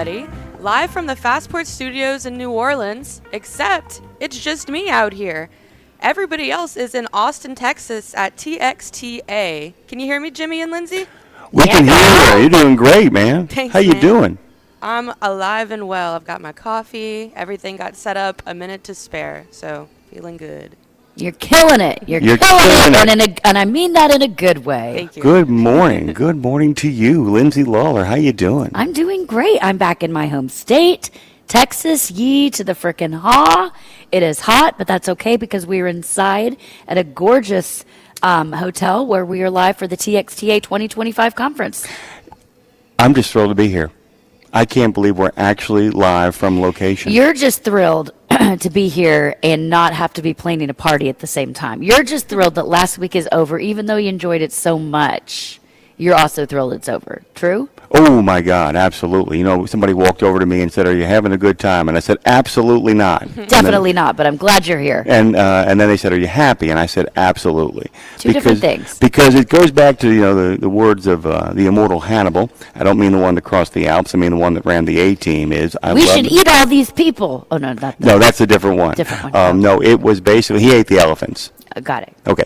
everybody. Live from the Fastport Studios in New Orleans, except it's just me out here. Everybody else is in Austin, Texas at TXTA. Can you hear me, Jimmy and Lindsay? We can hear you. You're doing great, man. Thanks, How you man. doing? I'm alive and well. I've got my coffee. Everything got set up, a minute to spare, so feeling good. You're killing it. You're killing it. And I mean that in a good way. Thank you. Good morning. Good morning to you, Lindsay Lawler. How you doing? I'm doing great. I'm back in my home state, Texas. Yee to the frickin' haw. It is hot, but that's okay because we're inside at a gorgeous hotel where we are live for the TXTA 2025 conference. I'm just thrilled to be here. I can't believe we're actually live from location. You're just thrilled to be here and not have to be planning a party at the same time. You're just thrilled that last week is over, even though you enjoyed it so much. You're also thrilled it's over. True? Oh, my God, absolutely. You know, somebody walked over to me and said, "Are you having a good time?" And I said, "Absolutely not." Definitely not, but I'm glad you're here. And then they said, "Are you happy?" And I said, "Absolutely." Two different things. Because it goes back to, the words of the immortal Hannibal. I don't mean the one that crossed the Alps. I mean the one that ran the A-Team is. We should eat all these people. Oh, no, not that. No, that's a different one. Different one. No, it was basically, he ate the elephants. Got it. Okay.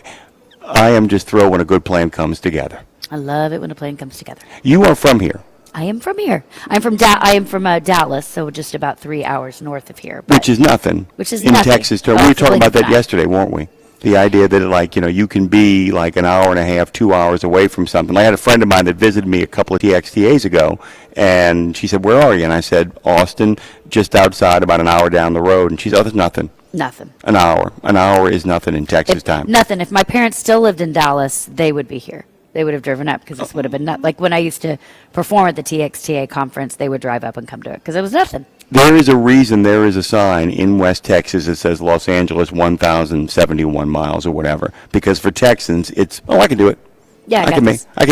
I am just thrilled when a good plan comes together. I love it when a plan comes together. You are from here. I am from here. I'm from Dallas, so just about 3 hours north of here. Which is nothing. Which is in nothing. Texas. We were talking about that yesterday, weren't we? The idea that, you can be like an hour and a half, 2 hours away from something. I had a friend of mine that visited me a couple of TXTAs ago, and she said, "Where are you?" And I said, "Austin, just outside, about an hour down the road." And she said, "Oh, there's nothing." Nothing. An hour. An hour is nothing in Texas time. Nothing. If my parents still lived in Dallas, they would be here. They would have driven up because this would have been like when I used to perform at the TXTA conference, they would drive up and come to it because it was nothing. There is a reason there is a sign in West Texas that says Los Angeles 1,071 miles or whatever. Because for Texans, it's, I can do it. Yeah, I can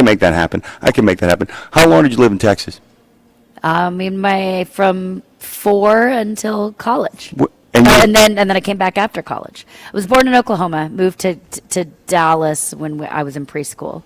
make that happen. I can make that happen. How long did you live in Texas? From 4 until college. And then I came back after college. I was born in Oklahoma, moved to Dallas when I was in preschool,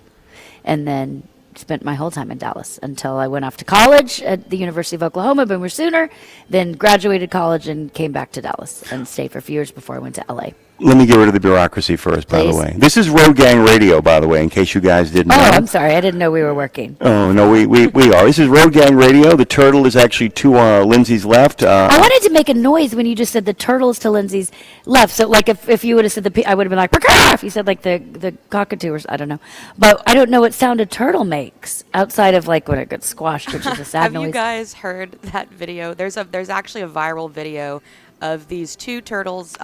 and then spent my whole time in Dallas until I went off to college at the University of Oklahoma, Boomer Sooner, then graduated college and came back to Dallas and stayed for a few years before I went to LA. Let me get rid of the bureaucracy first, by the Please. way. This is Road Gang Radio, by the way, in case you guys didn't know. Oh, I'm sorry. I didn't know we were working. Oh, no, we are. This is Road Gang Radio. The turtle is actually to Lindsay's left. I wanted to make a noise when you just said the turtle's to Lindsay's left. So, like, if you would have said I would have been like, "Purr-caw!" If you said, like, the cockatoo or I don't know. But I don't know what sound a turtle makes outside of, like, when it gets squashed, which is a sad noise. Have you guys heard that video? There's actually a viral video of these two turtles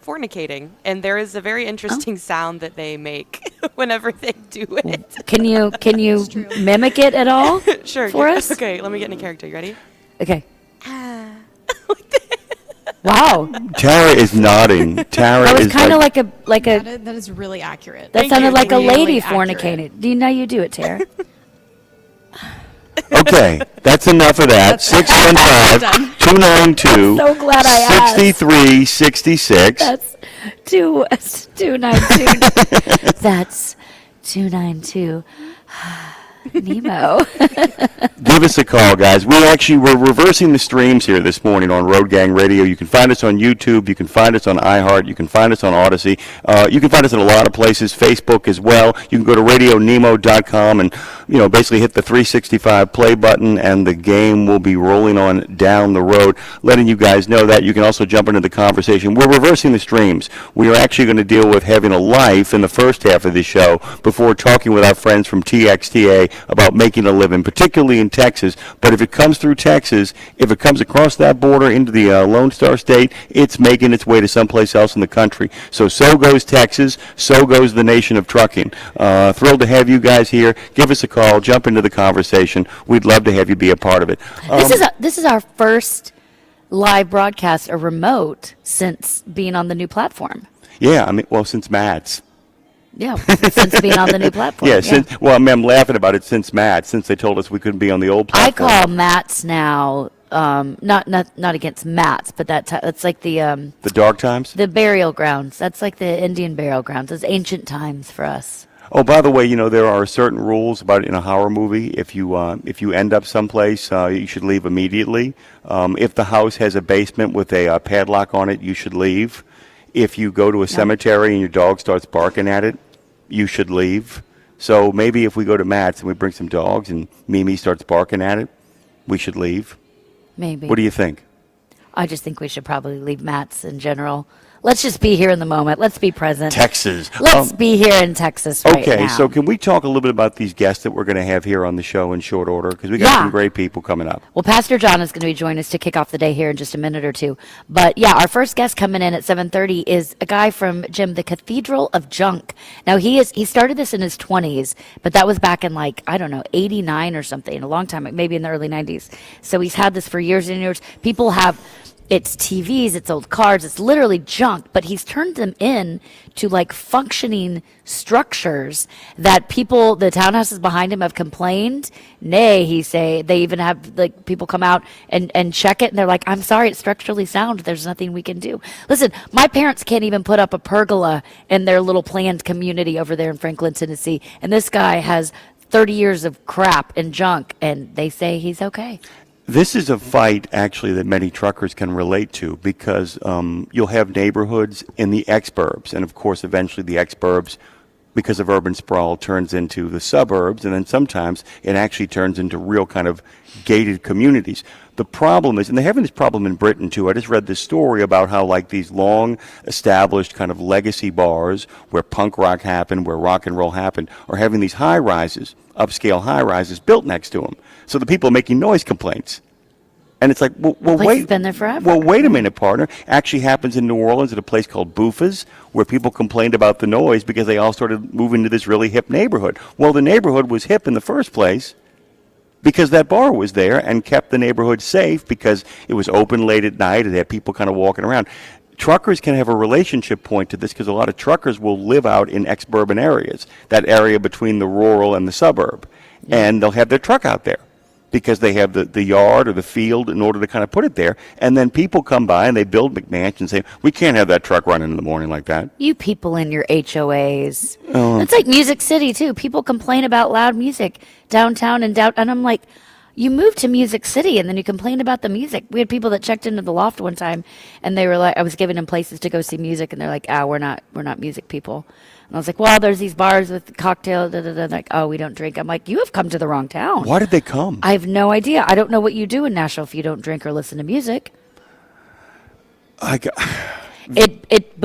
fornicating, and there is a very interesting sound that they make whenever they do it. Can you mimic it at all? Sure. For us? Okay, let me get in a character. You ready? Okay. Wow. Tara is nodding. Tara That was is kind of like like a. That is really accurate. That sounded like a Really lady accurate. fornicating. Do you know you do it, Tara? Okay, that's enough of that. 615-292-6366. So glad I asked. That's 292. That's 292. Nemo. Give us a call, guys. We're reversing the streams here this morning on Road Gang Radio. You can find us on YouTube. You can find us on iHeart. You can find us on Odyssey. You can find us in a lot of places, Facebook as well. You can go to RadioNemo.com and, basically hit the 365 play button, and the game will be rolling on down the road, letting you guys know that. You can also jump into the conversation. We're reversing the streams. We are actually going to deal with having a life in the first half of the show before talking with our friends from TXTA about making a living, particularly in Texas. But if it comes through Texas, if it comes across that border into the Lone Star State, it's making its way to someplace else in the country. So goes Texas, so goes the nation of trucking. Thrilled to have you guys here. Give us a call, jump into the conversation. We'd love to have you be a part of it. This is our first live broadcast, a remote, since being on the new platform. Yeah, since Matt's. Yeah, since being on the new platform. I'm laughing about it since they told us we couldn't be on the old platform. I call Matt's now, not against Matt's, but that's like the dark times? The burial grounds. That's like the Indian burial grounds. It's ancient times for us. Oh, by the way, there are certain rules about in a horror movie. If you end up someplace, you should leave immediately. If the house has a basement with a padlock on it, you should leave. If you go to a cemetery and your dog starts barking at it, you should leave. So maybe if we go to Matt's and we bring some dogs and Mimi starts barking at it, we should leave. Maybe. What do you think? I just think we should probably leave Matt's in general. Let's just be here in the moment. Let's be present. Texas. Let's be here in Texas right now. Okay, so can we talk a little bit about these guests that we're going to have here on the show in short order? Because we got some great people coming up. Well, Pastor John is going to be joining us to kick off the day here in just a minute or two. But yeah, our first guest coming in at 7:30 is a guy from Jim, the Cathedral of Junk. Now he started this in his 20s, but that was back in 89 or something, a long time, maybe in the early 90s. So he's had this for years and years. People have. It's TVs, it's old cars, it's literally junk, but he's turned them in to functioning structures that people, the townhouses behind him have complained. Nay, they even have people come out and check it and they're like, I'm sorry, it's structurally sound. There's nothing we can do. Listen, my parents can't even put up a pergola in their little planned community over there in Franklin, Tennessee. And this guy has 30 years of crap and junk and they say he's okay. This is a fight, actually, that many truckers can relate to because you'll have neighborhoods in the exurbs, and of course, eventually the exurbs, because of urban sprawl, turns into the suburbs, and then sometimes it actually turns into real kind of gated communities. The problem is, and they're having this problem in Britain too. I just read this story about how these long established kind of legacy bars where punk rock happened, where rock and roll happened, are having these high rises, upscale high rises built next to them. So the people are making noise complaints. And it's like, well wait. It's been there forever. Well, wait a minute, partner. Actually happens in New Orleans at a place called Buffa's, where people complained about the noise because they all started moving to this really hip neighborhood. Well, the neighborhood was hip in the first place because that bar was there and kept the neighborhood safe because it was open late at night and they had people kind of walking around. Truckers can have a relationship point to this because a lot of truckers will live out in ex-urban areas, that area between the rural and the suburb, and they'll have their truck out there because they have the yard or the field in order to kind of put it there. And then people come by and they build McMansions and say, we can't have that truck running in the morning like that. You people in your HOAs. It's like Music City, too. People complain about loud music downtown and I'm like, you moved to Music City and then you complain about the music. We had people that checked into the loft one time and they were like, I was giving them places to go see music and they're like, we're not music people. And I was like, well, there's these bars with cocktails, like, oh, we don't drink. I'm like, you have come to the wrong town. Why did they come? I have no idea. I don't know what you do in Nashville if you don't drink or listen to music. It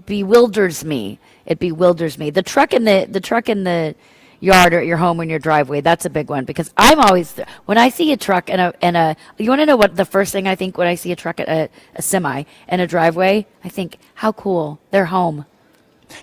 bewilders me. It bewilders me. The truck in the yard or at your home or in your driveway, that's a big one because I'm always when I see a truck and a you want to know what the first thing I think when I see a truck at a semi and a driveway, I think how cool, they're home.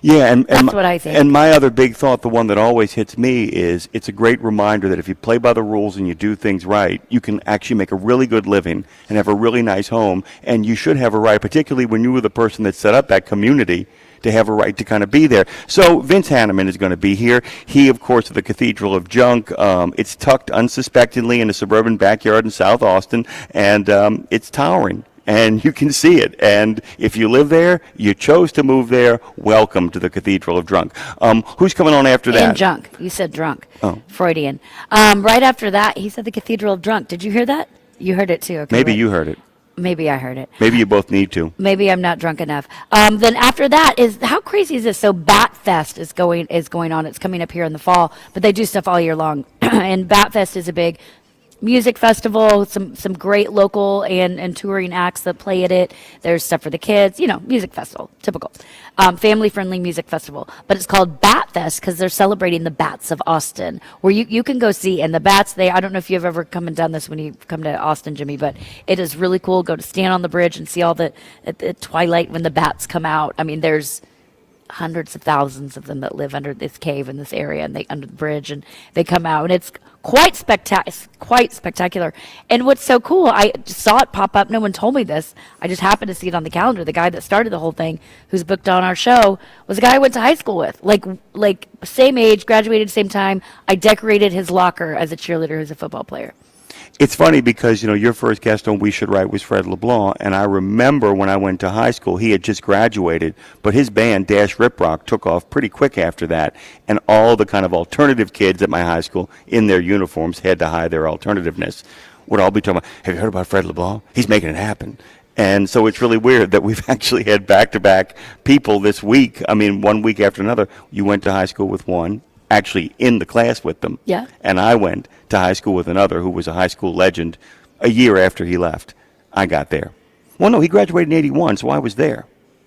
Yeah, and that's what I think. And my other big thought, the one that always hits me, is it's a great reminder that if you play by the rules and you do things right, you can actually make a really good living and have a really nice home, and you should have a right, particularly when you were the person that set up that community, to have a right to kind of be there. So Vince Hanneman is going to be here. He, of course, is the Cathedral of Junk. It's tucked unsuspectingly in a suburban backyard in South Austin, and it's towering. And you can see it. And if you live there, you chose to move there, welcome to the Cathedral of Drunk. Who's coming on after that? And junk. You said drunk. Oh. Freudian. Right after that, he said the Cathedral of Drunk. Did you hear that? You heard it too. Okay, Maybe you heard it. Maybe I heard it. Maybe you both need to. Maybe I'm not drunk enough. Then after that is, how crazy is this? So Bat Fest is going on. It's coming up here in the fall, but they do stuff all year long. And Bat Fest is a big music festival, some great local and touring acts that play at it. There's stuff for the kids, music festival, typical. Family-friendly music festival. But it's called Bat Fest because they're celebrating the bats of Austin, where you can go see. And the bats, I don't know if you've ever come and done this when you come to Austin, Jimmy, but it is really cool. Go to stand on the bridge and see all at the twilight when the bats come out. I mean, there's hundreds of thousands of them that live under this cave in this area and under the bridge, and they come out, and it's quite spectacular. And what's so cool, I just saw it pop up. No one told me this. I just happened to see it on the calendar. The guy that started the whole thing, who's booked on our show, was a guy I went to high school with, like same age, graduated same time. I decorated his locker as a cheerleader who's a football player. It's funny because, your first guest on We Should Write was Fred LeBlanc, and I remember when I went to high school, he had just graduated, but his band, Dash Rip Rock, took off pretty quick after that, and all the kind of alternative kids at my high school in their uniforms had to hide their alternativeness. Would all be talking about, have you heard about Fred LeBlanc? He's making it happen. And so it's really weird that we've actually had back-to-back people this week. I mean, one week after another. You went to high school with one, actually in the class with them. Yeah. And I went to high school with another who was a high school legend a year after he left. I got there. Well, no, he graduated in 81, so I was there.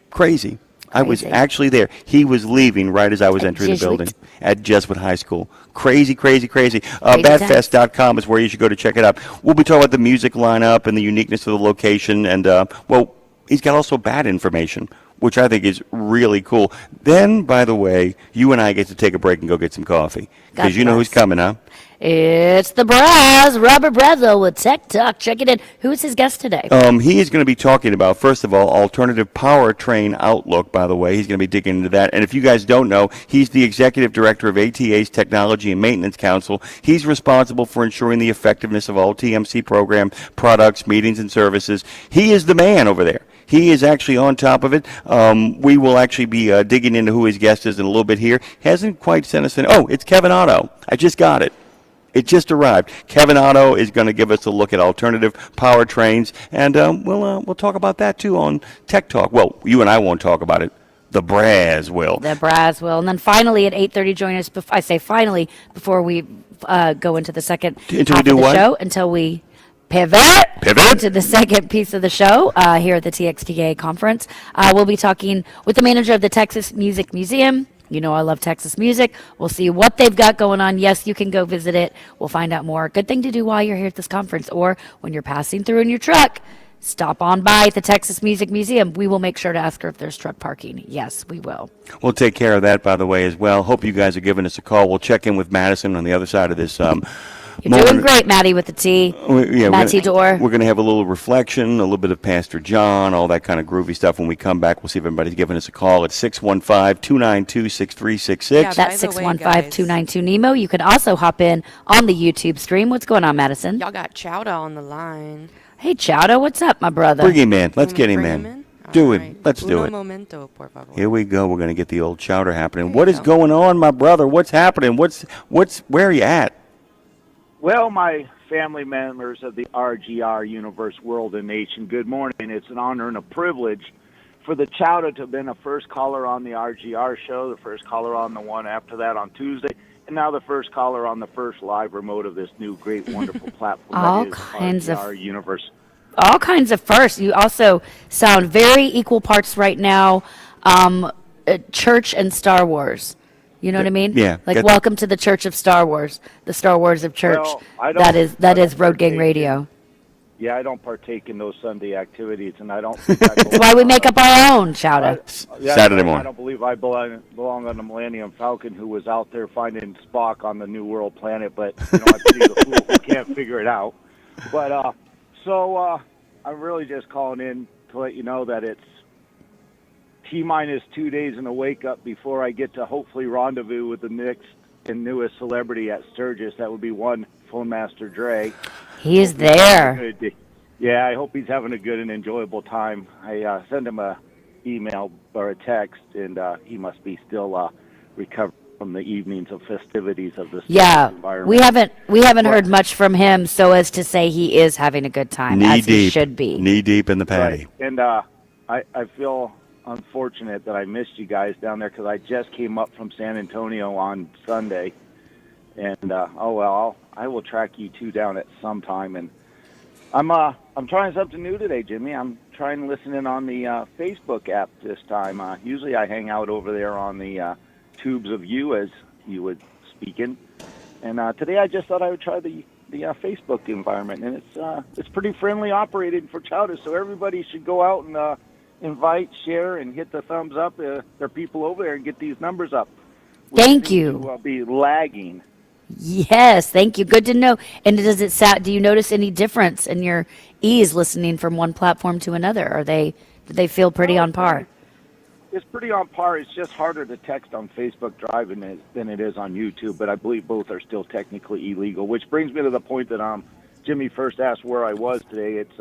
Crazy. I was actually there. He was leaving right as I was entering the building at Jesuit High School. Crazy, crazy, crazy. Badfest.com is where you should go to check it out. We'll be talking about the music lineup and the uniqueness of the location. And, well, he's got also bad information, which I think is really cool. Then, by the way, you and I get to take a break and go get some coffee. Because you know who's coming, huh? It's the Braz, Robert Brazil with Tech Talk. Check it in. Who's his guest today? He is going to be talking about, first of all, alternative powertrain outlook, by the way. He's going to be digging into that. And if you guys don't know, he's the executive director of ATA's Technology and Maintenance Council. He's responsible for ensuring the effectiveness of all TMC program products, meetings, and services. He is the man over there. He is actually on top of it. We will actually be digging into who his guest is in a little bit here. Hasn't quite sent us in. Oh, it's Kevin Otto. I just got it. It just arrived. Kevin Otto is going to give us a look at alternative powertrains, and we'll talk about that too on Tech Talk. Well, you and I won't talk about it. The Braz will. The Braz will. And then finally at 8:30, join us. I say finally before we go into the second half of the show, until we pivot to the second piece of the show here at the TXTA conference. We'll be talking with the manager of the Texas Music Museum. You know I love Texas music. We'll see what they've got going on. Yes, you can go visit it. We'll find out more. Good thing to do while you're here at this conference, or when you're passing through in your truck, stop on by the Texas Music Museum. We will make sure to ask her if there's truck parking. Yes, we will. We'll take care of that, by the way, as well. Hope you guys are giving us a call. We'll check in with Madison on the other side of this You're doing great, Maddie, with the T. Matty Door. We're going to have a little reflection, a little bit of Pastor John, all that kind of groovy stuff. When we come back, we'll see if everybody's giving us a call at 615-292-6366. Yeah, that's 615-292-NEMO. You can also hop in on the YouTube stream. What's going on, Madison? Y'all got Chowda on the line. Hey, Chowda, what's up, my brother? Bring him in. Let's get him in. Do it. Let's do it. Momento, por favor. Here we go. We're going to get the old chowder happening. What is going on, my brother? What's happening? Where are you at? Well, my family members of the RGR Universe, World, and Nation, good morning. It's an honor and a privilege for the Chowda to have been a first caller on the RGR show, the first caller on the one after that on Tuesday, and now the first caller on the first live remote of this new great, wonderful platform All that is kinds RGR of Universe. All kinds of firsts. You also sound very equal parts right now, church and Star Wars. You know what I mean? Yeah. Like, welcome to the Church of Star Wars, the Star Wars of church. Well, that is Road Gang Radio. Yeah, I don't partake in those Sunday activities, and I don't. That's why we make up our own, Chowda. Saturday morning. I don't believe I belong on the Millennium Falcon, who was out there finding Spock on the New World planet, but I pity the fool who can't figure it out. But I'm really just calling in to let you know that it's T-minus 2 days in a wake-up before I get to hopefully rendezvous with the next and newest celebrity at Sturgis. That would be one Phone Master Dre. He is there. Yeah, I hope he's having a good and enjoyable time. I sent him a email or a text, and he must be still recovering from the evenings of festivities of this environment. We haven't heard much from him, so as to say he is having a good time, as he should be. Knee deep in the patty. Right. And I feel unfortunate that I missed you guys down there because I just came up from San Antonio on Sunday, and I will track you two down at some time. And I'm trying something new today, Jimmy. I'm trying to listen in on the Facebook app this time. Usually I hang out over there on the tubes of you, as you would speak in, and today I just thought I would try the Facebook environment, and it's pretty friendly operated for Chowder, so everybody should go out and invite, share, and hit the thumbs up. There are people over there and get these numbers up. Thank you. To be lagging. Yes, thank you. Good to know. And do you notice any difference in your ease listening from one platform to another? Do they feel pretty on par? It's pretty on par. It's just harder to text on Facebook Drive than it is on YouTube, but I believe both are still technically illegal, which brings me to the point that I'm Jimmy first asked where I was today, it's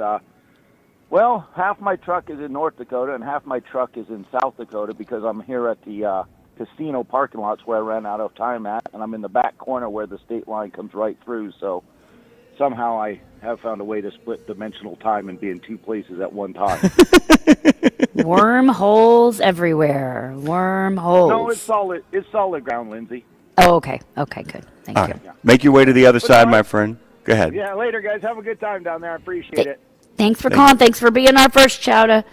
well, half my truck is in North Dakota and half my truck is in South Dakota because I'm here at the casino parking lots where I ran out of time at, and I'm in the back corner where the state line comes right through. So somehow I have found a way to split dimensional time and be in two places at one time. Wormholes everywhere. Wormholes. No, it's solid. It's solid ground, Lindsay. Oh, okay. Okay, good. Thank All you. right. Make your way to the other side, my friend. Go ahead. Yeah, later, guys. Have a good time down there. I appreciate it. Thanks for calling. Thanks for being our first, Chowda.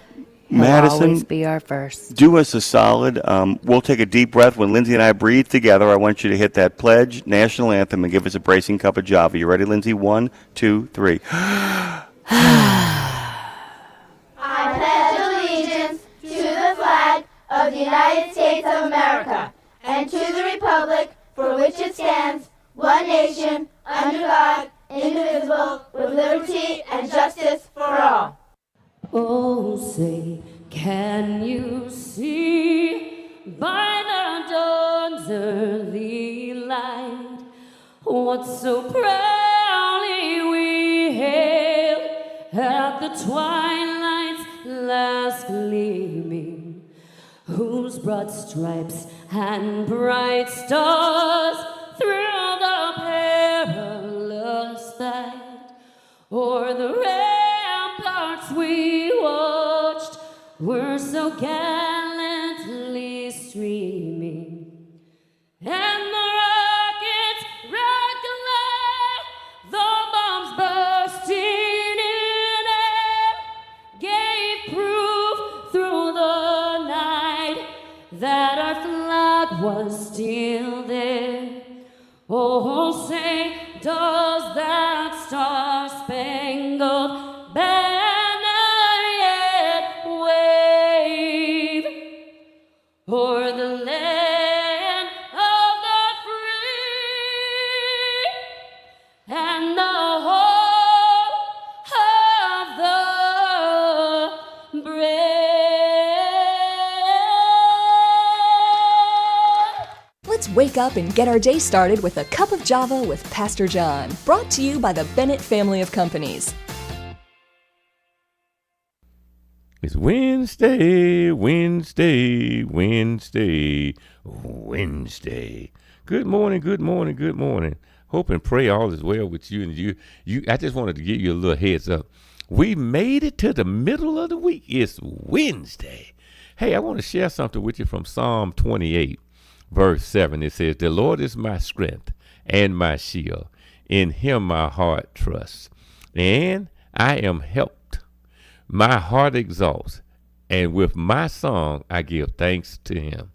Madison, Always be our first. do us a solid. We'll take a deep breath. When Lindsay and I breathe together, I want you to hit that pledge, national anthem, and give us a bracing cup of Java. You ready, Lindsay? 1, 2, 3. I pledge allegiance to the flag of the United States of America and to the republic for which it stands, one nation, under God, indivisible, with liberty and justice for all. Oh, say, can you see by the dawn's early light what so proudly we hailed at the twilight's last gleaming, whose broad stripes and bright stars through the perilous fight o'er the ramparts we watched were so gallantly streaming, and the rockets rattling, the bombs bursting in air, gave proof through the night that our flag was still there. Oh, say, does that star-spangled banner yet wave o'er the land of the free and the home of the brave? Let's wake up and get our day started with a cup of Java with Pastor John, brought to you by the Bennett family of companies. It's Wednesday, Wednesday, Wednesday, Wednesday. Good morning, good morning, good morning. Hope and pray all is well with you. And you. I just wanted to give you a little heads up. We made it to the middle of the week. It's Wednesday. Hey, I want to share something with you from Psalm 28, verse 7. It says, "The Lord is my strength and my shield. In him my heart trusts, and I am helped. My heart exalts, and with my song I give thanks to him."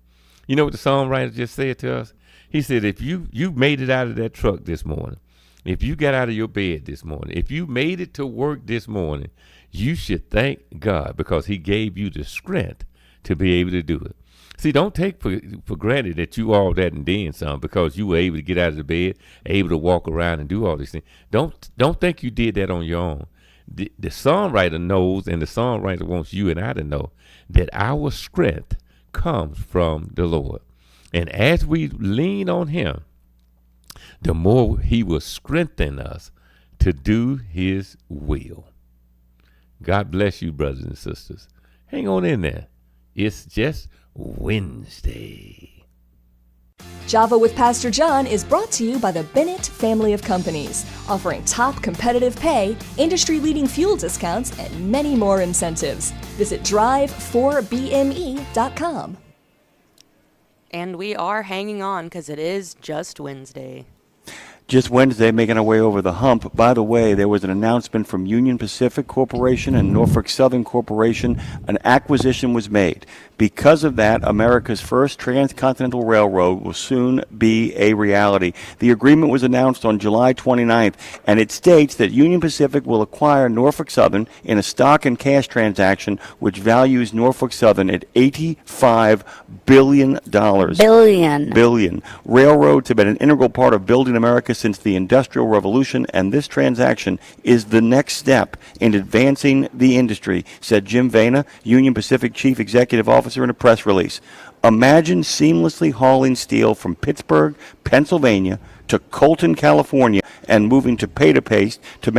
You know what the songwriter just said to us? He said, if you made it out of that truck this morning, if you got out of your bed this morning, if you made it to work this morning, you should thank God because he gave you the strength to be able to do it. See, don't take for granted that you all that and then some because you were able to get out of the bed, able to walk around and do all these things. Don't think you did that on your own. The songwriter knows, and the songwriter wants you and I to know that our strength comes from the Lord. And as we lean on him, the more he will strengthen us to do his will. God bless you, brothers and sisters. Hang on in there. It's just Wednesday. Java with Pastor John is brought to you by the Bennett family of companies, offering top competitive pay, industry-leading fuel discounts, and many more incentives. Visit drive4bme.com. And we are hanging on because it is just Wednesday. Just Wednesday, making our way over the hump. By the way, there was an announcement from Union Pacific Corporation and Norfolk Southern Corporation. An acquisition was made. Because of that, America's first transcontinental railroad will soon be a reality. The agreement was announced on July 29th, and it states that Union Pacific will acquire Norfolk Southern in a stock and cash transaction, which values Norfolk Southern at $85 billion. Billion. Railroads have been an integral part of building America since the Industrial Revolution, and this transaction is the next step in advancing the industry, said Jim Vena, Union Pacific Chief Executive Officer, in a press release. Imagine seamlessly hauling steel from Pittsburgh, Pennsylvania to Colton, California, and moving to tomato paste from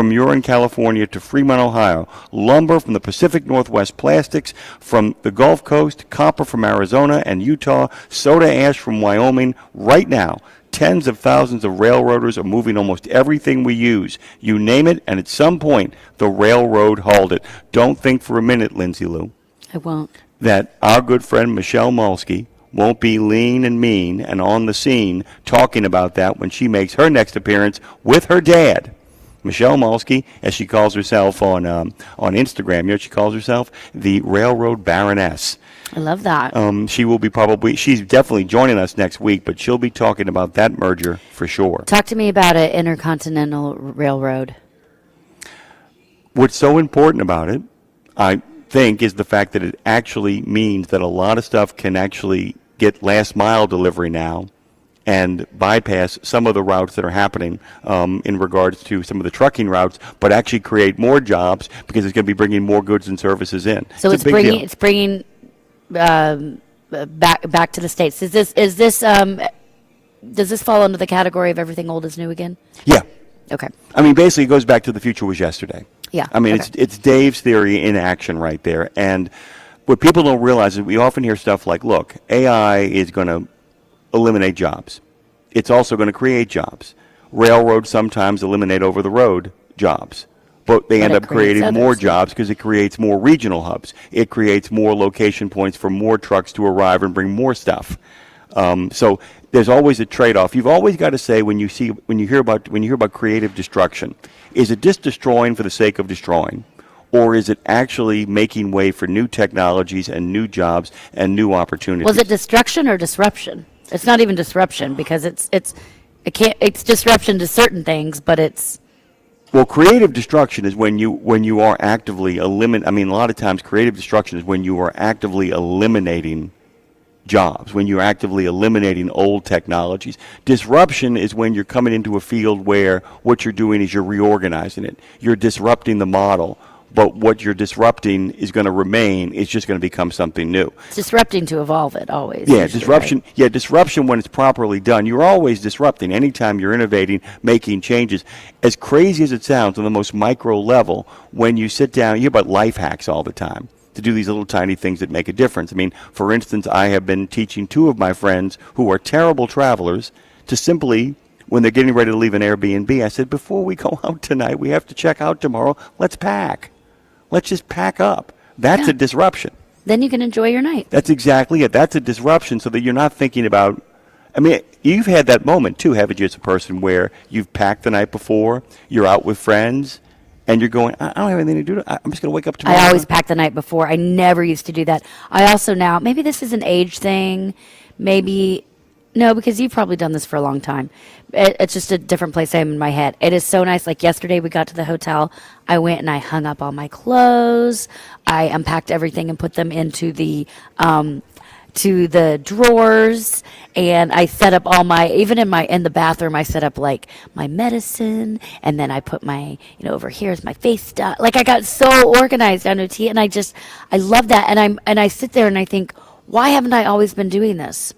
Murin, California to Fremont, Ohio. Lumber from the Pacific Northwest Plastics from the Gulf Coast, copper from Arizona and Utah, soda ash from Wyoming. Right now, tens of thousands of railroaders are moving almost everything we use. You name it, and at some point, the railroad hauled it. Don't think for a minute, Lindsay Lou, I won't. that our good friend Michelle Mulsky won't be lean and mean and on the scene talking about that when she makes her next appearance with her dad. Michelle Mulsky, as she calls herself on Instagram, you know what she calls herself? The Railroad Baroness. I love that. She will be she's definitely joining us next week, but she'll be talking about that merger for sure. Talk to me about an intercontinental railroad. What's so important about it, I think, is the fact that it actually means that a lot of stuff can actually get last mile delivery now and bypass some of the routes that are happening in regards to some of the trucking routes, but actually create more jobs because it's going to be bringing more goods and services in. So it's bringing back to the States. Does this fall under the category of everything old is new again? Yeah. Okay. I mean, basically, it goes back to the future was yesterday. Yeah. I mean, okay. it's Dave's theory in action right there. And what people don't realize is we often hear stuff like, look, AI is going to eliminate jobs. It's also going to create jobs. Railroads sometimes eliminate over-the-road jobs. But they end up creating more jobs because it creates more regional hubs. It creates more location points for more trucks to arrive and bring more stuff. So there's always a trade-off. You've always got to say when you hear about creative destruction, is it just destroying for the sake of destroying, or is it actually making way for new technologies and new jobs and new opportunities? Was it destruction or disruption? It's not even disruption because it's disruption to certain things, but it's. Well, creative destruction is when you are actively eliminating. I mean, a lot of times creative destruction is when you are actively eliminating jobs, when you're actively eliminating old technologies. Disruption is when you're coming into a field where what you're doing is you're reorganizing it. You're disrupting the model, but what you're disrupting is going to remain. It's just going to become something new. It's disrupting to evolve it always. Yeah, usually, disruption. Right? Yeah, disruption when it's properly done. You're always disrupting. Anytime you're innovating, making changes. As crazy as it sounds on the most micro level, when you sit down, you hear about life hacks all the time to do these little tiny things that make a difference. I mean, for instance, I have been teaching two of my friends who are terrible travelers to simply, when they're getting ready to leave an Airbnb, I said, before we go out tonight, we have to check out tomorrow, let's pack. Let's just pack up. That's a disruption. Then you can enjoy your night. That's exactly it. That's a disruption so that you're not thinking about, I mean, you've had that moment too, haven't you, as a person where you've packed the night before, you're out with friends, and you're going, I don't have anything to do. I'm just going to wake up tomorrow. I always pack the night before. I never used to do that. I also now, maybe this is an age thing, maybe, no, because you've probably done this for a long time. It's just a different place I am in my head. It is so nice. Like yesterday we got to the hotel. I went and I hung up all my clothes. I unpacked everything and put them into the to the drawers, and I set up all my, even in the bathroom, I set up like my medicine, and then I put my, over here is my face stuff. Like I got so organized down to a T, and I love that. And I sit there and I think, why haven't I always been doing this?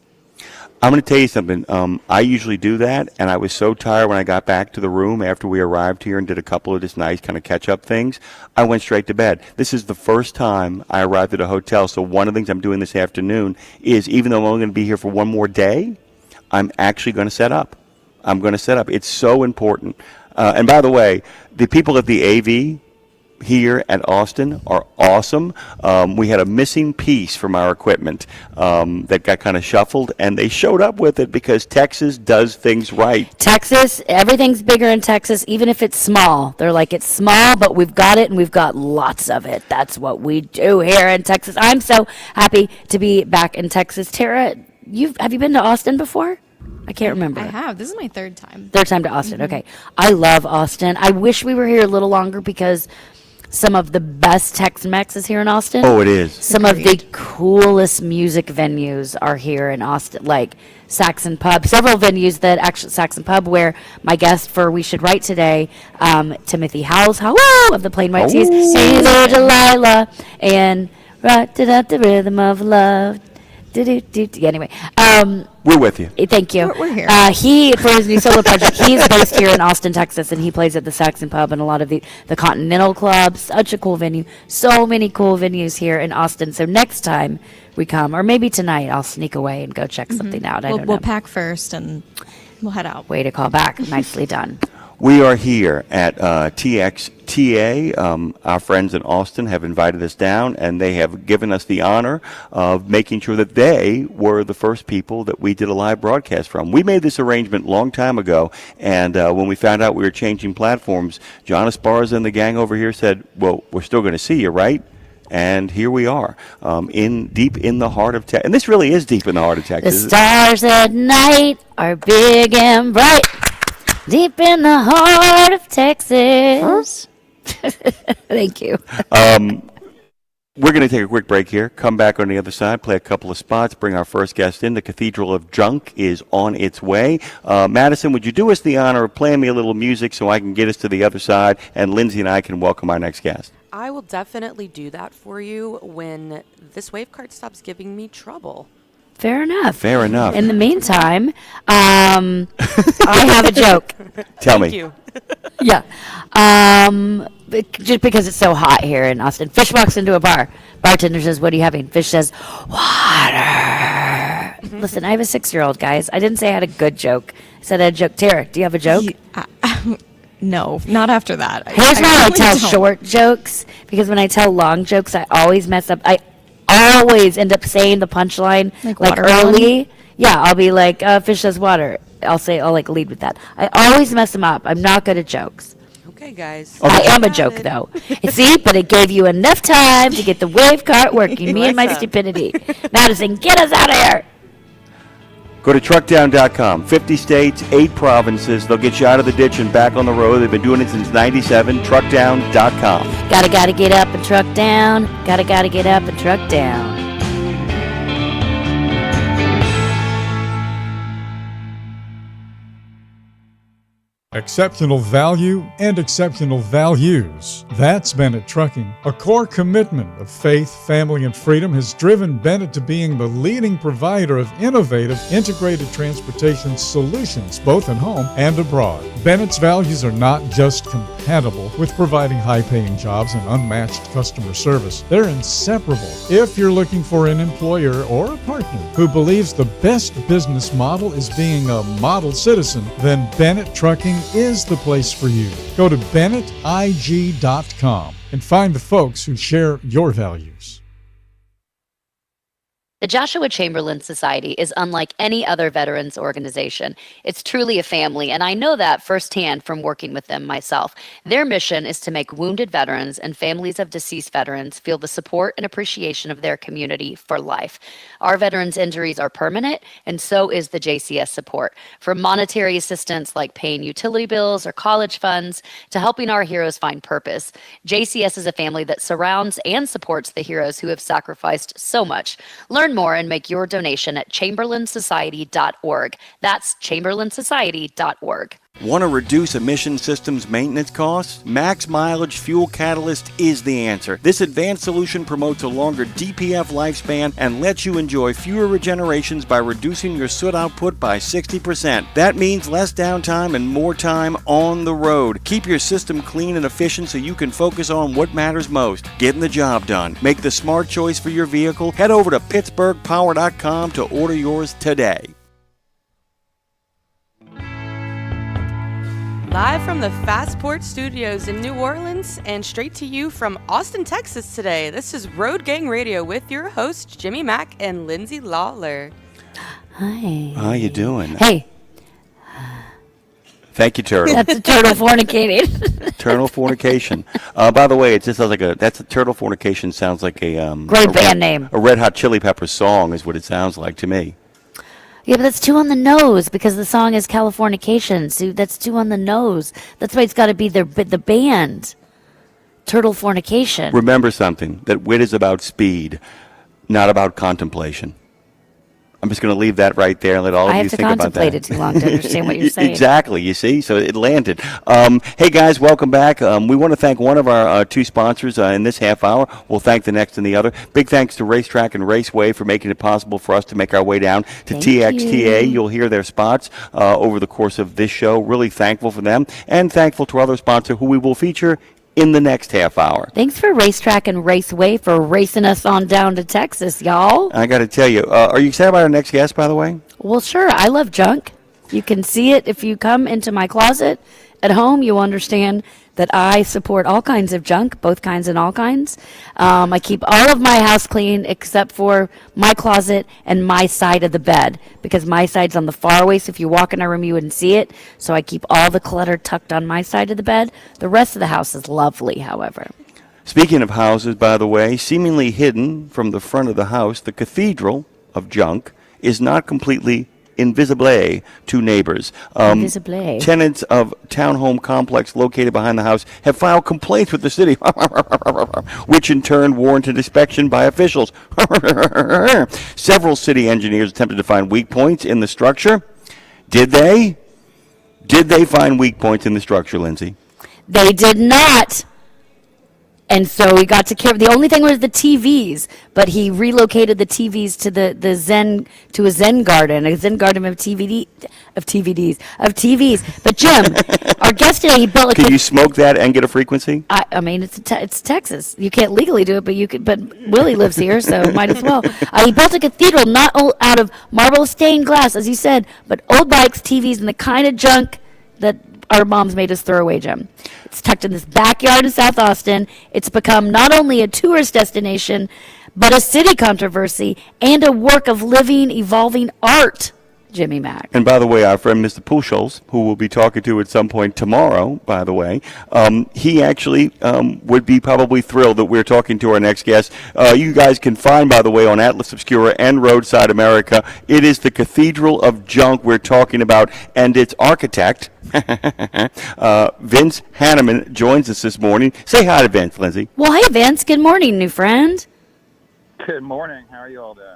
I'm going to tell you something. I usually do that, and I was so tired when I got back to the room after we arrived here and did a couple of just nice kind of catch-up things. I went straight to bed. This is the first time I arrived at a hotel, so one of the things I'm doing this afternoon is, even though I'm only going to be here for one more day, I'm actually going to set up. I'm going to set up. It's so important. And by the way, the people at the AV here at Austin are awesome. We had a missing piece from our equipment that got kind of shuffled, and they showed up with it because Texas does things right. Texas, everything's bigger in Texas, even if it's small. They're like, it's small, but we've got it, and we've got lots of it. That's what we do here in Texas. I'm so happy to be back in Texas. Tara, have you been to Austin before? I can't remember. I have. This is my third time. Third time to Austin. Okay. I love Austin. I wish we were here a little longer because some of the best Tex-Mex is here in Austin. Oh, it is. Some of the coolest music venues are here in Austin, like Saxon Pub. Several venues that actually, Saxon Pub, where my guest for We Should Write today, Timothy Howells, of the Plain White T's, Hey there, Delilah, and right to the rhythm of love. Anyway, We're with you. thank you. We're here. He, for his new solo project, he's based here in Austin, Texas, and he plays at the Saxon Pub and a lot of the Continental Club. Such a cool venue. So many cool venues here in Austin. So next time we come, or maybe tonight, I'll sneak away and go check something out. I don't know. We'll pack first and we'll head out. Way to call back. Nicely done. We are here at TXTA. Our friends in Austin have invited us down, and they have given us the honor of making sure that they were the first people that we did a live broadcast from. We made this arrangement a long time ago, and when we found out we were changing platforms, John Esparza and the gang over here said, well, we're still going to see you, right? And here we are, deep in the heart of Texas. And this really is deep in the heart of Texas. The stars at night are big and bright. Deep in the heart of Texas. Thank you. We're going to take a quick break here, come back on the other side, play a couple of spots, bring our first guest in. The Cathedral of Junk is on its way. Madison, would you do us the honor of playing me a little music so I can get us to the other side, and Lindsay and I can welcome our next guest? I will definitely do that for you when this wave card stops giving me trouble. Fair enough. Fair enough. In the meantime, I have a joke. Tell me. Thank you. Yeah. Just because it's so hot here in Austin. Fish walks into a bar. Bartender says, what are you having? Fish says, water. Listen, I have a 6-year-old, guys. I didn't say I had a good joke. I said I had a joke. Tara, do you have a joke? No, not after that. Here's why I really tell don't. short jokes, because when I tell long jokes, I always mess up. I always end up saying the punchline Like like watermelon? early. Yeah, I'll be like, fish says water. I'll like lead with that. I always mess them up. I'm not good at jokes. Okay, guys. I am a Got joke, it. though. See, but it gave you enough time to get the wave cart working. Me and my Alexa. stupidity. Madison, get us out of here. Go to truckdown.com. 50 states, 8 provinces. They'll get you out of the ditch and back on the road. They've been doing it since 97. Truckdown.com. Gotta get up and truck down. Gotta get up and truck down. Exceptional value and exceptional values. That's Bennett Trucking. A core commitment of faith, family, and freedom has driven Bennett to being the leading provider of innovative, integrated transportation solutions, both at home and abroad. Bennett's values are not just compatible with providing high-paying jobs and unmatched customer service. They're inseparable. If you're looking for an employer or a partner who believes the best business model is being a model citizen, then Bennett Trucking is the place for you. Go to BennettIG.com and find the folks who share your values. The Joshua Chamberlain Society is unlike any other veterans organization. It's truly a family, and I know that firsthand from working with them myself. Their mission is to make wounded veterans and families of deceased veterans feel the support and appreciation of their community for life. Our veterans' injuries are permanent, and so is the JCS support. From monetary assistance like paying utility bills or college funds to helping our heroes find purpose, JCS is a family that surrounds and supports the heroes who have sacrificed so much. Learn more and make your donation at chamberlainsociety.org. That's chamberlainsociety.org. Want to reduce emission systems maintenance costs? Max Mileage Fuel Catalyst is the answer. This advanced solution promotes a longer DPF lifespan and lets you enjoy fewer regenerations by reducing your soot output by 60%. That means less downtime and more time on the road. Keep your system clean and efficient so you can focus on what matters most, getting the job done. Make the smart choice for your vehicle. Head over to PittsburghPower.com to order yours today. Live from the Fastport Studios in New Orleans and straight to you from Austin, Texas today. This is Road Gang Radio with your hosts, Jimmy Mack and Lindsay Lawler. Hi. How you doing? Hey, Thank you, Turtle. that's a turtle fornicating. Turtle fornication. By the way, it just sounds like that's a turtle fornication. Sounds like a Great a band name. A Red Hot Chili Peppers song is what it sounds like to me. Yeah, but that's too on the nose because the song is Californication. So that's too on the nose. That's why it's got to be the band. Turtle Fornication. Remember something, that wit is about speed, not about contemplation. I'm just going to leave that right there and let all I of have you to think about that. contemplate it too long to understand what you're saying. Exactly. You see, so it landed. Hey guys, welcome back. We want to thank one of our two sponsors in this half hour. We'll thank the next and the other. Big thanks to Racetrack and Raceway for making it possible for us to make our way down to Thank TXTA. you. You'll hear their spots over the course of this show. Really thankful for them, and thankful to our other sponsor who we will feature in the next half hour. Thanks for Racetrack and Raceway for racing us on down to Texas, y'all. I got to tell you, are you excited about our next guest, by the way? Well, sure. I love junk. You can see it if you come into my closet at home. You'll understand that I support all kinds of junk, both kinds and all kinds. I keep all of my house clean except for my closet and my side of the bed, because my side's on the far away, so if you walk in our room, you wouldn't see it. So I keep all the clutter tucked on my side of the bed. The rest of the house is lovely, however. Speaking of houses, by the way, seemingly hidden from the front of the house, the cathedral of junk is not completely invisible to neighbors. Invisible. Tenants of townhome complex located behind the house have filed complaints with the city, which in turn warranted inspection by officials. Several city engineers attempted to find weak points in the structure. Did they? Did they find weak points in the structure, Lindsay? They did not. And so we got to care. The only thing was the TVs, but he relocated the TVs to a Zen garden of TVs. But Jim, our guest today, he built. Can you smoke that and get a frequency? I mean, it's Texas. You can't legally do it, but you could. But Willie lives here, so might as well. He built a cathedral not out of marble stained glass, as you said, but old bikes, TVs, and the kind of junk that our moms made us throw away, Jim. It's tucked in this backyard in South Austin. It's become not only a tourist destination, but a city controversy and a work of living, evolving art, Jimmy Mack. And by the way, our friend Mr. Puchholz, who we'll be talking to at some point tomorrow, by the way, he actually would be probably thrilled that we're talking to our next guest. You guys can find, by the way, on Atlas Obscura and Roadside America, it is the Cathedral of Junk we're talking about, and its architect, Vince Hanneman, joins us this morning. Say hi to Vince, Lindsay. Well, hey, Vince. Good morning, new friend. Good morning. How are you all doing?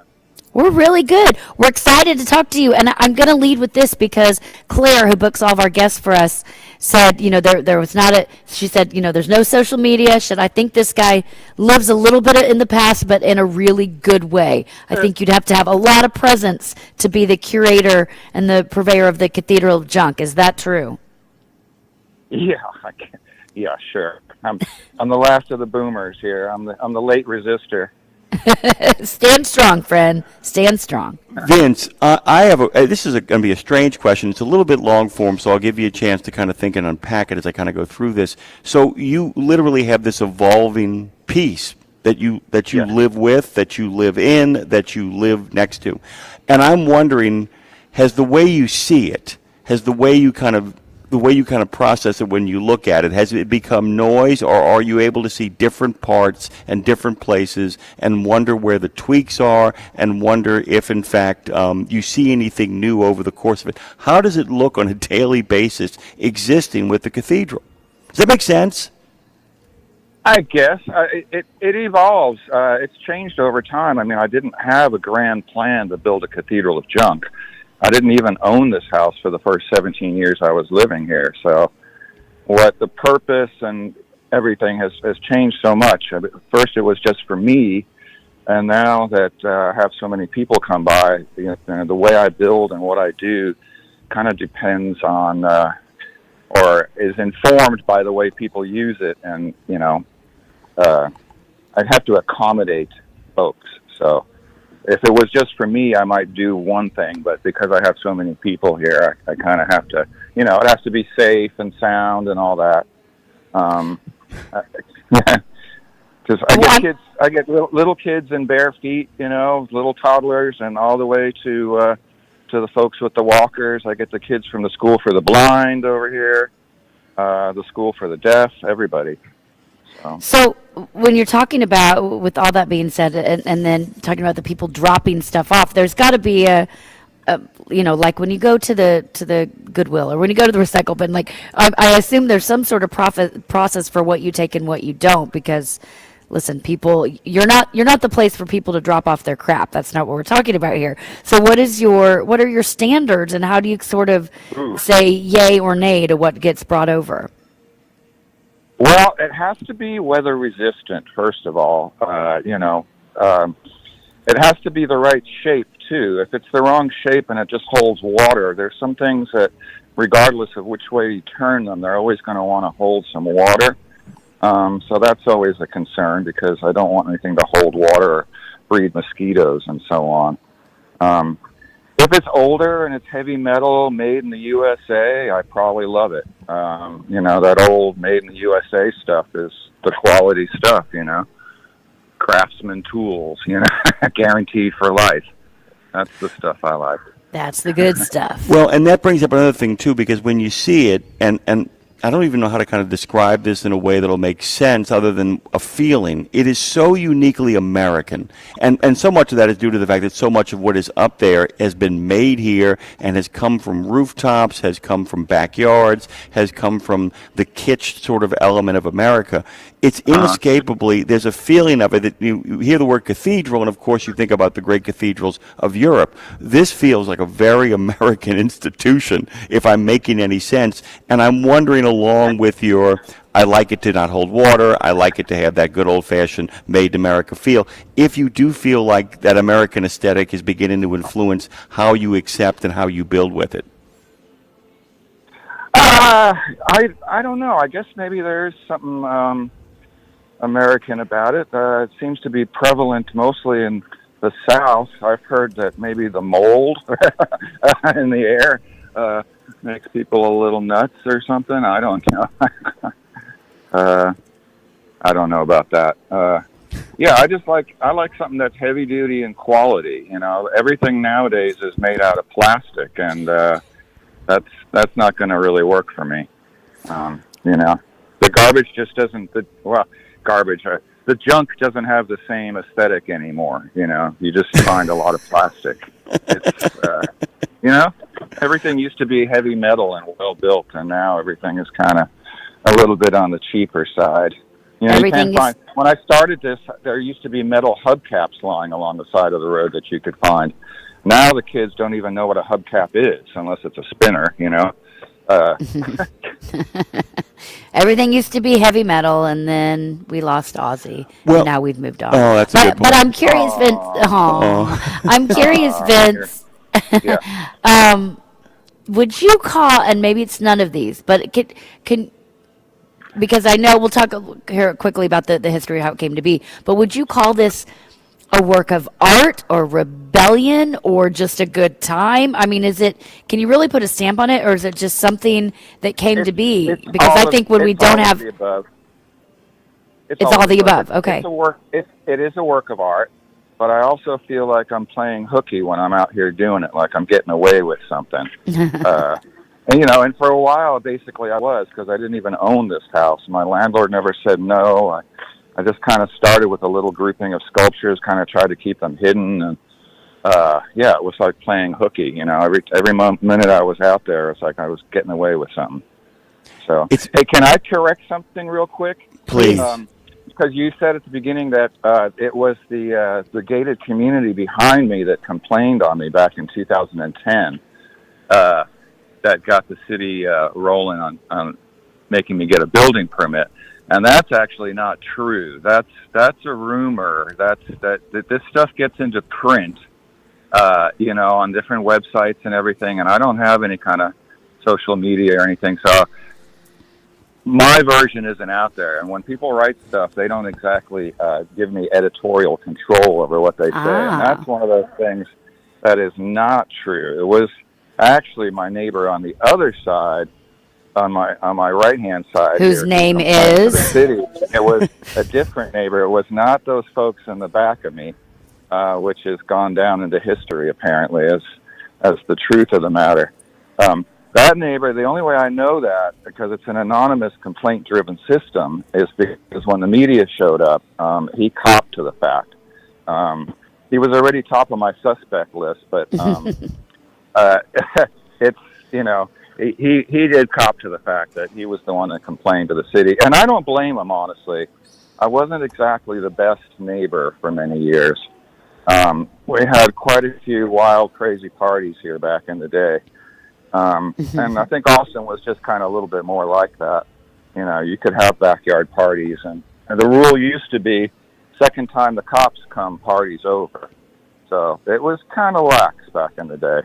We're really good. We're excited to talk to you. And I'm going to lead with this because Claire, who books all of our guests for us, said, there was not she said, there's no social media. I think this guy lives a little bit in the past, but in a really good way. I think you'd have to have a lot of presence to be the curator and the purveyor of the Cathedral of Junk. Is that true? Yeah, yeah, sure. I'm the last of the boomers here. I'm the late resistor. Stand strong, friend. Stand strong. Vince, I have this is going to be a strange question. It's a little bit long form, so I'll give you a chance to kind of think and unpack it as I kind of go through this. So you literally have this evolving piece that you live with, that you live in, that you live next to. And I'm wondering, has the way you see it, has the way you kind of process it when you look at it, has it become noise, or are you able to see different parts and different places and wonder where the tweaks are and wonder if, in fact, you see anything new over the course of it? How does it look on a daily basis existing with the cathedral? Does that make sense? I guess. It evolves. It's changed over time. I mean, I didn't have a grand plan to build a cathedral of junk. I didn't even own this house for the first 17 years I was living here. So what the purpose and everything has changed so much. First it was just for me, and now that I have so many people come by, the way I build and what I do kind of depends on or is informed by the way people use it. And, I'd have to accommodate folks. So if it was just for me, I might do one thing, but because I have so many people here, I kind of have to, it has to be safe and sound and all that. Because I get little kids in bare feet, little toddlers, and all the way to the folks with the walkers. I get the kids from the school for the blind over here, the school for the deaf, everybody. So when you're talking about, with all that being said, and then talking about the people dropping stuff off, there's got to be a like when you go to the Goodwill or when you go to the recycle bin, like I assume there's some sort of process for what you take and what you don't, because listen, people, you're not the place for people to drop off their crap. That's not what we're talking about here. So what are your standards, and how do you sort of say yay or nay to what gets brought over? Well, it has to be weather resistant, first of all. It has to be the right shape, too. If it's the wrong shape and it just holds water, there's some things that, regardless of which way you turn them, they're always going to want to hold some water. So that's always a concern, because I don't want anything to hold water or breed mosquitoes and so on. If it's older and it's heavy metal, made in the USA, I probably love it. That old made in the USA stuff is the quality stuff, Craftsman tools, guaranteed for life. That's the stuff I like. That's the good stuff. Well, and that brings up another thing, too, because when you see it, and I don't even know how to kind of describe this in a way that'll make sense other than a feeling. It is so uniquely American. And so much of that is due to the fact that so much of what is up there has been made here and has come from rooftops, has come from backyards, has come from the kitsch sort of element of America. It's inescapably, there's a feeling of it that you hear the word cathedral, and of course you think about the great cathedrals of Europe. This feels like a very American institution, if I'm making any sense. And I'm wondering, along with your, I like it to not hold water, I like it to have that good old-fashioned made in America feel, if you do feel like that American aesthetic is beginning to influence how you accept and how you build with it. I don't know. I guess maybe there's something American about it. It seems to be prevalent mostly in the South. I've heard that maybe the mold in the air makes people a little nuts or something. I don't know. I don't know about that. Yeah, I like something that's heavy duty and quality. Everything nowadays is made out of plastic, and that's not going to really work for me. The garbage just doesn't. The junk doesn't have the same aesthetic anymore. You just find a lot of plastic. It's, everything used to be heavy metal and well built, and now everything is kind of a little bit on the cheaper side. You can't find. When I started this, there used to be metal hubcaps lying along the side of the road that you could find. Now the kids don't even know what a hubcap is unless it's a spinner. Everything used to be heavy metal, and then we lost Ozzy. Well, and now we've moved on. Oh, that's a good point. But I'm curious, Vince. I'm curious, Vince. Yeah. Would you call, and maybe it's none of these, but can because I know we'll talk here quickly about the history of how it came to be, but would you call this a work of art or rebellion or just a good time? I mean, can you really put a stamp on it, or is it just something that came to be? Because I think when we don't have... It's all the above. Okay. It is a work of art, but I also feel like I'm playing hooky when I'm out here doing it, like I'm getting away with something. And for a while, basically, I was, because I didn't even own this house. My landlord never said no. I just kind of started with a little grouping of sculptures, kind of tried to keep them hidden, and it was like playing hooky. Every minute I was out there, it's like I was getting away with something. So, hey, can I correct something real quick? Please. Because you said at the beginning that it was the gated community behind me that complained on me back in 2010 that got the city rolling on making me get a building permit. And that's actually not true. That's a rumor. That this stuff gets into print, on different websites and everything. And I don't have any kind of social media or anything, so my version isn't out there. And when people write stuff, they don't exactly give me editorial control over what they say. And that's one of those things that is not true. It was actually my neighbor on the other side. On my right-hand side, whose name is the city. It was a different neighbor. It was not those folks in the back of me, which has gone down into history apparently as the truth of the matter. That neighbor, the only way I know that, because it's an anonymous complaint-driven system, is because when the media showed up, he copped to the fact. He was already top of my suspect list, but it's He did cop to the fact that he was the one that complained to the city. And I don't blame him, honestly. I wasn't exactly the best neighbor for many years. We had quite a few wild, crazy parties here back in the day. And I think Austin was just kind of a little bit more like that. You know, you could have backyard parties, and the rule used to be, second time the cops come, party's over. So it was kind of lax back in the day.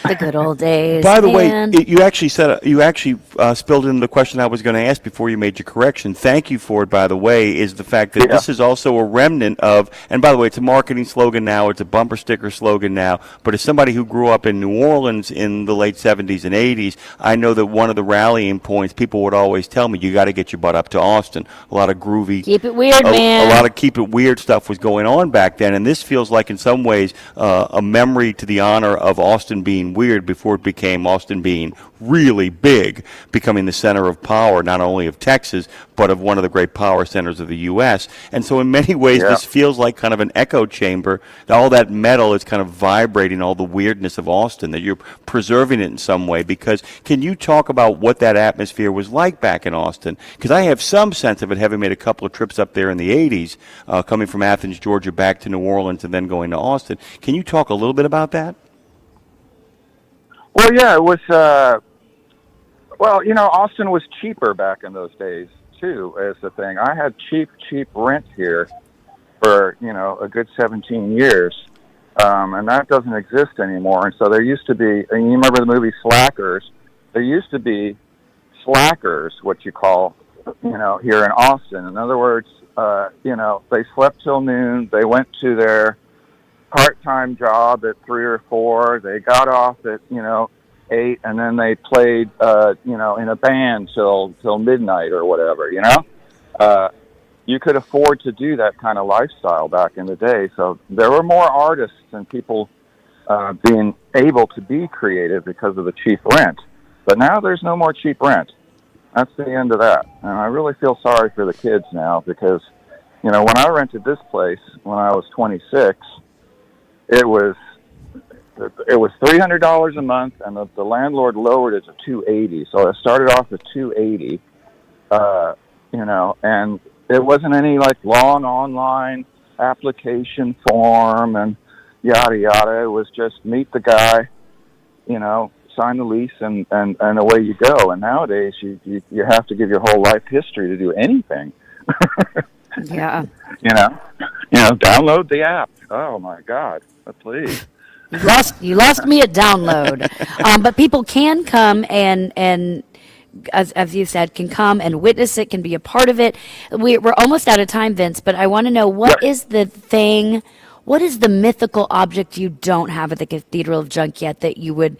The good old days. By the man. way, you actually spilled in the question I was going to ask before you made your correction. Thank you for it, by the way, is the fact that this is also a remnant of, and by the way, it's a marketing slogan now, it's a bumper sticker slogan now, but as somebody who grew up in New Orleans in the late 70s and 80s, I know that one of the rallying points, people would always tell me, you got to get your butt up to Austin. A lot of groovy. Keep it weird, man. A lot of keep it weird stuff was going on back then, and this feels like in some ways a memory to the honor of Austin being weird before it became Austin being really big, becoming the center of power, not only of Texas, but of one of the great power centers of the U.S. And so in many ways, this feels like kind of an echo chamber. All that metal is kind of vibrating all the weirdness of Austin, that you're preserving it in some way. Because can you talk about what that atmosphere was like back in Austin? Because I have some sense of it, having made a couple of trips up there in the 80s, coming from Athens, Georgia, back to New Orleans, and then going to Austin. Can you talk a little bit about that? Well, yeah, it was, Austin was cheaper back in those days, too, is the thing. I had cheap rent here for, a good 17 years, and that doesn't exist anymore. And so there used to be, and you remember the movie Slackers? There used to be slackers, what you call, here in Austin. In other words, they slept till noon, they went to their part-time job at 3 or 4. They got off at 8, and then they played in a band till midnight or whatever. You could afford to do that kind of lifestyle back in the day. So there were more artists and people being able to be creative because of the cheap rent. But now there's no more cheap rent. That's the end of that. And I really feel sorry for the kids now because when I rented this place when I was 26. It was $300 a month, and the landlord lowered it to $280. So I started off at $280, and it wasn't any long online application form and yada yada. It was just meet the guy, sign the lease, and away you go. And nowadays you have to give your whole life history to do anything. Yeah. Download the app. Oh my God. Please. You lost me at download. But people can come and as you said, can come and witness it, can be a part of it. We're almost out of time, Vince, but I want to know what is the mythical object you don't have at the Cathedral of Junk yet that you would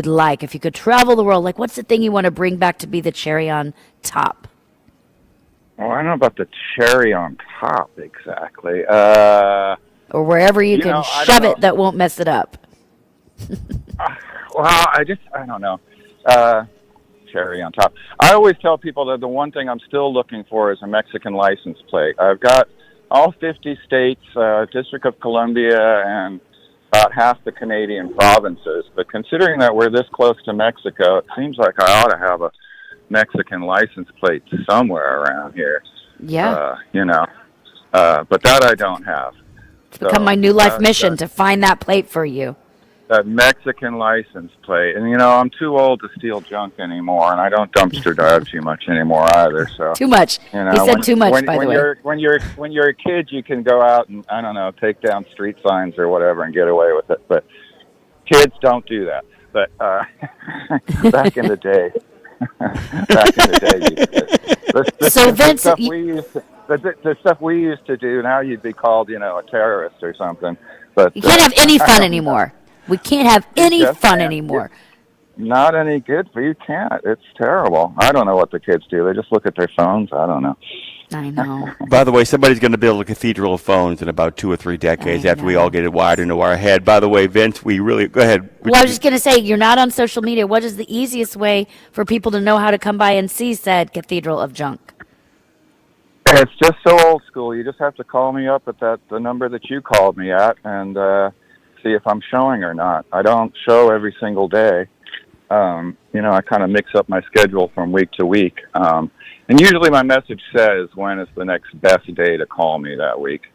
like if you could travel the world? Like, what's the thing you want to bring back to be the cherry on top? Well, I don't know about the cherry on top exactly. Or wherever you can shove it that won't mess it up. I don't know. Cherry on top. I always tell people that the one thing I'm still looking for is a Mexican license plate. I've got all 50 states, District of Columbia, and about half the Canadian provinces. But considering that we're this close to Mexico, it seems like I ought to have a Mexican license plate somewhere around here. Yeah. But that I don't have. It's become my new life mission to find that plate for you. That Mexican license plate. And, I'm too old to steal junk anymore, and I don't dumpster dive too much anymore either. So too much. He said too much, by the way. When you're a kid, you can go out and, I don't know, take down street signs or whatever and get away with it. But kids don't do that. But back in the day, the stuff we used to do, now you'd be called, a terrorist or something. But you can't have any fun anymore. We can't have any fun anymore. Not any good for you. Can't. It's terrible. I don't know what the kids do. They just look at their phones. I don't know. I know. By the way, somebody's going to build a cathedral of phones in about 2 or 3 decades after we all get it wired into our head. By the way, Vince, go ahead. Well, I was just going to say, you're not on social media. What is the easiest way for people to know how to come by and see said Cathedral of Junk? It's just so old school. You just have to call me up at the number that you called me at and see if I'm showing or not. I don't show every single day. I kind of mix up my schedule from week to week. And usually my message says when is the next best day to call me that week.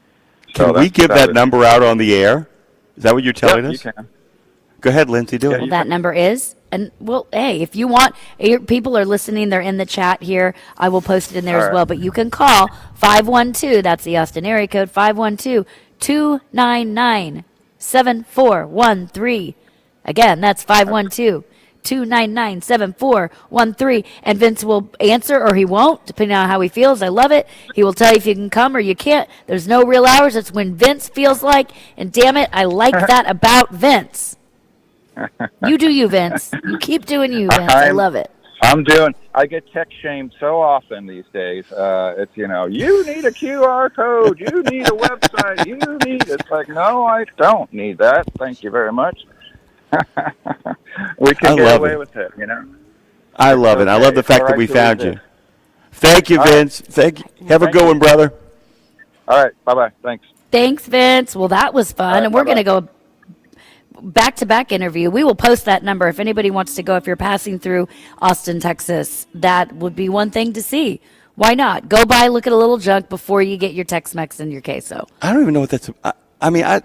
Can we give that number out on the air? Is that what you're telling us? You can. Go ahead, Lindsay, do it. Well, that number is, and well, hey, if you want, people are listening, they're in the chat here. I will post it in there as well, but you can call 512, that's the Austin area code, 512-299-7413. Again, that's 512-299-7413, and Vince will answer or he won't, depending on how he feels. I love it. He will tell you if you can come or you can't. There's no real hours. It's when Vince feels like, and damn it, I like that about Vince. You do you, Vince. You keep doing you, Vince. I love it. I get text shamed so often these days. It's, you need a QR code. You need a website. It's like, no, I don't need that. Thank you very much. We can get away with it, I love it. I love the fact that we found you. Thank you, Vince. Thank you. Have a good one, brother. All right. Bye-bye. Thanks. Thanks, Vince. Well, that was fun. Right, and we're going to go back-to-back interview. We will post that number if anybody wants to go. If you're passing through Austin, Texas, that would be one thing to see. Why not? Go by, look at a little junk before you get your Tex-Mex and your queso. I don't even know what that's. I mean, I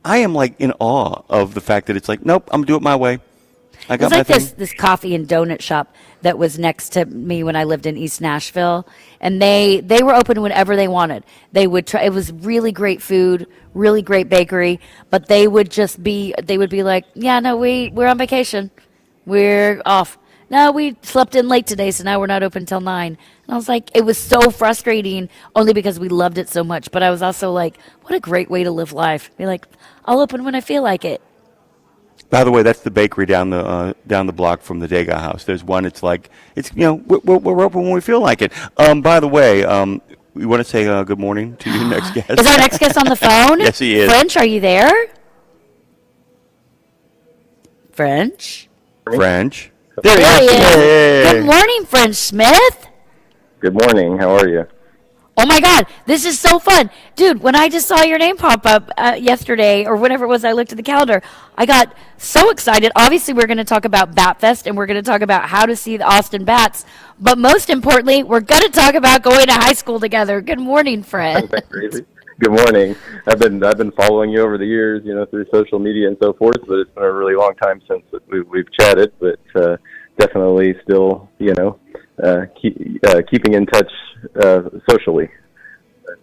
am like in awe of the fact that it's like, nope, I'm gonna do it my way. I got my thing. This coffee and donut shop that was next to me when I lived in East Nashville, and they were open whenever they wanted. They would try. It was really great food, really great bakery, but they would be like, yeah, no, we're on vacation, we're off. No, we slept in late today, so now we're not open till 9. And I was like, it was so frustrating, only because we loved it so much. But I was also like, what a great way to live life. Be like, I'll open when I feel like it. By the way, that's the bakery down the block from the Degas house. There's one. It's like we're open when we feel like it. By the way, we want to say good morning to your next guest. Is our next guest on the phone? Yes, he is. French, are you there? French. There he is. Hey. Good morning, French Smith. Good morning. How are you? Oh my God, this is so fun. Dude, when I just saw your name pop up yesterday or whenever it was I looked at the calendar, I got so excited. Obviously, we're going to talk about Bat Fest and we're going to talk about how to see the Austin Bats. But most importantly, we're going to talk about going to high school together. Good morning, Fred. Crazy. Good morning. I've been following you over the years, through social media and so forth, but it's been a really long time since we've chatted, but definitely still, keeping in touch socially.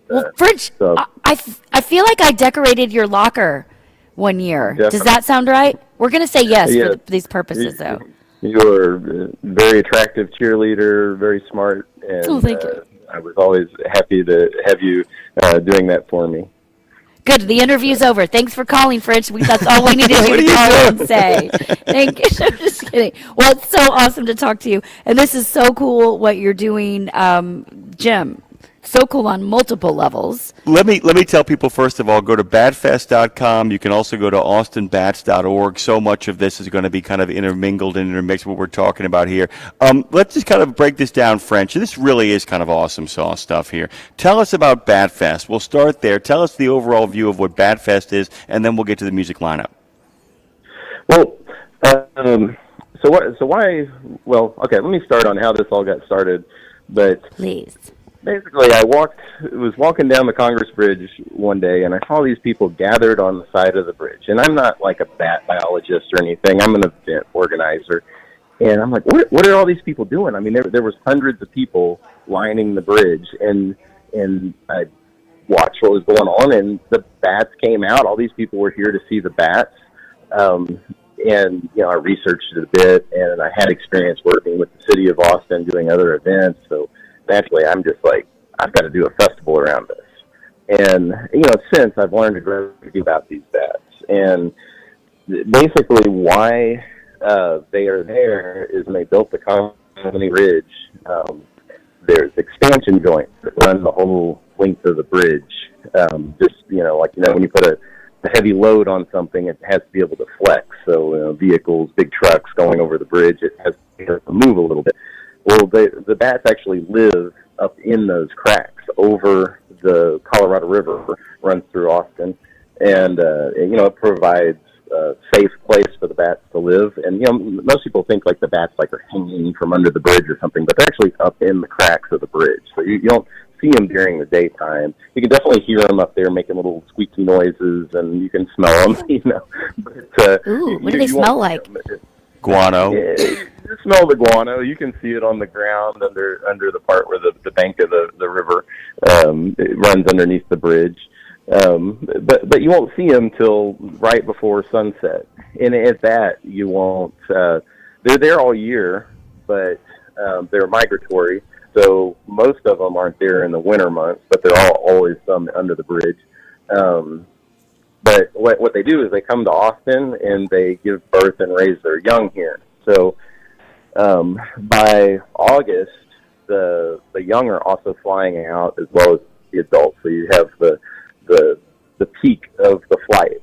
Well, French, I feel like I decorated your locker one year. Definitely. Does that sound right? We're going to say yes for these purposes, though. You're a very attractive cheerleader, very smart, and thank you. I was always happy to have you doing that for me. Good. The interview's over. Thanks for calling, French. That's all we needed you to call and say. Thank you. I'm just kidding. Well, it's so awesome to talk to you. And this is so cool what you're doing, Jim. So cool on multiple levels. Let me tell people, first of all, go to batfest.com. You can also go to austinbats.org. So much of this is going to be kind of intermingled and intermixed what we're talking about here. Let's just kind of break this down, French. This really is kind of awesome sauce stuff here. Tell us about Batfest. We'll start there. Tell us the overall view of what Batfest is, and then we'll get to the music lineup. Well, okay, let me start on how this all got started. But please. Basically, I was walking down the Congress Bridge one day, and I saw these people gathered on the side of the bridge. And I'm not like a bat biologist or anything. I'm an event organizer. And I'm like, what are all these people doing? I mean, there was hundreds of people lining the bridge, and I watched what was going on, and the bats came out. All these people were here to see the bats. And, I researched it a bit, and I had experience working with the city of Austin doing other events, so naturally, I'm just like, I've got to do a festival around this. And, since I've learned a great deal about these bats. And basically why they are there is when they built the Colony Ridge, there's expansion joints that run the whole length of the bridge. When you put a heavy load on something, it has to be able to flex. So, vehicles, big trucks going over the bridge, it has to move a little bit. Well, the bats actually live up in those cracks over the Colorado River, runs through Austin, and it provides safe place for the bats to live. And, most people think like the bats like are hanging from under the bridge or something, but they're actually up in the cracks of the bridge. So you don't see them during the daytime. You can definitely hear them up there making little squeaky noises, and you can smell them, But, Ooh, what do they smell like? Guano. You smell the guano. You can see it on the ground under the part where the bank of the river it runs underneath the bridge. But you won't see them till right before sunset. And at that, you won't. They're there all year, but they're migratory. So most of them aren't there in the winter months, but there are always some under the bridge. But what they do is they come to Austin and they give birth and raise their young here. So by August, the young are also flying out as well as the adults. So you have the peak of the flight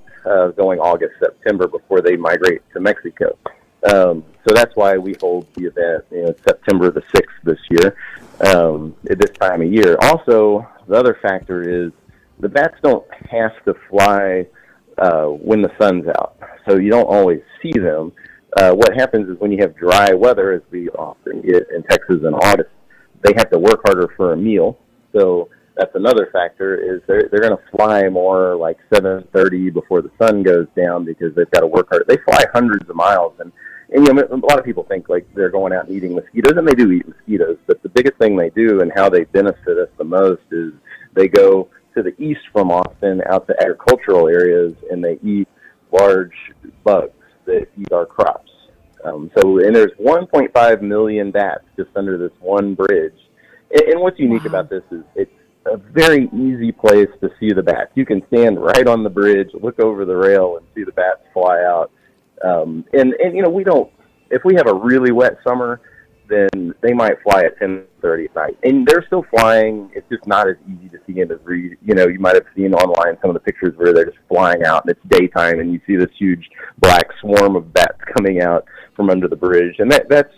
going August, September before they migrate to Mexico. So that's why we hold the event, it's September the 6th this year, at this time of year. Also, the other factor is the bats don't have to fly when the sun's out, so you don't always see them. What happens is when you have dry weather, as we often get in Texas in August, they have to work harder for a meal. So that's another factor, is they're going to fly more like 7:30 before the sun goes down because they've got to work hard. They fly hundreds of miles, and a lot of people think like they're going out and eating mosquitoes, and they do eat mosquitoes. But the biggest thing they do and how they benefit us the most is they go to the east from Austin out to agricultural areas, and they eat large bugs that eat our crops. And there's 1.5 million bats just under this one bridge. And what's unique about this is it's a very easy place to see the bats. You can stand right on the bridge, look over the rail, and see the bats fly out. We don't. If we have a really wet summer, then they might fly at 10:30 at night, and they're still flying. It's just not as easy to see them as you might have seen online some of the pictures where they're just flying out and it's daytime, and you see this huge black swarm of bats coming out from under the bridge, and that's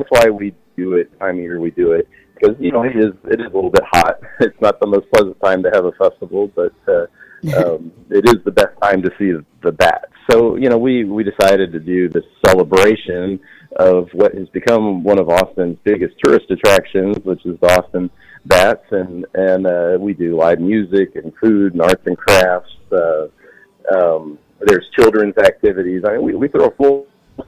why we do it. Time of year we do it because it is a little bit hot. It's not the most pleasant time to have a festival, but it is the best time to see the bats. So, we decided to do this celebration of what has become one of Austin's biggest tourist attractions, which is the Austin Bats, and we do live music and food and arts and crafts. There's children's activities. I mean, we throw a full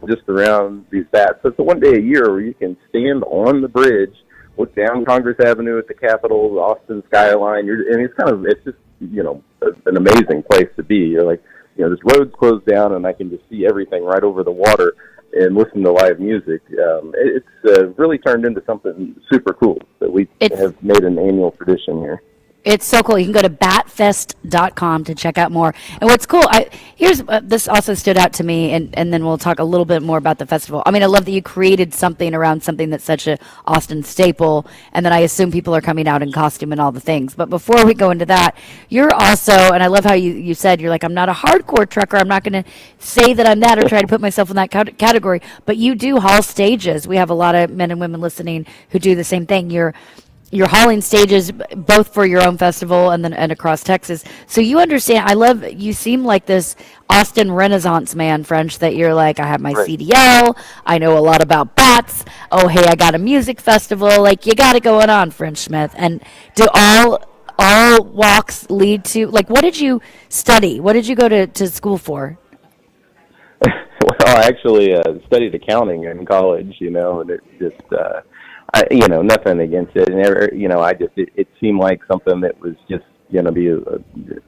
just around these bats. So it's a one day a year where you can stand on the bridge, look down Congress Avenue at the Capitol, the Austin skyline. It's just an amazing place to be. You're like, this road's closed down, and I can just see everything right over the water and listen to live music. It's really turned into something super cool that we have made an annual tradition here. It's so cool. You can go to batfest.com to check out more. And what's cool, this also stood out to me, and then we'll talk a little bit more about the festival. I mean, I love that you created something around something that's such a Austin staple, and then I assume people are coming out in costume and all the things. But before we go into that, you're also, and I love how you said, you're like, I'm not a hardcore trucker. I'm not going to say that I'm that or try to put myself in that category. But you do haul stages. We have a lot of men and women listening who do the same thing. You're hauling stages both for your own festival and across Texas. So you understand, you seem like this Austin Renaissance man, French, that you're like, I have my right. CDL, I know a lot about bats, oh, hey, I got a music festival, like, you got it going on, French Smith. And do all walks lead to, like, what did you study? What did you go to school for? Well, I actually studied accounting in college, and it just... nothing against it, and it seemed like something that was just going to be,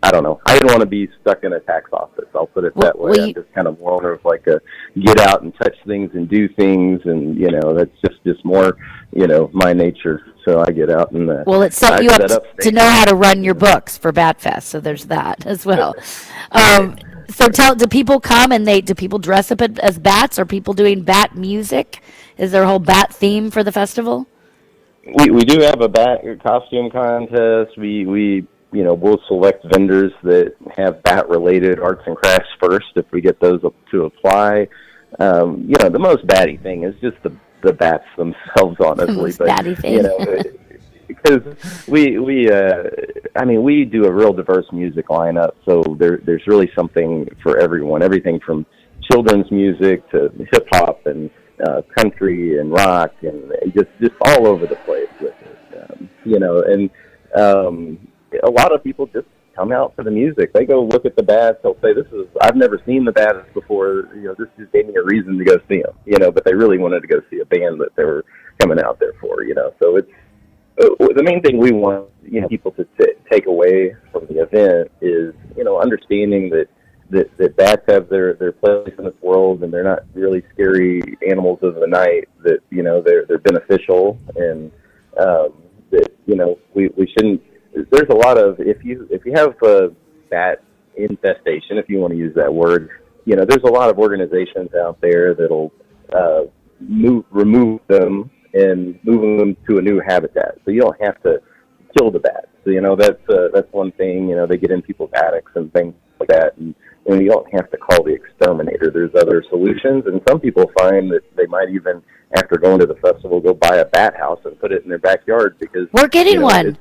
I don't know. I didn't want to be stuck in a tax office. I'll put it that way. I'm just kind of more of like a get out and touch things and do things, and that's just more, my nature. So I get out and it set you up to know how to run your books for BatFest. So there's that as well. So do people come and do people dress up as bats? Are people doing bat music? Is there a whole bat theme for the festival? We do have a bat costume contest. We'll select vendors that have bat related arts and crafts first if we get those to apply. The most batty thing is just the bats themselves, honestly. The most batty thing. Because I mean, we do a real diverse music lineup, so there's really something for everyone. Everything from children's music to hip hop and country and rock, and just all over the place with it. And a lot of people just come out for the music. They go look at the bats. They'll say, I've never seen the bats before. This just gave me a reason to go see them. But they really wanted to go see a band that they were coming out there for. So it's the main thing we want people to take away from the event is understanding that bats have their place in this world, and they're not really scary animals of the night. That they're beneficial, and that we shouldn't. There's a lot of if you have a bat infestation, if you want to use that word, there's a lot of organizations out there that'll remove them and move them to a new habitat, so you don't have to kill the bats. So that's one thing. They get in people's attics and things like that, and you don't have to call the exterminator. There's other solutions, and some people find that they might even, after going to the festival, go buy a bat house and put it in their backyard because we're getting one.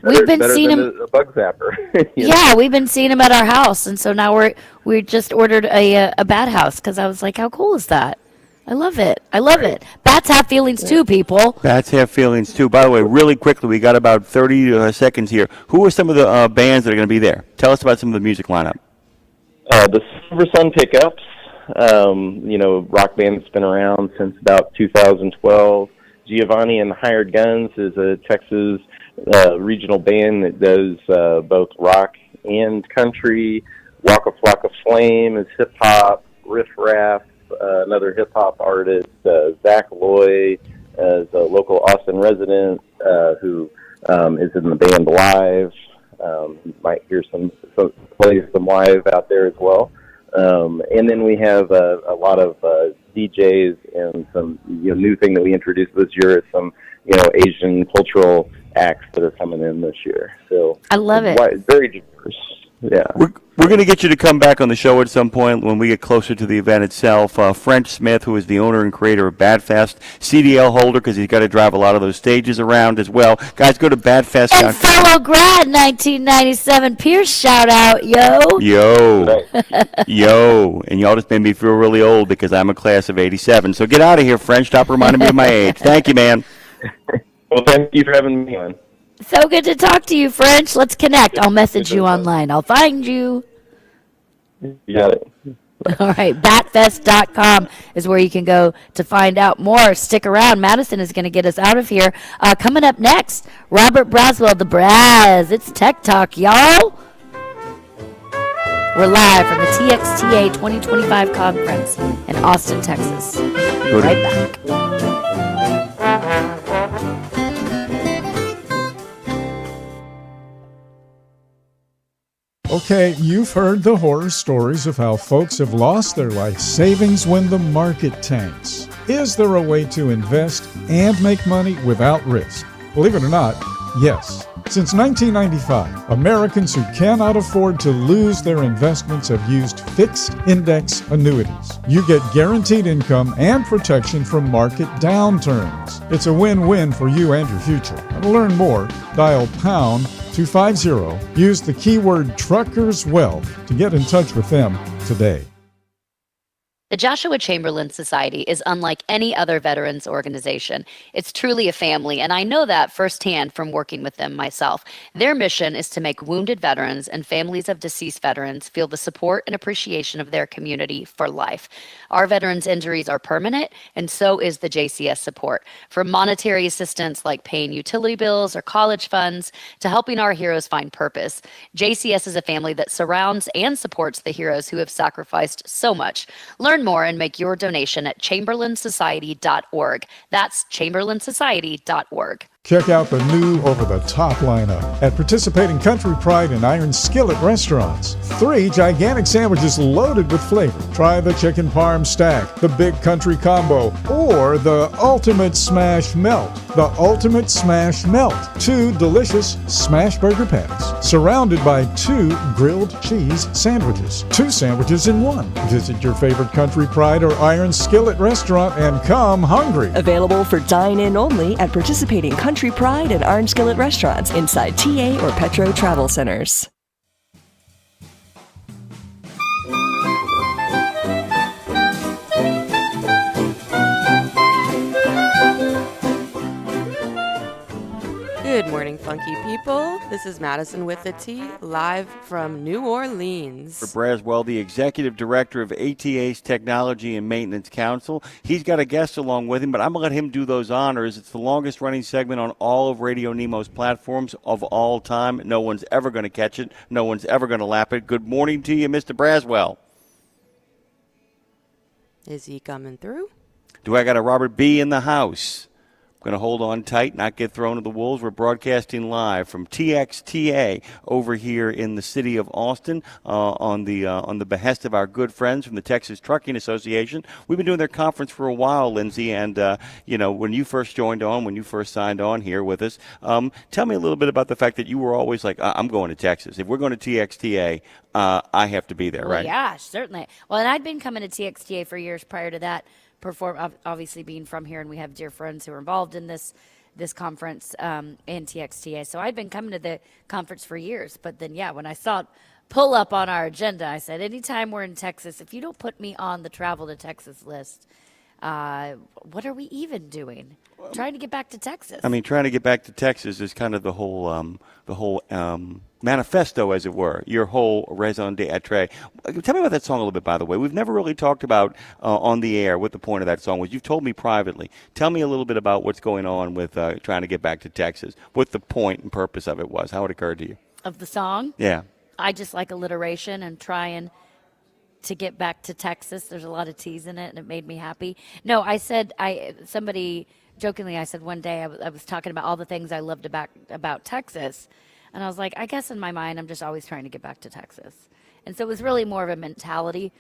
We've been seeing them. A bug zapper. Yeah, we've been seeing them at our house, and so now we just ordered a bat house because I was like, how cool is that? I love it. I love it. Bats have feelings too, people. Bats have feelings too. By the way, really quickly, we got about 30 seconds here. Who are some of the bands that are going to be there? Tell us about some of the music lineup. The Silver Sun Pickups, rock band that's been around since about 2012. Giovanni and the Hired Guns is a Texas regional band that does both rock and country. Waka Flocka Flame is hip hop. Riff Raff, another hip hop artist. Zach Loy is a local Austin resident who is in the band live. You might hear play some live out there as well. And then we have a lot of DJs and some new thing that we introduced this year is some Asian cultural acts that are coming in this year. So I love it. Very diverse. Yeah. We're going to get you to come back on the show at some point when we get closer to the event itself. French Smith, who is the owner and creator of Badfest, CDL holder because he's got to drive a lot of those stages around as well. Guys, go to Badfest. And fellow grad 1997 Pierce shout out, yo. Yo. And y'all just made me feel really old because I'm a class of 87. So get out of here, French. Stop reminding me of my age. Thank you, man. Well, thank you for having me on. So good to talk to you, French. Let's connect. I'll message you online. I'll find you. You got it. All right, batfest.com is where you can go to find out more. Stick around. Madison is going to get us out of here. Coming up next, Robert Braswell, the Braz. It's Tech Talk, y'all. We're live from the TXTA 2025 conference in Austin, Texas. Right back. Okay, you've heard the horror stories of how folks have lost their life savings when the market tanks. Is there a way to invest and make money without risk? Believe it or not, yes. Since 1995, Americans who cannot afford to lose their investments have used fixed index annuities. You get guaranteed income and protection from market downturns. It's a win-win for you and your future. And to learn more, dial pound 250. Use the keyword Truckers Wealth to get in touch with them today. The Joshua Chamberlain Society is unlike any other veterans organization. It's truly a family, and I know that firsthand from working with them myself. Their mission is to make wounded veterans and families of deceased veterans feel the support and appreciation of their community for life. Our veterans' injuries are permanent, and so is the JCS support. From monetary assistance like paying utility bills or college funds to helping our heroes find purpose, JCS is a family that surrounds and supports the heroes who have sacrificed so much. Learn more and make your donation at chamberlainsociety.org. That's chamberlainsociety.org. Check out the new over-the-top lineup at participating Country Pride and Iron Skillet restaurants. 3 gigantic sandwiches loaded with flavor. Try the chicken parm stack, the big country combo, or the ultimate smash melt. The ultimate smash melt. 2 delicious smash burger patties, surrounded by 2 grilled cheese sandwiches. 2 sandwiches in 1. Visit your favorite Country Pride or Iron Skillet restaurant and come hungry. Available for dine-in only at participating Country Country Pride and Orange Skillet restaurants inside TA or Petro Travel Centers. Good morning, funky people. This is Madison with the T, live from New Orleans. For Braswell, the Executive Director of ATA's Technology and Maintenance Council. He's got a guest along with him, but I'm going to let him do those honors. It's the longest running segment on all of Radio Nemo's platforms of all time. No one's ever going to catch it. No one's ever going to lap it. Good morning to you, Mr. Braswell. Is he coming through? Do I got a Robert B. in the house? Going to hold on tight, not get thrown to the wolves. We're broadcasting live from TXTA over here in the city of Austin on the behest of our good friends from the Texas Trucking Association. We've been doing their conference for a while, Lindsay, and when you first joined on, when you first signed on here with us, tell me a little bit about the fact that you were always like, I'm going to Texas. If we're going to TXTA, I have to be there, right? Yeah, certainly. Well, and I'd been coming to TXTA for years prior to that. Obviously being from here, and we have dear friends who are involved in this conference in TXTA. So I'd been coming to the conference for years. But then, when I saw it pull up on our agenda, I said, anytime we're in Texas, if you don't put me on the travel to Texas list, what are we even doing? Trying to get back to Texas. I mean, trying to get back to Texas is kind of the whole manifesto, as it were, your whole raison d'etre. Tell me about that song a little bit, by the way. We've never really talked about on the air what the point of that song was. You've told me privately. Tell me a little bit about what's going on with trying to get back to Texas, what the point and purpose of it was, how it occurred to you. Of the song? Yeah. I just like alliteration and trying to get back to Texas. There's a lot of T's in it, and it made me happy. No, I said, somebody jokingly, I said one day I was talking about all the things I loved about Texas, and I was like, I guess in my mind I'm just always trying to get back to Texas. And so it was really more of a mentality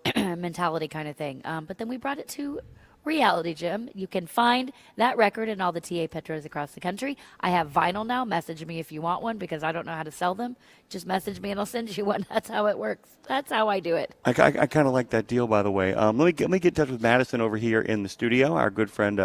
kind of thing. But then we brought it to reality, Jim. You can find that record in all the TA Petros across the country. I have vinyl now. Message me if you want one, because I don't know how to sell them. Just message me and I'll send you one. That's how it works. That's how I do it. I kind of like that deal, by the way. Let me get in touch with Madison over here in the studio, our good friend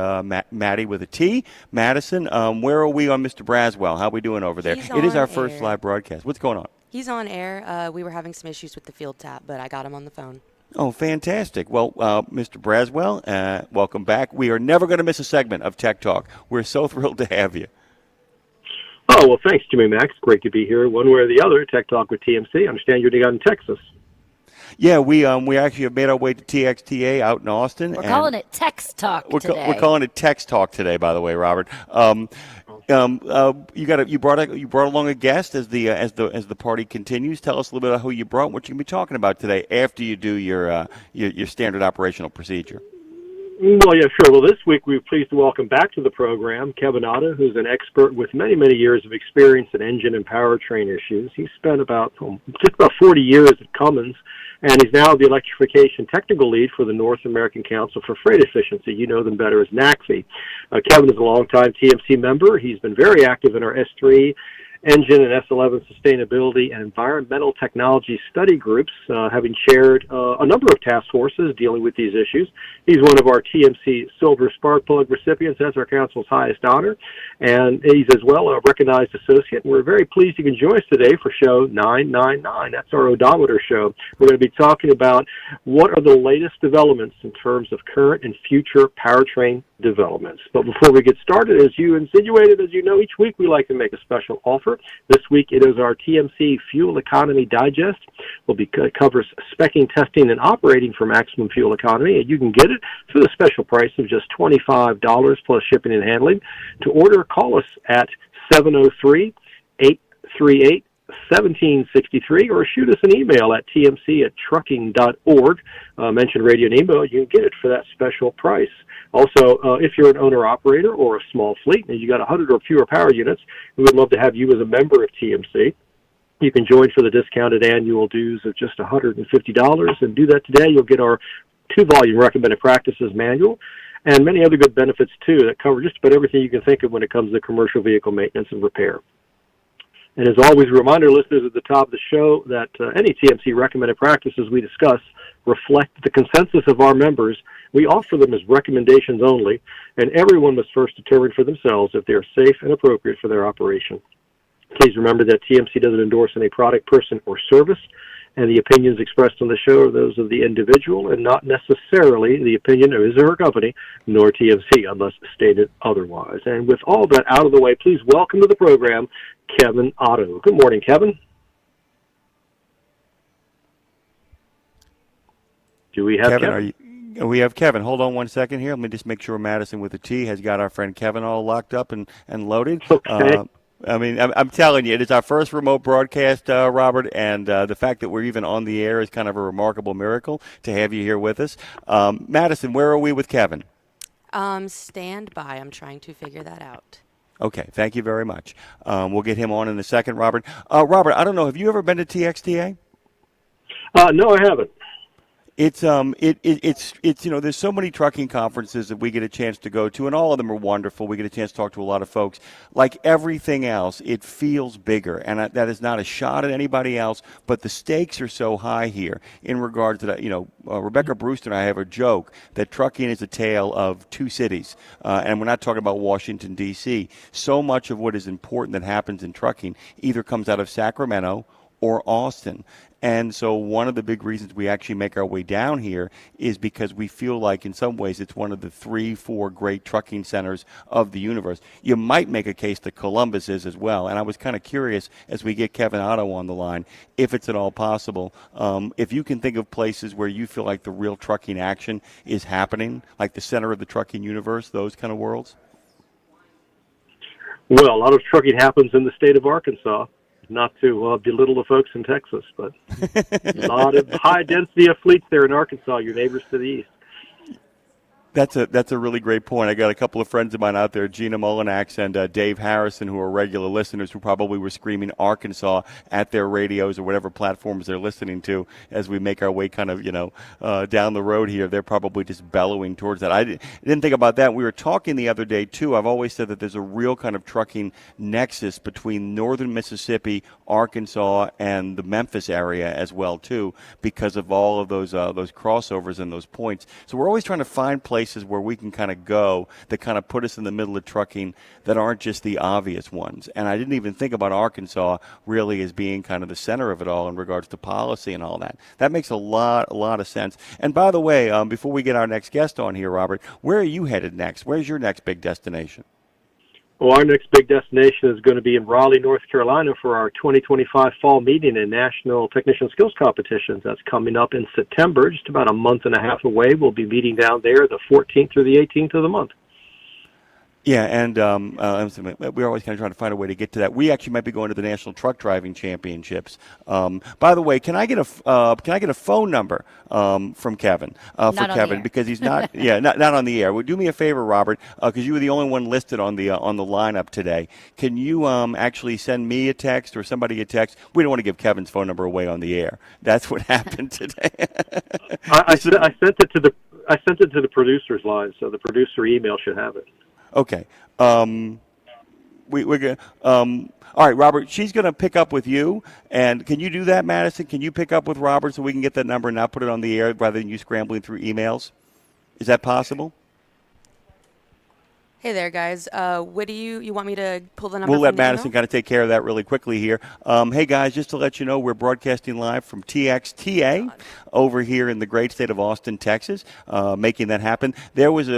Maddie with a T. Madison, where are we on Mr. Braswell? How are we doing over there? It is our first live broadcast. What's going on? He's on air. We were having some issues with the field tap, but I got him on the phone. Oh, fantastic. Well, Mr. Braswell, welcome back. We are never going to miss a segment of Tech Talk. We're so thrilled to have you. Oh, well, thanks, Jimmy Max. Great to be here one way or the other. Tech Talk with TMC. I understand you're down in Texas. Yeah, we actually have made our way to TXTA out in Austin. We're calling it Tex Talk today. We're calling it Tex Talk today, by the way, Robert. You brought along a guest as the party continues. Tell us a little bit about who you brought, what you're going to be talking about today after you do your standard operational procedure. Well, yeah, sure. Well, this week we're pleased to welcome back to the program Kevin Otta, who's an expert with many, many years of experience in engine and powertrain issues. He's spent just about 40 years at Cummins, and he's now the electrification technical lead for the North American Council for Freight Efficiency. You know them better as NACFE. Kevin is a longtime TMC member. He's been very active in our S3 engine and S11 sustainability and environmental technology study groups, having chaired a number of task forces dealing with these issues. He's one of our TMC Silver Spark Plug recipients. That's our council's highest honor. And he's as well a recognized associate. And we're very pleased you can join us today for show 999. That's our odometer show. We're going to be talking about what are the latest developments in terms of current and future powertrain developments. But before we get started, as you insinuated, as you know, each week we like to make a special offer. This week it is our TMC Fuel Economy Digest. It covers specking, testing, and operating for maximum fuel economy, and you can get it for the special price of just $25 plus shipping and handling. To order, call us at 703-838-1763 or shoot us an email at tmc@trucking.org. Mention RadioNemo. You can get it for that special price. Also, if you're an owner-operator or a small fleet and you got 100 or fewer power units, we would love to have you as a member of TMC. You can join for the discounted annual dues of just $150 and do that today. You'll get our 2-volume recommended practices manual and many other good benefits, too, that cover just about everything you can think of when it comes to commercial vehicle maintenance and repair. And as always, reminder listeners at the top of the show that any TMC recommended practices we discuss reflect the consensus of our members. We offer them as recommendations only, and everyone must first determine for themselves if they are safe and appropriate for their operation. Please remember that TMC doesn't endorse any product, person, or service, and the opinions expressed on the show are those of the individual and not necessarily the opinion of his or her company, nor TMC, unless stated otherwise. And with all that out of the way, please welcome to the program Kevin Otto. Good morning, Kevin. Do we have Kevin? We have Kevin. Hold on one second here. Let me just make sure Madison with a T has got our friend Kevin all locked up and loaded. Okay. I'm telling you, it is our first remote broadcast, Robert, and the fact that we're even on the air is kind of a remarkable miracle to have you here with us. Madison, where are we with Kevin? Stand by. I'm trying to figure that out. Okay, thank you very much. We'll get him on in a second, Robert. Robert, I don't know, have you ever been to TXTA? No, I haven't. It's there's so many trucking conferences that we get a chance to go to, and all of them are wonderful. We get a chance to talk to a lot of folks. Like everything else, it feels bigger, and that is not a shot at anybody else, but the stakes are so high here in regard to that. Rebecca Brewster and I have a joke that trucking is a tale of two cities, and we're not talking about Washington, D.C. So much of what is important that happens in trucking either comes out of Sacramento or Austin. And so one of the big reasons we actually make our way down here is because we feel like in some ways it's one of the 3-4 great trucking centers of the universe. You might make a case that Columbus is as well. And I was kind of curious as we get Kevin Otto on the line, if it's at all possible, if you can think of places where you feel like the real trucking action is happening, like the center of the trucking universe, those kind of worlds. Well, a lot of trucking happens in the state of Arkansas. Not to belittle the folks in Texas, but a lot of high density of fleets there in Arkansas, your neighbors to the east. That's a really great point. I got a couple of friends of mine out there, Gina Mullinax and Dave Harrison, who are regular listeners who probably were screaming Arkansas at their radios or whatever platforms they're listening to as we make our way kind of, down the road here. They're probably just bellowing towards that. I didn't think about that. We were talking the other day, too. I've always said that there's a real kind of trucking nexus between northern Mississippi, Arkansas, and the Memphis area as well, too, because of all of those crossovers and those points. So we're always trying to find places where we can kind of go that kind of put us in the middle of trucking that aren't just the obvious ones. And I didn't even think about Arkansas really as being kind of the center of it all in regards to policy and all that. That makes a lot of sense. And by the way, before we get our next guest on here, Robert, where are you headed next? Where's your next big destination? Well, our next big destination is going to be in Raleigh, North Carolina for our 2025 fall meeting and National Technician Skills Competitions. That's coming up in September, just about a month and a half away. We'll be meeting down there the 14th through the 18th of the month. Yeah, and we're always kind of trying to find a way to get to that. We actually might be going to the National Truck Driving Championships. By the way, can I get a phone number from Kevin because he's not not on the air. Well, do me a favor, Robert, because you were the only one listed on the lineup today. Can you actually send me a text or somebody a text? We don't want to give Kevin's phone number away on the air. That's what happened today. I sent it to the producer's line, so the producer email should have it. Okay. We're gonna. All right, Robert. She's gonna pick up with you, and can you do that, Madison? Can you pick up with Robert so we can get that number and not put it on the air rather than you scrambling through emails? Is that possible? Hey there, guys. What do you want me to pull the number? We'll let from the Madison email? kind of take care of that really quickly here. Hey, guys, just to let you know, we're broadcasting live from TXTA over here in the great state of Austin, Texas, making that happen. There was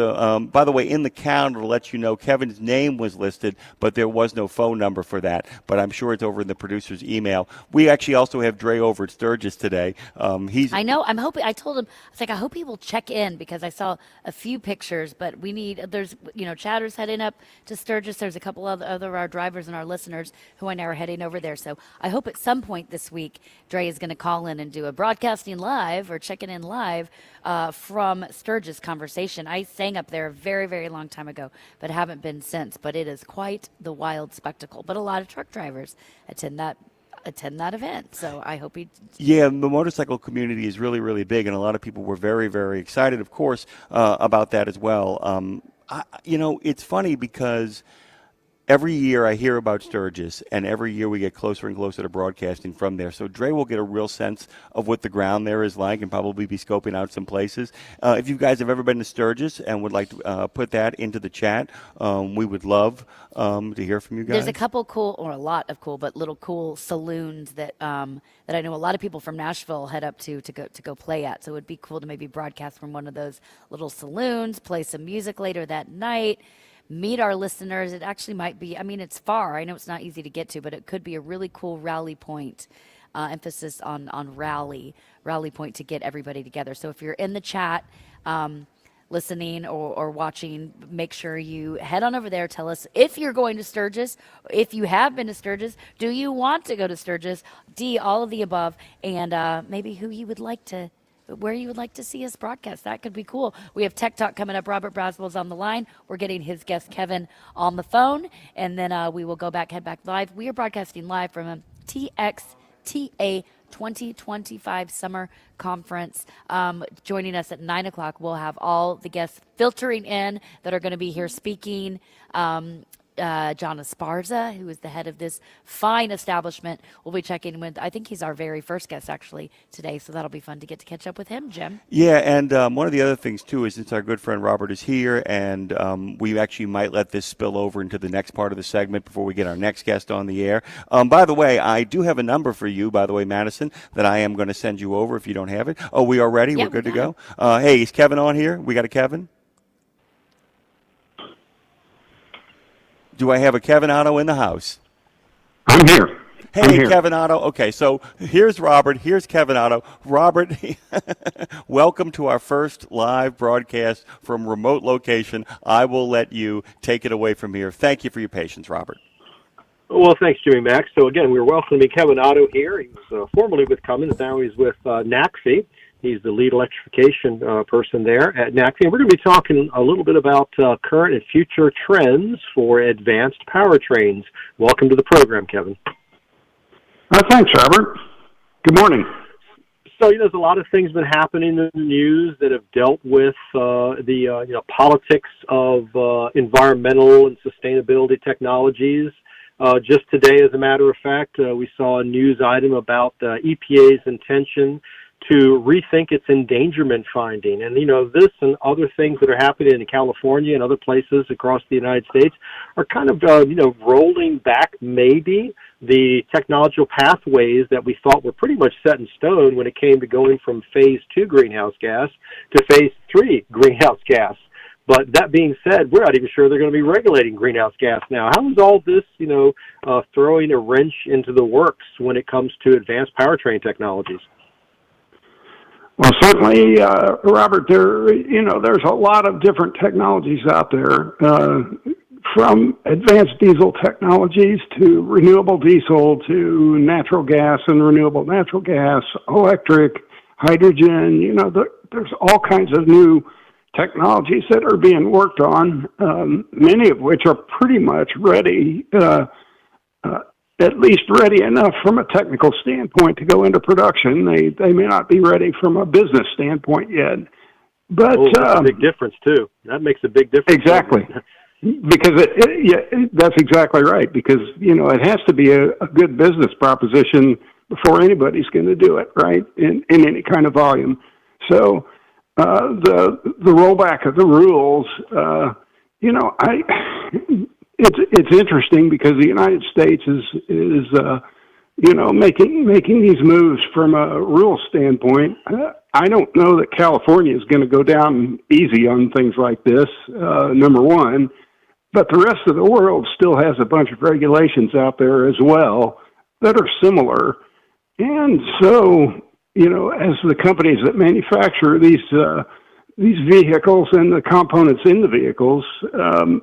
by the way, in the calendar to let you know, Kevin's name was listed, but there was no phone number for that. But I'm sure it's over in the producer's email. We actually also have Dre over at Sturgis today. I know. I'm hoping. I told him. I was like, I hope he will check in because I saw a few pictures, but we need. There's Chatter's heading up to Sturgis. There's a couple of other our drivers and our listeners who I know are heading over there. So I hope at some point this week, Dre is going to call in and do a broadcasting live or checking in live from Sturgis conversation. I sang up there a very, very long time ago, but haven't been since. But it is quite the wild spectacle. But a lot of truck drivers attend that event, so I hope he. Yeah, the motorcycle community is really, really big, and a lot of people were very, very excited, of course, about that as well. It's funny because every year I hear about Sturgis, and every year we get closer and closer to broadcasting from there. So Dre will get a real sense of what the ground there is like and probably be scoping out some places. If you guys have ever been to Sturgis and would like to put that into the chat, we would love to hear from you guys. There's a couple cool, or a lot of cool, but little cool saloons that that I know a lot of people from Nashville head up to go play at. So it would be cool to maybe broadcast from one of those little saloons, play some music later that night, meet our listeners. It actually might be, I mean, it's far. I know it's not easy to get to, but it could be a really cool rally point, emphasis on rally point to get everybody together. So if you're in the chat, listening or watching, make sure you head on over there. Tell us if you're going to Sturgis, if you have been to Sturgis, do you want to go to Sturgis, D, all of the above, and maybe who you would like to, where you would like to see us broadcast. That could be cool. We have Tech Talk coming up. Robert Braswell's on the line. We're getting his guest Kevin on the phone, and then we will head back live. We are broadcasting live from a TXTA 2025 Summer Conference. Joining us at 9 o'clock, we'll have all the guests filtering in that are going to be here speaking. John Esparza, who is the head of this fine establishment, will be checking with, I think he's our very first guest actually today, so that'll be fun to get to catch up with him, Jim. Yeah, and one of the other things too is since our good friend Robert is here, and we actually might let this spill over into the next part of the segment before we get our next guest on the air. By the way, I do have a number for you, by the way, Madison, that I am going to send you over if you don't have it. Oh, we are ready? Yeah, we're good to go? Hey, is Kevin on here? We got a Kevin? Do I have a Kevin Otto in the house? I'm here. Hey, I'm here. Kevin Otto. Okay, so here's Robert. Here's Kevin Otto. Robert, welcome to our first live broadcast from remote location. I will let you take it away from here. Thank you for your patience, Robert. Well, thanks, Jimmy Max. So, again, we're welcoming Kevin Otto here. He was formerly with Cummins. Now he's with NACFE. He's the lead electrification person there at NACFE. And we're going to be talking a little bit about current and future trends for advanced powertrains. Welcome to the program, Kevin. Thanks, Robert. Good morning. So, there's a lot of things been happening in the news that have dealt with the politics of environmental and sustainability technologies. Just today, as a matter of fact, we saw a news item about the EPA's intention to rethink its endangerment finding. And, this and other things that are happening in California and other places across the United States are kind of, rolling back maybe the technological pathways that we thought were pretty much set in stone when it came to going from phase 2 greenhouse gas to phase 3 greenhouse gas. But that being said, we're not even sure they're going to be regulating greenhouse gas now. How is all this, throwing a wrench into the works when it comes to advanced powertrain technologies? Well, certainly, Robert, there's a lot of different technologies out there, from advanced diesel technologies to renewable diesel to natural gas and renewable natural gas, electric, hydrogen. There's all kinds of new technologies that are being worked on, many of which are pretty much ready, at least ready enough from a technical standpoint to go into production. They may not be ready from a business standpoint yet. But that's a big difference, too. That makes a big difference. Exactly. Because that's exactly right. Because, it has to be a good business proposition before anybody's going to do it, right, in any kind of volume. So the rollback of the rules, It's interesting because the United States is making these moves from a rule standpoint. I don't know that California is going to go down easy on things like this, number one, but the rest of the world still has a bunch of regulations out there as well that are similar. And so, as the companies that manufacture these vehicles and the components in the vehicles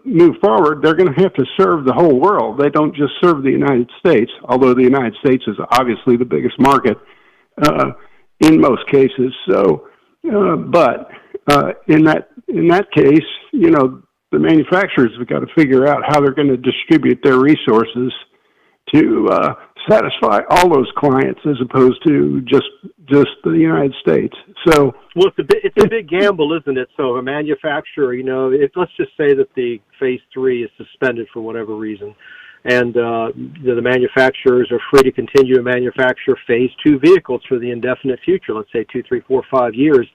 move forward, they're going to have to serve the whole world. They don't just serve the United States, although the United States is obviously the biggest market in most cases. So, but in that case, the manufacturers have got to figure out how they're going to distribute their resources to satisfy all those clients as opposed to just the United States. So, well, it's a big gamble, isn't it? So a manufacturer, let's just say that the phase 3 is suspended for whatever reason, and the manufacturers are free to continue to manufacture phase 2 vehicles for the indefinite future. Let's say 2, 3, 4, 5 years.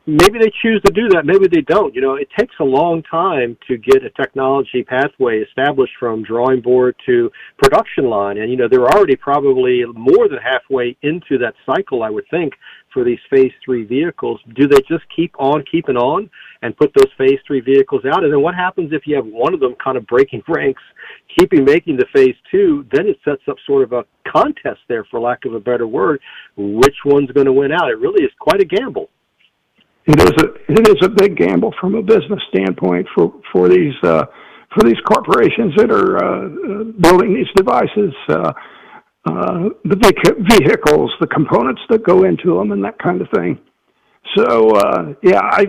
Maybe they choose to do that. Maybe they don't. It takes a long time to get a technology pathway established from drawing board to production line. And, they're already probably more than halfway into that cycle, I would think, for these phase 3 vehicles. Do they just keep on keeping on and put those phase 3 vehicles out? And then what happens if you have one of them kind of breaking ranks, keeping making the phase 2? Then it sets up sort of a contest there, for lack of a better word. Which one's going to win out? It really is quite a gamble. It is a big gamble from a business standpoint for these corporations that are building these devices, the vehicles, the components that go into them, and that kind of thing. So I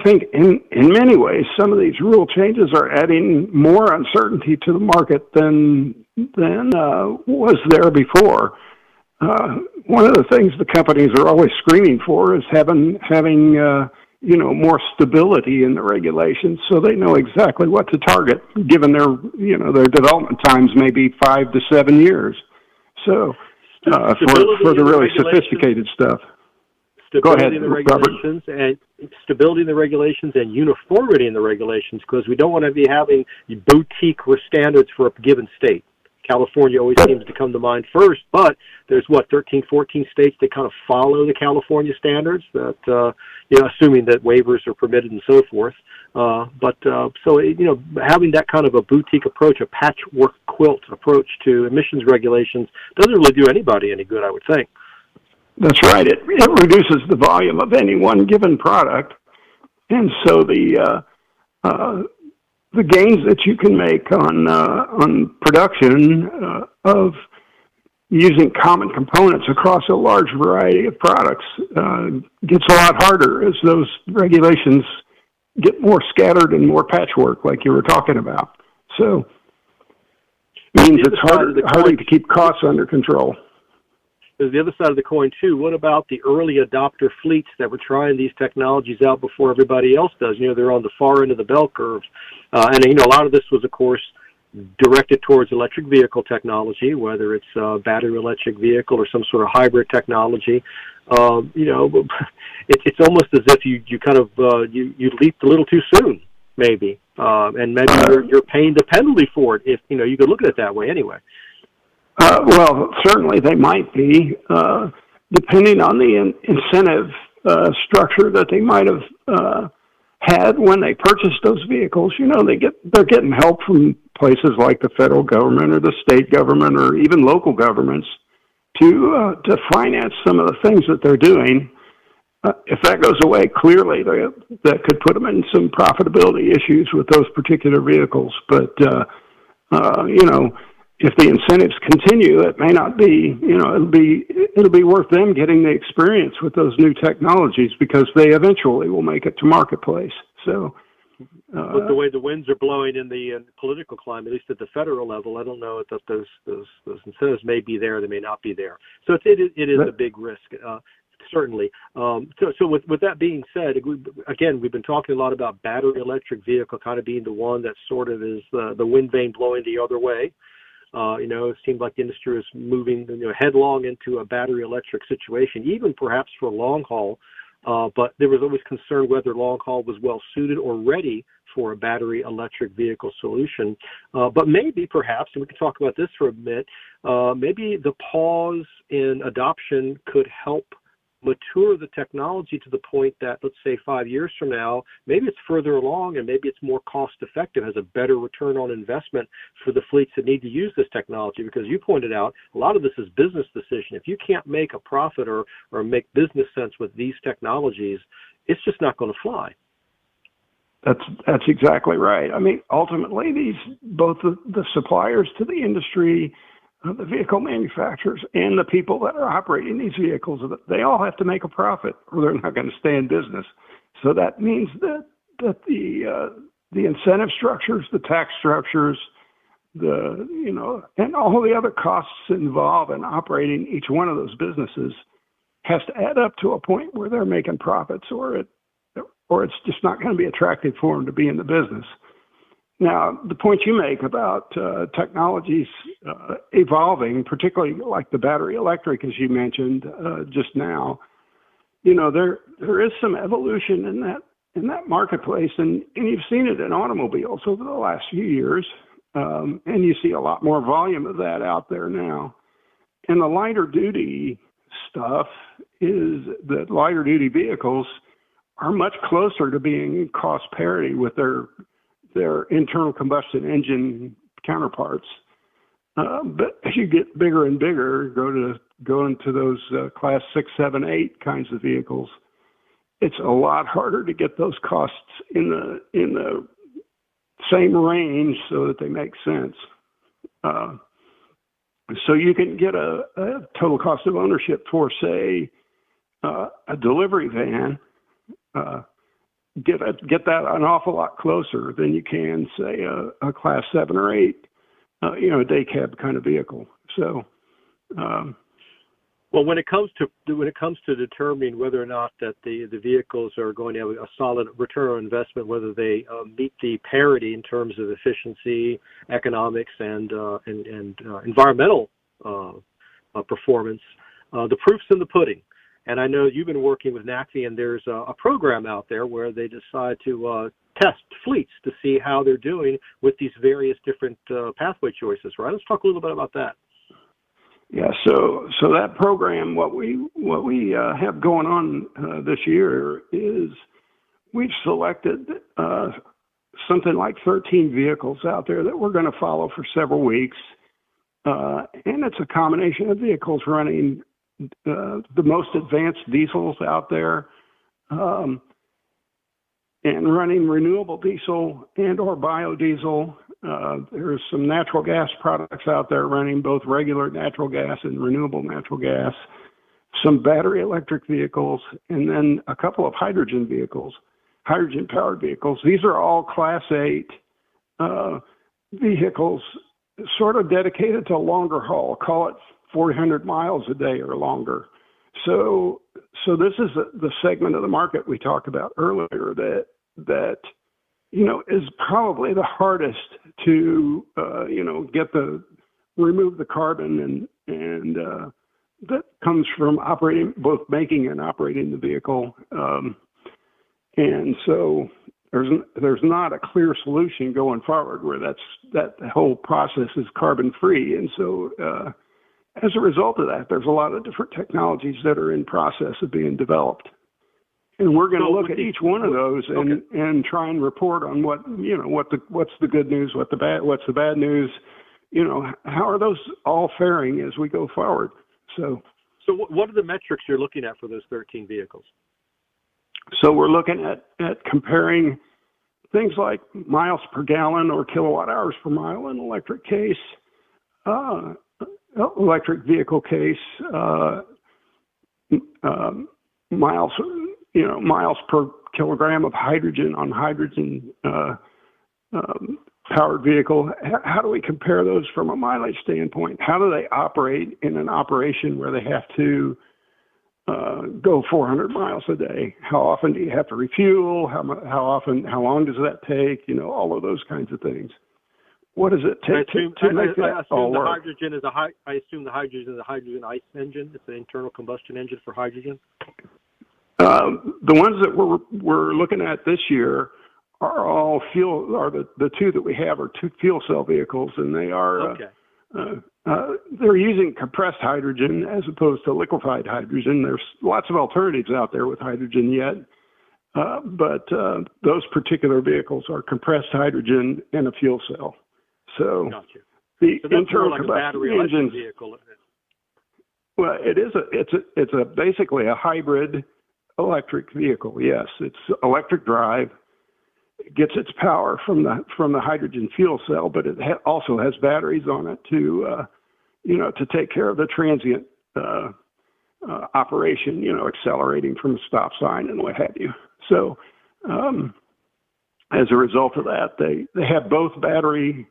think in many ways some of these rule changes are adding more uncertainty to the market than was there before. One of the things the companies are always screaming for is having more stability in the regulations, so they know exactly what to target, given their development times may be 5 to 7 years. So for the really sophisticated stuff. Go ahead, in the regulations Robert. And stability in the regulations and uniformity in the regulations, because we don't want to be having boutique standards for a given state. California always seems to come to mind first, but there's 13, 14 states that kind of follow the California standards, that assuming that waivers are permitted and so forth. So having that kind of a boutique approach, a patchwork quilt approach to emissions regulations, doesn't really do anybody any good, I would think. That's right. It reduces the volume of any one given product, and so the gains that you can make on production of using common components across a large variety of products gets a lot harder as those regulations get more scattered and more patchwork, like you were talking about. So it means it's harder to keep costs under control. There's the other side of the coin, too. What about the early adopter fleets that were trying these technologies out before everybody else does? They're on the far end of the bell curve. And a lot of this was, of course, directed towards electric vehicle technology, whether it's a battery electric vehicle or some sort of hybrid technology. It's almost as if you kind of you leaped a little too soon, maybe. And maybe you're paying the penalty for it, if you could look at it that way anyway. Well, certainly they might be, depending on the incentive structure that they might have had when they purchased those vehicles. They're getting help from places like the federal government or the state government or even local governments to finance some of the things that they're doing. If that goes away, clearly that could put them in some profitability issues with those particular vehicles. But if the incentives continue, it may not be, it'll be worth them getting the experience with those new technologies, because they eventually will make it to marketplace. So, but the way the winds are blowing in the political climate, at least at the federal level, I don't know if those incentives may be there, they may not be there. So it is a big risk. Certainly. So with that being said, again, we've been talking a lot about battery electric vehicle kind of being the one that sort of is the wind vane blowing the other way. It seemed like the industry is moving headlong into a battery electric situation, even perhaps for long haul. But there was always concern whether long haul was well suited or ready for a battery electric vehicle solution. But maybe, perhaps, and we can talk about this for a minute, maybe the pause in adoption could help mature the technology to the point that, let's say 5 years from now, maybe it's further along and maybe it's more cost effective, has a better return on investment for the fleets that need to use this technology. Because you pointed out, a lot of this is business decision. If you can't make a profit or make business sense with these technologies, it's just not going to fly. That's exactly right. I mean, ultimately, both the suppliers to the industry, the vehicle manufacturers, and the people that are operating these vehicles, they all have to make a profit or they're not going to stay in business. So that means that the incentive structures, the tax structures, and all the other costs involved in operating each one of those businesses has to add up to a point where they're making profits, or it's just not going to be attractive for them to be in the business. Now, the point you make about technologies evolving, particularly like the battery electric, as you mentioned just now, there is some evolution in that marketplace, and you've seen it in automobiles over the last few years, and you see a lot more volume of that out there now. And the lighter duty stuff is that lighter duty vehicles are much closer to being in cost parity with their internal combustion engine counterparts. But as you get bigger and bigger, go into those class 6, 7, 8 kinds of vehicles, it's a lot harder to get those costs in the same range so that they make sense. So you can get a total cost of ownership for, say, a delivery van, get that an awful lot closer than you can, say, a class 7 or 8, a day cab kind of vehicle. So, well, when it comes to determining whether or not that the vehicles are going to have a solid return on investment, whether they meet the parity in terms of efficiency, economics, and environmental performance, the proof's in the pudding. And I know you've been working with NACFE, and there's a program out there where they decide to test fleets to see how they're doing with these various different pathway choices, right? Let's talk a little bit about that. Yeah, so that program, what we have going on this year is we've selected something like 13 vehicles out there that we're going to follow for several weeks, and it's a combination of vehicles running the most advanced diesels out there, and running renewable diesel and or biodiesel. There's some natural gas products out there running both regular natural gas and renewable natural gas, some battery electric vehicles, and then a couple of hydrogen vehicles, hydrogen-powered vehicles. These are all Class 8 vehicles, sort of dedicated to longer haul, call it 400 miles a day or longer. So this is the segment of the market we talked about earlier that is probably the hardest to remove the carbon and that comes from both making and operating the vehicle. And so there's not a clear solution going forward where that whole process is carbon free. And so as a result of that, there's a lot of different technologies that are in process of being developed. And we're going to look at each one of those and try and report on what's the good news, what's the bad news, how are those all faring as we go forward. So what are the metrics you're looking at for those 13 vehicles? So we're looking at comparing things like miles per gallon or kilowatt hours per mile in electric case, electric vehicle case, miles per kilogram of hydrogen on hydrogen powered vehicle. How do we compare those from a mileage standpoint? How do they operate in an operation where they have to go 400 miles a day? How often do you have to refuel? How long does that take? All of those kinds of things. What does it take to make that all work? I assume the hydrogen is a hydrogen ICE engine. It's an internal combustion engine for hydrogen. The ones that we're looking at this year are all fuel. Are the two that we have are two fuel cell vehicles, and they are they're using compressed hydrogen as opposed to liquefied hydrogen. There's lots of alternatives out there with hydrogen yet, but those particular vehicles are compressed hydrogen and a fuel cell. So the internal combustion engines. Vehicle. Well, it's basically a hybrid electric vehicle. Yes, it's electric drive. It gets its power from the hydrogen fuel cell, but it also has batteries on it to take care of the transient operation. Accelerating from a stop sign and what have you. So as a result of that, they have both battery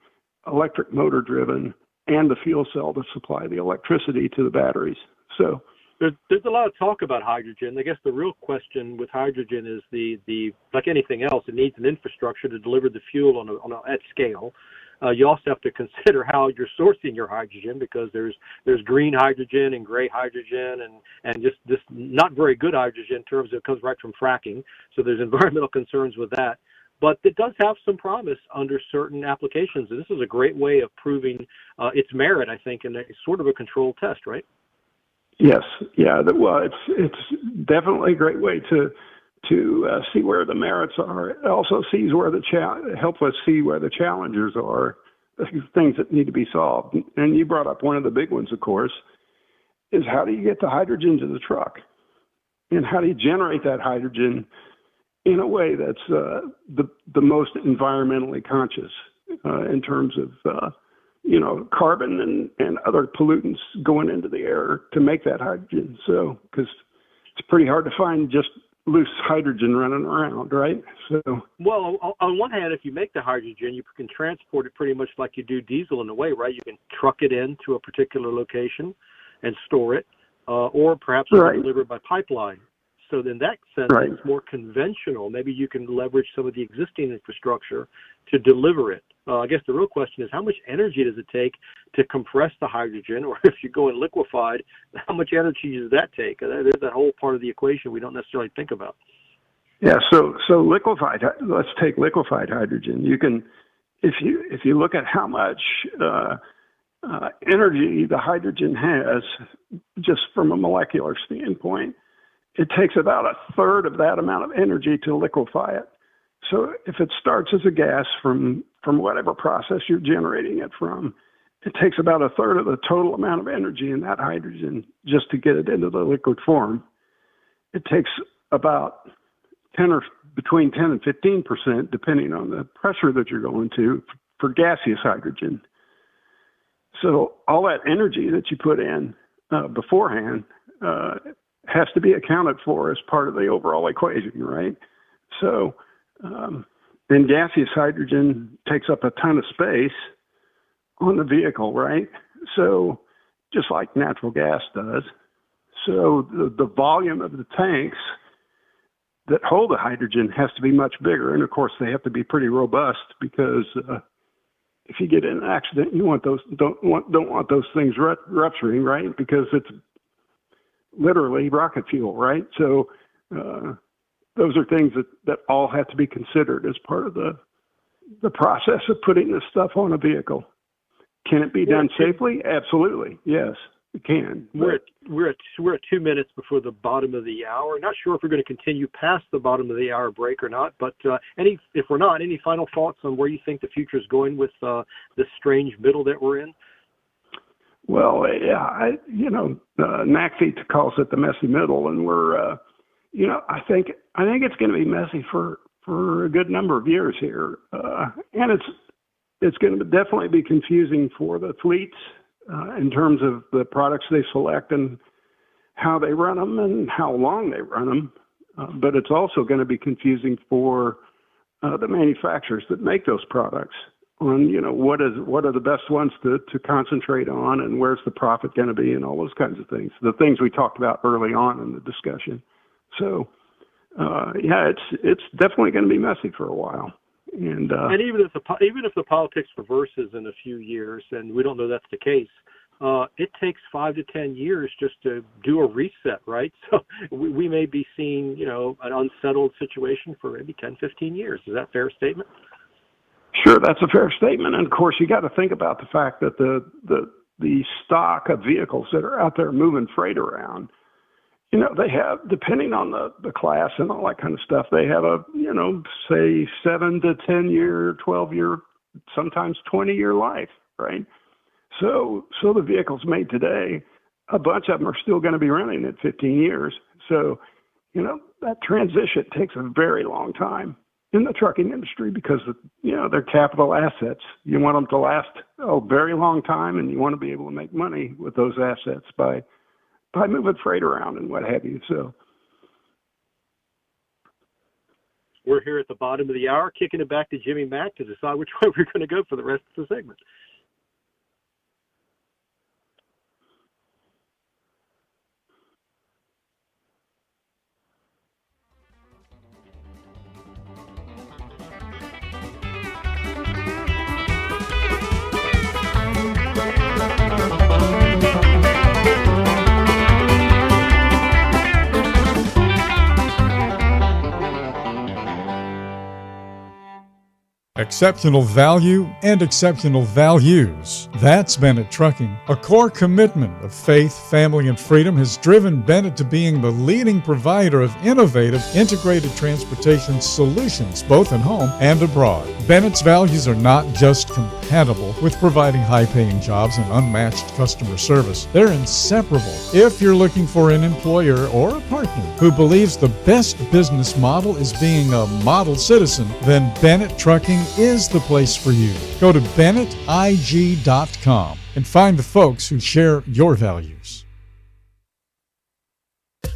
electric motor driven, and the fuel cell to supply the electricity to the batteries. So there's a lot of talk about hydrogen. I guess the real question with hydrogen is the like anything else, it needs an infrastructure to deliver the fuel at scale. You also have to consider how you're sourcing your hydrogen, because there's green hydrogen and gray hydrogen and just not very good hydrogen in terms of it comes right from fracking. So there's environmental concerns with that. But it does have some promise under certain applications. And this is a great way of proving its merit, I think, in a sort of a controlled test, right? yes, yeah. Well, it's definitely a great way to see where the merits are. It also sees where help us see where the challenges are, things that need to be solved. And you brought up one of the big ones, of course, is how do you get the hydrogen to the truck, and how do you generate that hydrogen in a way that's the most environmentally conscious in terms of carbon and other pollutants going into the air to make that hydrogen. So, because it's pretty hard to find just loose hydrogen running around, right? So, well, on one hand, if you make the hydrogen, you can transport it pretty much like you do diesel in a way, right? You can truck it into a particular location and store it, or perhaps deliver it by pipeline. So in that sense, it's more conventional. Maybe you can leverage some of the existing infrastructure to deliver it. I guess the real question is, how much energy does it take to compress the hydrogen? Or if you go in liquefied, how much energy does that take? There's that whole part of the equation we don't necessarily think about. Yeah, so liquefied, let's take liquefied hydrogen. You can, if you look at how much energy the hydrogen has, just from a molecular standpoint, it takes about a third of that amount of energy to liquefy it. So if it starts as a gas from whatever process you're generating it from, it takes about a third of the total amount of energy in that hydrogen just to get it into the liquid form. It takes about between 10 and 15%, depending on the pressure that you're going to, for gaseous hydrogen. So all that energy that you put in beforehand has to be accounted for as part of the overall equation, right? So, and gaseous hydrogen takes up a ton of space on the vehicle, right? So, just like natural gas does. So, the volume of the tanks that hold the hydrogen has to be much bigger, and of course, they have to be pretty robust, because if you get in an accident, you don't want those things rupturing, right? Because it's literally rocket fuel, right? So those are things that all have to be considered as part of the process of putting this stuff on a vehicle. Can it be done safely? Absolutely, yes, it can. We're at 2 minutes before the bottom of the hour. Not sure if we're going to continue past the bottom of the hour break or not, but if we're not, any final thoughts on where you think the future is going with this strange middle that we're in? Well, yeah, NACFE calls it the messy middle, and we're, I think it's going to be messy for a good number of years here, and it's going to definitely be confusing for the fleets in terms of the products they select and how they run them and how long they run them. But it's also going to be confusing for the manufacturers that make those products on, what are the best ones to concentrate on, and where's the profit going to be, and all those kinds of things. The things we talked about early on in the discussion. So, it's definitely going to be messy for a while. And even if the politics reverses in a few years, and we don't know that's the case, it takes 5 to 10 years just to do a reset, right? So we may be seeing, an unsettled situation for maybe 10, 15 years. Is that a fair statement? Sure, that's a fair statement. And of course, you got to think about the fact that the stock of vehicles that are out there moving freight around, they have, depending on the class and all that kind of stuff, they have a, say 7 to 10 year, 12 year, sometimes 20-year life, right? So the vehicles made today, a bunch of them are still going to be running at 15 years. So, that transition takes a very long time in the trucking industry, because, they're capital assets. You want them to last a very long time, and you want to be able to make money with those assets by moving freight around and what have you. So, we're here at the bottom of the hour, kicking it back to Jimmy Mack to decide which way we're going to go for the rest of the segment. Exceptional value and exceptional values. That's Bennett Trucking. A core commitment of faith, family, and freedom has driven Bennett to being the leading provider of innovative, integrated transportation solutions, both at home and abroad. Bennett's values are not just compatible with providing high-paying jobs and unmatched customer service. They're inseparable. If you're looking for an employer or a partner who believes the best business model is being a model citizen, then Bennett Trucking is the place for you. Go to BennettIG.com and find the folks who share your values.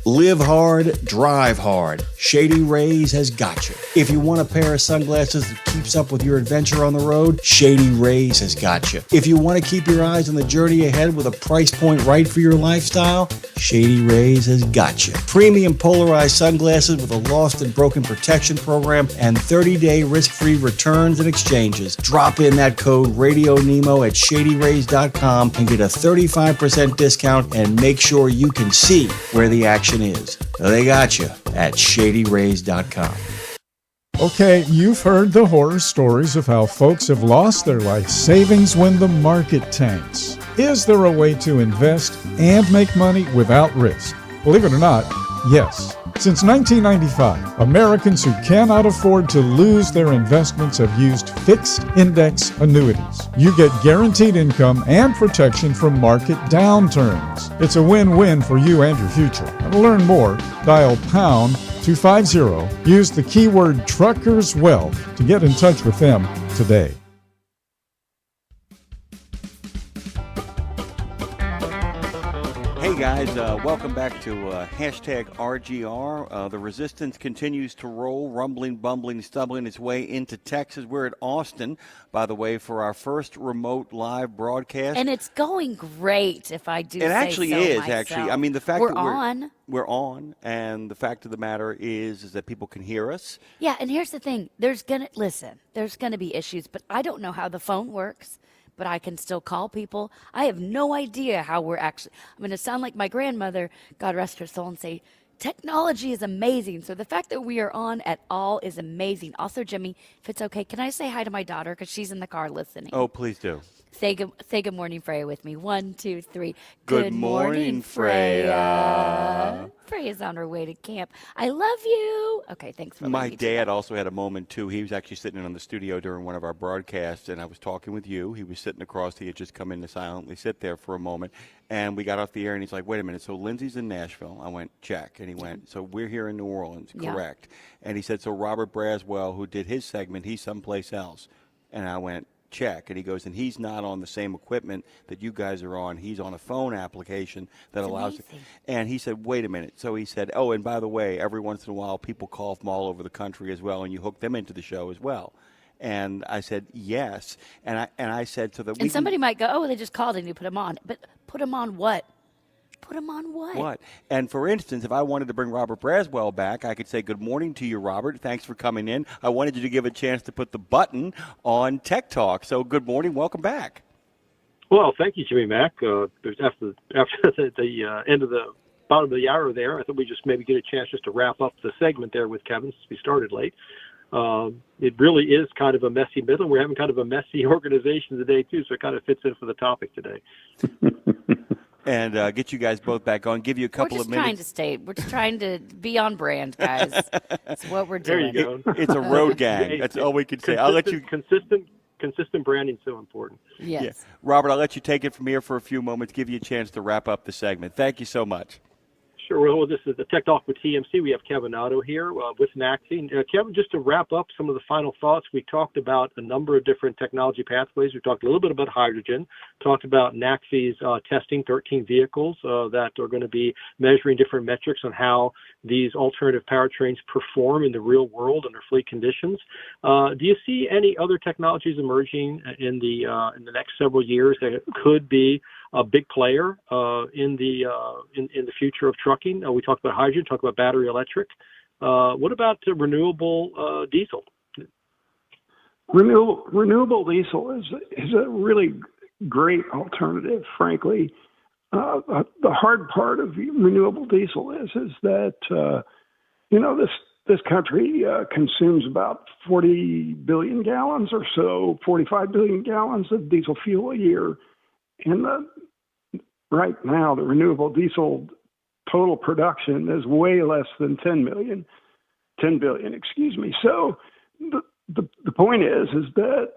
Live hard, drive hard. Shady Rays has got you. If you want a pair of sunglasses that keeps up with your adventure on the road, Shady Rays has got you. If you want to keep your eyes on the journey ahead with a price point right for your lifestyle, Shady Rays has got you. Premium polarized sunglasses with a lost and broken protection program and 30-day risk-free returns and exchanges. Drop in that code RadioNemo at ShadyRays.com and get a 35% discount and make sure you can see where the action is. They got you at ShadyRays.com. Okay, you've heard the horror stories of how folks have lost their life savings when the market tanks. Is there a way to invest and make money without risk? Believe it or not, yes. Since 1995, Americans who cannot afford to lose their investments have used fixed index annuities. You get guaranteed income and protection from market downturns. It's a win-win for you and your future. To learn more, dial pound 250. Use the keyword Truckers Wealth to get in touch with them today. Hey guys, welcome back to hashtag RGR. The resistance continues to roll, rumbling, bumbling, stumbling its way into Texas. We're at Austin, by the way, for our first remote live broadcast. And it's going great, if I do say so myself. It actually is, actually. I mean, the fact that we're on, and the fact of the matter is that people can hear us. Yeah, and here's the thing. There's going to be issues, but I don't know how the phone works. But I can still call people. I have no idea how I'm going to sound like my grandmother, God rest her soul, and say, technology is amazing. So the fact that we are on at all is amazing. Also, Jimmy, if it's okay, can I say hi to my daughter? Because she's in the car listening. Oh, please do. Say good morning, Freya, with me. 1, 2, 3. Good morning, Freya. Freya's on her way to camp. I love you. Okay, thanks for My dad also had a moment, too. He was actually sitting in the studio during one of our broadcasts, and I was talking with you. He was sitting across. He had just come in to silently sit there for a moment. And we got off the air, and he's like, wait a minute, so Lindsay's in Nashville. I went, check. And he went, so we're here in New Orleans, correct. And he said, so Robert Braswell, who did his segment, he's someplace else. And I went, check. And he goes, and he's not on the same equipment that you guys are on. He's on a phone application that allows it. And he said, wait a minute. So he said, oh, and by the way, every once in a while people call from all over the country as well, and you hook them into the show as well. And I said, yes. And I said to the... And somebody might go, oh, they just called and you put them on. But put them on what? Put them on what? What? And for instance, if I wanted to bring Robert Braswell back, I could say, good morning to you, Robert. Thanks for coming in. I wanted you to give a chance to put the button on Tech Talk. So good morning. Welcome back. Well, thank you, Jimmy Mack. After the end of the bottom of the hour there, I thought we just maybe get a chance just to wrap up the segment there with Kevin since we started late. It really is kind of a messy middle. We're having kind of a messy organization today, too, so it kind of fits in for the topic today. And get you guys both back on. Give you a couple of minutes. We're just trying to be on brand, guys. That's what we're doing. There you go. It's a road gang. That's all we can say. I'll let you. Consistent branding is so important. Yes. Yeah. Robert, I'll let you take it from here for a few moments. Give you a chance to wrap up the segment. Thank you so much. sure. Well, this is the Tech Talk with TMC. We have Kevin Otto here with NACFE. Kevin, just to wrap up some of the final thoughts, we talked about a number of different technology pathways. We talked a little bit about hydrogen, talked about NACFE's testing 13 vehicles that are going to be measuring different metrics on how these alternative powertrains perform in the real world under fleet conditions. Do you see any other technologies emerging in the next several years that could be a big player in the future of trucking? We talked about hydrogen, talked about battery electric. What about renewable diesel? Renewable diesel is a really great alternative, frankly. The hard part of renewable diesel is that this country consumes about 40 billion gallons or so, 45 billion gallons of diesel fuel a year. And right now, the renewable diesel total production is way less than 10 billion. So the point is that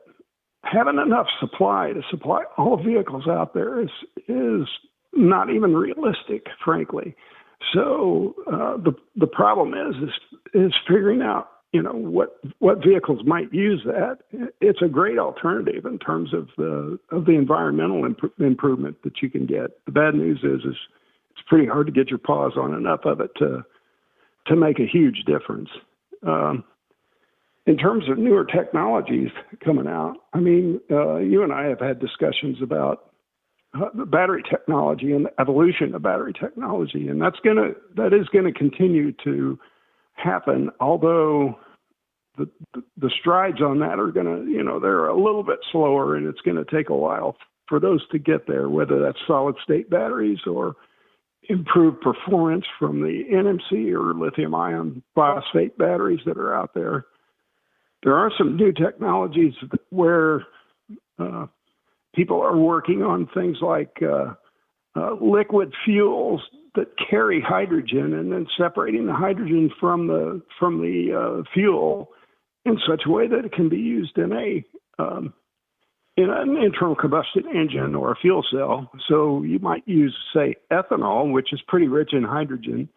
having enough supply to supply all vehicles out there is not even realistic, frankly. So the problem is figuring out what vehicles might use that. It's a great alternative in terms of the environmental improvement that you can get. The bad news is it's pretty hard to get your paws on enough of it to make a huge difference. In terms of newer technologies coming out, I mean, you and I have had discussions about the battery technology and the evolution of battery technology, and that is going to continue to happen, although the strides on that are going to, they're a little bit slower, and it's going to take a while for those to get there, whether that's solid state batteries or improved performance from the NMC or lithium ion phosphate batteries that are out there. There are some new technologies where people are working on things like liquid fuels that carry hydrogen, and then separating the hydrogen from the fuel in such a way that it can be used in an internal combustion engine or a fuel cell. So you might use, say, ethanol, which is pretty rich in hydrogen,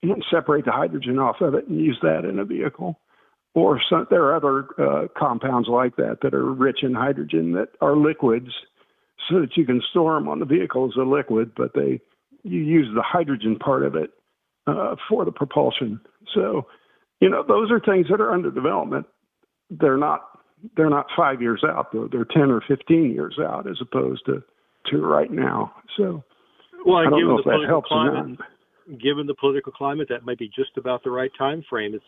and separate the hydrogen off of it and use that in a vehicle. Or there are other compounds like that are rich in hydrogen that are liquids, so that you can store them on the vehicle as a liquid, but you use the hydrogen part of it for the propulsion. So, those are things that are under development. They're not 5 years out, though. They're 10 or 15 years out, as opposed to right now. So, I don't know if that helps or not. Given the political climate, that might be just about the right time frame. It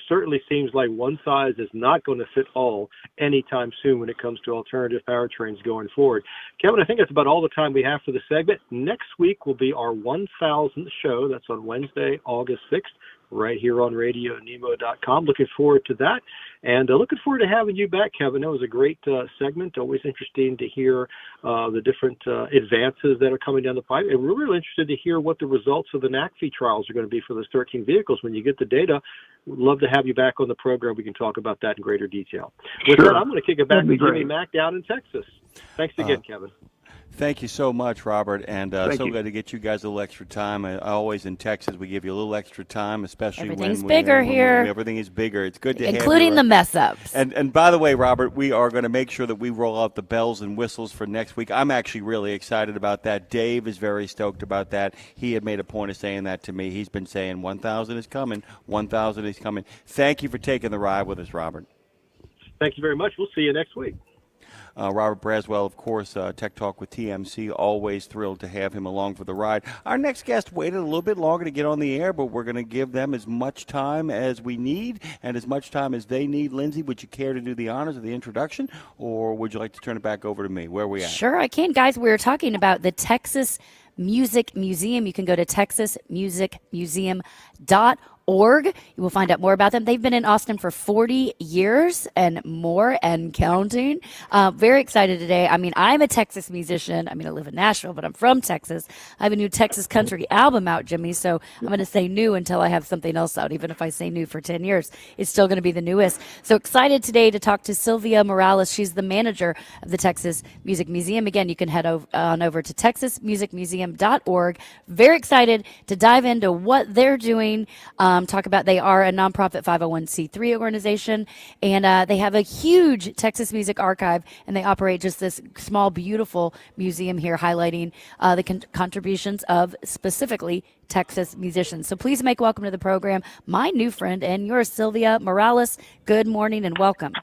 certainly seems like one size is not going to fit all anytime soon when it comes to alternative powertrains going forward. Kevin, I think that's about all the time we have for the segment. Next week will be our 1000th show. That's on Wednesday, August 6th, right here on RadioNemo.com. Looking forward to that. And looking forward to having you back, Kevin. That was a great segment. Always interesting to hear the different advances that are coming down the pipe. And we're really interested to hear what the results of the NACFE trials are going to be for those 13 vehicles. When you get the data, we'd love to have you back on the program. We can talk about that in greater detail. With that, I'm going to kick it back to Jimmy Mack down in Texas. Thanks again, Kevin. Thank you so much, Robert, and so you. glad to get you guys a little extra time. Always in Texas, we give you a little extra time, especially Everything's when bigger here. Everything is bigger. It's good to have you. Including the mess ups. And by the way, Robert, we are going to make sure that we roll out the bells and whistles for next week. I'm actually really excited about that. Dave is very stoked about that. He had made a point of saying that to me. He's been saying 1,000 is coming, 1,000 is coming. Thank you for taking the ride with us, Robert. Thank you very much. We'll see you next week. Robert Braswell, of course, Tech Talk with TMC. Always thrilled to have him along for the ride. Our next guest waited a little bit longer to get on the air, but we're going to give them as much time as we need and as much time as they need. Lindsay, would you care to do the honors of the introduction, or would you like to turn it back over to me? Where are we at? Sure, I can. Guys, we're talking about the Texas Music Museum. You can go to texasmusicmuseum.org. org. You will find out more about them. They've been in Austin for 40 years and more and counting. Very excited today. I mean, I'm a Texas musician. I mean, I live in Nashville, but I'm from Texas. I have a new Texas country album out, Jimmy, so I'm going to say new until I have something else out. Even if I say new for 10 years, it's still going to be the newest. So excited today to talk to Sylvia Morales. She's the manager of the Texas Music Museum. Again, you can head on over to texasmusicmuseum.org. Very excited to dive into what they're doing. Talk about they are a nonprofit 501c3 organization, and they have a huge Texas music archive, and they operate just this small, beautiful museum here highlighting the contributions of specifically Texas musicians. So please make welcome to the program my new friend and yours, Sylvia Morales. Good morning and welcome.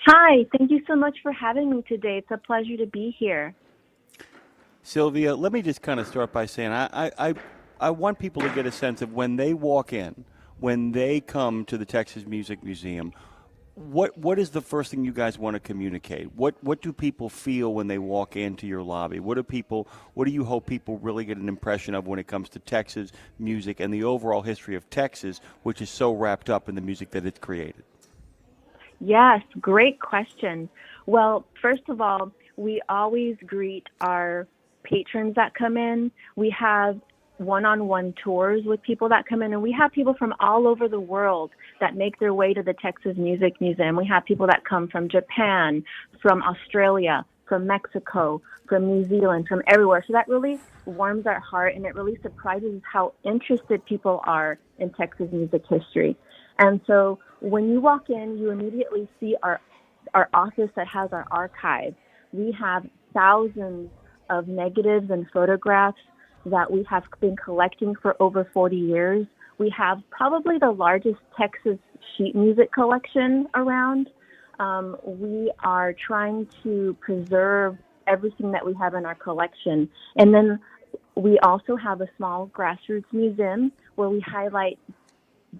Hi, thank you so much for having me today. It's a pleasure to be here. Sylvia, let me just kind of start by saying I want people to get a sense of when they walk in, when they come to the Texas Music Museum, what is the first thing you guys want to communicate? What do people feel when they walk into your lobby? What do you hope people really get an impression of when it comes to Texas music and the overall history of Texas, which is so wrapped up in the music that it's created? Yes, great question. Well, first of all, we always greet our patrons that come in. We have one-on-one tours with people that come in, and we have people from all over the world that make their way to the Texas Music Museum. We have people that come from Japan, from Australia, from Mexico, from New Zealand, from everywhere. So that really warms our heart, and it really surprises how interested people are in Texas music history. And so when you walk in, you immediately see our office that has our archive. We have thousands of negatives and photographs that we have been collecting for over 40 years. We have probably the largest Texas sheet music collection around. We are trying to preserve everything that we have in our collection. And then we also have a small grassroots museum where we highlight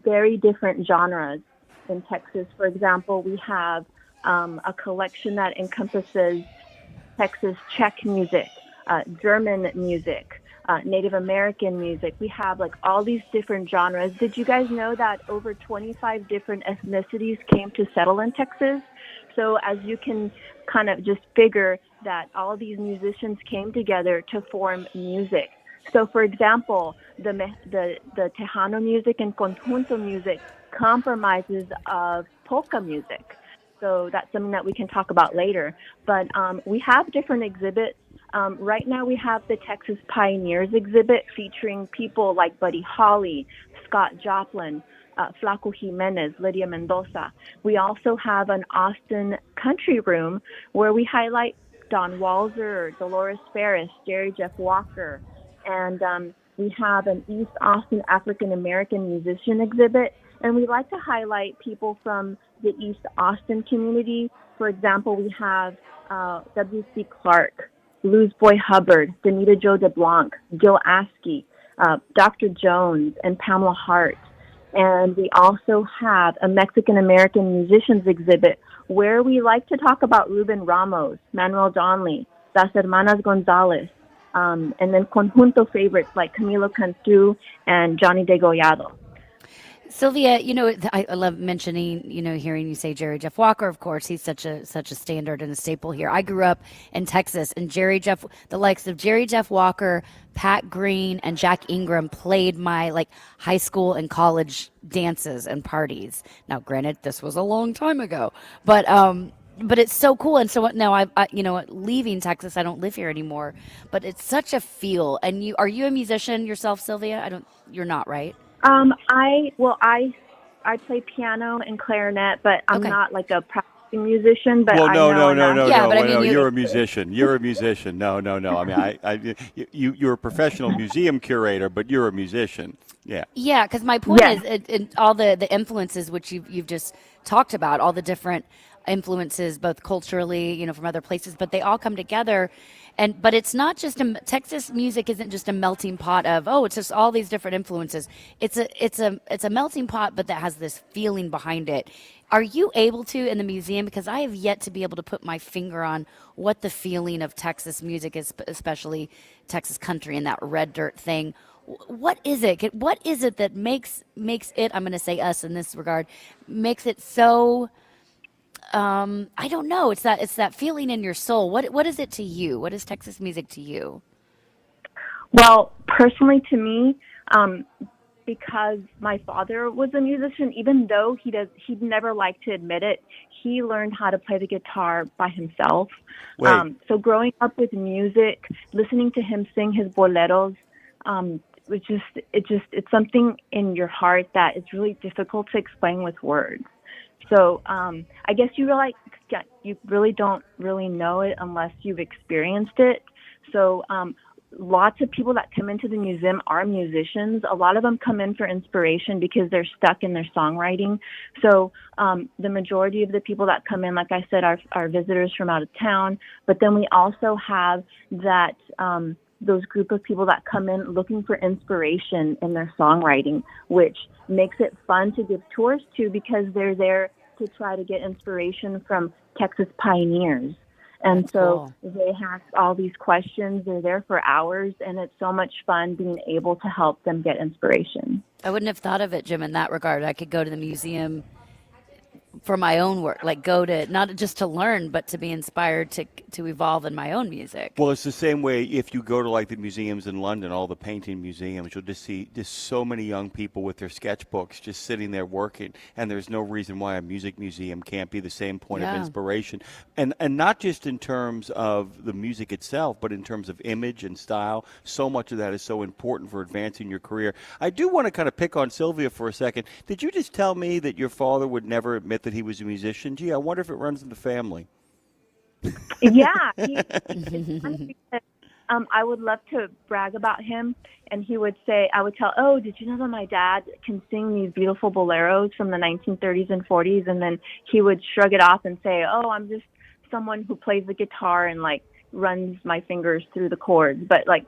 very different genres in Texas. For example, we have a collection that encompasses Texas Czech music, German music, Native American music. We have like all these different genres. Did you guys know that over 25 different ethnicities came to settle in Texas? So as you can kind of just figure that all these musicians came together to form music. So for example, the Tejano music and conjunto music compromises of polka music. So that's something that we can talk about later. But we have different exhibits. Right now we have the Texas Pioneers exhibit featuring people like Buddy Holly, Scott Joplin, Flaco Jimenez, Lydia Mendoza. We also have an Austin country room where we highlight Don Walzer, Dolores Ferris, Jerry Jeff Walker, and we have an East Austin African American musician exhibit. And we like to highlight people from the East Austin community. For example, we have W.C. Clark, Blues Boy Hubbard, Danita Jo DeBlanc, Gil Askey, Dr. Jones, and Pamela Hart. And we also have a Mexican-American musicians exhibit where we like to talk about Ruben Ramos, Manuel Donley, Las Hermanas Gonzalez, and then conjunto favorites like Camilo Cantu and Johnny Degollado. Sylvia, I love mentioning, hearing you say Jerry Jeff Walker. Of course, he's such a standard and a staple here. I grew up in Texas, and the likes of Jerry Jeff Walker, Pat Green, and Jack Ingram played my high school and college dances and parties. Now, granted, this was a long time ago, but it's so cool. And so now leaving Texas, I don't live here anymore, but it's such a feel. And are you a musician yourself, Sylvia? You're not, right? I play piano and clarinet, but I'm not like a practicing musician. But well, no. You're a musician. You're a musician. No. I mean, you're a professional museum curator, but you're a musician. Yeah. Yeah, because my point is all the influences which you've just talked about, all the different influences, both culturally, from other places, but they all come together. But it's not just Texas music isn't just a melting pot of, it's just all these different influences. It's a melting pot, but that has this feeling behind it. Are you able to in the museum? Because I have yet to be able to put my finger on what the feeling of Texas music is, especially Texas country and that red dirt thing. what is it? What is it that makes it? I'm going to say us in this regard, makes it so. I don't know. It's that feeling in your soul. What is it to you? What is Texas music to you? Well, personally to me, because my father was a musician, even though he'd never liked to admit it, he learned how to play the guitar by himself. So growing up with music, listening to him sing his boleros, it's something in your heart that is really difficult to explain with words. So I guess you really don't really know it unless you've experienced it. So lots of people that come into the museum are musicians. A lot of them come in for inspiration because they're stuck in their songwriting. So the majority of the people that come in, like I said, are visitors from out of town. But then we also have that those group of people that come in looking for inspiration in their songwriting, which makes it fun to give tours to because they're there to try to get inspiration from Texas pioneers. And That's so cool. they ask all these questions. They're there for hours, and it's so much fun being able to help them get inspiration. I wouldn't have thought of it, Jim, in that regard. I could go to the museum for my own work, like go to not just to learn, but to be inspired to evolve in my own music. Well, it's the same way if you go to like the museums in London, all the painting museums, you'll just see just so many young people with their sketchbooks just sitting there working, and there's no reason why a music museum can't be the same point of inspiration. And not just in terms of the music itself, but in terms of image and style. So much of that is so important for advancing your career. I do want to kind of pick on Sylvia for a second. Did you just tell me that your father would never admit that he was a musician? Gee, I wonder if it runs in the family. Yeah. I would love to brag about him, and he would say, I would tell, oh, did you know that my dad can sing these beautiful boleros from the 1930s and 40s? And then he would shrug it off and say, oh, I'm just someone who plays the guitar and like runs my fingers through the chords. But like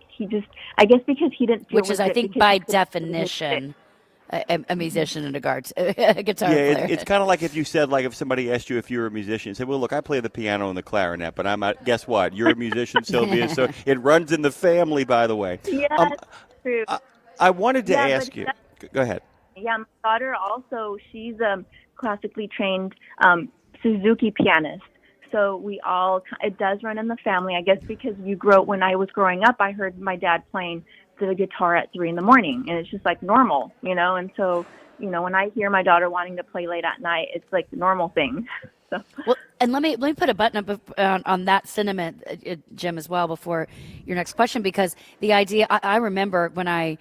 I guess because he didn't feel Which is, I think, by definition, a musician in regards, a guitar player. It's kind of like if you said, like, if somebody asked you if you're a musician, you say, well, look, I play the piano and the clarinet, but I'm not, guess what? You're a musician, Sylvia, so it runs in the family, by the way. Yeah, true. I wanted to ask you. Go ahead. Yeah, my daughter also, she's a classically trained Suzuki pianist. So it does run in the family, I guess, because when I was growing up, I heard my dad playing the guitar at 3 a.m, and it's just like normal, and so, when I hear my daughter wanting to play late at night, it's like the normal thing. So. Well, and let me put a button up on that sentiment, Jim, as well, before your next question, because the idea, I remember when I,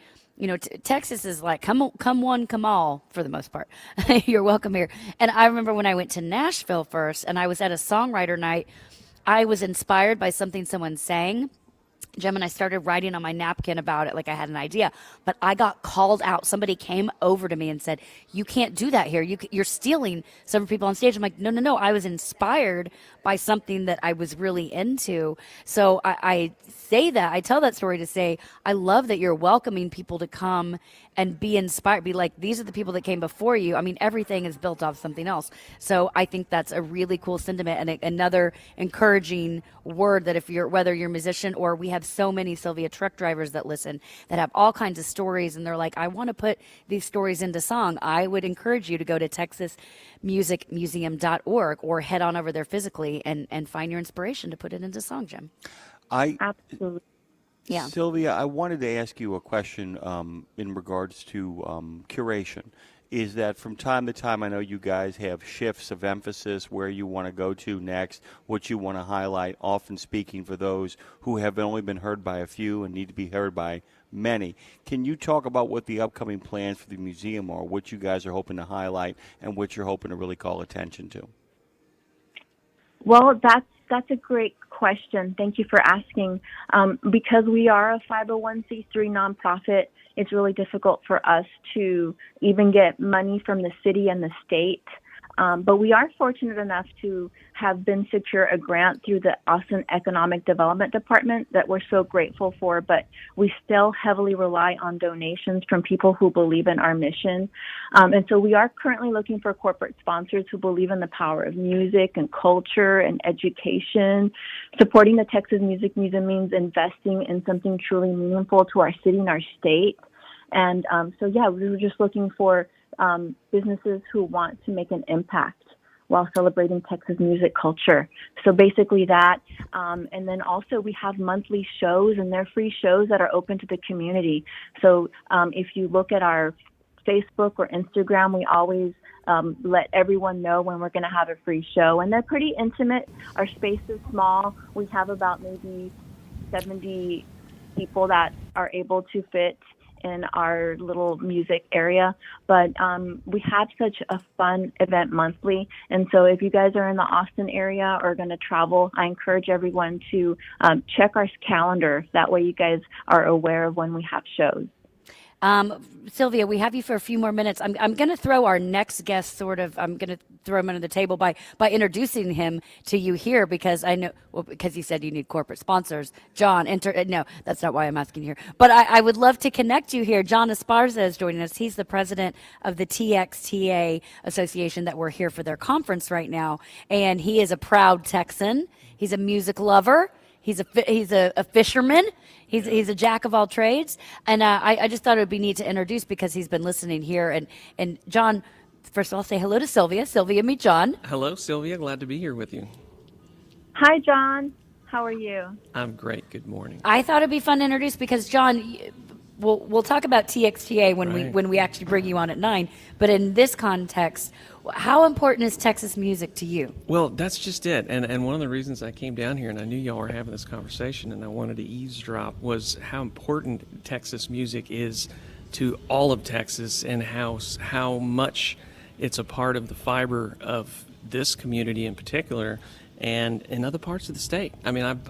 Texas is like, come one, come all, for the most part. You're welcome here. And I remember when I went to Nashville first, and I was at a songwriter night, I was inspired by something someone sang, Jim, and I started writing on my napkin about it like I had an idea. But I got called out. Somebody came over to me and said, you can't do that here. You're stealing some people on stage. I'm like, no. I was inspired by something that I was really into. So I say that. I tell that story to say, I love that you're welcoming people to come and be inspired. Be like, these are the people that came before you. I mean, everything is built off something else. So I think that's a really cool sentiment and another encouraging word that whether you're a musician or we have so many, Sylvia, truck drivers that listen that have all kinds of stories, and they're like, I want to put these stories into song. I would encourage you to go to texasmusicmuseum.org or head on over there physically and find your inspiration to put it into song, Jim. Absolutely. Yeah. Sylvia, I wanted to ask you a question in regards to curation. Is that from time to time, I know you guys have shifts of emphasis where you want to go to next, what you want to highlight, often speaking for those who have only been heard by a few and need to be heard by many. Can you talk about what the upcoming plans for the museum are, what you guys are hoping to highlight, and what you're hoping to really call attention to? Well, that's a great question. Thank you for asking. Because we are a 501c3 nonprofit, it's really difficult for us to even get money from the city and the state. But we are fortunate enough to have been secure a grant through the Austin Economic Development Department that we're so grateful for, but we still heavily rely on donations from people who believe in our mission. And so we are currently looking for corporate sponsors who believe in the power of music and culture and education. Supporting the Texas Music Museum means investing in something truly meaningful to our city and our state. And so, yeah, we were just looking for businesses who want to make an impact while celebrating Texas music culture. So basically that. And then also we have monthly shows, and they're free shows that are open to the community. So if you look at our Facebook or Instagram, we always let everyone know when we're going to have a free show. And they're pretty intimate. Our space is small. We have about maybe 70 people that are able to fit in our little music area. But we have such a fun event monthly. And so if you guys are in the Austin area or going to travel, I encourage everyone to check our calendar. That way you guys are aware of when we have shows. Sylvia, we have you for a few more minutes. I'm going to throw our next guest I'm going to throw him under the table by introducing him to you here, because I know, because you said you need corporate sponsors. John, no, that's not why I'm asking you here. But I would love to connect you here. John Esparza is joining us. He's the president of the TXTA Association that we're here for their conference right now. And he is a proud Texan. He's a music lover. He's a fisherman. He's a jack of all trades. And I just thought it would be neat to introduce, because he's been listening here. And John, first of all, say hello to Sylvia. Sylvia, meet John. Hello, Sylvia. Glad to be here with you. Hi, John. How are you? I'm great. Good morning. I thought it'd be fun to introduce, because John, we'll talk about TXTA when we actually bring you on at 9. But in this context, how important is Texas music to you? Well, that's just it. And one of the reasons I came down here, and I knew y'all were having this conversation, and I wanted to eavesdrop, was how important Texas music is to all of Texas, and how much it's a part of the fiber of this community in particular, and in other parts of the state. I mean,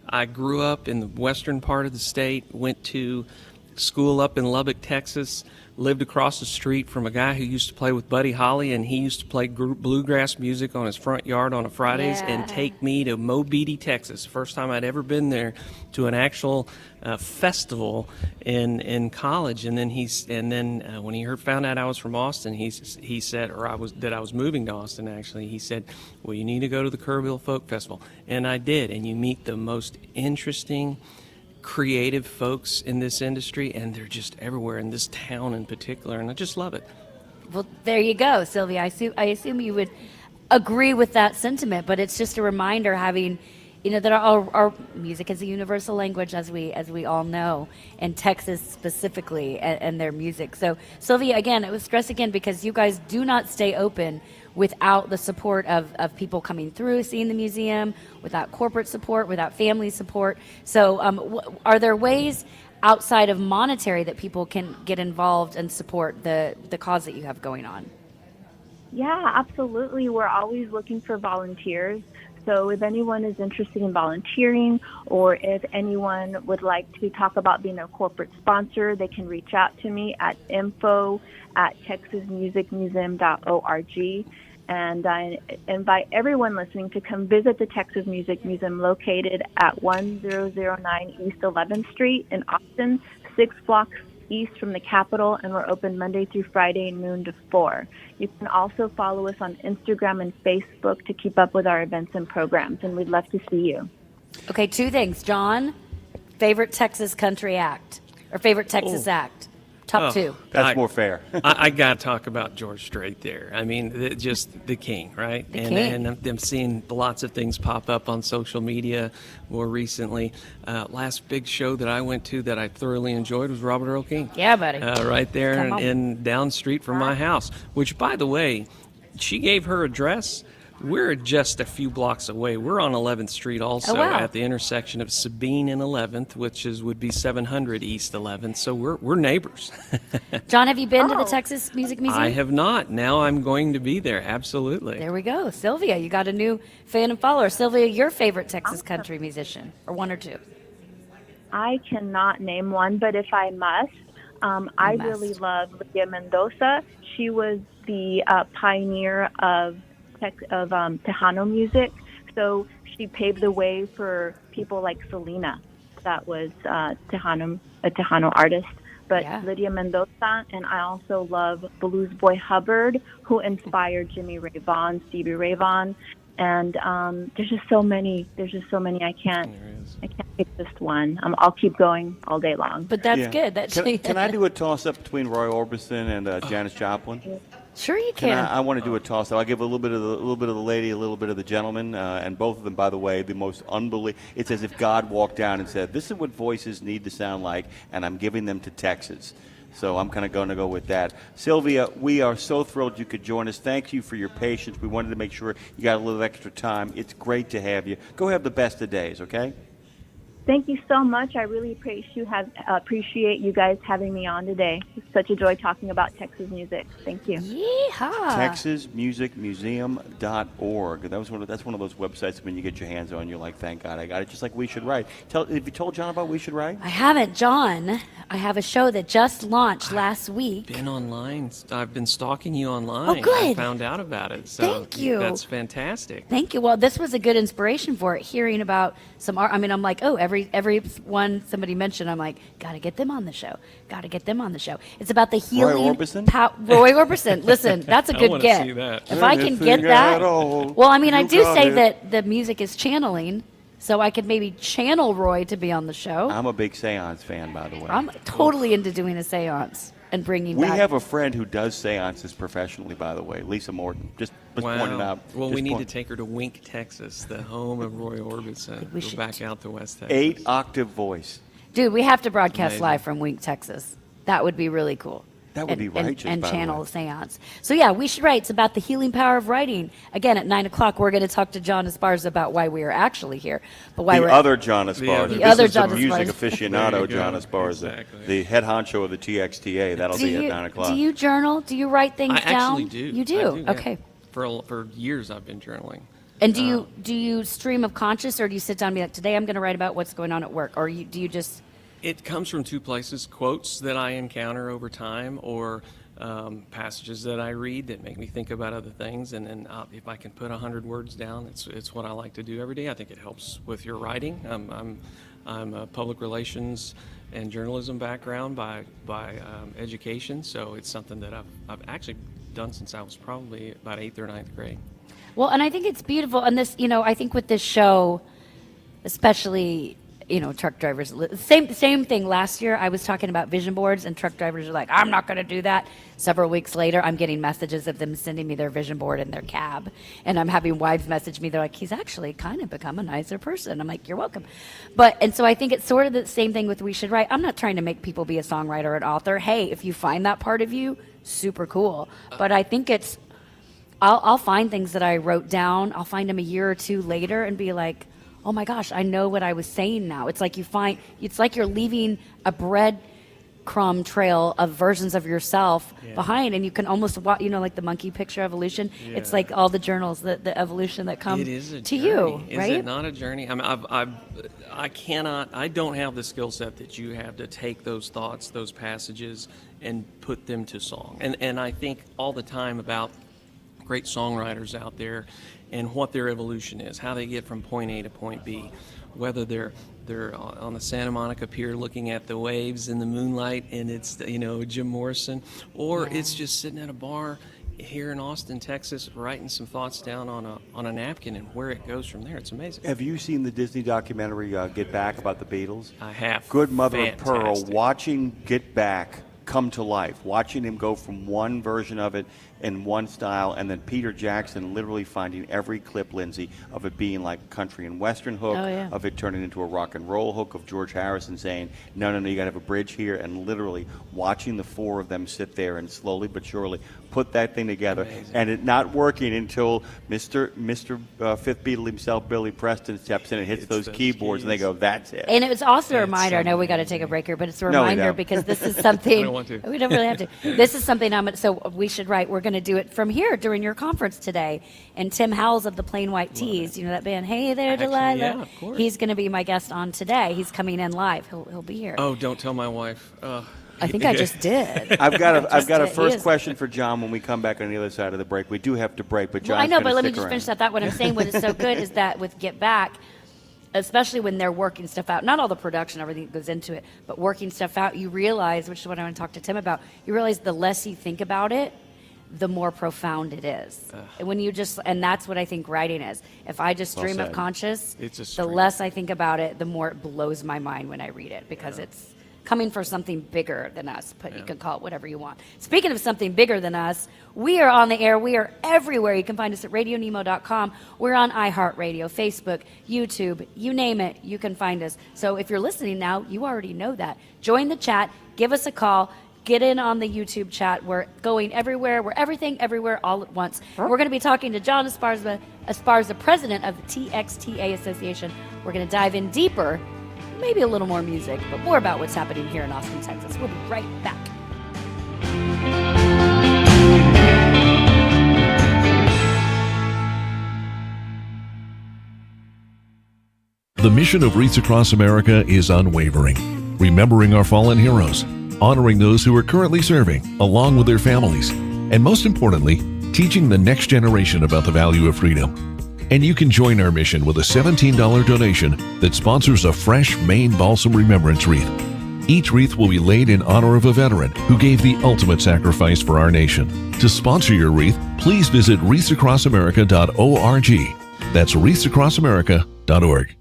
I grew up in the western part of the state, went to school up in Lubbock, Texas, lived across the street from a guy who used to play with Buddy Holly, and he used to play bluegrass music on his front yard on a Fridays and take me to Mobeetie, Texas. First time I'd ever been there, to an actual festival in college. And then when he found out I was from Austin, he said, that I was moving to Austin actually. He said, "Well, you need to go to the Kerrville Folk Festival," and I did. And you meet the most interesting, creative folks in this industry, and they're just everywhere in this town in particular, and I just love it. Well, there you go, Sylvia. I assume you would agree with that sentiment, but it's just a reminder, having, that our music is a universal language, as we all know, and Texas specifically, and their music. So, Sylvia, again, it was stress again, because you guys do not stay open without the support of people coming through, seeing the museum, without corporate support, without family support. So are there ways outside of monetary that people can get involved and support the cause that you have going on? Yeah, absolutely. We're always looking for volunteers. So if anyone is interested in volunteering, or if anyone would like to talk about being a corporate sponsor, they can reach out to me at info@texasmusicmuseum.org. And I invite everyone listening to come visit the Texas Music Museum, located at 1009 East 11th Street in Austin, 6 blocks east from the Capitol, and we're open Monday through Friday, noon to 4. You can also follow us on Instagram and Facebook to keep up with our events and programs, and we'd love to see you. Okay, 2 things. John, favorite Texas country act, or favorite Texas act? Top 2. That's more fair. I got to talk about George Strait there. I mean, just the king, right? And I'm seeing lots of things pop up on social media more recently. Last big show that I went to that I thoroughly enjoyed was Robert Earl King. Yeah, buddy. Right there in down street from my house, which, by the way, she gave her address. We're just a few blocks away. We're on 11th Street also, at the intersection of Sabine and 11th, which would be 700 East 11th. So we're neighbors. John, have you been to the Texas Music Museum? I have not. Now I'm going to be there. Absolutely. There we go. Sylvia, you got a new fan and follower. Sylvia, your favorite Texas country musician, or 1 or 2? I cannot name one, but if I must, I really love Lydia Mendoza. She was the pioneer of Tejano music, so she paved the way for people like Selena, that was a Tejano artist. But Lydia Mendoza, and I also love Blues Boy Hubbard, who inspired Jimmy Ray Vaughan, Stevie Ray Vaughan, and there's just so many. I can't It's just one. I'll keep going all day long. But that's Yeah. good. Can I do a toss-up between Roy Orbison and Janis Joplin? Sure, you can. I want to do a toss-up. I'll give a little bit of the lady, a little bit of the gentleman, and both of them, by the way, the most unbelievable. It's as if God walked down and said, "This is what voices need to sound like," and I'm giving them to Texas. So I'm kind of going to go with that. Sylvia, we are so thrilled you could join us. Thank you for your patience. We wanted to make sure you got a little extra time. It's great to have you. Go have the best of days, okay? Thank you so much. I really appreciate you guys having me on today. It's such a joy talking about Texas music. Thank you. Yeehaw. TexasMusicMuseum.org. That's one of those websites when you get your hands on, you're like, thank God I got it. Just like We Should Write. Have you told John about We Should Write? I haven't, John. I have a show that just launched last week. Been online. I've been stalking you online. Oh, good. I found out about it. So Thank you. That's fantastic. Thank you. Well, this was a good inspiration for it. Hearing about some art. I mean, I'm like, oh, every one somebody mentioned, I'm like, gotta get them on the show. Gotta get them on the show. It's about the healing. Roy Orbison? Roy Orbison. Listen, that's a I good wanna get. see that. If I can get that. Well, I mean, I do say that the music is channeling, so I could maybe channel Roy to be on the show. I'm a big seance fan, by the way. I'm totally into doing a seance and bringing We back. have a friend who does seances professionally, by the way, Lisa Morton. Just pointing out. Well, we need to take her to Wink, Texas, the home of Roy Orbison. We Go should back out to West Texas. 8-octave voice. Dude, we have to broadcast Amazing. live from Wink, Texas. That would be really cool. That would be righteous, And by the channel way. a seance. So yeah, We Should Write. It's about the healing power of writing. Again, at 9 o'clock, we're going to talk to John Esparza about why we are actually here. But why The we're other John Esparza. The other This is John the music Esparza. aficionado There you go. John Esparza. Exactly. The head honcho of the TXTA. That'll be at 9 o'clock. Do you journal? Do you write things I down? actually do. You do? I yeah. Okay. For years, I've been journaling. And do you stream of conscious, or do you sit down and be like, today I'm going to write about what's going on at work? Or do you just... It comes from two places: quotes that I encounter over time, or passages that I read that make me think about other things. And then if I can put 100 words down, it's what I like to do every day. I think it helps with your writing. I'm a public relations and journalism background by education, so it's something that I've actually done since I was probably about 8th or 9th grade. Well, and I think it's beautiful. And this, I think with this show, especially, truck drivers, same thing. Last year, I was talking about vision boards, and truck drivers are like, I'm not going to do that. Several weeks later, I'm getting messages of them sending me their vision board in their cab. And I'm having wives message me. They're like, he's actually kind of become a nicer person. I'm like, you're welcome. And so I think it's sort of the same thing with We Should Write. I'm not trying to make people be a songwriter or an author. Hey, if you find that part of you, super cool. But I think I'll find things that I wrote down. I'll find them a year or two later and be like, oh my gosh, I know what I was saying now. It's like it's like you're leaving a breadcrumb trail of versions of yourself behind, and you can almost watch, like the monkey picture evolution. Yeah. It's like all the journals, the evolution that come It is a to journey. you, right? Is it not a journey? I mean, I don't have the skill set that you have to take those thoughts, those passages, and put them to song. And I think all the time about great songwriters out there and what their evolution is, how they get from point A to point B, whether they're on the Santa Monica Pier looking at the waves in the moonlight and it's Jim Morrison, or it's just sitting at a bar here in Austin, Texas, writing some thoughts down on a napkin, and where it goes from there. It's amazing. Have you seen the Disney documentary Get Back about the Beatles? I have. Good mother of pearl. Fantastic. Watching Get Back come to life, watching him go from one version of it in one style, and then Peter Jackson literally finding every clip, Lindsay, of it being like country and western hook, of it turning into a rock and roll hook, of George Harrison saying, no, you got to have a bridge here, and literally watching the four of them sit there and slowly but surely put that thing together. Amazing. And it not working until Mr. Fifth Beatle himself, Billy Preston, steps in and hits those keyboards, and they go, that's it. And it was also a reminder. I know we got to take a break here, but it's a No, we reminder don't. because this is something I don't want to. we don't really have to. This is something so We Should Write. We're going to do it from here during your conference today. And Tim Howells of the Plain White Tees, that band. Hey there, Actually, Delilah. yeah, of course. He's going to be my guest on today. He's coming in live. He'll be here. Oh, don't tell my wife. I think I just did. I've got a He first is. question for John when we come back on the other side of the break. We do have to break, but John's Well, I know, gonna but let me stick just around. finish that thought. What I'm saying, what is so good is that with Get Back, especially when they're working stuff out, not all the production, everything that goes into it, but working stuff out, you realize, which is what I want to talk to Tim about, you realize the less you think about it, the more profound it is. When you just, and that's what I think writing is. If I just Well stream of said. conscious, It's a the stream. less I think about it, the more it blows my mind when I read it, because it's coming from something bigger than us, but you can call it whatever you want. Speaking of something bigger than us, we are on the air. We are everywhere. You can find us at RadioNemo.com. We're on iHeartRadio, Facebook, YouTube, you name it, you can find us. So if you're listening now, you already know that. Join the chat, give us a call, get in on the YouTube chat. We're going everywhere. We're everything, everywhere, all at once. We're going to be talking to John Esparza, president of the TXTA Association. We're going to dive in deeper, maybe a little more music, but more about what's happening here in Austin, Texas. We'll be right back. The mission of Wreaths Across America is unwavering, remembering our fallen heroes, honoring those who are currently serving, along with their families, and most importantly, teaching the next generation about the value of freedom. And you can join our mission with a $17 donation that sponsors a fresh Maine Balsam Remembrance Wreath. Each wreath will be laid in honor of a veteran who gave the ultimate sacrifice for our nation. To sponsor your wreath, please visit wreathsacrossamerica.org. That's wreathsacrossamerica.org.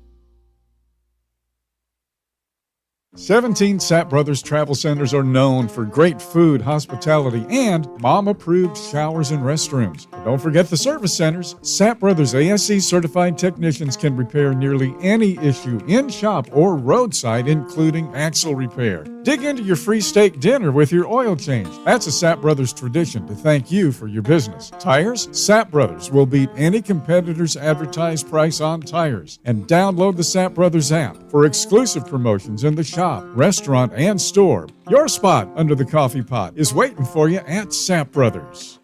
17 Sapp Brothers Travel Centers are known for great food, hospitality, and mom-approved showers and restrooms. But don't forget the service centers. Sapp Brothers ASE certified technicians can repair nearly any issue in shop or roadside, including axle repair. Dig into your free steak dinner with your oil change. That's a Sapp Brothers tradition to thank you for your business. Tires? Sapp Brothers will beat any competitor's advertised price on tires. And download the Sapp Brothers app for exclusive promotions in the shop, restaurant, and store. Your spot under the coffee pot is waiting for you at Sapp Brothers.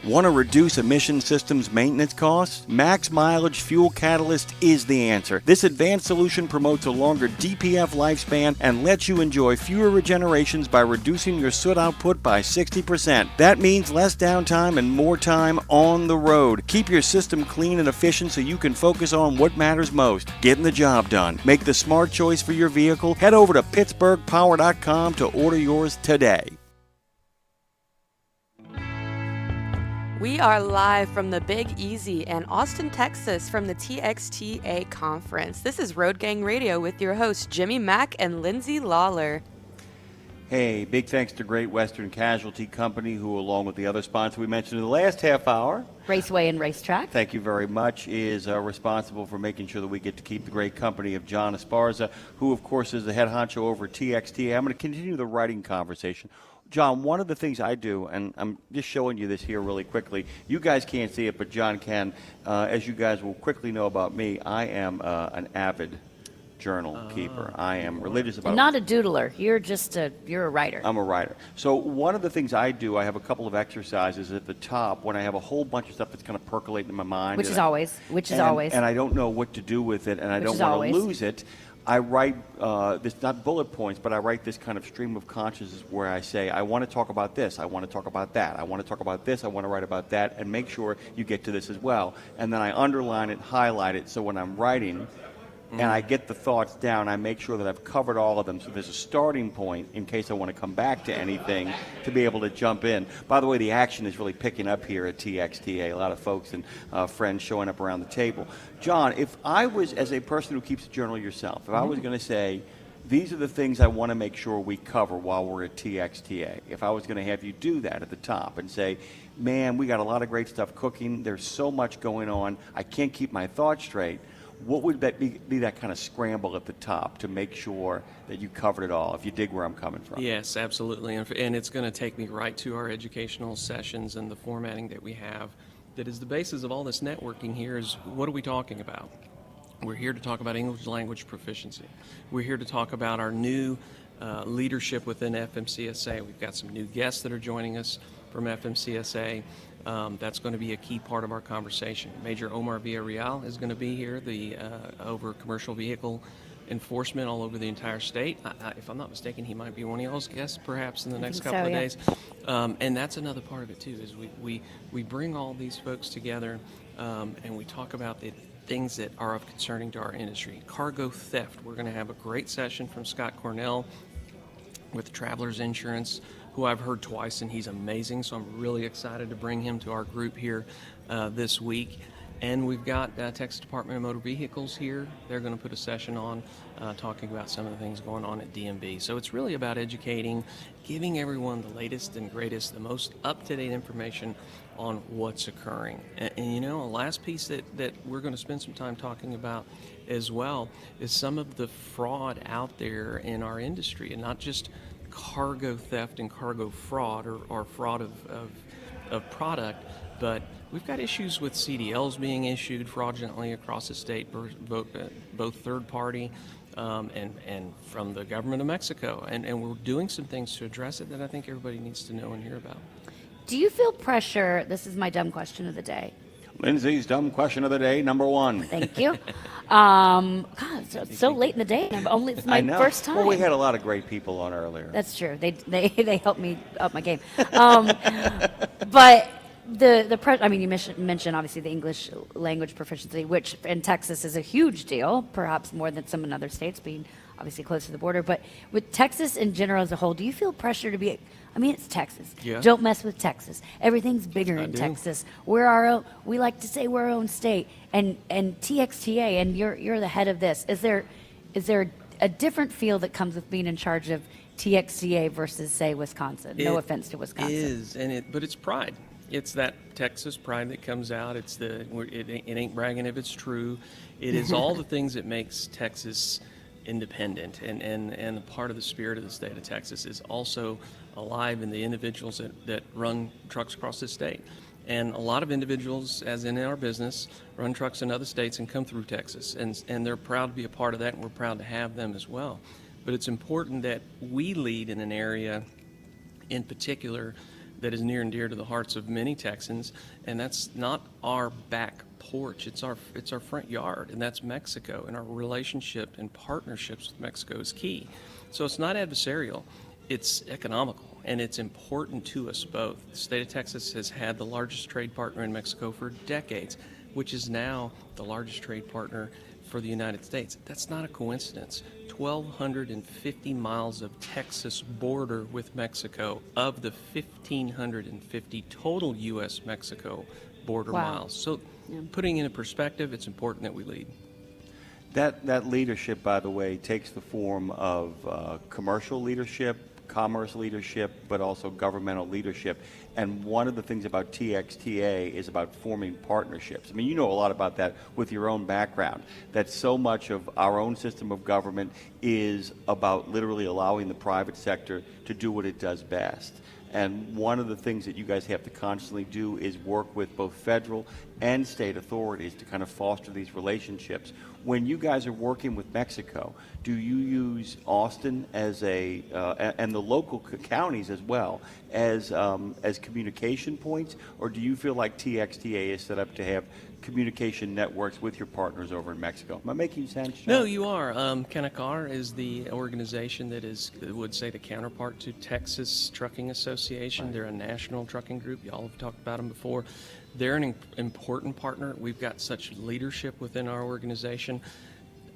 Want to reduce emission systems maintenance costs? Max Mileage Fuel Catalyst is the answer. This advanced solution promotes a longer DPF lifespan and lets you enjoy fewer regenerations by reducing your soot output by 60%. That means less downtime and more time on the road. Keep your system clean and efficient so you can focus on what matters most, getting the job done. Make the smart choice for your vehicle. Head over to PittsburghPower.com to order yours today. We are live from the Big Easy in Austin, Texas from the TXTA conference. This is Road Gang Radio with your hosts Jimmy Mack and Lindsay Lawler. Hey, big thanks to Great Western Casualty Company, who, along with the other sponsor we mentioned in the last half hour, Raceway and Racetrack. thank you very much, is responsible for making sure that we get to keep the great company of John Esparza, who, of course, is the head honcho over at TXTA. I'm going to continue the writing conversation. John, one of the things I do, and I'm just showing you this here really quickly. You guys can't see it, but John can. As you guys will quickly know about me, I am an avid journal keeper. I am religious about it. Not a doodler. You're a writer. I'm a writer. So one of the things I do, I have a couple of exercises at the top when I have a whole bunch of stuff that's kind of percolating in my mind. Which is always. And I don't know what to do with it, and I don't want to lose it. I write this, not bullet points, but I write this kind of stream of consciousness where I say, I want to talk about this, I want to talk about that, I want to talk about this, I want to write about that, and make sure you get to this as well. And then I underline it, highlight it, so when I'm writing and I get the thoughts down, I make sure that I've covered all of them, so there's a starting point in case I want to come back to anything to be able to jump in. By the way, the action is really picking up here at TXTA. A lot of folks and friends showing up around the table. John, if I was, as a person who keeps a journal yourself, if I was going to say, these are the things I want to make sure we cover while we're at TXTA, if I was going to have you do that at the top and say, man, we got a lot of great stuff cooking, there's so much going on, I can't keep my thoughts straight, what would that be that kind of scramble at the top to make sure that you covered it all, if you dig where I'm coming from? Yes, absolutely. And it's going to take me right to our educational sessions and the formatting that we have. That is the basis of all this networking here is, what are we talking about? We're here to talk about English language proficiency. We're here to talk about our new leadership within FMCSA. We've got some new guests that are joining us from FMCSA. That's going to be a key part of our conversation. Major Omar Villarreal is going to be here, the over commercial vehicle enforcement all over the entire state. If I'm not mistaken, he might be one of y'all's guests perhaps in the next couple of days. And that's another part of it too, is we bring all these folks together and we talk about the things that are of concerning to our industry. Cargo theft. We're going to have a great session from Scott Cornell with Travelers Insurance who I've heard twice, and he's amazing. So I'm really excited to bring him to our group here this week. And we've got Texas Department of Motor Vehicles here. They're going to put a session on talking about some of the things going on at DMV. So it's really about educating, giving everyone the latest and greatest, the most up-to-date information on what's occurring. And you know, a last piece that we're going to spend some time talking about as well is some of the fraud out there in our industry, and not just cargo theft and cargo fraud or fraud of product, but we've got issues with CDLs being issued fraudulently across the state, both third party and from the government of Mexico. And we're doing some things to address it that I think everybody needs to know and hear about. Do you feel pressure? This is my dumb question of the day. Lindsay's dumb question of the day, number one. Thank you. God, it's so late in the day. It's my first time. Well, we had a lot of great people on earlier. That's true. They helped me up my game. But you mentioned obviously the English language proficiency, which in Texas is a huge deal, perhaps more than some in other states, being obviously close to the border. But with Texas in general as a whole, do you feel pressure to be? I mean, it's Texas. Yeah. Don't mess with Texas. Everything's bigger in Texas. We're our own. We like to say we're our own state. And TXTA, and you're the head of this. Is there a different feel that comes with being in charge of TXTA versus, say, Wisconsin? No offense to Wisconsin. It is, but it's pride. It's that Texas pride that comes out. It ain't bragging if it's true. It is all the things that makes Texas independent, and a part of the spirit of the state of Texas is also alive in the individuals that run trucks across the state. And a lot of individuals, as in our business, run trucks in other states and come through Texas, and they're proud to be a part of that, and we're proud to have them as well. But it's important that we lead in an area in particular that is near and dear to the hearts of many Texans, and that's not our back porch, it's our front yard, and that's Mexico, and our relationship and partnerships with Mexico is key. So it's not adversarial, it's economical, and it's important to us both. The state of Texas has had the largest trade partner in Mexico for decades, which is now the largest trade partner for the United States. That's not a coincidence. 1,250 miles of Texas border with Mexico of the 1,550 total U.S.-Mexico border miles. So putting in a perspective, it's important that we lead. That leadership, by the way, takes the form of commercial leadership, commerce leadership, but also governmental leadership. And one of the things about TXTA is about forming partnerships. I mean, you know a lot about that with your own background, that so much of our own system of government is about literally allowing the private sector to do what it does best. And one of the things that you guys have to constantly do is work with both federal and state authorities to kind of foster these relationships. When you guys are working with Mexico, do you use Austin as and the local counties as well as communication points, or do you feel like TXTA is set up to have communication networks with your partners over in Mexico? Am I making sense, John? No, you are. Canacar is the organization that would say the counterpart to Texas Trucking Association. Right. They're a national trucking group. Y'all have talked about them before. They're an important partner. We've got such leadership within our organization.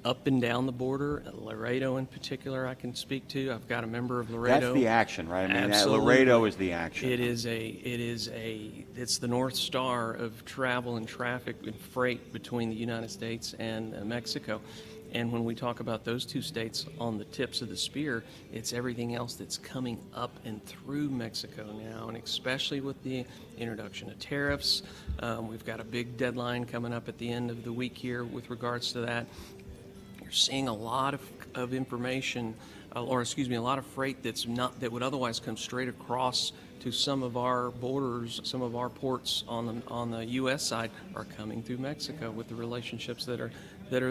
Up and down the border, Laredo in particular I can speak to. I've got a member of Laredo. That's the action, right? I mean, Laredo is the action. It's the North Star of travel and traffic and freight between the United States and Mexico. And when we talk about those two states on the tips of the spear, it's everything else that's coming up and through Mexico now, and especially with the introduction of tariffs. We've got a big deadline coming up at the end of the week here with regards to that. You're seeing a lot of information, a lot of freight that would otherwise come straight across to some of our borders, some of our ports on the U.S. side are coming through Mexico with the relationships that are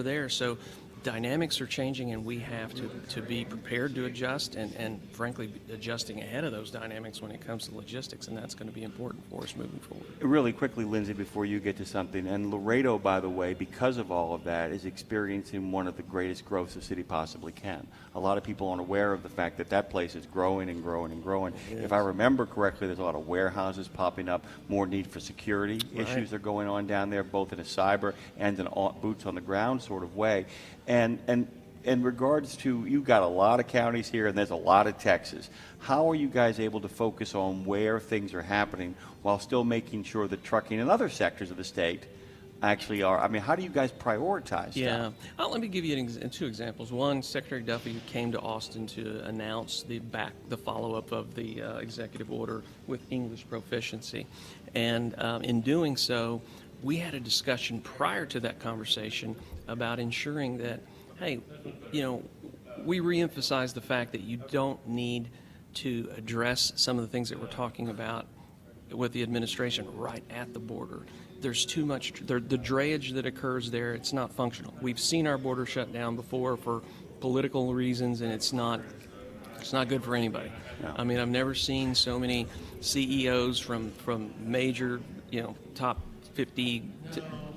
there. So dynamics are changing, and we have to be prepared to adjust and frankly adjusting ahead of those dynamics when it comes to logistics, and that's going to be important for us moving forward. Really quickly, Lindsay, before you get to something, and Laredo, by the way, because of all of that, is experiencing one of the greatest growths the city possibly can. A lot of people aren't aware of the fact that place is growing and growing and growing. If I remember correctly, there's a lot of warehouses popping up, more need for security issues are going on down there, both in a cyber and an boots on the ground sort of way. And in regards to, you've got a lot of counties here and there's a lot of Texas. How are you guys able to focus on where things are happening while still making sure that trucking in other sectors of the state actually are? I mean, how do you guys prioritize Yeah. stuff? Let me give you two examples. One, Secretary Duffy came to Austin to announce the follow-up of the executive order with English proficiency. And in doing so, we had a discussion prior to that conversation about ensuring that, hey, we reemphasize the fact that you don't need to address some of the things that we're talking about with the administration right at the border. There's too much, the drayage that occurs there, it's not functional. We've seen our border shut down before for political reasons, and it's not good for anybody. No. I mean, I've never seen so many CEOs from major, top 50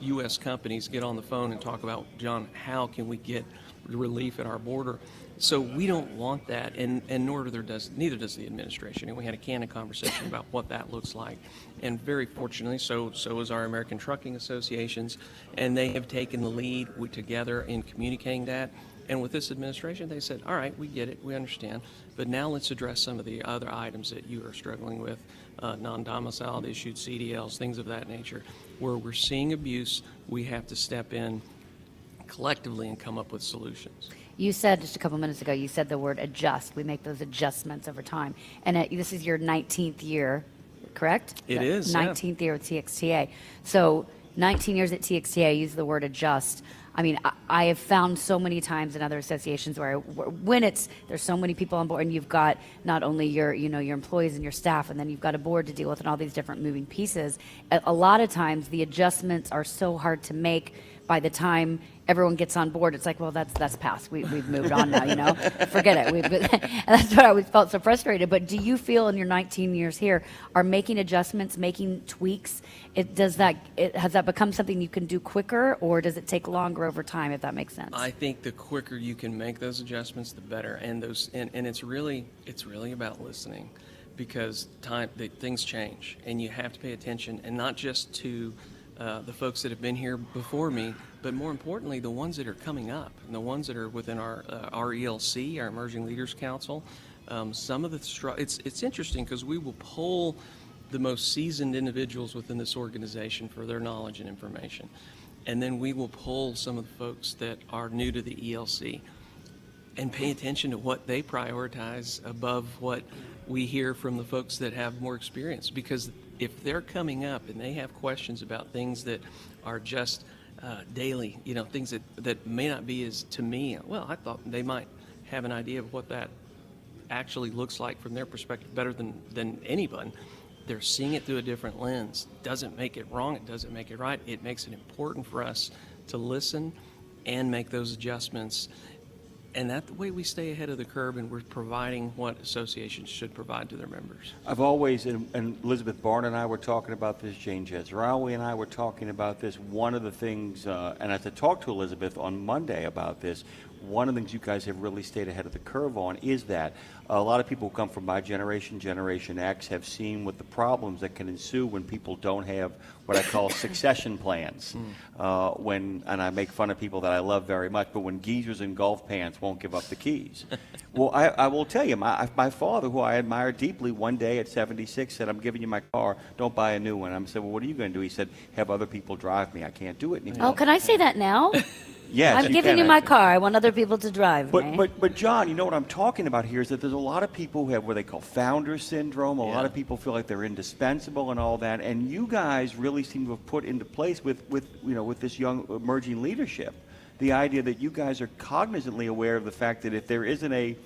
U.S. companies get on the phone and talk about, John, how can we get relief at our border? So we don't want that, and neither does the administration. And we had a candid conversation about what that looks like. And very fortunately, so is our American Trucking Associations, and they have taken the lead together in communicating that. And with this administration, they said, all right, we get it, we understand, but now let's address some of the other items that you are struggling with, non-domiciled issued CDLs, things of that nature. Where we're seeing abuse, we have to step in collectively and come up with solutions. You said just a couple minutes ago, you said the word adjust. We make those adjustments over time. And this is your 19th year, correct? It is, 19th year at TXTA. So 19 years at TXTA, use the word adjust. I mean, I have found so many times in other associations where there's so many people on board, and you've got not only your employees and your staff, and then you've got a board to deal with and all these different moving pieces. A lot of times the adjustments are so hard to make. By the time everyone gets on board, it's like, well, that's past. We've moved on now, forget it. And that's what I always felt so frustrated. But do you feel in your 19 years here, are making adjustments, making tweaks, has that become something you can do quicker, or does it take longer over time, if that makes sense? I think the quicker you can make those adjustments, the better. And it's really about listening, because things change, and you have to pay attention, and not just to the folks that have been here before me, but more importantly, the ones that are coming up, and the ones that are within our ELC, our Emerging Leaders Council. Some of it's interesting because we will poll the most seasoned individuals within this organization for their knowledge and information, and then we will poll some of the folks that are new to the ELC and pay attention to what they prioritize above what we hear from the folks that have more experience. Because if they're coming up and they have questions about things that are just daily, things that may not be as, to me, well, I thought they might have an idea of what that actually looks like from their perspective better than anyone. They're seeing it through a different lens. Doesn't make it wrong, it doesn't make it right. It makes it important for us to listen and make those adjustments. And that's the way we stay ahead of the curve, and we're providing what associations should provide to their members. I've always, and Elizabeth Barn and I were talking about this, Jane Jezraoui and I were talking about this. One of the things, and as I talked to Elizabeth on Monday about this, one of the things you guys have really stayed ahead of the curve on is that a lot of people who come from my generation, Generation X, have seen what the problems that can ensue when people don't have what I call succession plans. And I make fun of people that I love very much, but when geezers in golf pants won't give up the keys. Well, I will tell you, my father, who I admire deeply, one day at 76 said, I'm giving you my car, don't buy a new one. I said, well, what are you going to do? He said, have other people drive me. I can't do it anymore. Oh, can I say that now? Yes, I'm giving you my car. I want other people to drive me. But John, you know what I'm talking about here is that there's a lot of people who have what they call founder syndrome. A lot of people feel like they're indispensable and all that. And you guys really seem to have put into place with this young emerging leadership, the idea that you guys are cognizantly aware of the fact that if there isn't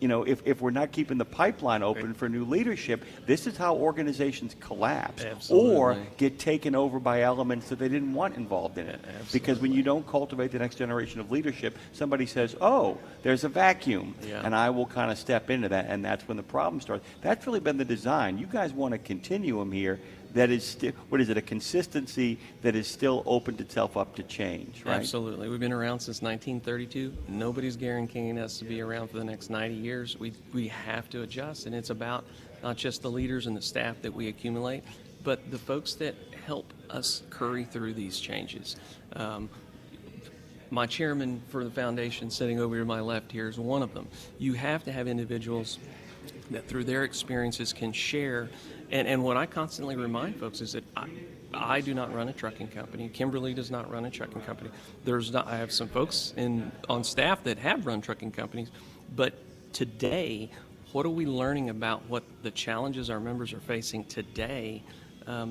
if we're not keeping the pipeline open for new leadership, this is how organizations collapse. Absolutely. Or get taken over by elements that they didn't want involved in it. Absolutely. Because when you don't cultivate the next generation of leadership, somebody says, oh, there's a vacuum, and I will kind of step into that, and that's when the problem starts. That's really been the design. You guys want a continuum here that is still, a consistency that is still opened itself up to change, right? Absolutely. We've been around since 1932. Nobody's guaranteeing us to be around for the next 90 years. We have to adjust, and it's about not just the leaders and the staff that we accumulate, but the folks that help us curry through these changes. my chairman for the foundation sitting over to my left here is one of them. You have to have individuals that through their experiences can share. And what I constantly remind folks is that I do not run a trucking company. Kimberly does not run a trucking company. I have some folks on staff that have run trucking companies. But today, what are we learning about what the challenges our members are facing today that are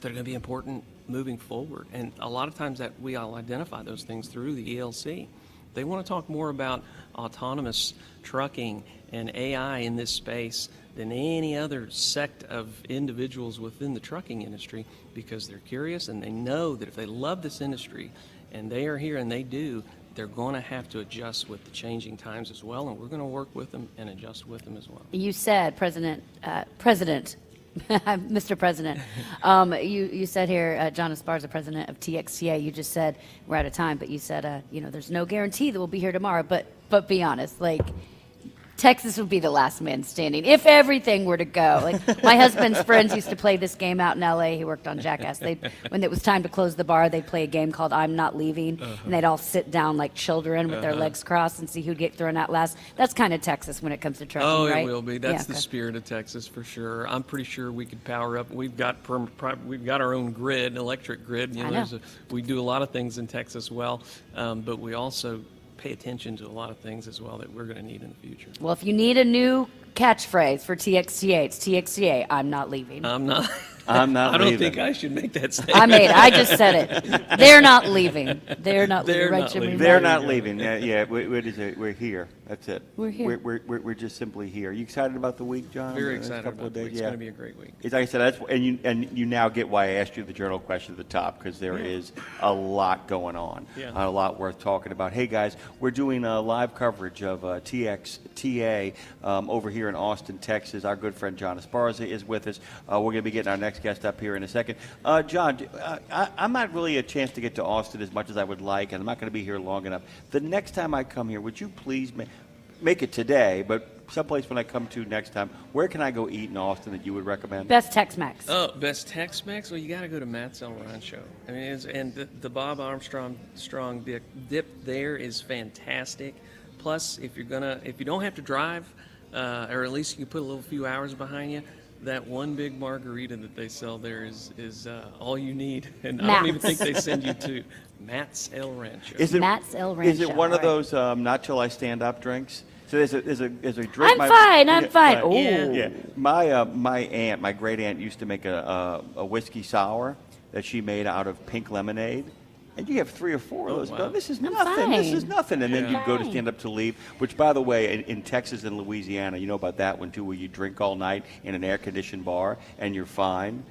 going to be important moving forward? And a lot of times that we all identify those things through the ELC. They want to talk more about autonomous trucking and AI in this space than any other sect of individuals within the trucking industry, because they're curious and they know that if they love this industry and they are here and they do, they're going to have to adjust with the changing times as well, and we're going to work with them and adjust with them as well. You said, Mr. President, you said here, John Esparza, president of TXTA, you just said, we're out of time, but you said, there's no guarantee that we'll be here tomorrow, but be honest, like, Texas would be the last man standing if everything were to go. Like, my husband's friends used to play this game out in L.A. He worked on Jackass. When it was time to close the bar, they'd play a game called I'm Not Leaving, and they'd all sit down like children with their legs crossed and see who'd get thrown out last. That's kind of Texas when it comes to trucking, right? It will be. That's the spirit of Texas for sure. I'm pretty sure we could power up. We've got our own grid, electric grid. We do a lot of things in Texas well, but we also pay attention to a lot of things as well that we're going to need in the future. Well, if you need a new catchphrase for TXTA, it's TXTA, I'm not leaving. I'm not I don't think I should make that statement. I just said it. They're not leaving. They're not leaving. Right, Jimmy? They're not leaving. Yeah, we're here. That's it. We're here. We're just simply here. Are you excited about the week, John? Very excited about the week. It's going to be a great week. Like I said, and you now get why I asked you the journal question at the top, because there is a lot going on, a lot worth talking about. Hey guys, we're doing live coverage of TXTA over here in Austin, Texas. Our good friend John Esparza is with us. We're going to be getting our next guest up here in a second. John, I'm not really a chance to get to Austin as much as I would like, and I'm not going to be here long enough. The next time I come here, would you please make it today, but someplace when I come to next time, where can I go eat in Austin that you would recommend? Best Tex-Mex. Oh, best Tex-Mex? Well, you got to go to Matt's El Rancho. I mean, the Bob Armstrong dip there is fantastic. Plus, if you don't have to drive, or at least you can put a few hours behind you, that one big margarita that they sell there is all you need, and I don't even think they send you to Matt's El Rancho. Matt's El Rancho. Is it one of those not till I stand up drinks? So there's a drink. I'm fine. Oh. Yeah. My great aunt used to make a whiskey sour that she made out of pink lemonade. And you have 3 or 4 of those. Wow. This is nothing. This is nothing. And then you go to stand up to leave, which, by the way, in Texas and Louisiana, you know about that one, too, where you drink all night in an air-conditioned bar and you're fine.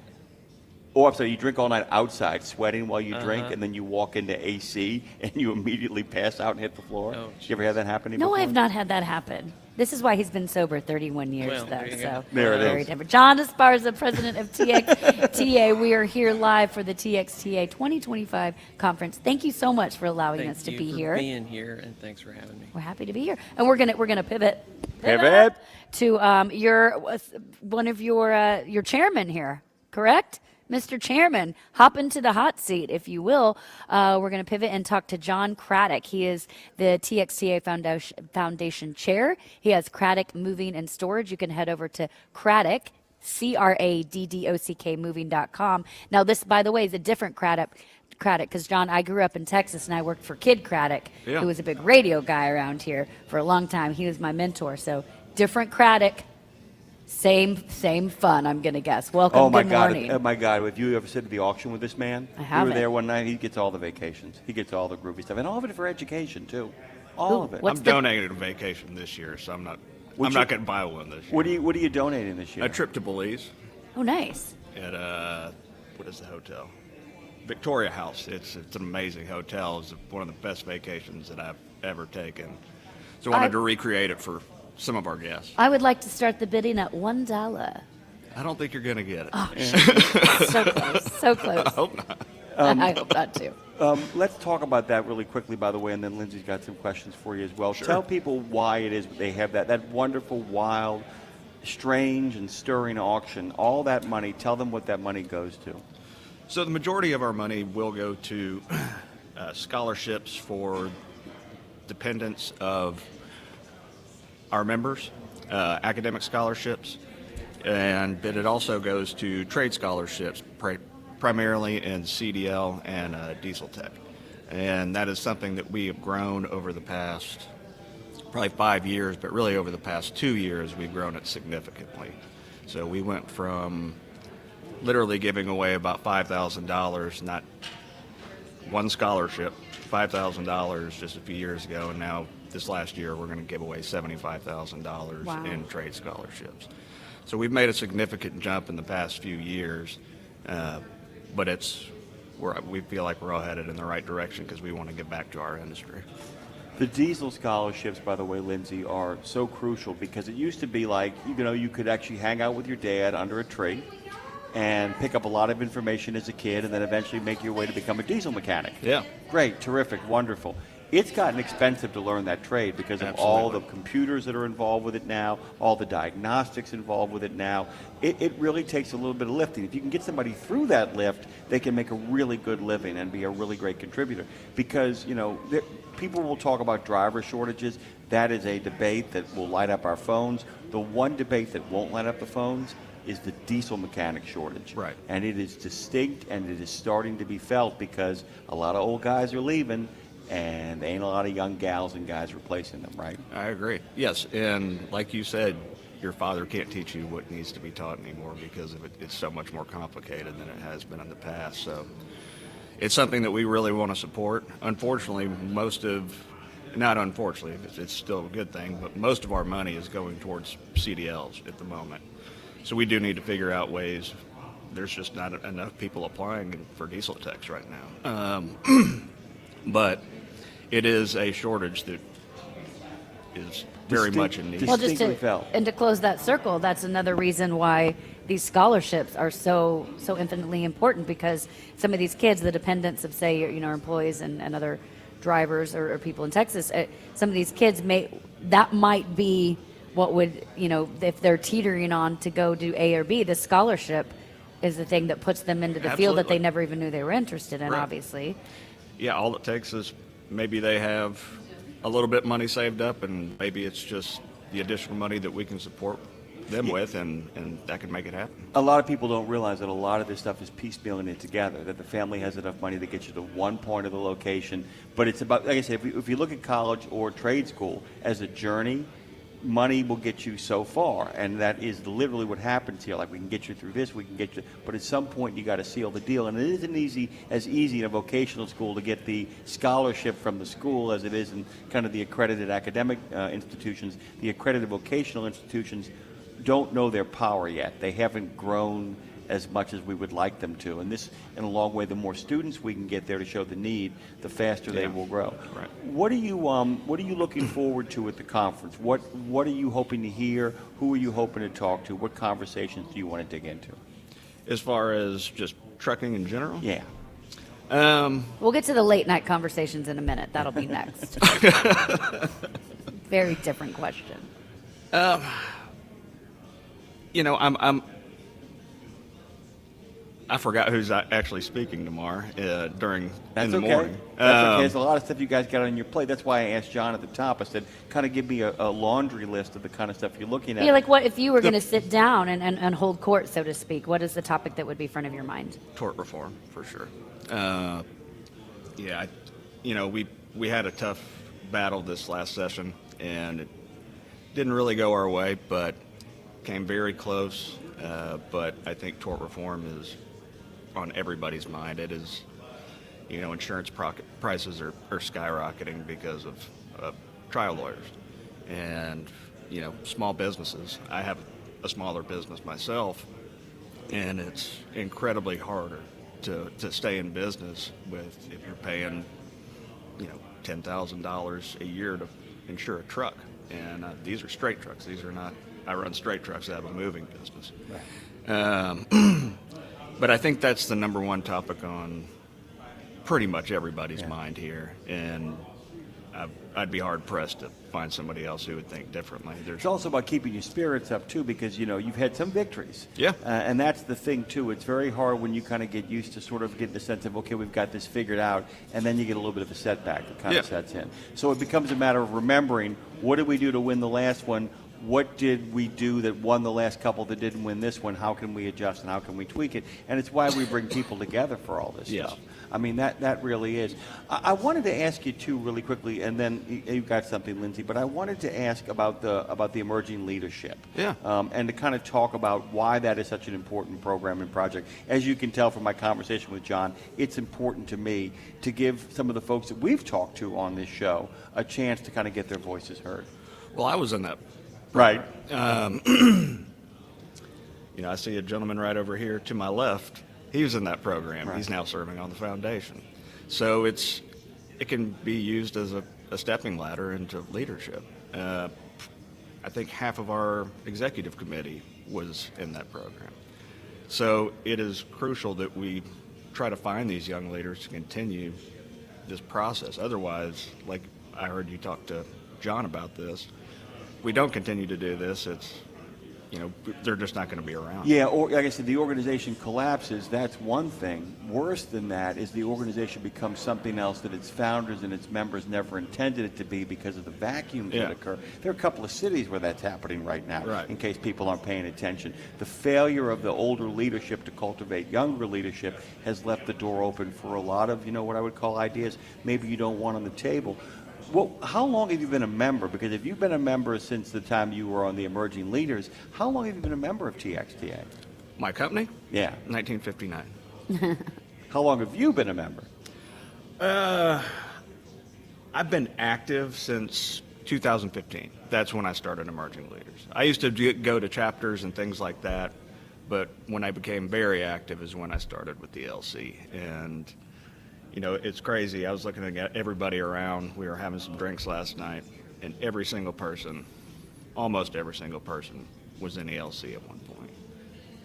Or, I'm sorry, you drink all night outside, sweating while you drink, and then you walk into AC and you immediately pass out and hit the floor. Oh, you ever had that happen to you before? No, I have not had that happen. This is why he's been sober 31 years, Well, though. So there it very is. different. John Esparza, president of TXTA. We are here live for the TXTA 2025 conference. Thank you so much for allowing us to be here. Thank you for being here, and thanks for having me. We're happy to be here, and we're gonna pivot to one of your chairmen here, correct? Mr. Chairman, hop into the hot seat, if you will. We're going to pivot and talk to John Craddock. He is the TXTA Foundation Chair. He has Craddock Moving and Storage. You can head over to Craddock, CRADDOCK moving.com. Now, this, by the way, is a different Craddock, because, John, I grew up in Texas, and I worked for Kid Craddock, who was a big radio guy around here for a long time. He was my mentor. So, different Craddock. Same fun, I'm going to guess. Welcome, oh my good God, morning. Oh, my God. Have you ever sit at the auction with this man? I haven't. We were there one night. He gets all the vacations. He gets all the groovy stuff. And all of it for education, too. All of it. I'm donating a vacation this year, so I'm not going to buy one this year. What are you donating this year? A trip to Belize. Oh, nice. At, what is the hotel? Victoria House. It's an amazing hotel. It's one of the best vacations that I've ever taken. So I wanted to recreate it for some of our guests. I would like to start the bidding at $1. I don't think you're going to get it. Oh, so close. So close. I hope not. I hope not, too. Let's talk about that really quickly, by the way, and then Lindsay's got some questions for you as well. Sure. Tell people why it is they have that wonderful, wild, strange, and stirring auction. All that money, tell them what that money goes to. So the majority of our money will go to scholarships for dependents of our members, academic scholarships, but it also goes to trade scholarships, primarily in CDL and diesel tech. And that is something that we have grown over the past probably 5 years, but really over the past 2 years, we've grown it significantly. So we went from literally giving away about $5,000, not one scholarship, $5,000 just a few years ago, and now this last year we're going to give away $75,000 Wow. in trade scholarships. So we've made a significant jump in the past few years, but we feel like we're all headed in the right direction because we want to get back to our industry. The diesel scholarships, by the way, Lindsay, are so crucial because it used to be like, you could actually hang out with your dad under a tree and pick up a lot of information as a kid and then eventually make your way to become a diesel mechanic. Yeah. Great, terrific, wonderful. It's gotten expensive to learn that trade because of all the computers that are involved with it now, all the diagnostics involved with it now. It really takes a little bit of lifting. If you can get somebody through that lift, they can make a really good living and be a really great contributor. Because, people will talk about driver shortages. That is a debate that will light up our phones. The one debate that won't light up the phones is the diesel mechanic shortage. Right. And it is distinct and it is starting to be felt because a lot of old guys are leaving and there ain't a lot of young gals and guys replacing them, right? I agree. Yes, and like you said, your father can't teach you what needs to be taught anymore because of it's so much more complicated than it has been in the past. So it's something that we really want to support. Unfortunately, it's still a good thing, but most of our money is going towards CDLs at the moment. So we do need to figure out ways. There's just not enough people applying for diesel techs right now. But it is a shortage that is very much in need. Well, to close that circle, that's another reason why these scholarships are so infinitely important, because some of these kids, the dependents of, say, our employees and other drivers or people in Texas, some of these kids that might be what would, if they're teetering on to go do A or B, the scholarship is the thing that puts them into the field that they never even knew they were interested in, Right. Obviously. Yeah, all it takes is maybe they have a little bit of money saved up, and maybe it's just the additional money that we can support them with, and that can make it happen. A lot of people don't realize that a lot of this stuff is piecemealing it together, that the family has enough money to get you to one point of the location. But it's about, like I said, if you look at college or trade school as a journey, money will get you so far, and that is literally what happens here. Like, we can get you through this, we can get you, but at some point you got to seal the deal, and it isn't as easy in a vocational school to get the scholarship from the school as it is in kind of the accredited academic institutions. The accredited vocational institutions don't know their power yet. They haven't grown as much as we would like them to, and this, in a long way, the more students we can get there to show the need, the faster they will grow. Right. What are you looking forward to at the conference? What are you hoping to hear? Who are you hoping to talk to? What conversations do you want to dig into? As far as just trucking in general? Yeah. We'll get to the late night conversations in a minute. That'll be next. Very different question. I forgot who's actually speaking tomorrow in the morning. That's okay. There's a lot of stuff you guys got on your plate. That's why I asked John at the top. I said, kind of give me a laundry list of the kind of stuff you're looking at. Yeah, like what if you were going to sit down and hold court, so to speak? What is the topic that would be front of your mind? Tort reform, for sure. We had a tough battle this last session, and it didn't really go our way, but came very close. But I think tort reform is on everybody's mind. It is, insurance prices are skyrocketing because of trial lawyers and, small businesses. I have a smaller business myself, and it's incredibly harder to stay in business if you're paying, $10,000 a year to insure a truck. And these are straight trucks. These are not, I run straight trucks. I have a moving business. Right. But I think that's the number one topic on pretty much everybody's mind here. And I'd be hard pressed to find somebody else who would think differently. It's also about keeping your spirits up too, because you've had some victories. Yeah. And that's the thing too. It's very hard when you kind of get used to sort of getting the sense of, okay, we've got this figured out, and then you get a little bit of a setback that kind of sets in. So it becomes a matter of remembering, what did we do to win the last one? What did we do that won the last couple that didn't win this one? How can we adjust and how can we tweak it? And it's why we bring people together for all this stuff. I mean, that really is. I wanted to ask you too, really quickly, and then you've got something, Lindsay. But I wanted to ask about the emerging leadership, and to kind of talk about why that is such an important program and project. As you can tell from my conversation with John, it's important to me to give some of the folks that we've talked to on this show a chance to kind of get their voices heard. Well, I was in that. Right. I see a gentleman right over here to my left. He was in that program. He's now serving on the foundation. So it can be used as a stepping ladder into leadership. I think half of our executive committee was in that program. So it is crucial that we try to find these young leaders to continue this process. Otherwise, like I heard you talk to John about this, we don't continue to do this, they're just not going to be around. Yeah, or like I said, the organization collapses. That's one thing. Worse than that is the organization becomes something else that its founders and its members never intended it to be because of the vacuums that occur. There are a couple of cities where that's happening right now, in case people aren't paying attention. The failure of the older leadership to cultivate younger leadership has left the door open for a lot of, what I would call ideas maybe you don't want on the table. Well, how long have you been a member? Because if you've been a member since the time you were on the Emerging Leaders, how long have you been a member of TXTA? My company? Yeah. 1959. How long have you been a member? I've been active since 2015. That's when I started Emerging Leaders. I used to go to chapters and things like that, but when I became very active is when I started with the LC. And it's crazy. I was looking at everybody around. We were having some drinks last night, and almost every single person was in the LC at one point.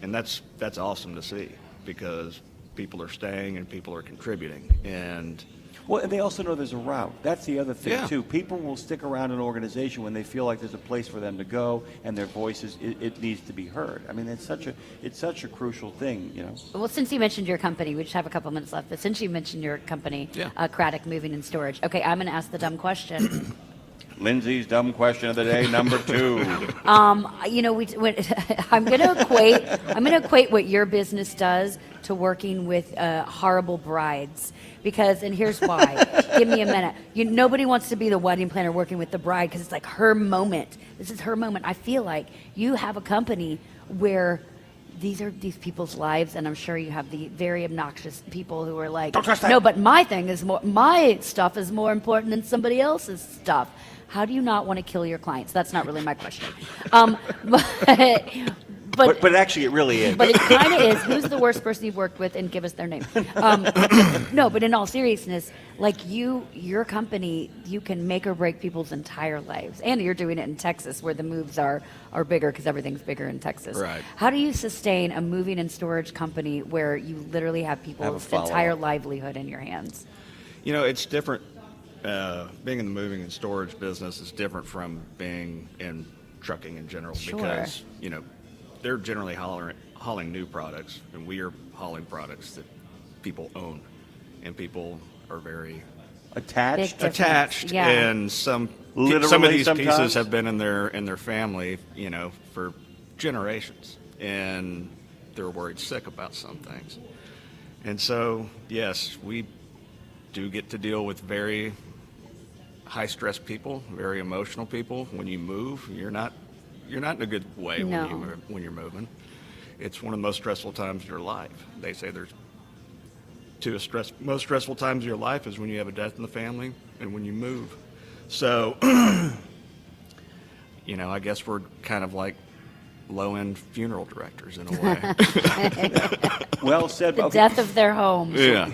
And that's awesome to see, because people are staying and people are contributing. And they also know there's a route. That's the other thing, too. People will stick around an organization when they feel like there's a place for them to go, and their voices, it needs to be heard. I mean, it's such a crucial thing, Well, since you mentioned your company, we just have a couple minutes left, but since you mentioned your company, Craddock Moving and Storage, okay, I'm going to ask the dumb question. Lindsay's dumb question of the day, number 2. I'm going to equate what your business does to working with horrible brides. And here's why. Give me a minute. Nobody wants to be the wedding planner working with the bride, because it's like her moment. This is her moment. I feel like you have a company where these are these people's lives, and I'm sure you have the very obnoxious people who are like, no, but my stuff is more important than somebody else's stuff. How do you not want to kill your clients? That's not really my question. But actually, it really is. But it kind of is. Who's the worst person you've worked with, and give us their name. No, but in all seriousness, like your company, you can make or break people's entire lives. And you're doing it in Texas, where the moves are bigger, because everything's bigger in Texas. Right. How do you sustain a moving and storage company where you literally have people's entire livelihood in your hands? It's different. Being in the moving and storage business is different from being in trucking in general, because, they're generally hauling new products, and we are hauling products that people own, and people are very attached, yeah. And some of these pieces have been in their family, for generations, and they're worried sick about some things. And so, yes, we do get to deal with very high stress people, very emotional people. When you move, you're not in a good way when you're moving. It's one of the most stressful times of your life. They say there's most stressful times of your life is when you have a death in the family and when you move. So, I guess we're kind of like low-end funeral directors in a way. Well said. The death of their homes. Yeah,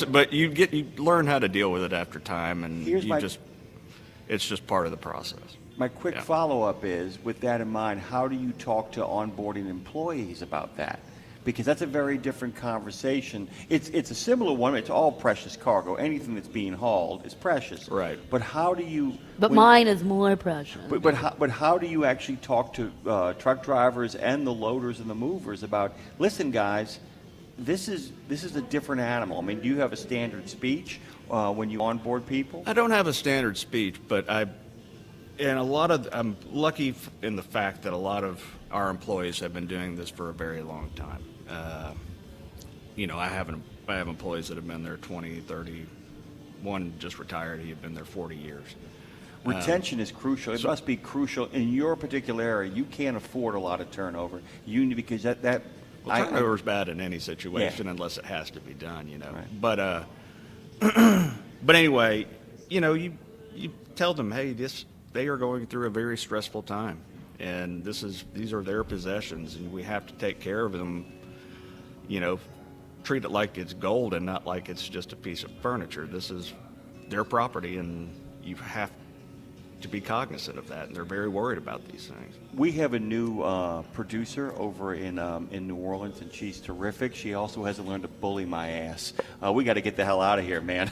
but you learn how to deal with it after time, and it's just part of the process. My quick follow-up is, with that in mind, how do you talk to onboarding employees about that? because that's a very different conversation. It's a similar one. It's all precious cargo. Anything that's being hauled is precious. Right. But how do you? But mine is more precious. But how do you actually talk to truck drivers and the loaders and the movers about? Listen, guys, this is a different animal. I mean, do you have a standard speech when you onboard people? I don't have a standard speech, but I'm lucky in the fact that a lot of our employees have been doing this for a very long time. I have employees that have been there 20, 30. One just retired. He had been there 40 years. Retention is crucial. It must be crucial in your particular area. You can't afford a lot of turnover. You need, because that. Turnover is bad in any situation unless it has to be done. Right. But but anyway, you tell them, hey, they are going through a very stressful time, and these are their possessions, and we have to take care of them. Treat it like it's gold and not like it's just a piece of furniture. This is their property, and you have to be cognizant of that, and they're very worried about these things. We have a new producer over in New Orleans, and she's terrific. She also hasn't learned to bully my ass. We got to get the hell out of here, man.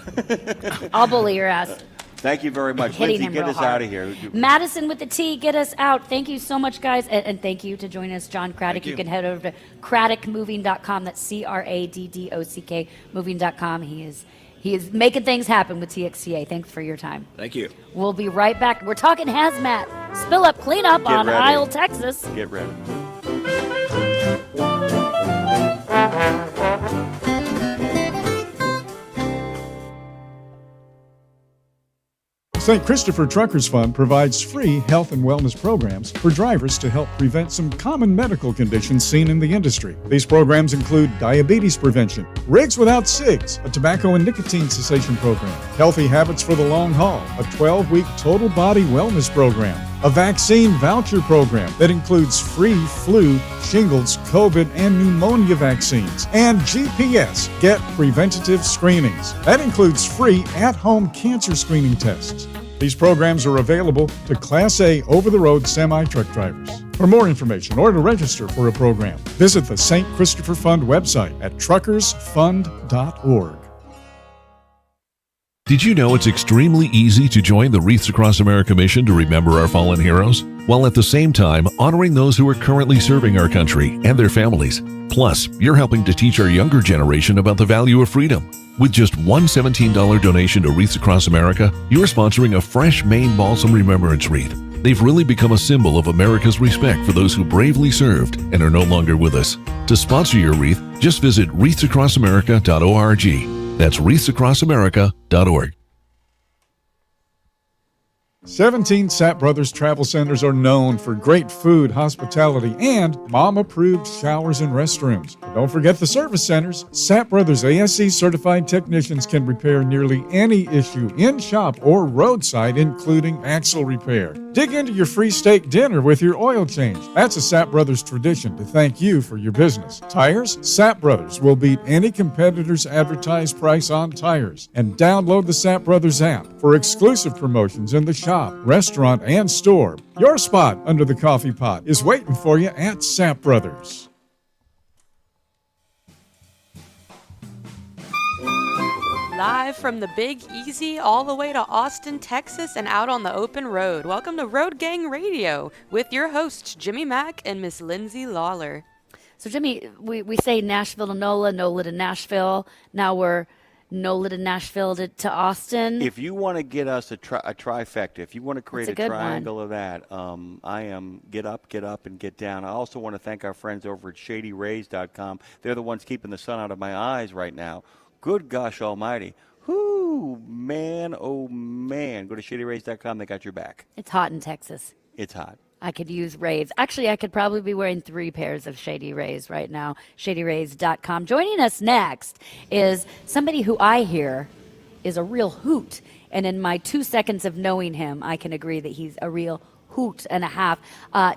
I'll bully your ass. Thank you very much. Hitting Lindsay, him get real us hard. out of here. Madison with the T, get us out. Thank you so much, guys. And thank you to join us, John Craddock. You can head over to craddockmoving.com. That's CRADDOCK moving.com. He is making things happen with TXTA. Thanks for your time. Thank you. We'll be right back. We're talking hazmat, spill up, clean up on ready. Isle, Texas. Get ready. St. Christopher Truckers Fund provides free health and wellness programs for drivers to help prevent some common medical conditions seen in the industry. These programs include diabetes prevention, Rigs Without Cigs, a tobacco and nicotine cessation program, Healthy Habits for the Long Haul, a 12-week total body wellness program, a vaccine voucher program that includes free flu, shingles, COVID, and pneumonia vaccines, and GPS, Get Preventative Screenings. That includes free at-home cancer screening tests. These programs are available to Class A over-the-road semi-truck drivers. For more information or to register for a program, visit the St. Christopher Fund website at truckersfund.org. Did you know it's extremely easy to join the Wreaths Across America mission to remember our fallen heroes, while at the same time honoring those who are currently serving our country and their families? Plus, you're helping to teach our younger generation about the value of freedom. With just one $17 donation to Wreaths Across America, you're sponsoring a fresh Maine Balsam Remembrance Wreath. They've really become a symbol of America's respect for those who bravely served and are no longer with us. To sponsor your wreath, just visit wreathsacrossamerica.org. That's wreathsacrossamerica.org. 17 Sapp Brothers Travel Centers are known for great food, hospitality, and mom-approved showers and restrooms. But don't forget the service centers. Sapp Brothers ASE certified technicians can repair nearly any issue in shop or roadside, including axle repair. Dig into your free steak dinner with your oil change. That's a Sapp Brothers tradition to thank you for your business. Tires? Sapp Brothers will beat any competitor's advertised price on tires. And download the Sapp Brothers app for exclusive promotions in the shop, restaurant, and store. Your spot under the coffee pot is waiting for you at Sapp Brothers. Live from the Big Easy all the way to Austin, Texas, and out on the open road. Welcome to Road Gang Radio with your hosts, Jimmy Mack and Miss Lindsay Lawler. So, Jimmy, we say Nashville to NOLA, NOLA to Nashville. Now we're NOLA to Nashville to Austin. If you want to get us a trifecta, if you want to create That's a a good triangle of that, I am get up, and get down. I also want to thank our friends over at ShadyRays.com. They're the ones keeping the sun out of my eyes right now. Good gosh almighty. Whoo, man, oh man. Go to ShadyRays.com. They got your back. It's hot in Texas. It's hot. I could use rays. Actually, I could probably be wearing 3 pairs of Shady Rays right now. ShadyRays.com. Joining us next is somebody who I hear is a real hoot. And in my 2 seconds of knowing him, I can agree that he's a real hoot and a half.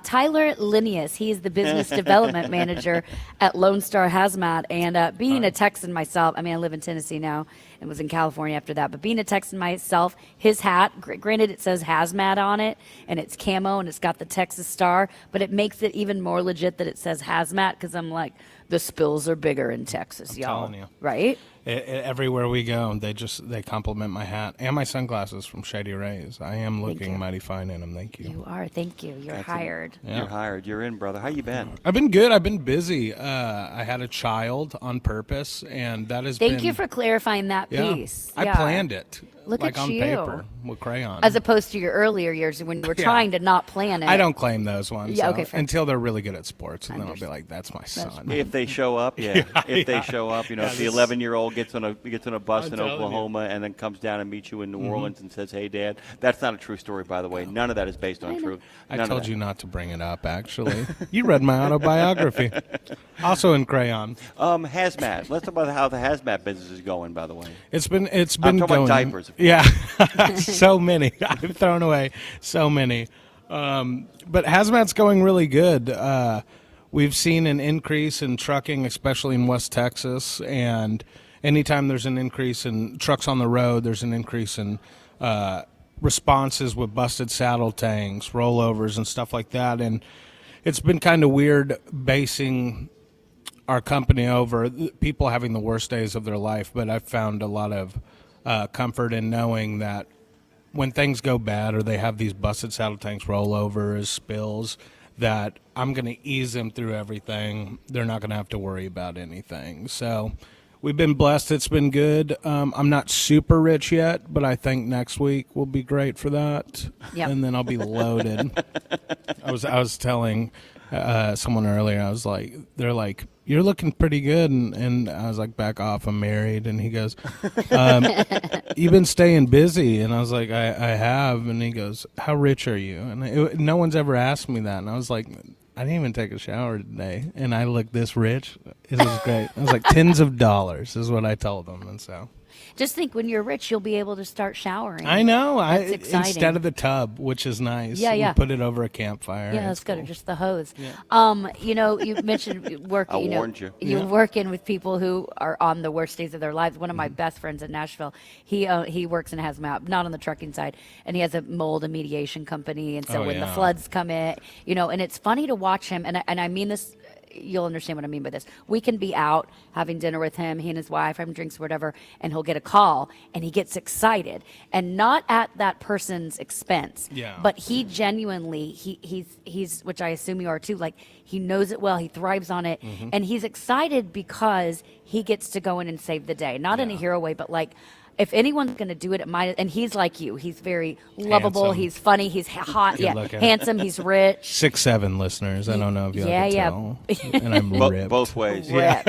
Tyler Linnaeus, he's the business development manager at Lone Star Hazmat. And being a Texan myself, I mean, I live in Tennessee now and was in California after that. But being a Texan myself, his hat, granted it says hazmat on it, and it's camo, and it's got the Texas star, but it makes it even more legit that it says hazmat, because I'm like, the spills are bigger in Texas, y'all. Telling you. Right? Everywhere we go, they compliment my hat and my sunglasses from Shady Rays. I am looking mighty fine in them. Thank you. You are. Thank you. You're hired. Yeah. You're hired. You're in, brother. How you been? I've been good. I've been busy. I had a child on purpose, and that has been... Thank you for clarifying that Yeah. piece. I Yeah. planned it. Look like at on you. paper with crayon. As opposed to your earlier years when you were Yeah. trying to not plan it. I don't claim those ones. Yeah, so- okay, fair. until they're really good at sports, and then I'll be like, "That's my son." If they show up, yeah. If they show up, you know, Yeah, if the this- 11-year-old gets on a bus I'm in telling Oklahoma and then comes down and meets you in New Mhm. Orleans and says, "Hey, Dad," that's not a true story, by the way. None of that is based on truth. I None of told that. you not to bring it up. Actually, you read my autobiography, also in crayon. Hazmat. Let's talk about how the hazmat business is going. By the way, It's been I'm talking going. about diapers. of course. Yeah, so many. I've thrown away so many. But hazmat's going really good. We've seen an increase in trucking, especially in West Texas, and anytime there's an increase in trucks on the road, there's an increase in responses with busted saddle tanks, rollovers, and stuff like that. And it's been kind of weird basing our company over people having the worst days of their life, but I've found a lot of comfort in knowing that when things go bad or they have these busted saddle tanks, rollovers, spills, that I'm going to ease them through everything. They're not going to have to worry about anything. So we've been blessed. It's been good. I'm not super rich yet, but I think next week will be great for that. Yep. And then I'll be loaded. I was telling someone earlier, I was like, they're like, "You're looking pretty good," and I was like, "Back off, I'm married." And he goes, "You've been staying busy," and I was like, I have, and he goes, "How rich are you?" And no one's ever asked me that, and I was like, I didn't even take a shower today, and I look this rich. It was great. I was like, tens of dollars is what I told them, and so. Just think, when you're rich, you'll be able to start showering. I know. That's exciting. Instead of the tub, which is nice. Yeah, yeah. We put it over a campfire. Yeah, It's that's good. Or just the hose. Yeah. You know, you mentioned working. I warned you. You're Yeah. working with people who are on the worst days of their lives. One of my best friends in Nashville, he works in hazmat, not on the trucking side, and he has a mold remediation company. And so Oh, when the yeah. floods come in, you know, and it's funny to watch him. And I mean this. You'll understand what I mean by this. We can be out having dinner with him, he and his wife, having drinks, whatever, and he'll get a call and he gets excited, and not at that person's expense. Yeah. But he genuinely, he's which I assume you are too. Like, he knows it well. He thrives on it, Mhm. and he's excited because he gets to go in and save the day. Not in a hero way, but like, if anyone's going to do it, it might. And he's like you. He's very lovable. Handsome. He's funny. He's hot. Good Yeah, looking. handsome. He's rich. 6'7" listeners. I don't know if you Yeah, can yeah. tell. And I'm ripped. Both ways. Yeah.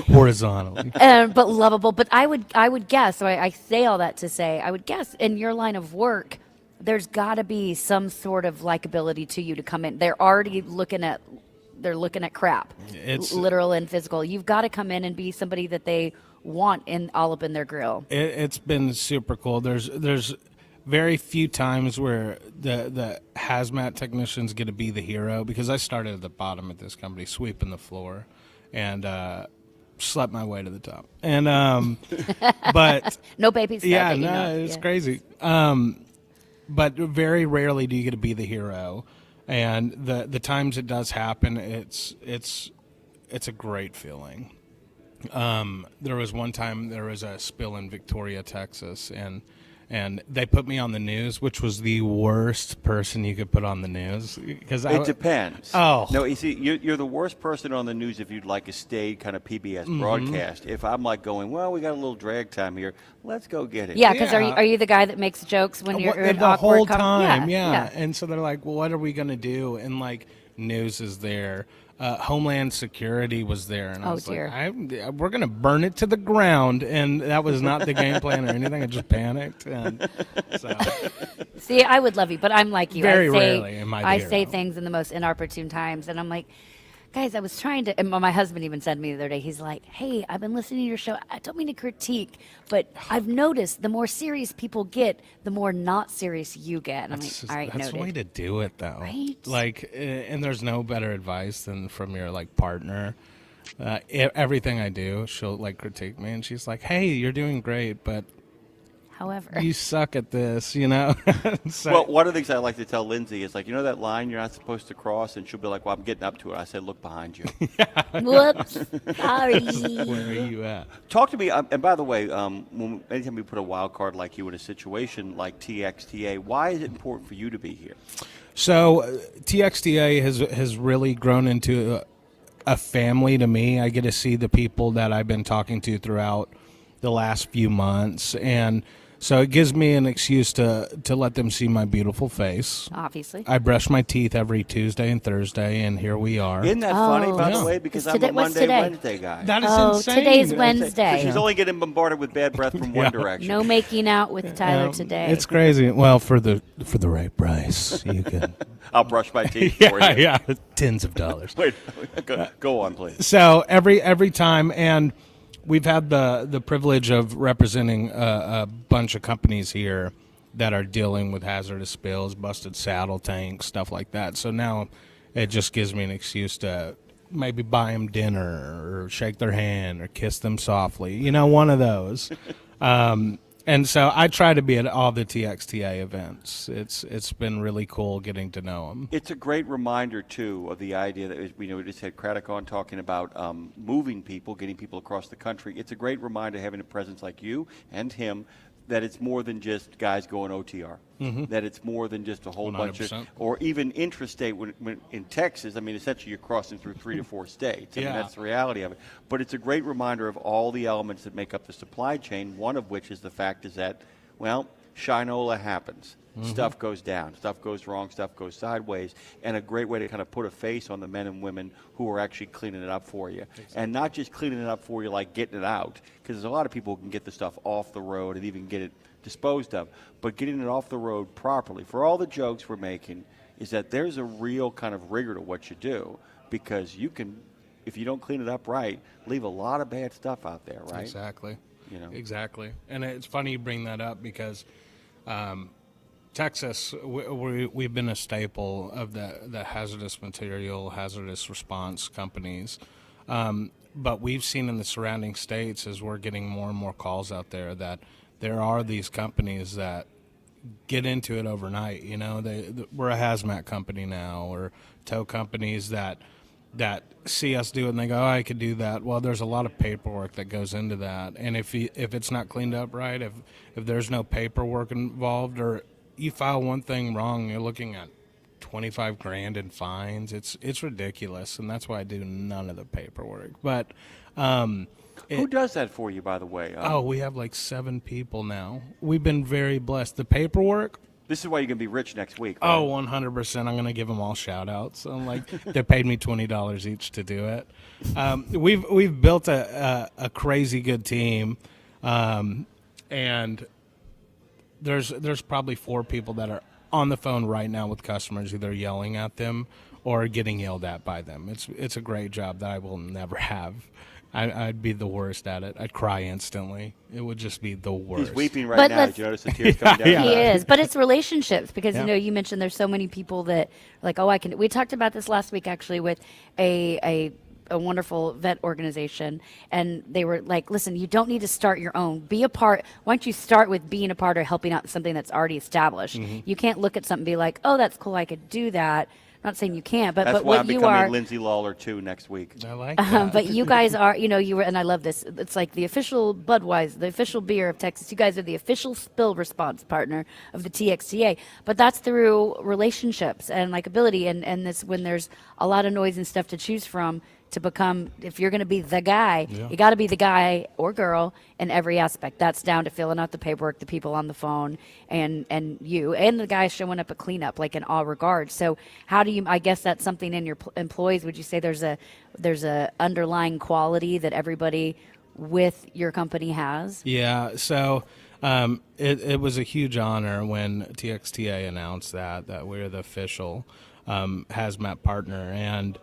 Horizontally. But lovable. But I would guess. So I say all that to say, I would guess in your line of work, there's got to be some sort of likability to you to come in. They're already looking at crap, It's- literal and physical. You've got to come in and be somebody that they want all up in their grill. It's been super cool. There's very few times where the hazmat technicians get to be the hero, because I started at the bottom at this company, sweeping the floor, and slept my way to the top. And but No baby steps. yeah, you no, know. it's Yeah. crazy. But very rarely do you get to be the hero, and the times it does happen, it's a great feeling. There was one time there was a spill in Victoria, Texas, and they put me on the news, which was the worst person you could put on the news. Because It depends. Oh. No, you see, you're the worst person on the news if you'd like a staid kind of PBS Mhm. broadcast. If I'm like going, well, we got a little drag time here, let's go get it. Yeah, because are you the guy that makes jokes when you're in the awkward whole time? Yeah, Yeah. And so they're like, well, what are we going to do? And like, news is there. Homeland Security was there, and I Oh, was dear. like, we're going to burn it to the ground, and that was not the game plan or anything. I just panicked, and so See, I would love you, but I'm like you. Very I say, rarely am I the I hero. say things in the most inopportune times, and I'm like, guys, I was trying to, and my husband even said to me the other day, he's like, hey, I've been listening to your show. I don't mean to critique, but I've noticed the more serious people get, the more not serious you get. And I'm like, all right, That's noted. the way to do it, though. Right? Like, and there's no better advice than from your like partner. Everything I do, she'll like critique me, and she's like, "Hey, you're doing great, but however, you suck at this," you know. So, Well, one of the things I like to tell Lindsay is like, you know that line you're not supposed to cross, and she'll be like, "Well, I'm getting up to it." I said, "Look behind you." Whoops, sorry. where are you at? Talk to me. And by the way, anytime we put a wild card like you in a situation like TXTA, why is it important for you to be here? So TXTA has really grown into a family to me. I get to see the people that I've been talking to throughout the last few months, and so it gives me an excuse to let them see my beautiful face. Obviously. I brush my teeth every Tuesday and Thursday, and here we are. Isn't that funny, by the way? Because I'm a Monday, Wednesday guy. That is insane. Today's Wednesday. So she's only getting bombarded with bad breath from one direction. No making out with Tyler today. It's crazy. Well, for the right price, you can. I'll brush my teeth for you. Yeah, tens of dollars. Wait, go on, please. So every time, and we've had the privilege of representing a bunch of companies here that are dealing with hazardous spills, busted saddle tanks, stuff like that. So now it just gives me an excuse to maybe buy them dinner or shake their hand or kiss them softly. You know, one of those. And so I try to be at all the TXTA events. It's been really cool getting to know them. It's a great reminder, too, of the idea that we just had Craddock on talking about moving people, getting people across the country. It's a great reminder having a presence like you and him that it's more than just guys going OTR, that it's more than just a whole 100%. bunch of, or even intrastate. When in Texas, I mean, essentially you're crossing through 3 to 4 states. I mean, that's the reality of it. But it's a great reminder of all the elements that make up the supply chain, one of which is the fact is that, well, Shinola happens. Stuff goes down, stuff goes wrong, stuff goes sideways, and a great way to kind of put a face on the men and women who are actually cleaning it up for you. Exactly. And not just cleaning it up for you like getting it out, because there's a lot of people who can get the stuff off the road and even get it disposed of, but getting it off the road properly. For all the jokes we're making, is that there's a real kind of rigor to what you do, because you can, if you don't clean it up right, leave a lot of bad stuff out there, right? Exactly. You know? Exactly. And it's funny you bring that up because Texas, we've been a staple of the hazardous material, hazardous response companies. But we've seen in the surrounding states, as we're getting more and more calls out there, that there are these companies that get into it overnight. You know, we're a hazmat company now, or tow companies that see us do it and they go, oh, I could do that. Well, there's a lot of paperwork that goes into that. And if it's not cleaned up right, if there's no paperwork involved, or you file one thing wrong, you're looking at $25,000 in fines. It's ridiculous, and that's why I do none of the paperwork. But who does that for you, by the way? We have like 7 people now. We've been very blessed. The paperwork. This is why you're gonna be rich next week. Right? Oh, 100%. I'm gonna give them all shout outs. I'm like, they paid me $20 each to do it. We've built a crazy good team, and there's probably 4 people that are on the phone right now with customers, either yelling at them or getting yelled at by them. It's a great job that I will never have. I'd be the worst at it. I'd cry instantly. It would just be the worst. He's weeping right now. Did you notice the tears coming down? He is, but it's relationships, because you know, you mentioned there's so many people that like, oh, I can. We talked about this last week actually with a wonderful vet organization, and they were like, listen, you don't need to start your own. Be a part. Why don't you start with being a part or helping out something that's already established? You can't look at something and be like, oh, that's cool, I could do that. I'm not saying you can't, but that's but why what I'm you becoming are, Lindsay Lawler too next week. I like that. but you guys are, you know, you were, and I love this. It's like the official Budweiser, the official beer of Texas. You guys are the official spill response partner of the TXTA. But that's through relationships and likability, and this when there's a lot of noise and stuff to choose from. To become, if you're going to be the guy, you got to be the guy or girl in every aspect. That's down to filling out the paperwork, the people on the phone, and you, and the guy showing up at cleanup, like in all regards. So how do you, I guess that's something in your employees, would you say there's a underlying quality that everybody with your company has? Yeah, so it was a huge honor when TXTA announced that we're the official hazmat partner, and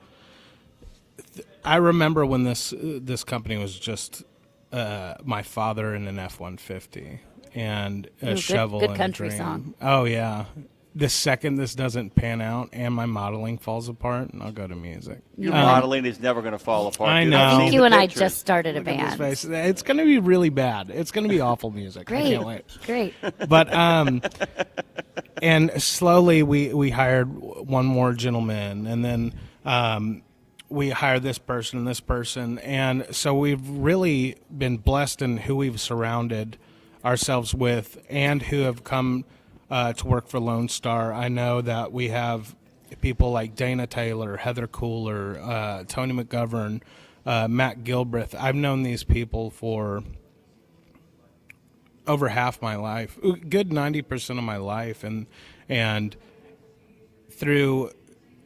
I remember when this company was just my father in an F-150 and a shovel good and country a dream. song. Oh yeah. The second this doesn't pan out and my modeling falls apart, and I'll go to music. Your modeling is never going to fall apart. I dude. know. I've I think seen you the and I pictures. just started a Look at this band. face. It's going to be really bad. It's going to be awful music. I Great, can't wait. great. But and slowly we hired one more gentleman, and then we hired this person, and so we've really been blessed in who we've surrounded ourselves with and who have come to work for Lone Star. I know that we have people like Dana Taylor, Heather Cooler, Tony McGovern, Matt Gilbreth. I've known these people for over half my life, good 90% of my life, and through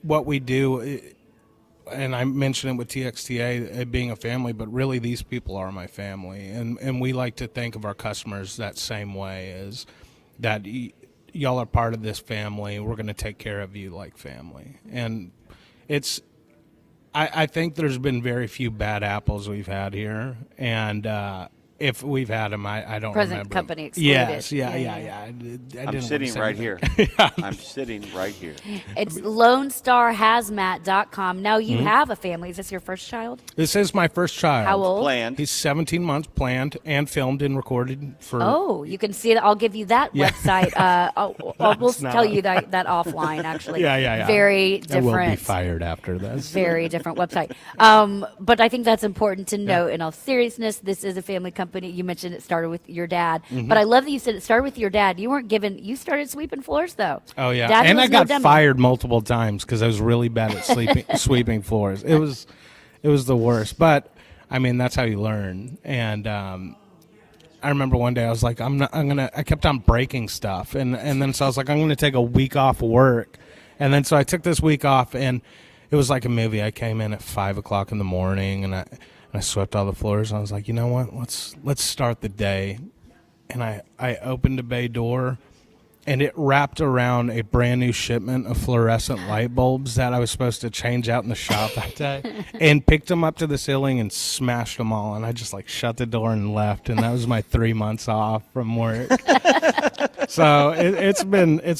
what we do, and I mentioned it with TXTA it being a family, but really these people are my family, and we like to think of our customers that same way, as that y'all are part of this family. We're going to take care of you like family, and it's. I think there's been very few bad apples we've had here, and if we've had them, I don't Present remember. company excluded. Yes, yeah. I'm sitting right here. I'm sitting right here. It's LoneStarHazmat.com. Now you have a family. Is this your first child? This is my first child. How old? Planned. He's 17 months, planned and filmed and recorded for. Oh, you can see that. I'll give you that Yeah. website. We'll It's not- tell you that Yeah, offline, actually. yeah. Very I will be different. fired after this. Very different website. But I think that's important to note. In all seriousness, this is a family company. You mentioned it started with your dad. Mhm. But I love that you said it started with your dad. You started sweeping floors, though. Oh yeah, Dad and was I no got dummy. fired multiple times because I was really bad at sweeping floors. It was the worst. But I mean, that's how you learn. And I remember one day I was like, I kept on breaking stuff, and then so I was like, I'm gonna take a week off work, and then so I took this week off, and it was like a movie. I came in at 5 o'clock in the morning, and I swept all the floors. And I was like, you know what? Let's start the day. And I opened a bay door, and it wrapped around a brand new shipment of fluorescent light bulbs that I was supposed to change out in the shop that day, and picked them up to the ceiling and smashed them all. And I just shut the door and left. And that was my 3 months off from work. So it's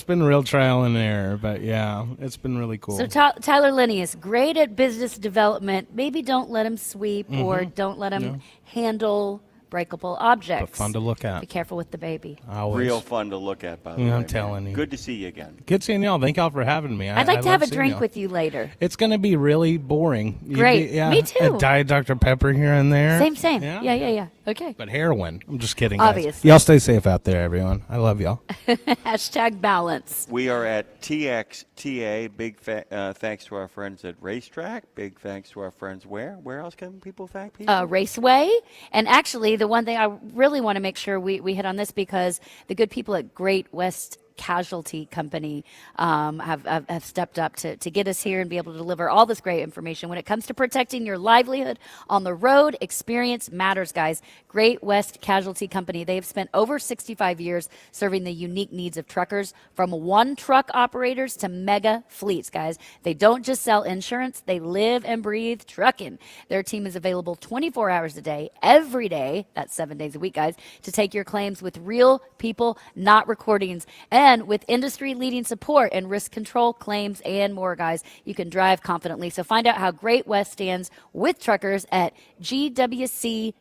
been real trial and error, but yeah, it's been really cool. So Tyler Linnaeus, great at business development. Maybe don't let him sweep or don't let him handle breakable objects. But fun to look at. Be careful with the baby. Always. Real fun to look at, by the way. I'm man. telling you. Good to see you again. Good seeing y'all. Thank y'all for having me. I'd like to have a love seeing drink y'all. with you later. It's going to be really boring. Great. Me too. A Diet Dr. Pepper here and there. Same. Yeah. Okay. But heroin. I'm just kidding, guys. Obviously. Y'all stay safe out there, everyone. I love y'all. Hashtag balance. We are at TXTA. Big thanks to our friends at Racetrack. Big thanks to our friends where? Where else can people thank people? Raceway. And actually, the one thing I really want to make sure we hit on this, because the good people at Great West Casualty Company have stepped up to get us here and be able to deliver all this great information. When it comes to protecting your livelihood on the road, experience matters, guys. Great West Casualty Company, they have spent over 65 years serving the unique needs of truckers, from one truck operators to mega fleets, guys. They don't just sell insurance, they live and breathe trucking. Their team is available 24 hours a day, every day, that's 7 days a week, guys, to take your claims with real people, not recordings. And with industry-leading support and risk control, claims, and more, guys, you can drive confidently. So find out how Great West stands with truckers at gwccnet.com.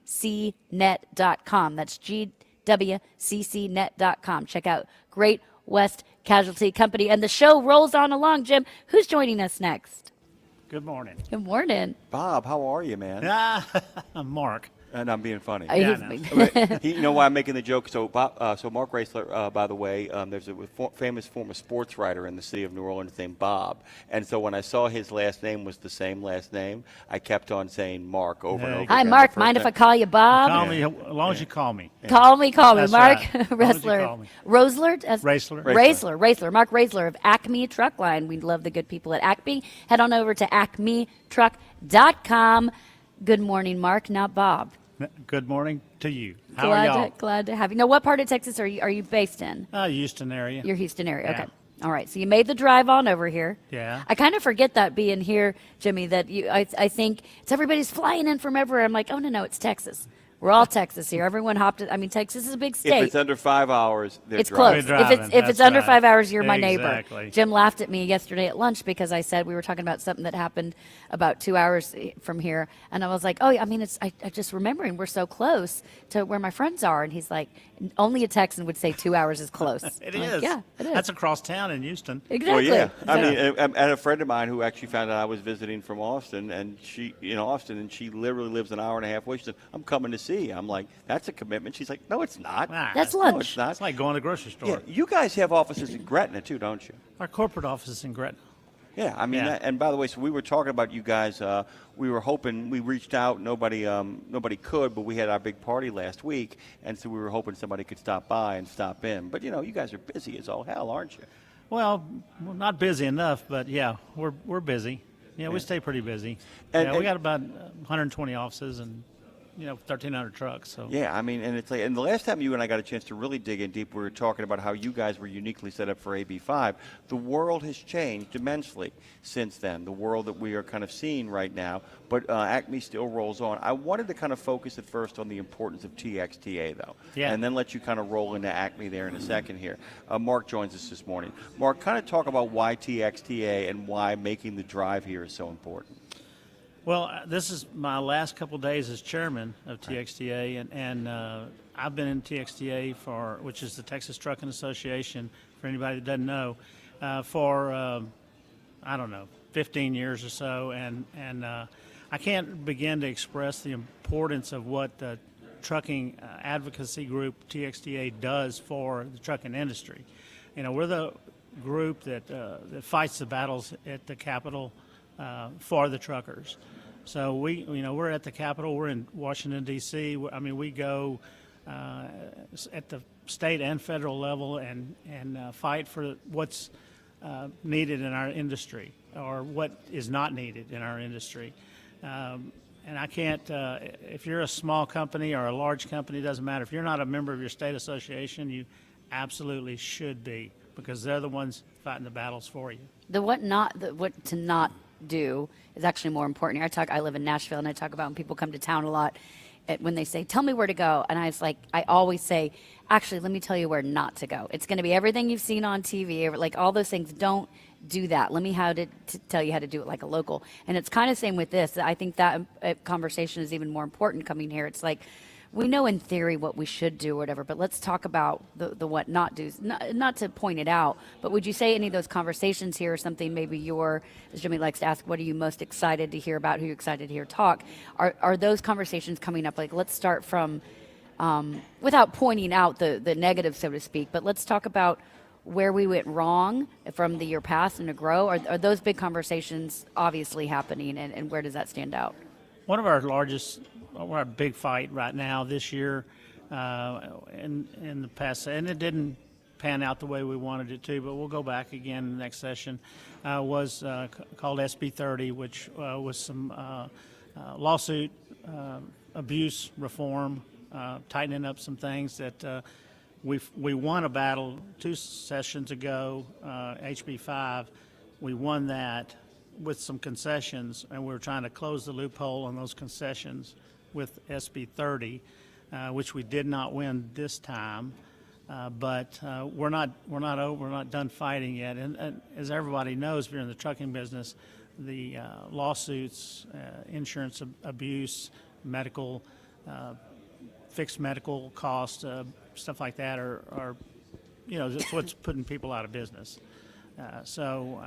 That's gwccnet.com. Check out Great West Casualty Company. And the show rolls on along. Jim, who's joining us next? Good morning. Good morning. Bob, how are you, man? I'm Mark. And I'm being funny. Yeah, You know why I'm making the joke? So, Mark Raisler, by the way, there's a famous former sports writer in the city of New Orleans named Bob. And so when I saw his last name was the same last name, I kept on saying Mark over and over. Hi, again. Mark. Mind if I call you Bob? Call me as long as you call me. Call me. That's Mark right. As long as you Raisler. call me. Raisler. Mark Raisler of Acme Truck Line. We love the good people at Acme. Head on over to acmetruck.com. Good morning, Mark. Now, Bob. Good morning to you. How are y'all? Glad to have you. Now, what part of Texas are you based in? Houston area. Your Houston area. Yeah. Okay. All right, so you made the drive on over here. Yeah. I kind of forget that being here, Jimmy, that I think it's everybody's flying in from everywhere. I'm like, oh, no, it's Texas. We're all Texas here. Everyone hopped it. I mean, Texas is a big state. If it's under 5 hours, they're It's driving. close. If it's under 5 hours, you're my neighbor. Exactly. Jim laughed at me yesterday at lunch because I said we were talking about something that happened about 2 hours from here, and I was like, oh, I mean, I just remembering we're so close to where my friends are, and he's like, only a Texan would say 2 hours is close. It I'm is. like, yeah, it is. That's across town in Houston. Exactly. Well, yeah. I mean, and a friend of mine who actually found out I was visiting from Austin, and she literally lives an hour and a half away. She said, I'm coming to see you. I'm like, that's a commitment. She's like, no, it's not. That's No, lunch. it's not. It's like going to the grocery store. Yeah, you guys have offices in Gretna, too, don't you? Our corporate office is in Gretna. Yeah, I mean, Yeah. and by the way, so we were talking about you guys. We were hoping, we reached out. Nobody could, but we had our big party last week, and so we were hoping somebody could stop by and stop in. But you guys are busy as all hell, aren't you? Well, we're not busy enough, but yeah, we're busy. Yeah, we stay pretty busy. And- we got about 120 offices and 1,300 trucks. So Yeah, I mean, and it's like, and the last time you and I got a chance to really dig in deep, we were talking about how you guys were uniquely set up for AB5. The world has changed immensely since then, the world that we are kind of seeing right now, but Acme still rolls on. I wanted to kind of focus at first on the importance of TXTA, though, and then let you kind of roll into Acme there in a second here. Mark joins us this morning. Mark, kind of talk about why TXTA and why making the drive here is so important. Well, this is my last couple days as chairman of TXTA, and I've been in TXTA which is the Texas Trucking Association, for anybody that doesn't know, for 15 years or so, and I can't begin to express the importance of what the trucking advocacy group TXTA does for the trucking industry. We're the group that fights the battles at the Capitol for the truckers. So we're at the Capitol. We're in Washington, D.C. I mean, we go at the state and federal level and fight for what's needed in our industry or what is not needed in our industry. And I can't, if you're a small company or a large company, it doesn't matter. If you're not a member of your state association, you absolutely should be, because they're the ones fighting the battles for you. What to not do is actually more important here. I live in Nashville, and I talk about when people come to town a lot, when they say, tell me where to go, and I always say, actually, let me tell you where not to go. It's going to be everything you've seen on TV, like all those things. Don't do that. Let me tell you how to do it like a local. And it's kind of same with this. I think that conversation is even more important coming here. It's like, we know in theory what we should do or whatever, but let's talk about the what not do's. Not to point it out, but would you say any of those conversations here or something maybe as Jimmy likes to ask, what are you most excited to hear about, who you're excited to hear talk? Are those conversations coming up? Like, let's start from, without pointing out the negative, so to speak, but let's talk about where we went wrong from the year past and to grow. Are those big conversations obviously happening, and where does that stand out? One of our big fight right now this year, in the past, and it didn't pan out the way we wanted it to, but we'll go back again in the next session, was called SB 30, which was some lawsuit abuse reform, tightening up some things that we won a battle 2 sessions ago, HB 5. We won that with some concessions, and we were trying to close the loophole on those concessions with SB 30, which we did not win this time, but we're not over. We're not done fighting yet. And as everybody knows, if you're in the trucking business, the lawsuits, insurance abuse, medical, fixed medical costs, stuff like that are that's what's putting people out of business. So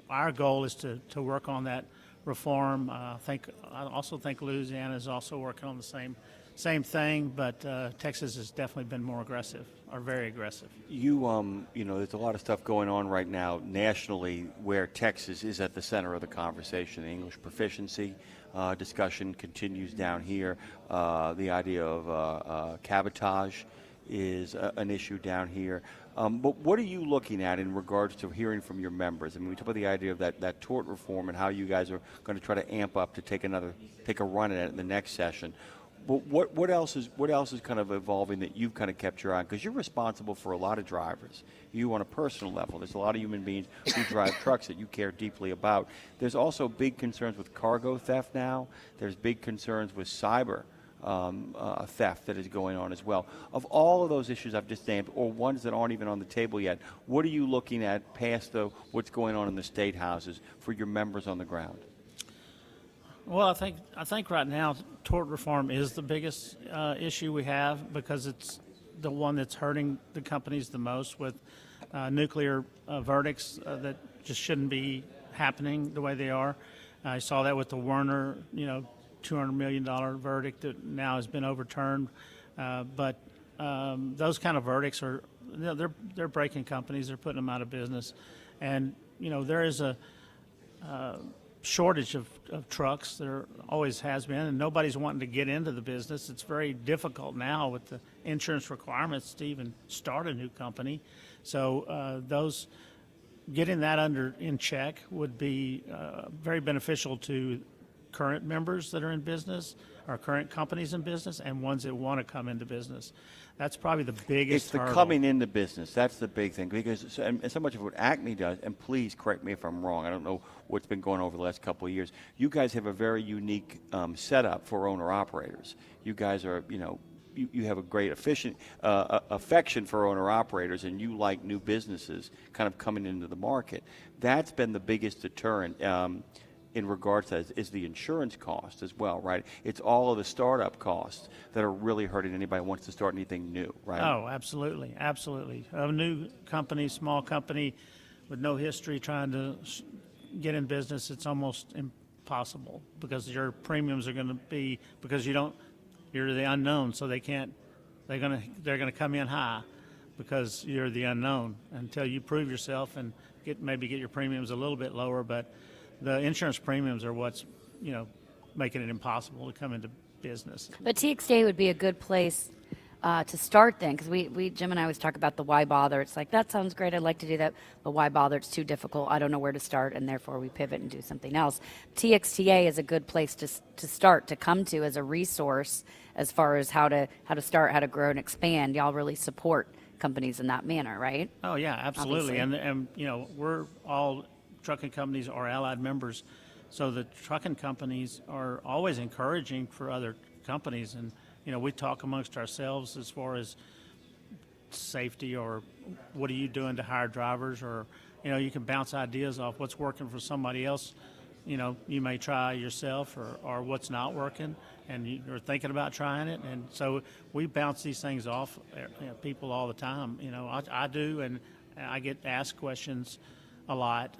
our goal is to work on that reform. I also think Louisiana is also working on the same thing, but Texas has definitely been more aggressive, or very aggressive. There's a lot of stuff going on right now nationally where Texas is at the center of the conversation. The English proficiency discussion continues down here. The idea of cabotage is an issue down here. But what are you looking at in regards to hearing from your members? I mean, we talk about the idea of that tort reform and how you guys are going to try to amp up to take a run at it in the next session. Well, what else is kind of evolving that you've kind of kept your eye on? Because you're responsible for a lot of drivers. You on a personal level. There's a lot of human beings who drive trucks that you care deeply about. There's also big concerns with cargo theft now. There's big concerns with cyber theft that is going on as well. Of all of those issues I've just named, or ones that aren't even on the table yet, what are you looking at past what's going on in the state houses for your members on the ground? Well, I think right now tort reform is the biggest issue we have, because it's the one that's hurting the companies the most, with nuclear verdicts that just shouldn't be happening the way they are. I saw that with the Werner, $200 million verdict that now has been overturned. But those kind of verdicts are, they're breaking companies, they're putting them out of business, and there is a shortage of trucks. There always has been, and nobody's wanting to get into the business. It's very difficult now with the insurance requirements to even start a new company. So those getting that in check would be very beneficial to current members that are in business, or current companies in business, and ones that want to come into business. That's probably the biggest It's the hurdle. coming into business. That's the big thing. Because and so much of what Acme does, and please correct me if I'm wrong, I don't know what's been going on over the last couple of years. You guys have a very unique setup for owner-operators. You guys are, you have a great affection for owner-operators, and you like new businesses kind of coming into the market. That's been the biggest deterrent. In regards to that is the insurance cost as well, right? It's all of the startup costs that are really hurting anybody who wants to start anything new, right? Oh, absolutely, absolutely. A new company, small company with no history trying to get in business, it's almost impossible, because your premiums are going to be, because you're the unknown, so they're going to come in high because you're the unknown until you prove yourself and maybe get your premiums a little bit lower, but the insurance premiums are what's, making it impossible to come into business. But TXDA would be a good place to start then, because Jim and I always talk about the why bother. It's like, that sounds great, I'd like to do that, but why bother? It's too difficult. I don't know where to start, and therefore we pivot and do something else. TXTA is a good place to start, to come to as a resource as far as how to start, how to grow and expand. Y'all really support companies in that manner, right? Oh yeah, absolutely. Obviously. And we're all trucking companies are allied members, so the trucking companies are always encouraging for other companies, and we talk amongst ourselves as far as safety, or what are you doing to hire drivers, or you can bounce ideas off what's working for somebody else. You may try yourself, or what's not working, and you're thinking about trying it, and so we bounce these things off people all the time. I do, and I get asked questions a lot.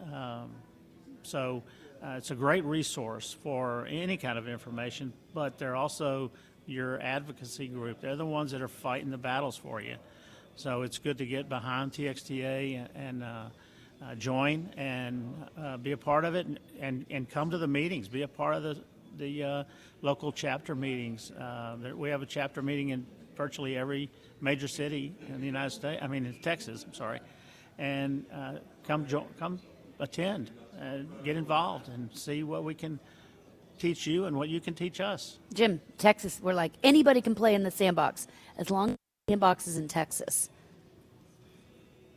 So it's a great resource for any kind of information, but they're also your advocacy group. They're the ones that are fighting the battles for you. So it's good to get behind TXTA and join and be a part of it, and come to the meetings, be a part of the local chapter meetings. We have a chapter meeting in virtually every major city in the United States, in Texas, I'm sorry. And come attend, get involved, and see what we can teach you and what you can teach us. Jim, Texas, we're like, anybody can play in the sandbox as long as the sandbox is in Texas.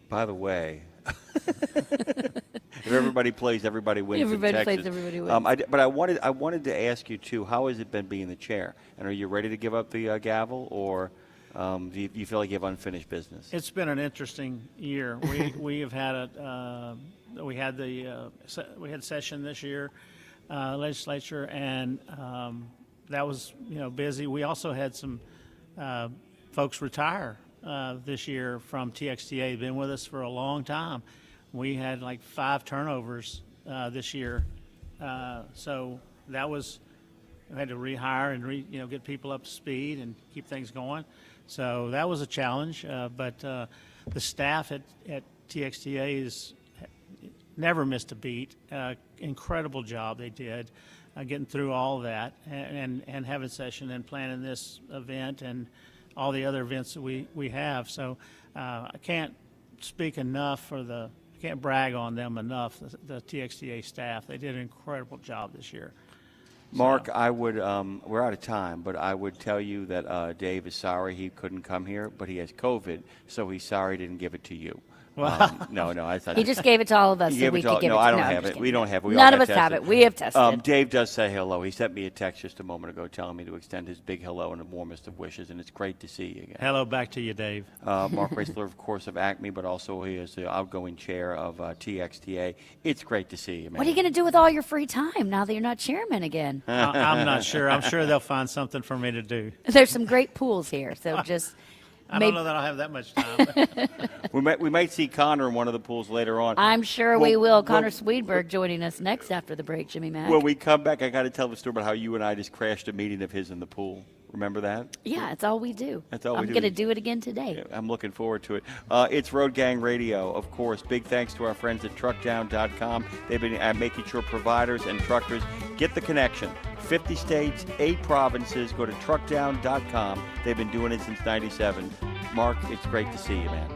By the way, if everybody plays, everybody wins. Everybody in Texas. plays, everybody wins. But I wanted to ask you too. How has it been being the chair? And are you ready to give up the gavel, or do you feel like you have unfinished business? It's been an interesting year. We have had we had session this year, legislature, and that was busy. We also had some folks retire this year from TXTA. They've been with us for a long time. We had like 5 turnovers this year, so that was, we had to rehire and get people up to speed and keep things going. So that was a challenge, but the staff at TXTA is never missed a beat. Incredible job they did getting through all of that, and having session and planning this event and all the other events that we have. So I can't speak enough I can't brag on them enough, the TXTA staff. They did an incredible job this year. Mark, I would, we're out of time, but I would tell you that Dave is sorry he couldn't come here, but he has COVID, so he's sorry he didn't give it to you. No, I thought He just gave it to all of us so we could give it to I him. don't have it. We don't have it. We None all of got us have tested. it. We have tested. Dave does say hello. He sent me a text just a moment ago telling me to extend his big hello and the warmest of wishes, and it's great to see you again. Hello back to you, Dave. Mark Raisler, of course, of Acme, but also he is the outgoing chair of TXTA. It's great to see you, man. What are you going to do with all your free time now that you're not chairman again? I'm not sure. I'm sure they'll find something for me to do. There's some great pools here, so just... I don't know that I'll have that much time. we might see Connor in one of the pools later on. I'm sure we will. Connor Swedberg joining us next after the break, Jimmy Mack. When we come back, I got to tell the story about how you and I just crashed a meeting of his in the pool. Remember that? Yeah, it's all we do. That's all we do. I'm going to do it again today. Yeah, I'm looking forward to it. It's Road Gang Radio, of course. Big thanks to our friends at truckdown.com. They've been making sure providers and truckers get the connection. 50 states, 8 provinces. Go to truckdown.com. They've been doing it since 97. Mark, it's great to see you, man.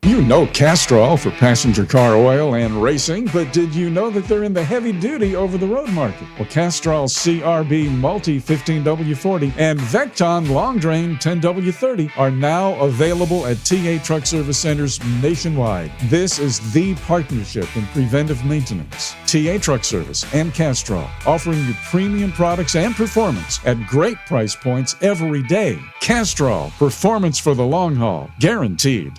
You know Castrol for passenger car oil and racing, but did you know that they're in the heavy-duty over-the-road market? Well, Castrol CRB Multi 15W40 and Vecton Long Drain 10W30 are now available at TA Truck Service Centers nationwide. This is the partnership in preventive maintenance. TA Truck Service and Castrol, offering you premium products and performance at great price points every day. Castrol, performance for the long haul, guaranteed.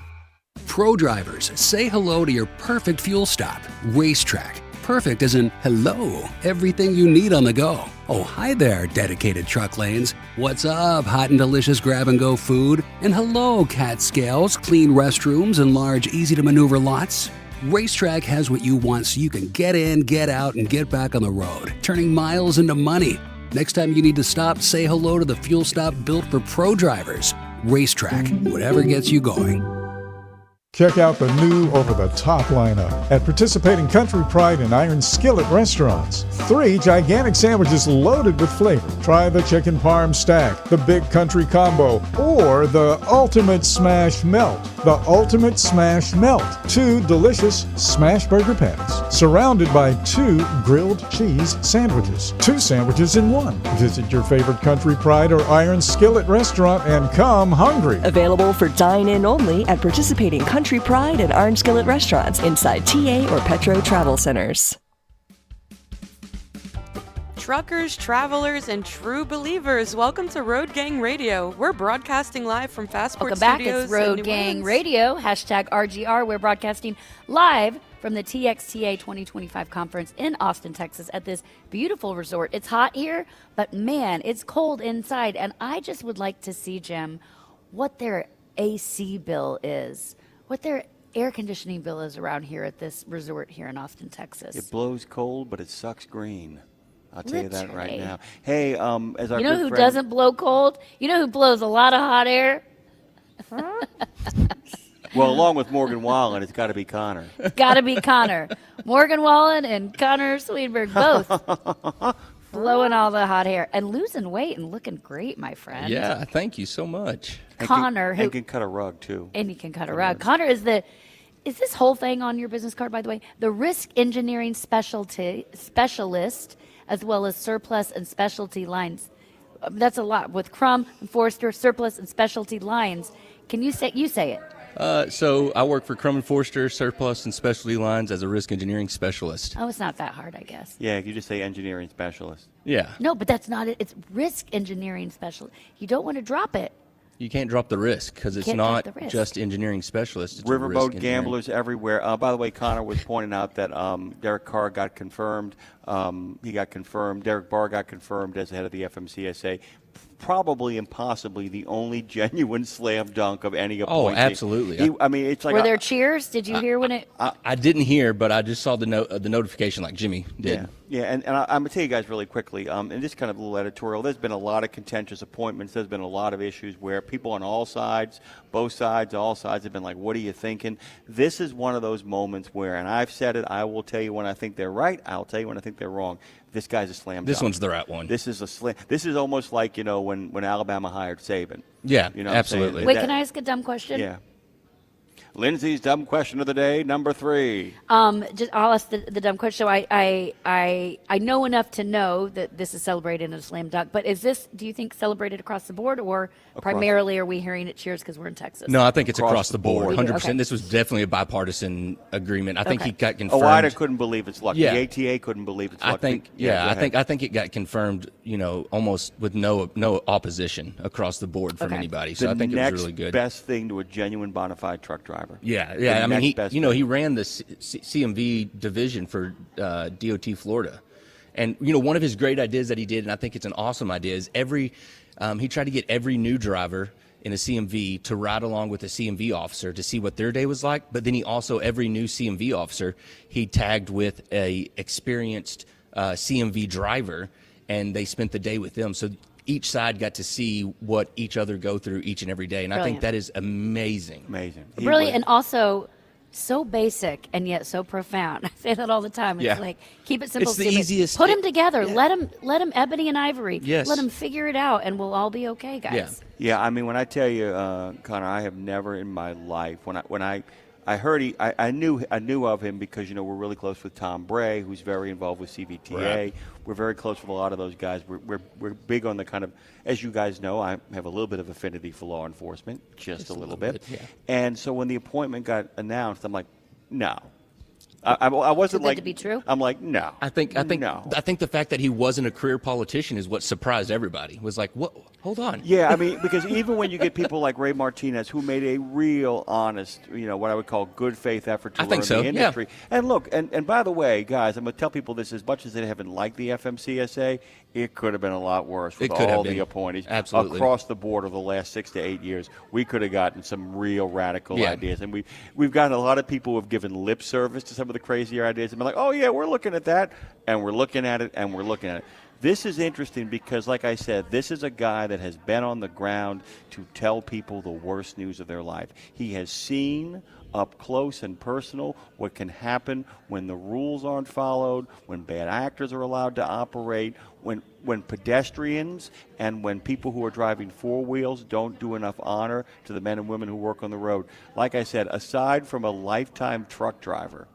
Pro drivers, say hello to your perfect fuel stop, Racetrack. Perfect as in hello, everything you need on the go. Oh, hi there, dedicated truck lanes. What's up, hot and delicious grab-and-go food? And hello, cat scales, clean restrooms, and large, easy-to-maneuver lots. Racetrack has what you want so you can get in, get out, and get back on the road, turning miles into money. Next time you need to stop, say hello to the fuel stop built for pro drivers. Racetrack, whatever gets you going. Check out the new over-the-top lineup at participating Country Pride and Iron Skillet restaurants. 3 gigantic sandwiches loaded with flavor. Try the chicken parm stack, the big country combo, or the ultimate smash melt. The ultimate smash melt. 2 delicious smash burger patties, surrounded by 2 grilled cheese sandwiches. 2 sandwiches in 1. Visit your favorite Country Pride or Iron Skillet restaurant and come hungry. Available for dine-in only at participating Country Pride and Iron Skillet restaurants inside TA or Petro Travel Centers. Truckers, travelers, and true believers, welcome to Road Gang Radio. We're broadcasting live from Fastport Welcome back. Studios It's Road in New Gang Orleans. Radio, #RGR. We're broadcasting live from the TXTA 2025 conference in Austin, Texas at this beautiful resort. It's hot here, but man, it's cold inside. And I just would like to see, Jim, what their AC bill is, what their air conditioning bill is around here at this resort here in Austin, Texas. It blows cold, but it sucks green. I'll tell you that right Literally. now. Hey, as our You know good who friend, doesn't blow cold? You know who blows a lot of hot air? well, along with Morgan Wallen, it's got to be Connor. Got to be Connor. Morgan Wallen and Connor Swedberg both blowing all the hot air and losing weight and looking great, my friend. Yeah, thank you so much. Connor, and can cut a rug too. And you can cut a rug. Connor is this whole thing on your business card, by the way? The risk engineering specialist, as well as surplus and specialty lines. That's a lot with Crum and Forrester, surplus and specialty lines. Can you say it? So I work for Crum & Forster, surplus and specialty lines as a risk engineering specialist. Oh, it's not that hard, I guess. Yeah, you just say engineering specialist. Yeah. No, but that's not it. It's risk engineering specialist. You don't want to drop it. You can't drop the risk because it's Can't not drop the risk. just engineering specialist. It's a risk Riverboat engineering. gamblers everywhere. By the way, Connor was pointing out that Derek Carr got confirmed. He got confirmed. Derek Barr got confirmed as the head of the FMCSA. Probably and possibly the only genuine slam dunk of any appointee. Oh, absolutely. I mean, it's like Were there cheers? Did you hear when it? I didn't hear, but I just saw the notification like Jimmy did. Yeah, and I'm going to tell you guys really quickly, in this kind of little editorial, there's been a lot of contentious appointments. There's been a lot of issues where people on all sides, both sides, all sides have been like, what are you thinking? This is one of those moments where, and I've said it, I will tell you when I think they're right, I'll tell you when I think they're wrong. This guy's a slam dunk. This one's the right one. This is a slam. This is almost like, when Alabama hired Saban. Yeah, you know what I'm saying? absolutely. Wait, can I ask a dumb question? Yeah. Lindsay's dumb question of the day, number 3. Just I'll ask the dumb question. So I know enough to know that this is celebrated in a slam dunk, but is this, do you think, celebrated across the board, or primarily are we hearing it cheers because we're in Texas? No, I think it's across the board, 100%. Okay. This was definitely a bipartisan agreement. I think he got confirmed. OIDA couldn't believe its luck. Yeah. The ATA couldn't believe its luck. I think it got confirmed, almost with no opposition across the board from anybody. So I think it was really good. The next best thing to a genuine bona fide truck driver. Yeah. I mean, he ran the CMV division for DOT Florida. And, one of his great ideas that he did, and I think it's an awesome idea, is he tried to get every new driver in a CMV to ride along with a CMV officer to see what their day was like. But then he also, every new CMV officer, he tagged with a experienced CMV driver, and they spent the day with them. So each side got to see what each other go through each and every day. And I think that is amazing. Brilliant, and also so basic and yet so profound. I say that all the time. It's like, keep it simple. It's the easiest. Put them together. Yeah. Let them ebony and ivory. Yes. Let them figure it out, and we'll all be okay, guys. Yeah. I mean, when I tell you, Connor, I have never in my life, when I heard I knew of him because we're really close with Tom Bray, who's very involved with CVTA. Right. We're very close with a lot of those guys. We're big on the kind of, as you guys know, I have a little bit of affinity for law enforcement, just a little bit. Yeah. And so when the appointment got announced, I'm like, no. I wasn't Too good like to be true? I'm like, no. I think the fact that he wasn't a career politician is what surprised everybody. It was like, what? Hold on. Yeah, I mean, because even when you get people like Ray Martinez, who made a real honest, what I would call good faith effort to learn the industry. Yeah. And look, and by the way, guys, I'm going to tell people this: as much as they haven't liked the FMCSA, it could have been a lot worse with all the appointees across the board over the last 6 to 8 years. We could have gotten some real radical ideas, and we've gotten a lot of people who have given lip service to some of the crazier ideas and been like, oh yeah, we're looking at that, and we're looking at it, and we're looking at it. This is interesting because, like I said, this is a guy that has been on the ground to tell people the worst news of their life. He has seen up close and personal what can happen when the rules aren't followed, when bad actors are allowed to operate, when pedestrians and when people who are driving four wheels don't do enough honor to the men and women who work on the road. Like I said, aside from a lifetime truck driver,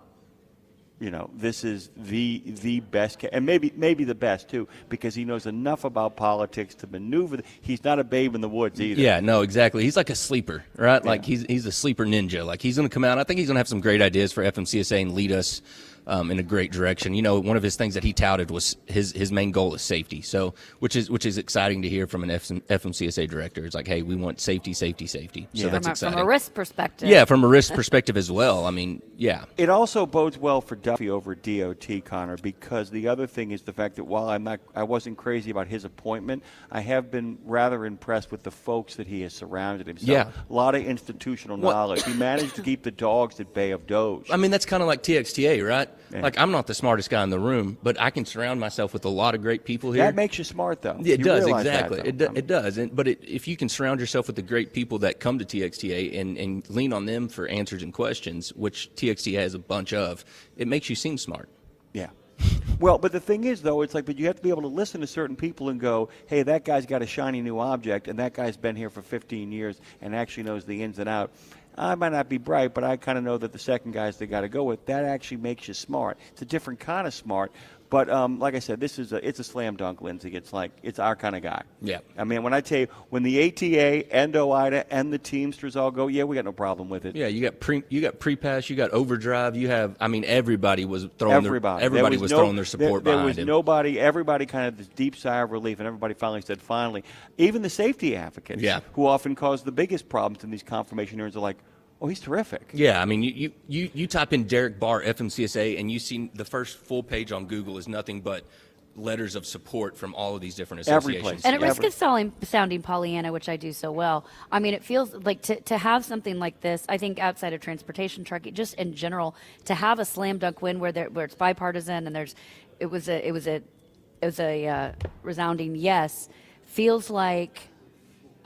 this is the best, and maybe the best too, because he knows enough about politics to maneuver. He's not a babe in the woods either. Yeah, no, exactly. He's like a sleeper, right? Yeah. Like he's a sleeper ninja. Like he's going to come out. I think he's going to have some great ideas for FMCSA and lead us in a great direction. One of his things that he touted was his main goal is safety. So, which is exciting to hear from an FMCSA director. It's like, hey, we want safety. So that's exciting. From a risk perspective. Yeah, from a risk perspective as well. I mean, yeah. It also bodes well for Duffy over DOT, Connor, because the other thing is the fact that while I wasn't crazy about his appointment, I have been rather impressed with the folks that he has surrounded himself. Yeah. A lot of institutional knowledge. He managed to keep the dogs at bay of Doge. I mean, that's kind of like TXTA, right? Yeah. Like, I'm not the smartest guy in the room, but I can surround myself with a lot of great people here. That makes you smart, though. Yeah, it You does, realize exactly. that, It does. But if you can surround yourself with the great people that come to TXTA and lean on them for answers and questions, which TXTA has a bunch of, it makes you seem smart. Yeah. Well, but the thing is, though, it's like, but you have to be able to listen to certain people and go, hey, that guy's got a shiny new object, and that guy's been here for 15 years and actually knows the ins and outs. I might not be bright, but I kind of know that the second guy's they got to go with. That actually makes you smart. It's a different kind of smart. But like I said, it's a slam dunk, Lindsay. It's our kind of guy. Yeah. I mean, when I tell you, when the ATA and OIDA and the Teamsters all go, yeah, we got no problem with it. Yeah, you got pre-pass, you got overdrive, everybody was throwing throwing their support behind him. There was nobody, everybody kind of this deep sigh of relief, and everybody finally said, finally. Even the safety advocates, who often cause the biggest problems in these confirmation hearings, are like, oh, he's terrific. Yeah, I mean, you type in Derek Barr FMCSA, and you see the first full page on Google is nothing but letters of support from all of these different associations. Every place. And at risk of sounding Pollyanna, which I do so well, I mean, it feels like to have something like this, I think outside of transportation trucking, just in general, to have a slam dunk win where it's bipartisan and it was a resounding yes, feels like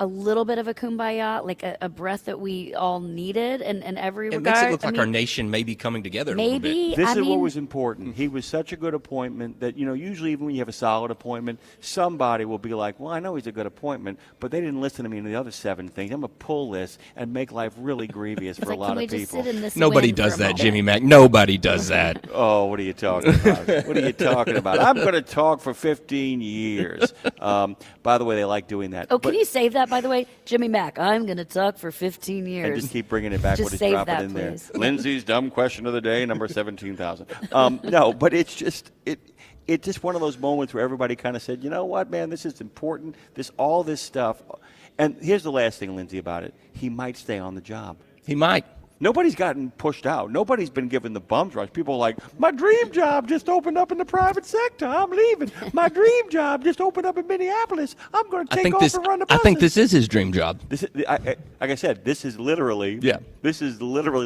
a little bit of a kumbaya, like a breath that we all needed in every It regard. makes it look like mean, our nation may be coming together a little bit. maybe. This I is what mean- was important. He was such a good appointment that, usually even when you have a solid appointment, somebody will be like, well, I know he's a good appointment, but they didn't listen to me in the other 7 things. I'm going to pull this and make life really grievous for a like, lot can of we just people. sit in this Nobody wind for does a that, moment? Jimmy Mack. Nobody does that. Oh, what are you talking about? What are you talking about? I'm going to talk for 15 years. By the way, they like doing that. Oh, can you save that, by the way? Jimmy Mack, I'm going to talk for 15 years. And just keep bringing it back Just when he's save dropping that, in please. there. Lindsay's dumb question of the day, number 17,000. No, but it's just it's just one of those moments where everybody kind of said, you know what, man, this is important. All this stuff. And here's the last thing, Lindsay, about it. He might stay on the job. He might. Nobody's gotten pushed out. Nobody's been given the bums rush. People are like, my dream job just opened up in the private sector. I'm leaving. My dream job just opened up in Minneapolis. I'm going to take off and run the I buses. think this is his dream job. This is, like I said, this is literally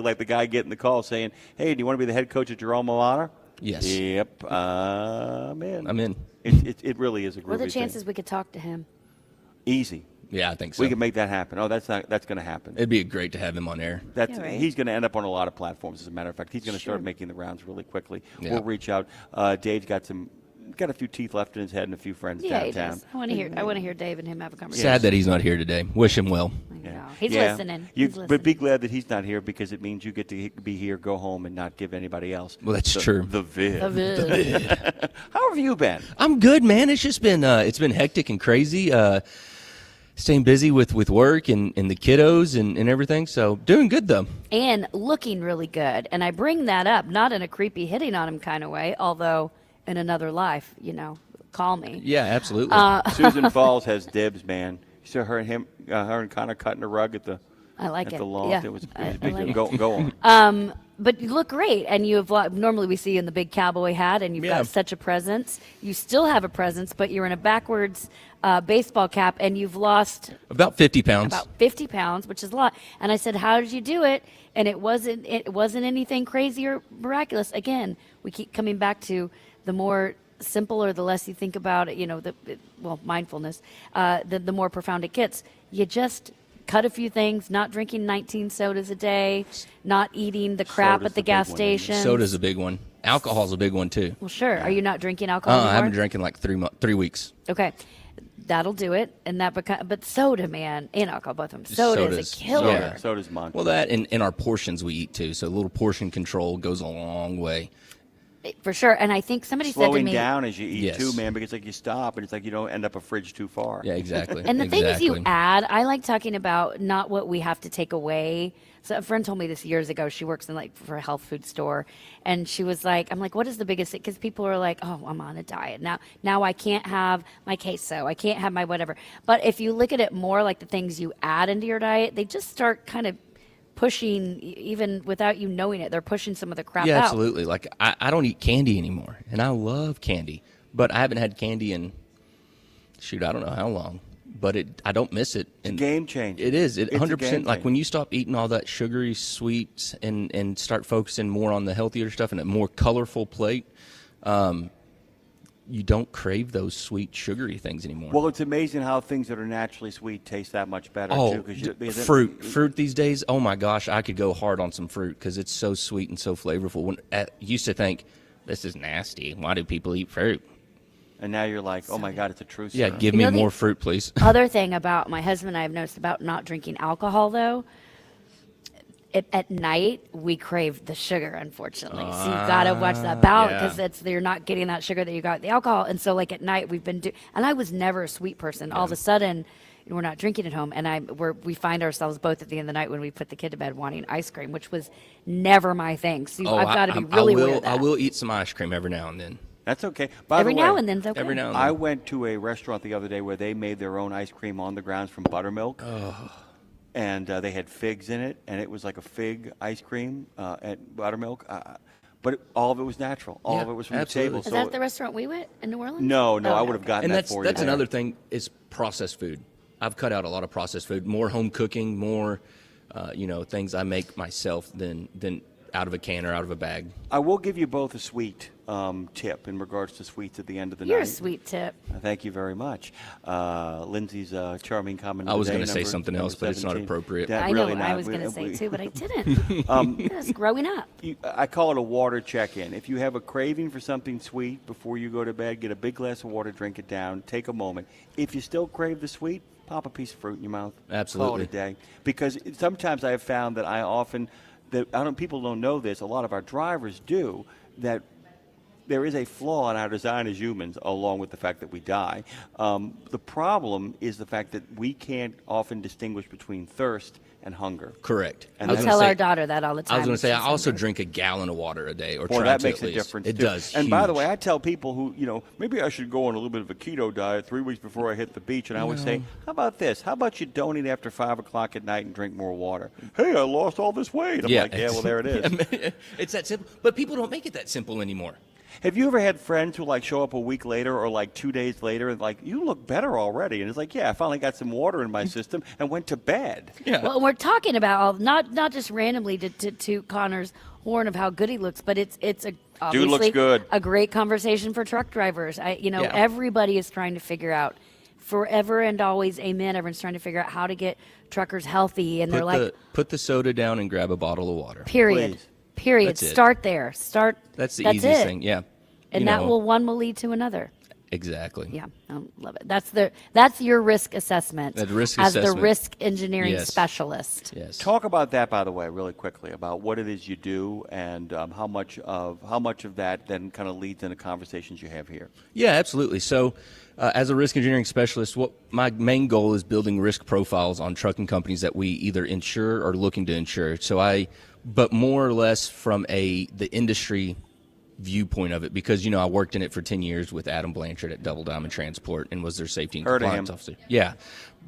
like the guy getting the call saying, hey, do you want to be the head coach at your alma mater? Yes. Yep. I'm in. I'm in. It really is a groovy What are the thing. chances we could talk to him? Easy. Yeah, I think so. We can make that happen. Oh, that's going to happen. It'd be great to have him on air. He's going to end up on a lot of platforms. As a matter of fact, he's going to start making the rounds really quickly. Yeah. We'll reach out. Dave's got a few teeth left in his head and a few friends Yeah, he downtown. does. I want to hear Dave and him have a conversation. Sad that he's not here today. Wish him well. He's listening. But be glad that he's not here because it means you get to be here, go home, and not give anybody else. Well, that's true. The vid. The vid. How have you been? I'm good, man. It's just been hectic and crazy. Staying busy with work and the kiddos and everything. So doing good though. And looking really good. And I bring that up, not in a creepy hitting on him kind of way, although in another life, call me. Yeah, absolutely. Susan Falls has dibs, man. You saw her and Connor cutting the rug at the I like at it. the loft. Yeah. It was I a big like deal. it. Go on. But you look great, and you have normally we see you in the big cowboy hat, and you've got such a presence. You still have a presence, but you're in a backwards baseball cap, and you've lost about 50 pounds. About 50 pounds, which is a lot. And I said, "How did you do it?" And it wasn't anything crazy or miraculous. Again, we keep coming back to the more simple or the less you think about it. Mindfulness. The more profound it gets. You just cut a few things, not drinking 19 sodas a day, not eating the crap Soda's at the the gas big one, station. Soda's a big one. Alcohol's a big one too. Well, sure. Are you not drinking alcohol I anymore? haven't drank in like 3 weeks. Okay. That'll do it. And but soda, man, and alcohol, both of them. Soda is a killer. Yeah. Soda's monster. Well, that and our portions we eat too. So a little portion control goes a long way. For sure. And I think somebody said to Slowing me, down as you eat Yes. too, man, because you stop and it's like you don't end up a fridge too far. Yeah, exactly. and the things you add, I like talking about not what we have to take away. So a friend told me this years ago. She works in for a health food store, and she was like, "I'm like, what is the biggest thing?" Because people are like, "Oh, I'm on a diet now. I can't have my queso. I can't have my whatever." But if you look at it more like the things you add into your diet, they just start kind of pushing, even without you knowing it. They're pushing some of the crap out. Yeah, absolutely. Like I don't eat candy anymore, and I love candy, but I haven't had candy in I don't know how long. But I don't miss it. It's a game changer. It is. It It's a 100%. game Like changer. when you stop eating all that sugary sweets and start focusing more on the healthier stuff and a more colorful plate, you don't crave those sweet sugary things anymore. Well, it's amazing how things that are naturally sweet taste that much better too. Fruit these days. Oh my gosh, I could go hard on some fruit because it's so sweet and so flavorful. When I used to think this is nasty. Why do people eat fruit? And now you're like, oh my God, it's a true Yeah, serum. give me more fruit, please. Other thing about my husband and I have noticed about not drinking alcohol, though, at night we crave the sugar, unfortunately. So you've got to watch that balance because you're not getting that sugar that you got with the alcohol. And so, like at night, we've been and I was never a sweet person. All of a sudden, we're not drinking at home, and we find ourselves both at the end of the night when we put the kid to bed wanting ice cream, which was never my thing. So I've got to be really aware of that. I will eat some ice cream every now and then. That's okay. By Every the way, now and then, it's okay. Every now and then. I went to a restaurant the other day where they made their own ice cream on the grounds from buttermilk. And they had figs in it, and it was like a fig ice cream and buttermilk. But all of it was natural. All of it was from absolutely. the table. Is that the restaurant we went in New Orleans? No, Oh, I would have gotten And that for you. that's there. another thing is processed food. I've cut out a lot of processed food. More home cooking, more things I make myself than out of a can or out of a bag. I will give you both a sweet. tip in regards to sweets at the end of the You're night. a sweet tip. Thank you very much. Lindsay's charming comment. I was going gonna to say something else, but it's not appropriate. That I know really what I not. was going to say We- too, but I didn't. Yes, growing up. I call it a water check-in. If you have a craving for something sweet before you go to bed, get a big glass of water, drink it down, take a moment. If you still crave the sweet, pop a piece of fruit in your mouth. Absolutely. Call it a day. Because sometimes I have found that people don't know this, a lot of our drivers do, that there is a flaw in our design as humans, along with the fact that we die. The problem is the fact that we can't often distinguish between thirst and hunger. Correct. And I tell our daughter that all the time. I was going to say, I She's also hungry. drink a gallon of water a day, or Well, try that to makes at a least. difference. It too. does. And by the huge. way, I tell people who, maybe I should go on a little bit of a keto diet 3 weeks before I hit the beach, and I would say, how about this? How about you don't eat after 5 o'clock at night and drink more water? Hey, I lost all this weight. I'm like, yeah, well, there it is. It's that simple. But people don't make it that simple anymore. Have you ever had friends who show up a week later or 2 days later and you look better already? And it's like, yeah, I finally got some water in my system and went to bed. Yeah. Well, we're talking about not just randomly to Connor's horn of how good he looks, but it's obviously looks good. a great conversation for truck drivers. Everybody is trying to figure out forever and always, amen. Everyone's trying to figure out how to get truckers healthy, and Put the soda down and grab a bottle of water. period. Please. Period. That's it. Start there. That's the easiest it. thing. Yeah. And one will lead to another. Exactly. Yeah, I love it. That's your risk assessment. That risk as assessment. the risk engineering Yes. specialist. Yes. Talk about that, by the way, really quickly, about what it is you do and how much of that then kind of leads into conversations you have here. Yeah, absolutely. So, as a risk engineering specialist, what my main goal is building risk profiles on trucking companies that we either insure or looking to insure. But more or less from the industry viewpoint of it, because I worked in it for 10 years with Adam Blanchard at Double Diamond Transport and was their safety and Heard of compliance him. officer. Yeah,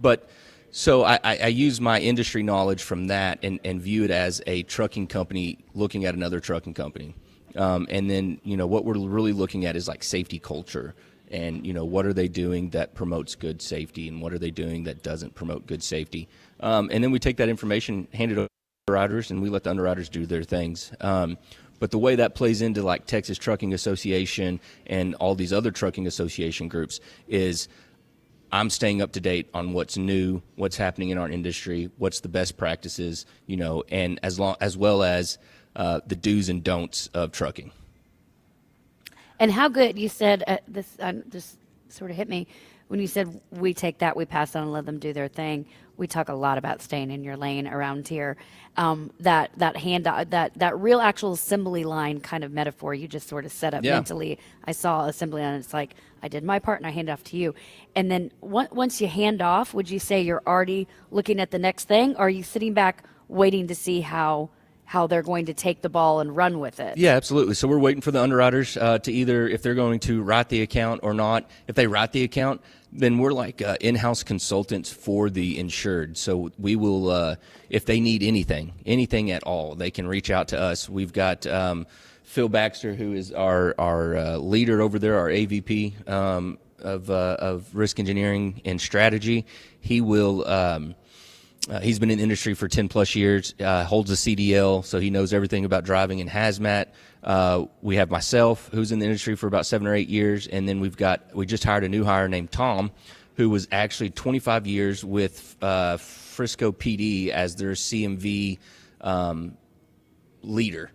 but so I use my industry knowledge from that and view it as a trucking company looking at another trucking company, and then what we're really looking at is safety culture. And, what are they doing that promotes good safety, and what are they doing that doesn't promote good safety? And then we take that information, hand it over to underwriters, and we let the underwriters do their things. But the way that plays into Texas Trucking Association and all these other trucking association groups is I'm staying up to date on what's new, what's happening in our industry, what's the best practices, and as well as the do's and don'ts of trucking. And how good you said this sort of hit me when you said we take that, we pass it on and let them do their thing. We talk a lot about staying in your lane around here. That real actual assembly line kind of metaphor you just sort of set up mentally. I saw assembly line, and it's like I did my part and I hand it off to you. And then once you hand off, would you say you're already looking at the next thing, or are you sitting back waiting to see how they're going to take the ball and run with it? Yeah, absolutely. So we're waiting for the underwriters to either, if they're going to write the account or not. If they write the account, then we're in-house consultants for the insured. So we will, if they need anything at all, they can reach out to us. We've got Phil Baxter, who is our leader over there, our AVP of risk engineering and strategy. He will. He's been in the industry for 10 plus years, holds a CDL, so he knows everything about driving in hazmat. We have myself, who's in the industry for about 7 or 8 years, and then we just hired a new hire named Tom, who was actually 25 years with Frisco PD as their CMV leader.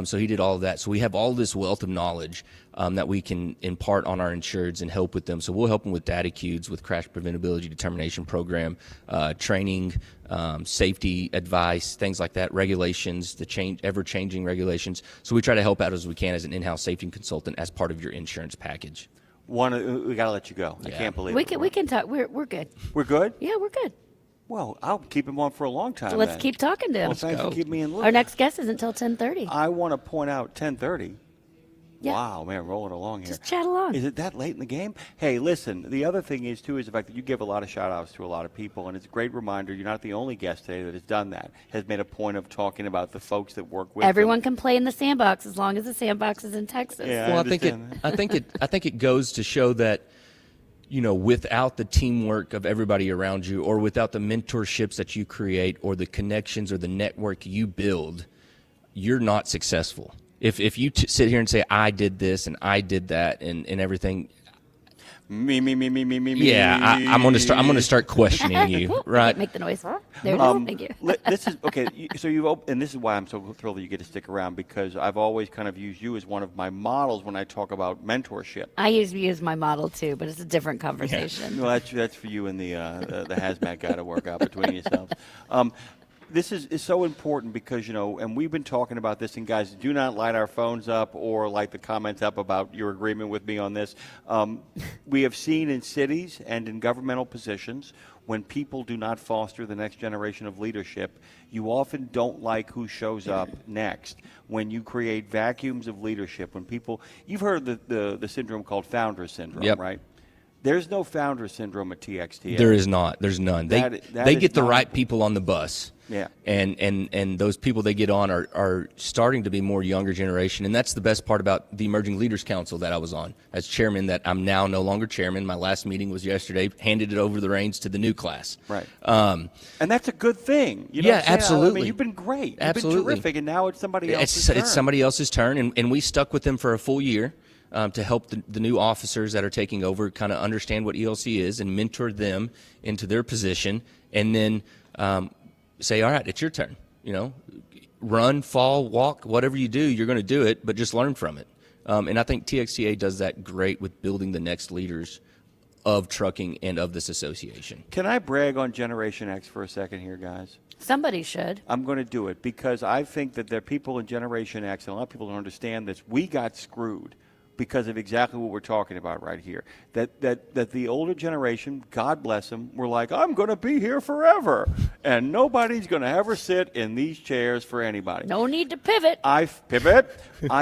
So he did all of that. So we have all this wealth of knowledge that we can impart on our insureds and help with them. So we'll help them with data queues, with crash preventability determination program, training, safety advice, things like that, regulations, ever-changing regulations. So we try to help out as we can as an in-house safety consultant as part of your insurance package. We got to let you go. Yeah. I can't believe We it. can talk. We're good. We're good? Yeah, we're good. Well, I'll keep him on for a long time. So let's then. keep talking to him. Well, thanks for keeping me in loop. Our next guest is until 10:30. I want to point out 10:30. Yeah. Wow, man, rolling along here. Just chat along. Is it that late in the game? Hey, listen, the other thing is, too, is the fact that you give a lot of shout-outs to a lot of people, and it's a great reminder you're not the only guest today that has done that, has made a point of talking about the folks that work with Everyone them. can play in the sandbox as long as the sandbox is in Texas. Yeah, Well, I think it goes to show that, without the teamwork of everybody around you, or without the mentorships that you create, or the connections or the network you build, you're not successful. If you sit here and say I did this and I did that and everything. Me. Yeah, I'm gonna start questioning you, right? Make the noise. There it is. Thank you. This is okay. So and this is why I'm so thrilled that you get to stick around, because I've always kind of used you as one of my models when I talk about mentorship. I use you as my model too, but it's a different conversation. Yeah. Well, that's for you and the hazmat guy to work out between yourselves. This is so important because, and we've been talking about this, and guys, do not light our phones up or light the comments up about your agreement with me on this. We have seen in cities and in governmental positions, when people do not foster the next generation of leadership, you often don't like who shows up next. When you create vacuums of leadership, when people, you've heard the syndrome called founder syndrome, Yep. right? There's no founder syndrome at TXTA. There is not. There's none. They get the right people on the bus. Yeah. And those people they get on are starting to be more younger generation, and that's the best part about the Emerging Leaders Council that I was on as chairman. That I'm now no longer chairman. My last meeting was yesterday. Handed it over the reins to the new class. Right. And that's a good thing. You know yeah, absolutely. I mean, you've been great. Absolutely. You've been terrific, and now it's somebody else's turn. It's somebody else's turn, and we stuck with them for a full year. To help the new officers that are taking over kind of understand what ELC is and mentor them into their position, and then say, all right, it's your turn. Run, fall, walk, whatever you do, you're going to do it, but just learn from it. And I think TXTA does that great with building the next leaders of trucking and of this association. Can I brag on Generation X for a second here, guys? Somebody should. I'm going to do it because I think that there are people in Generation X, and a lot of people don't understand this. We got screwed because of exactly what we're talking about right here. That the older generation, God bless them, were like, I'm going to be here forever, and nobody's going to ever sit in these chairs for anybody. No need to pivot. I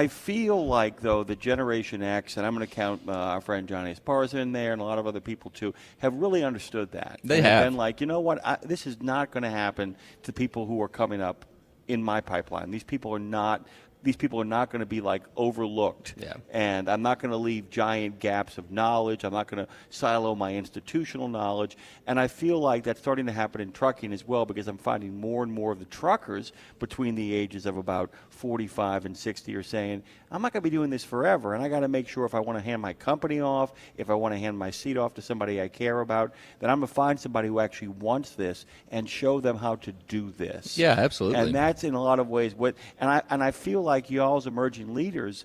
feel like, though, the Generation X, and I'm going to count our friend Johnny Esparza in there and a lot of other people, too, have really understood that. They have. been like, you know what, this is not going to happen to people who are coming up in my pipeline. These people are not going to be like overlooked. Yeah. And I'm not going to leave giant gaps of knowledge. I'm not going to silo my institutional knowledge. And I feel like that's starting to happen in trucking as well, because I'm finding more and more of the truckers between the ages of about 45 and 60 are saying, I'm not going to be doing this forever, and I got to make sure if I want to hand my company off, if I want to hand my seat off to somebody I care about, that I'm going to find somebody who actually wants this and show them how to do this. Yeah, absolutely. And that's in a lot of ways what, and I feel like y'all's emerging leaders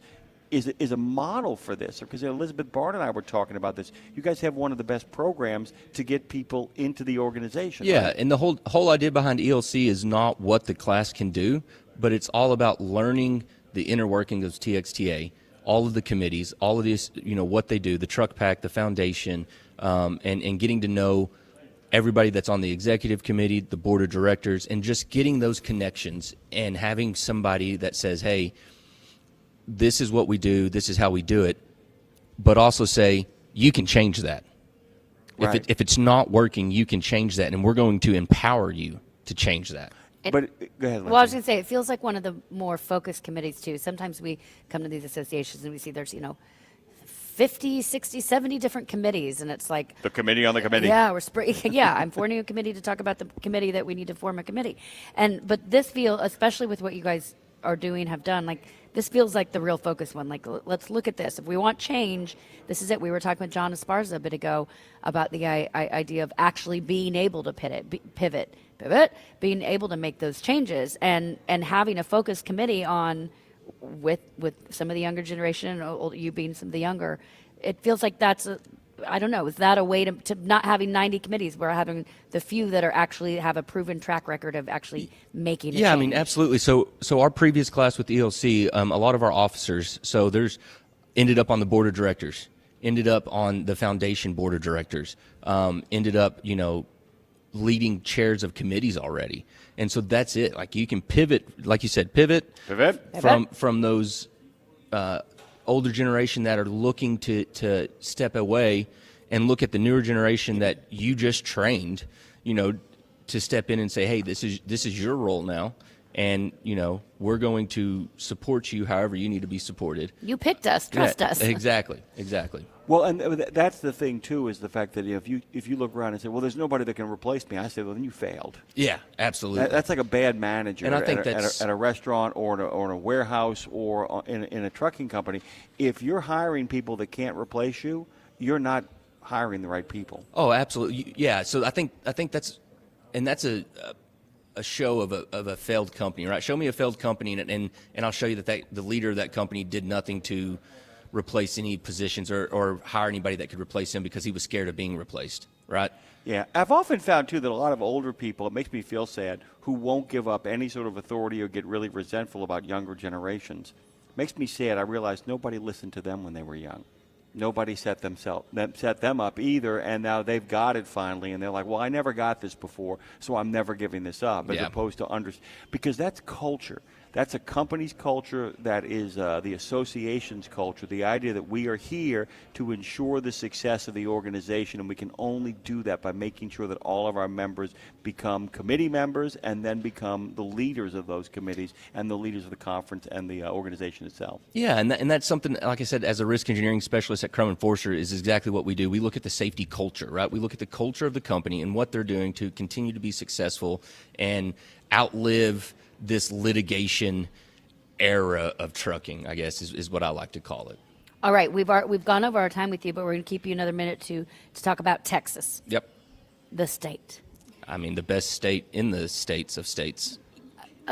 is a model for this, because Elizabeth Bard and I were talking about this. You guys have one of the best programs to get people into the organization. Yeah, right? and the whole idea behind ELC is not what the class can do, but it's all about learning the inner workings of TXTA, all of the committees, all of these, what they do, the truck pack, the foundation, and getting to know everybody that's on the executive committee, the board of directors, and just getting those connections and having somebody that says, hey, this is what we do, this is how we do it, but also say, you can change that. Right. If it's not working, you can change that, and we're going to empower you to change that. But go ahead, Lindsay. Well, I was going to say, it feels like one of the more focused committees, too. Sometimes we come to these associations and we see there's, 50, 60, 70 different committees, and it's like the committee on the committee. Yeah, I'm forming a committee to talk about the committee that we need to form a committee. But this feels, especially with what you guys are doing, have done, like this feels like the real focus one. Like, let's look at this. If we want change, this is it. We were talking with John Esparza a bit ago about the idea of actually being able to pivot, being able to make those changes, and having a focused committee on with some of the younger generation, you being some of the younger. It feels like that's I don't know, is that a way to not having 90 committees, we're having the few that are actually have a proven track record of actually making a change? Yeah, I mean, absolutely. So our previous class with the ELC, a lot of our officers, ended up on the board of directors, ended up on the foundation board of directors, ended up, leading chairs of committees already. And so that's it. Like, you can pivot, like you said, pivot. From those older generation that are looking to step away and look at the newer generation that you just trained, to step in and say, hey, this is your role now, and we're going to support you however you need to be supported. You picked us. Trust us. Exactly. Well, and that's the thing too, is the fact that if you look around and say, well, there's nobody that can replace me, I say, well, then you failed. Yeah, absolutely. That's like a bad manager. And I think at a restaurant or in a warehouse or in a trucking company. If you're hiring people that can't replace you, you're not hiring the right people. Oh, absolutely. Yeah. So I think that's a show of a failed company, right? Show me a failed company, and I'll show you that the leader of that company did nothing to replace any positions or hire anybody that could replace him because he was scared of being replaced, right? Yeah. I've often found, too, that a lot of older people, it makes me feel sad, who won't give up any sort of authority or get really resentful about younger generations. Makes me sad. I realize nobody listened to them when they were young. Nobody set them up either, and now they've got it finally, and they're like, well, I never got this before, so I'm never giving this up, as opposed to because that's culture. That's a company's culture. That is the association's culture, the idea that we are here to ensure the success of the organization, and we can only do that by making sure that all of our members become committee members and then become the leaders of those committees and the leaders of the conference and the organization itself. Yeah, and that's something, like I said, as a risk engineering specialist at Crum & Forster, is exactly what we do. We look at the safety culture, right? We look at the culture of the company and what they're doing to continue to be successful and outlive this litigation era of trucking, I guess, is what I like to call it. All right, we've gone over our time with you, but we're going to keep you another minute to talk about Texas. Yep. The state. I mean, the best state in the states of states.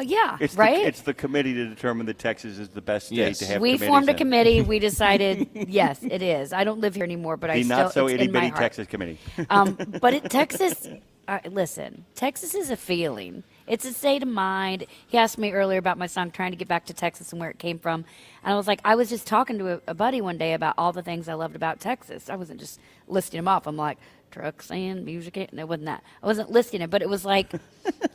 Yeah, it's right? It's the committee to determine that Texas is the best state to have we committees formed a in. committee. We decided, yes, it is. I don't live here anymore, but The not so itty bitty Texas committee. But Texas, listen, Texas is a feeling. It's a state of mind. He asked me earlier about my song, trying to get back to Texas and where it came from. And I was like, I was just talking to a buddy one day about all the things I loved about Texas. I wasn't just listing them off. I'm like, trucks and music. And it wasn't that. I wasn't listing it, but it was like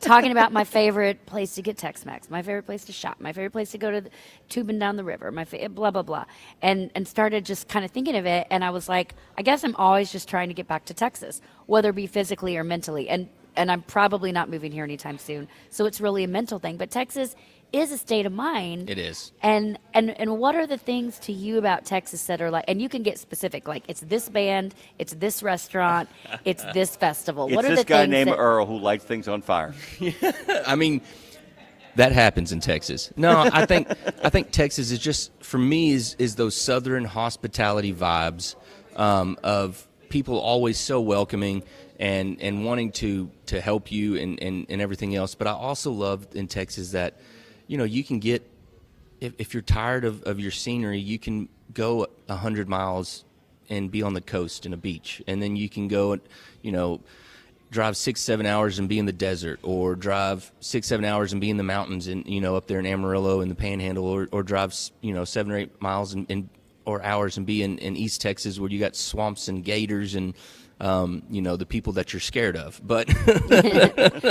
talking about my favorite place to get Tex-Mex, my favorite place to shop, my favorite place to go to tubing down the river, blah, blah, blah. And started just kind of thinking of it. And I was like, I guess I'm always just trying to get back to Texas, whether it be physically or mentally. And I'm probably not moving here anytime soon. So it's really a mental thing. But Texas is a state of mind. It is. And what are the things to you about Texas that are like, and you can get specific, like it's this band, it's this restaurant, it's this festival. It's what are this the guy things named that, Earl who lights things on fire. I mean, that happens in Texas. No, I think Texas is just, for me, is those southern hospitality vibes of people always so welcoming and wanting to help you and everything else. But I also love in Texas that, you can get, if you're tired of your scenery, you can go 100 miles and be on the coast in a beach. And then you can go, drive 6-7 hours and be in the desert, or drive 6-7 hours and be in the mountains and, up there in Amarillo in the Panhandle, or drive, 7 or 8 miles or hours and be in East Texas where you got swamps and gators and, the people that you're scared of. But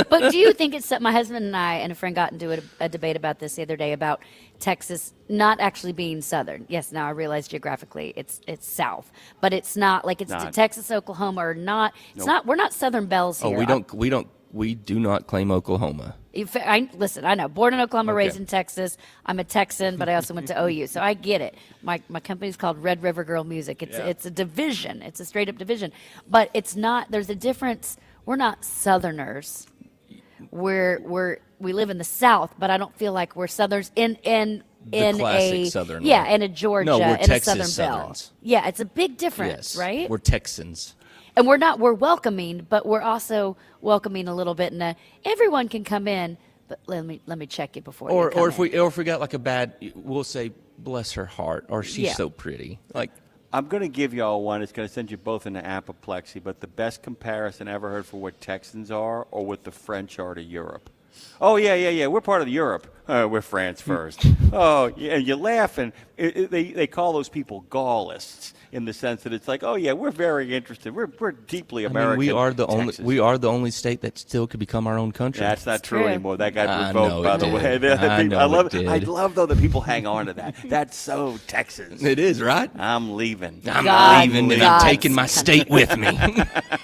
but do you think it's my husband and I and a friend got into a debate about this the other day about Texas not actually being southern. Yes, now I realize geographically it's south, but it's not like it's Texas, Oklahoma, or not. It's not. We're not Southern Belles here. We do not claim Oklahoma. Listen, I know. Born in Oklahoma, raised in Texas. I'm a Texan, but I also went to OU, so I get it. My company's called Red River Girl Music. It's a division. It's a straight up division, but it's not. There's a difference. We're not Southerners. We live in the South, but I don't feel like we're Southerners in classic Southern. in a Georgia, no, we're in Texas a Southern Belle. Southerns. Yeah, it's a big difference, Yes, right? we're Texans. And we're welcoming, but we're also welcoming a little bit in everyone can come in, but let me check you before you come if we got like a bad, we'll say bless her heart, or she's so pretty. Like, I'm going to give y'all one. It's going to send you both into apoplexy, but the best comparison ever heard for what Texans are or what the French are to Europe. Oh, yeah. We're part of Europe. we're France first. Oh, yeah, and you laugh, and they call those people Gaullists in the sense that it's like, oh yeah, we're very interested. We're deeply American. I mean, Texas. we are the only state that still could become our own country. That's not true anymore. That got I revoked, know by it the did. way. I love though that people hang on to that. That's so Texas. It is, right? I'm leaving. I'm leaving, and I'm taking my state with me.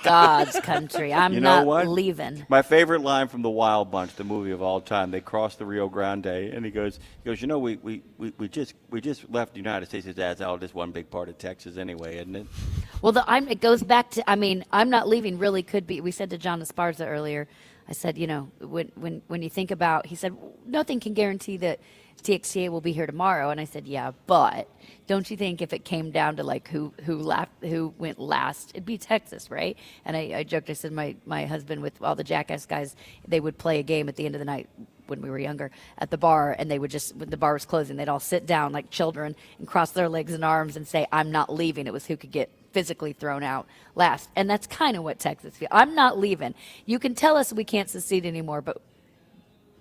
God's country. I'm You know not what? leaving. My favorite line from The Wild Bunch, the movie of all time. They cross the Rio Grande, and he goes, you know, we just left the United States. That's all just one big part of Texas anyway, isn't it? Well, it goes back to, I mean, I'm not leaving really could be. We said to John Esparza earlier, I said, you know, when you think about, he said, nothing can guarantee that TXTA will be here tomorrow. And I said, yeah, but don't you think if it came down to like who went last, it'd be Texas, right? And I joked, I said, my husband with all the Jackass guys, they would play a game at the end of the night when we were younger at the bar, and they would just, when the bar was closing, they'd all sit down like children and cross their legs and arms and say, I'm not leaving. It was who could get physically thrown out last. And that's kind of what Texas feels. I'm not leaving. You can tell us we can't secede anymore, but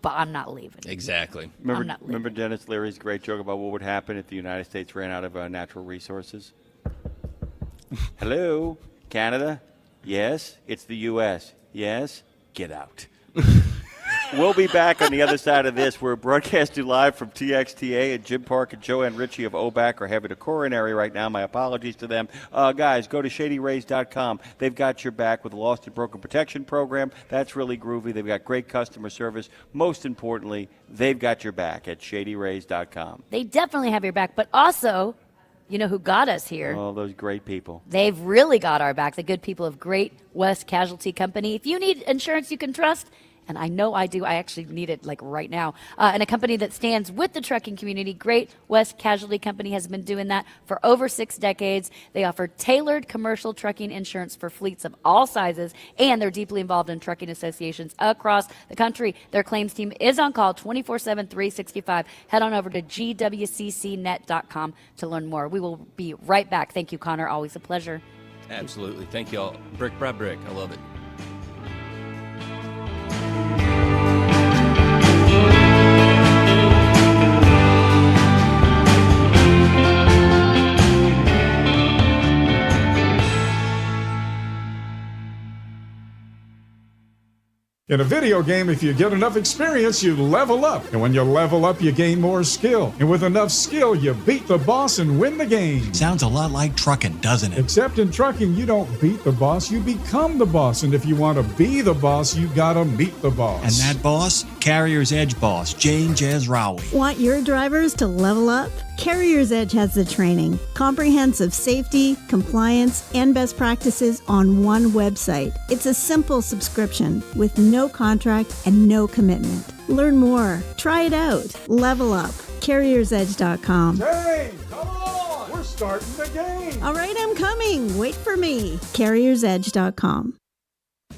I'm not leaving. Exactly. Remember Dennis Leary's great joke about what would happen if the United States ran out of natural resources? Hello, Canada? Yes, it's the U.S. Yes, get out. We'll be back on the other side of this. We're broadcasting live from TXTA, and Jim Park and Joanne Ritchie of OBAC are having a coronary right now. My apologies to them. Guys, go to ShadyRays.com. They've got your back with the Lost and Broken Protection Program. That's really groovy. They've got great customer service. Most importantly, they've got your back at ShadyRays.com. They definitely have your back, but also, you know who got us here? All those great people. They've really got our back. The good people of Great West Casualty Company. If you need insurance you can trust, and I know I do. I actually need it like right now. And a company that stands with the trucking community, Great West Casualty Company, has been doing that for over 6 decades. They offer tailored commercial trucking insurance for fleets of all sizes, and they're deeply involved in trucking associations across the country. Their claims team is on call 24/7, 365. Head on over to gwccnet.com to learn more. We will be right back. Thank you, Connor. Always a pleasure. Absolutely. Thank you all. Brick by brick. I love it. In a video game, if you get enough experience, you level up. And when you level up, you gain more skill. And with enough skill, you beat the boss and win the game. Sounds a lot like trucking, doesn't it? Except in trucking, you don't beat the boss, you become the boss. And if you want to be the boss, you gotta meet the boss. And that boss? Carrier's Edge boss, Jane Jazrawi. Want your drivers to level up? Carrier's Edge has the training, comprehensive safety, compliance, and best practices on one website. It's a simple subscription with no contract and no commitment. Learn more. Try it out. Level up. CarriersEdge.com. Hey, come on! We're starting the game! All right, I'm coming. Wait for me. CarriersEdge.com.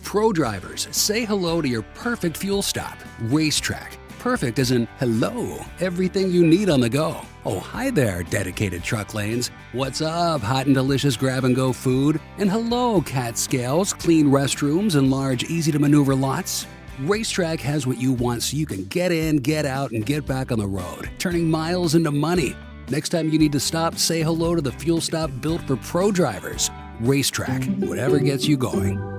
Pro drivers, say hello to your perfect fuel stop, Racetrack. Perfect as in hello, everything you need on the go. Oh, hi there, dedicated truck lanes. What's up, hot and delicious grab-and-go food? And hello, cat scales, clean restrooms, and large, easy-to-maneuver lots. Racetrack has what you want so you can get in, get out, and get back on the road, turning miles into money. Next time you need to stop, say hello to the fuel stop built for pro drivers. Racetrack, whatever gets you going.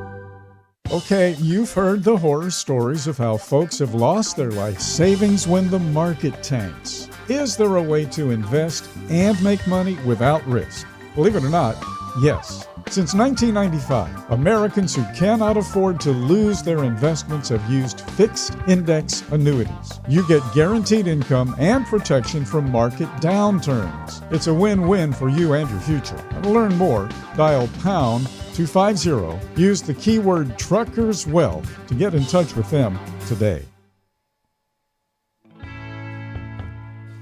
Okay, you've heard the horror stories of how folks have lost their life savings when the market tanks. Is there a way to invest and make money without risk? Believe it or not, yes. Since 1995, Americans who cannot afford to lose their investments have used fixed index annuities. You get guaranteed income and protection from market downturns. It's a win-win for you and your future. To learn more, dial pound 250. Use the keyword Truckers Wealth to get in touch with them today.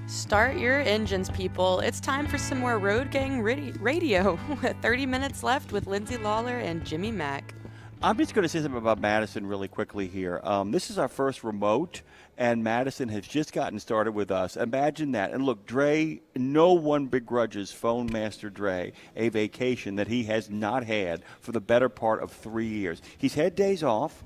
Start your engines, people. It's time for some more Road Gang Radio. 30 minutes left with Lindsay, Lawler, and Jimmy Mack. I'm just going to say something about Madison really quickly here. This is our first remote, and Madison has just gotten started with us. Imagine that. And look, Dre, no one begrudges Phone Master Dre a vacation that he has not had for the better part of 3 years. He's had days off.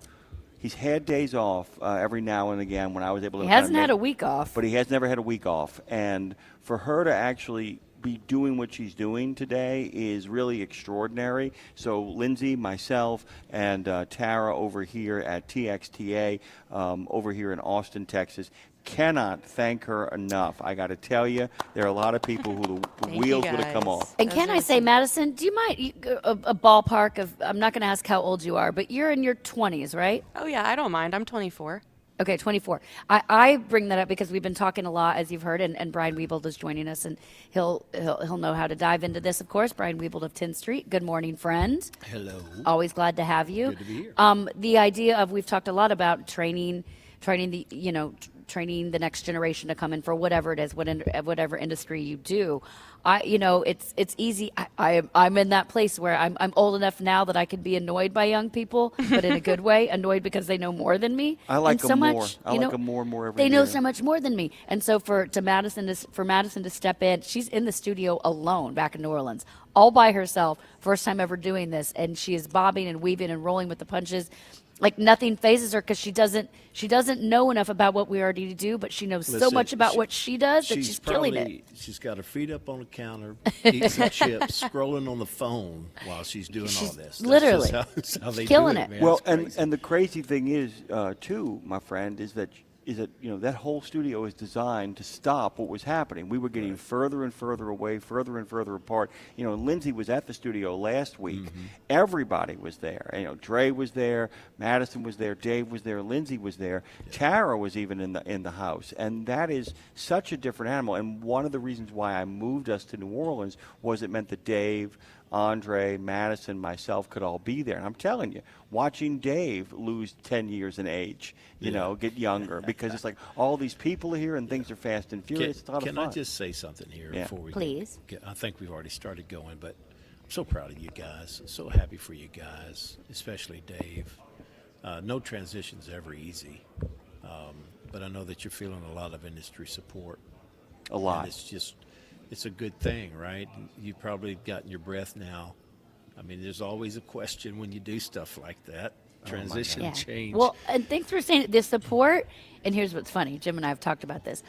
He's had days off every now and again when I was able to. He hasn't had a week off. But he has never had a week off. And for her to actually be doing what she's doing today is really extraordinary. So Lindsay, myself, and Tara over here at TXTA over here in Austin, Texas, cannot thank her enough. I got to tell you, there are a lot of people who the wheels would have come off. And can I say, Madison, do you mind a ballpark of, I'm not going to ask how old you are, but you're in your 20s, right? Oh, yeah, I don't mind. I'm 24. Okay, 24. I bring that up because we've been talking a lot, as you've heard, and Brian Wiebold is joining us, and he'll know how to dive into this, of course. Brian Wiebold of 10th Street. Good morning, friend. Hello. Always glad to have you. Good to be here. The idea of, we've talked a lot about training the, training the next generation to come in for whatever it is, whatever industry you do. It's easy. I'm in that place where I'm old enough now that I can be annoyed by young people, but in a good way, annoyed because they know more than me. I like and them so more. much, I like them more and more every They year. know so much more than me. And so for Madison to step in, she's in the studio alone back in New Orleans, all by herself, first time ever doing this, and she is bobbing and weaving and rolling with the punches. Like nothing phases her because she doesn't know enough about what we already do, but she knows so much about what she does that she's killing it. She's got her feet up on the counter, eating some chips, scrolling on the phone while she's doing all this. Literally that's how they killing do it. Man. Well, and the crazy thing is, too, my friend, is that that whole studio is designed to stop what was happening. We were getting further and further away, further and further apart. Lindsay was at the studio last week. Mm-hmm. Everybody was there. Dre was there, Madison was there, Dave was there, Lindsay was there. Yeah. Tara was even in the house, and that is such a different animal. And one of the reasons why I moved us to New Orleans was it meant that Dave, Andre, Madison, myself could all be there. And I'm telling you, watching Dave lose 10 years in age, get younger, because it's like all these people are here and things are fast and furious. It's a lot of fun. Can I just say something here before we Please. I think we've already started going, but I'm so proud of you guys. So happy for you guys, especially Dave. No transition's ever easy, but I know that you're feeling a lot of industry support. A lot. And it's a good thing, right? You've probably gotten your breath now. I mean, there's always a question when you do stuff like that. Transition, change. Well, and thanks for saying the support. And here's what's funny. Jim and I have talked about this.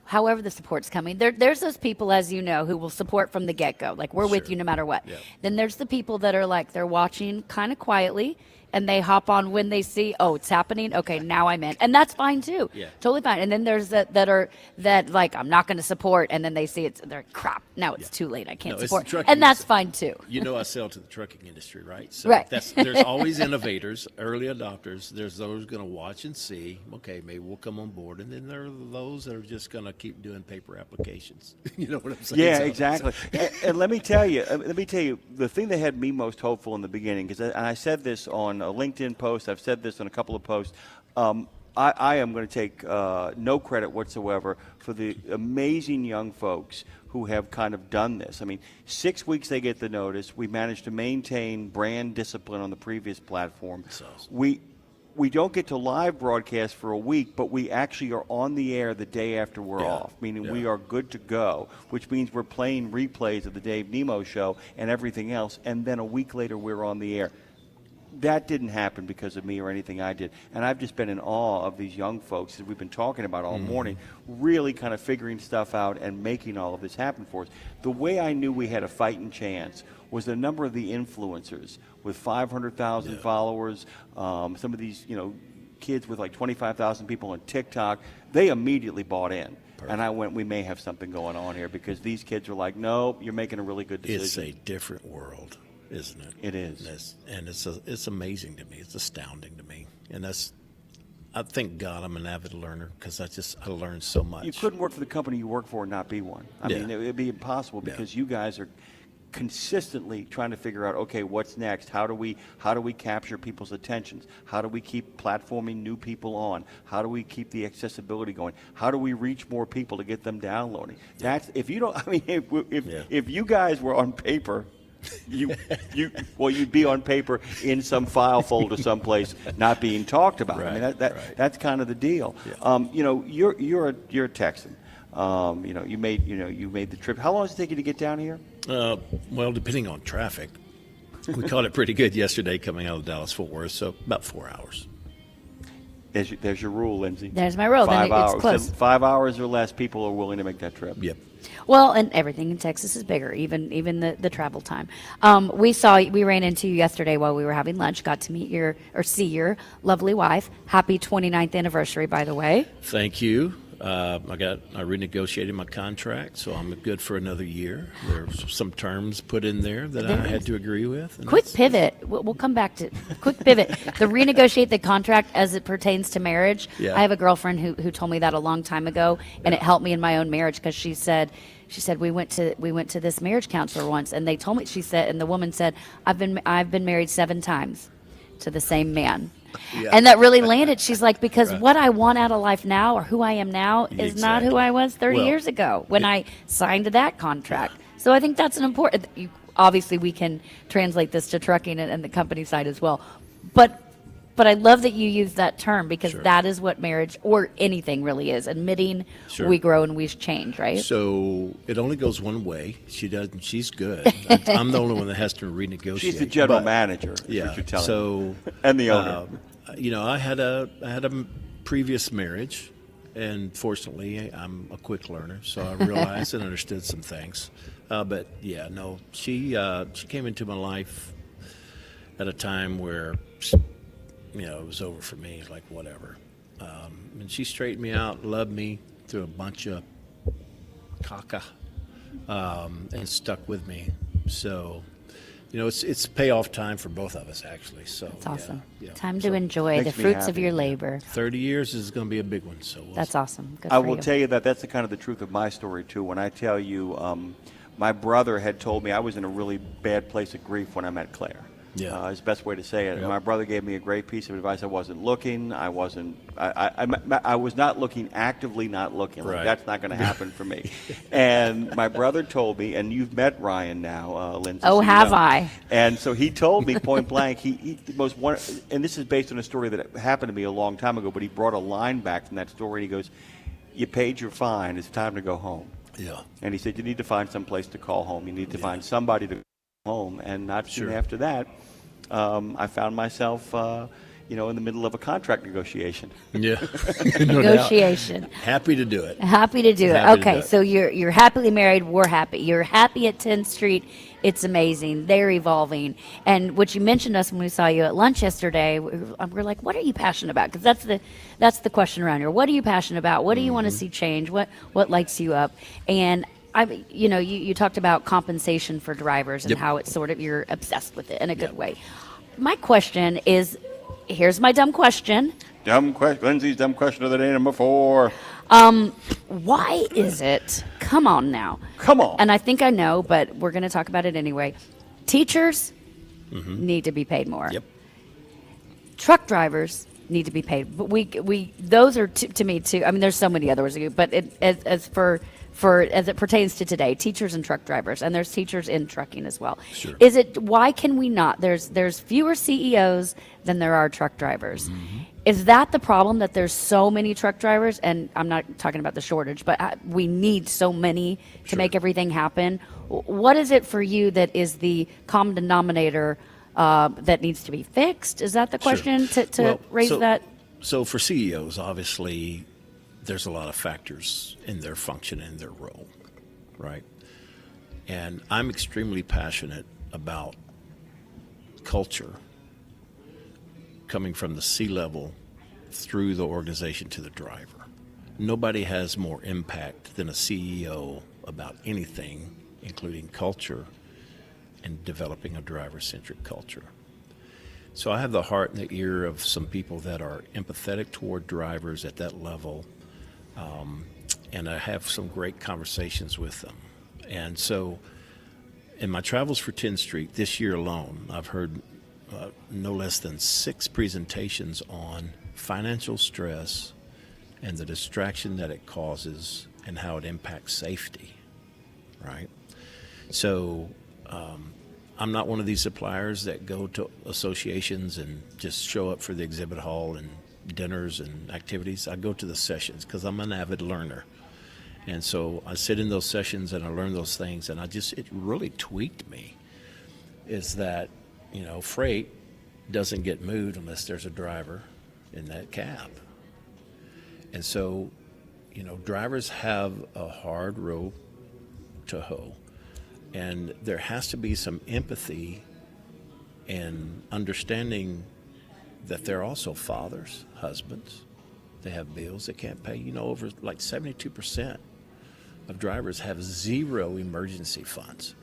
However the support's coming, there's those people, as you know, who will support from the get-go. Like, we're with you no matter what. Yep. Then there's the people that are like, they're watching kind of quietly, and they hop on when they see, oh, it's happening. Okay, now I'm in. And that's fine, too. Yeah. Totally fine. And then there's that like, I'm not going to support, and then they see they're crap. Now it's too late. I can't support. And that's fine, too. I sell to the trucking industry, right? So right. There's always innovators, early adopters. There's those going to watch and see, okay, maybe we'll come on board. And then there are those that are just going to keep doing paper applications. You know what I'm saying? Yeah, exactly. And let me tell you, the thing that had me most hopeful in the beginning, because I said this on a LinkedIn post, I've said this on a couple of posts, I am going to take no credit whatsoever for the amazing young folks who have kind of done this. I mean, 6 weeks they get the notice. We managed to maintain brand discipline on the previous platform. Awesome. We don't get to live broadcast for a week, but we actually are on the air the day after we're off, meaning we are good to go, which means we're playing replays of the Dave Nemo show and everything else, and then a week later we're on the air. That didn't happen because of me or anything I did. And I've just been in awe of these young folks that we've been talking about all morning, really kind of figuring stuff out and making all of this happen for us. The way I knew we had a fighting chance was the number of the influencers with 500,000 followers, some of these, kids with like 25,000 people on TikTok. They immediately bought in. Perfect. And I went, we may have something going on here, because these kids are like, no, you're making a really good decision. It's a different world, isn't it? It is. And it's amazing to me. It's astounding to me. And I thank God I'm an avid learner, because I learned so much. You couldn't work for the company you work for and not be one. I mean, it would be impossible, because you guys are consistently trying to figure out, okay, what's next? How do we capture people's attentions? How do we keep platforming new people on? How do we keep the accessibility going? How do we reach more people to get them downloading? That's if you don't. I mean, if you guys were on paper, you'd be on paper in some file folder someplace, not being talked about. Right, I mean, that's kind of the deal. Yeah. You're a Texan. You made the trip. How long does it take you to get down here? Well, depending on traffic, we caught it pretty good yesterday coming out of Dallas-Fort Worth, so about 4 hours. There's your rule, Lindsay. There's my rule. Then 5 hours. it's close. 5 hours or less, people are willing to make that trip. Yep. Well, and everything in Texas is bigger, even the travel time. We ran into you yesterday while we were having lunch. Got to meet see your lovely wife. Happy 29th anniversary, by the way. Thank you. I renegotiated my contract, so I'm good for another year. There's some terms put in there that I had to agree with. Quick pivot. We'll come back to quick pivot. The renegotiate the contract as it pertains to marriage. Yeah. I have a girlfriend who told me that a long time ago, and it helped me in my own marriage because she said we went to this marriage counselor once, and they told me, and the woman said, I've been married 7 times to the same man. Yeah. And that really landed. She's like, because what I want out of life now, or who I am now, is not who I was 30 years ago when I signed that contract. So I think that's an important. Obviously, we can translate this to trucking and the company side as well. But I love that you use that term because that is what marriage or anything really is. Admitting we grow and we change, right? So it only goes one way. She doesn't. She's good. I'm the only one that has to renegotiate. She's the general manager. Yeah. What you're telling me. And the owner. I had a previous marriage, and fortunately, I'm a quick learner, so I realized and understood some things. But yeah, no, she came into my life at a time where it was over for me, like whatever. And she straightened me out, loved me through a bunch of caca, and stuck with me. So, it's payoff time for both of us, actually. So that's awesome. Yeah. Time to enjoy the fruits of your labor. 30 years is going to be a big one. So that's awesome. Good I for will you. tell you that's the kind of the truth of my story too. When I tell you, my brother had told me I was in a really bad place of grief when I met Claire. Yeah, is the best way to say it. Yep. My brother gave me a great piece of advice. I wasn't looking. I was not looking, actively not looking. Like, that's not going to happen for me. And my brother told me, and you've met Ryan now, Lindsay. Oh, have I? And so he told me point blank, and this is based on a story that happened to me a long time ago, but he brought a line back from that story, and he goes, "You paid your fine. It's time to go home." Yeah. And he said, you need to find some place to call home. You need to find somebody to call home. And not soon after that, I found myself, in the middle of a contract negotiation. Yeah, negotiation. Happy to do it. Happy to do it. Okay, so you're happily married. We're happy. You're happy at 10th Street. It's amazing. They're evolving. And what you mentioned us when we saw you at lunch yesterday, we're like, what are you passionate about? Because that's the question around here. What are you passionate about? What do you want to see change? What lights you up? And you talked about compensation for drivers and how it's sort of, you're obsessed with it in a good way. My question is, here's my dumb question. Lindsay's dumb question of the day, number 4. Why is it, come on now. Come on. And I think I know, but we're going to talk about it anyway. Teachers need to be paid more. Yep. Truck drivers need to be paid. But those are to me too. I mean, there's so many others, but as it pertains to today, teachers and truck drivers, and there's teachers in trucking as well. Sure. Why can we not? There's fewer CEOs than there are truck drivers. Is that the problem, that there's so many truck drivers? And I'm not talking about the shortage, but we need so many to make everything happen. What is it for you that is the common denominator that needs to be fixed? Is that the question to raise that? So for CEOs, obviously, there's a lot of factors in their function and their role, right? And I'm extremely passionate about culture coming from the C-level through the organization to the driver. Nobody has more impact than a CEO about anything, including culture and developing a driver-centric culture. So I have the heart and the ear of some people that are empathetic toward drivers at that level, and I have some great conversations with them. And so in my travels for 10th Street this year alone, I've heard no less than 6 presentations on financial stress and the distraction that it causes and how it impacts safety, right? So I'm not one of these suppliers that go to associations and just show up for the exhibit hall and dinners and activities. I go to the sessions because I'm an avid learner. And so I sit in those sessions and I learn those things, and it really tweaked me, is that, freight doesn't get moved unless there's a driver in that cab. And so, you know, drivers have a hard row to hoe, and there has to be some empathy and understanding that they're also fathers, husbands. They have bills they can't pay. You know, over like 72% of drivers have zero emergency funds.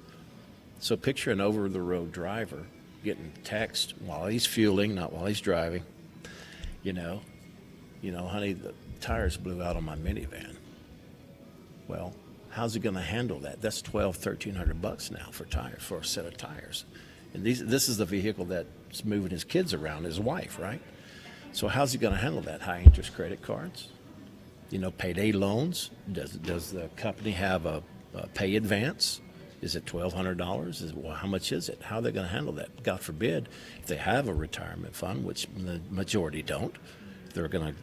So picture an over-the-road driver getting text while he's fueling, not while he's driving. You know, honey, the tires blew out on my minivan. Well, how's he going to handle that? That's $1,200-$1,300 now for tires, for a set of tires. And this is the vehicle that's moving his kids around, his wife, right? So how's he going to handle that? High-interest credit cards? You know, payday loans? Does the company have a pay advance? Is it $1,200? Well, how much is it? How are they going to handle that? God forbid, if they have a retirement fund, which the majority don't, they're going to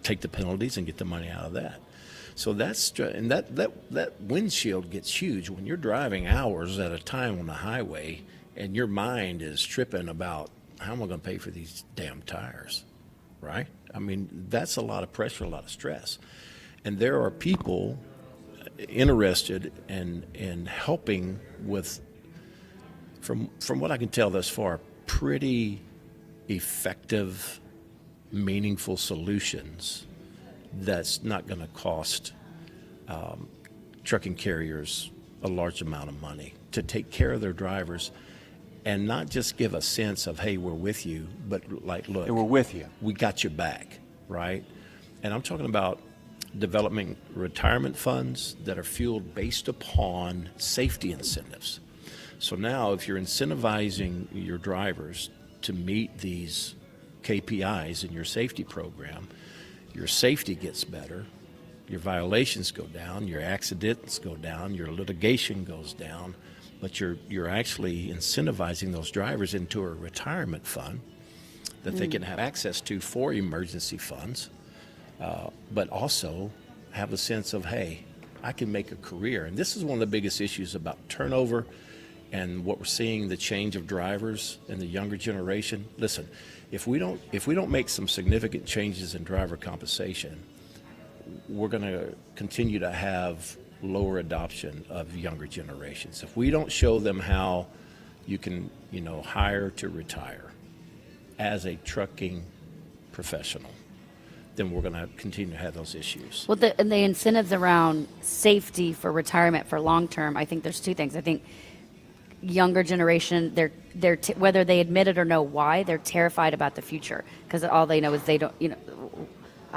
take the penalties and get the money out of that. So that windshield gets huge when you're driving hours at a time on the highway and your mind is tripping about how am I going to pay for these damn tires, right? I mean, that's a lot of pressure, a lot of stress. And there are people interested in helping with, from what I can tell thus far, pretty effective, meaningful solutions that's not going to cost trucking carriers a large amount of money to take care of their drivers and not just give a sense of, hey, we're with you, but like, look, And we're with you. we got your back, right? And I'm talking about developing retirement funds that are fueled based upon safety incentives. So now if you're incentivizing your drivers to meet these KPIs in your safety program, your safety gets better, your violations go down, your accidents go down, your litigation goes down, but you're actually incentivizing those drivers into a retirement fund that they can have access to for emergency funds, but also have a sense of, hey, I can make a career. And this is one of the biggest issues about turnover and what we're seeing, the change of drivers in the younger generation. Listen, if we don't make some significant changes in driver compensation, we're going to continue to have lower adoption of younger generations. If we don't show them how you can, hire to retire as a trucking professional, then we're going to continue to have those issues. Well, and the incentives around safety for retirement for long term, I think there's two things. I think younger generation, they're whether they admit it or know why, they're terrified about the future because all they know is they don't,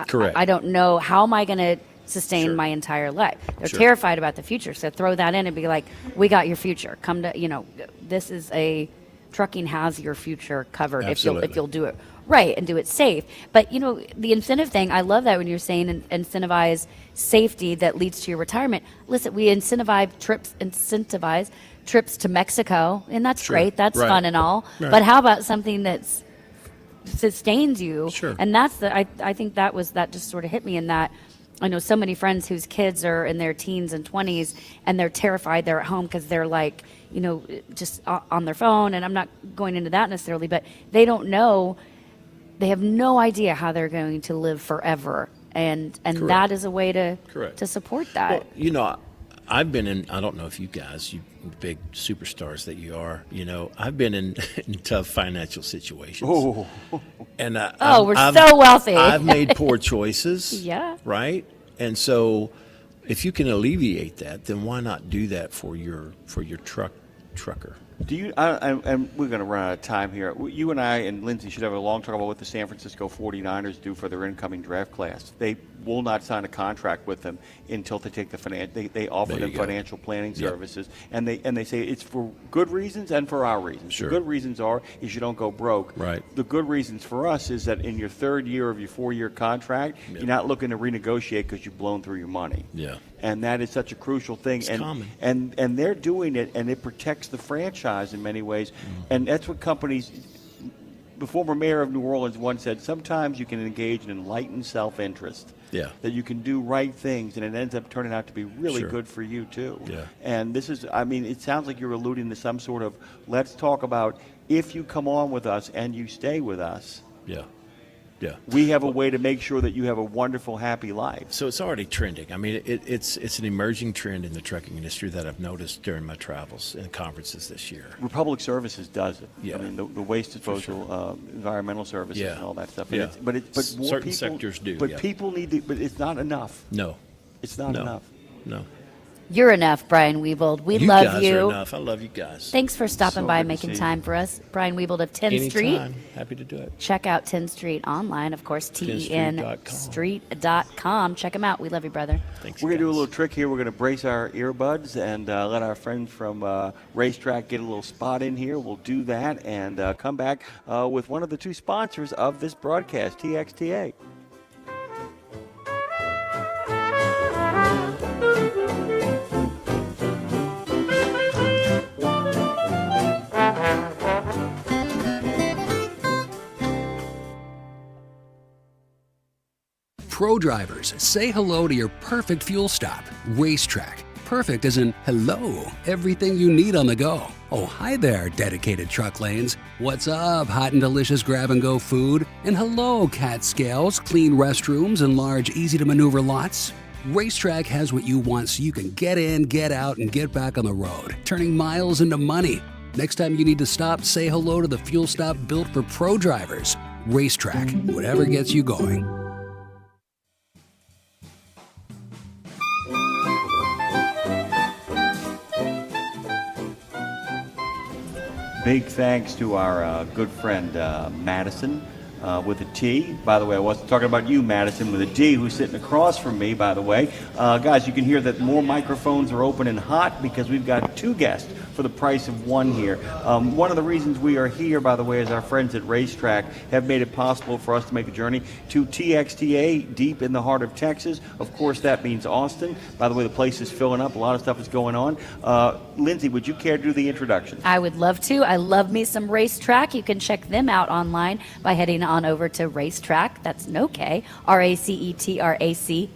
Correct. I don't know, how am I going to sustain my entire life? They're terrified about the future. So throw that in and be like, we got your future. Come to, this is trucking has your future covered if you'll do it right and do it safe. But, the incentive thing, I love that when you're saying incentivize safety that leads to your retirement. Listen, we incentivize trips to Mexico, and that's great. That's fun and all. Right. But how about something that's sustains you? Sure. And that's I think that just sort of hit me in that. I know so many friends whose kids are in their teens and 20s and they're terrified they're at home because they're like, just on their phone, and I'm not going into that necessarily, but they don't know, they have no idea how they're going to live forever. And that is a way to support that. Well, I've been in, I don't know if you guys, you big superstars that you are, I've been in tough financial situations. Oh. And we're so wealthy. I've made poor choices. Yeah. Right? And so if you can alleviate that, then why not do that for your trucker? Do you? And we're going to run out of time here. You and I and Lindsay should have a long talk about what the San Francisco 49ers do for their incoming draft class. They will not sign a contract with them until they take the They offer them financial planning services, and they say it's for good reasons and for our reasons. Sure. The good reasons is you don't go broke. Right. The good reasons for us is that in your third year of your 4-year contract, you're not looking to renegotiate because you've blown through your money. Yeah. And that is such a crucial thing. It's common. And they're doing it, and it protects the franchise in many ways. And that's what companies, the former mayor of New Orleans once said, sometimes you can engage in enlightened self-interest. Yeah. That you can do right things, and it ends up turning out to be really good for you, too. Yeah. And this is, it sounds like you're alluding to some sort of, let's talk about if you come on with us and you stay with us. Yeah. Yeah. We have a way to make sure that you have a wonderful, happy life. So it's already trending. I mean, it's an emerging trend in the trucking industry that I've noticed during my travels and conferences this year. Republic Services does it. Yeah. I mean, the waste disposal, environmental services, Yeah. and all that stuff. Yeah. But more Certain people, sectors do, But yeah. people need to. But it's not enough. No. It's not No. enough. No. You're enough, Brian Weebold. We You love guys you. are enough. I love you guys. Thanks for stopping So by good and to making see you. time for us. Brian Weebold of 10th Street. Anytime. Happy to do it. Check out 10th Street online, of course, 10street.com. tenstreet.com. Check them out. We love you, brother. Thanks. We're going to do a little trick here. We're going to brace our earbuds and let our friends from Racetrack get a little spot in here. We'll do that and come back with one of the two sponsors of this broadcast, TXTA. Pro drivers, say hello to your perfect fuel stop, Racetrack. Perfect as in hello, everything you need on the go. Oh, hi there, dedicated truck lanes. What's up, hot and delicious grab-and-go food? And hello, cat scales, clean restrooms, and large, easy-to-maneuver lots. Racetrack has what you want so you can get in, get out, and get back on the road, turning miles into money. Next time you need to stop, say hello to the fuel stop built for pro drivers. Racetrack, whatever gets you going. Big thanks to our good friend Madison with a T. By the way, I wasn't talking about you, Madison, with a D, who's sitting across from me, by the way. Guys, you can hear that more microphones are open and hot because we've got two guests for the price of one here. One of the reasons we are here, by the way, is our friends at Racetrack have made it possible for us to make a journey to TXTA deep in the heart of Texas. Of course, that means Austin. By the way, the place is filling up. A lot of stuff is going on. Lindsay, would you care to do the introduction? I would love to. I love me some Racetrack. You can check them out online by heading on over to Racetrack. That's no K, RACETRAC.com.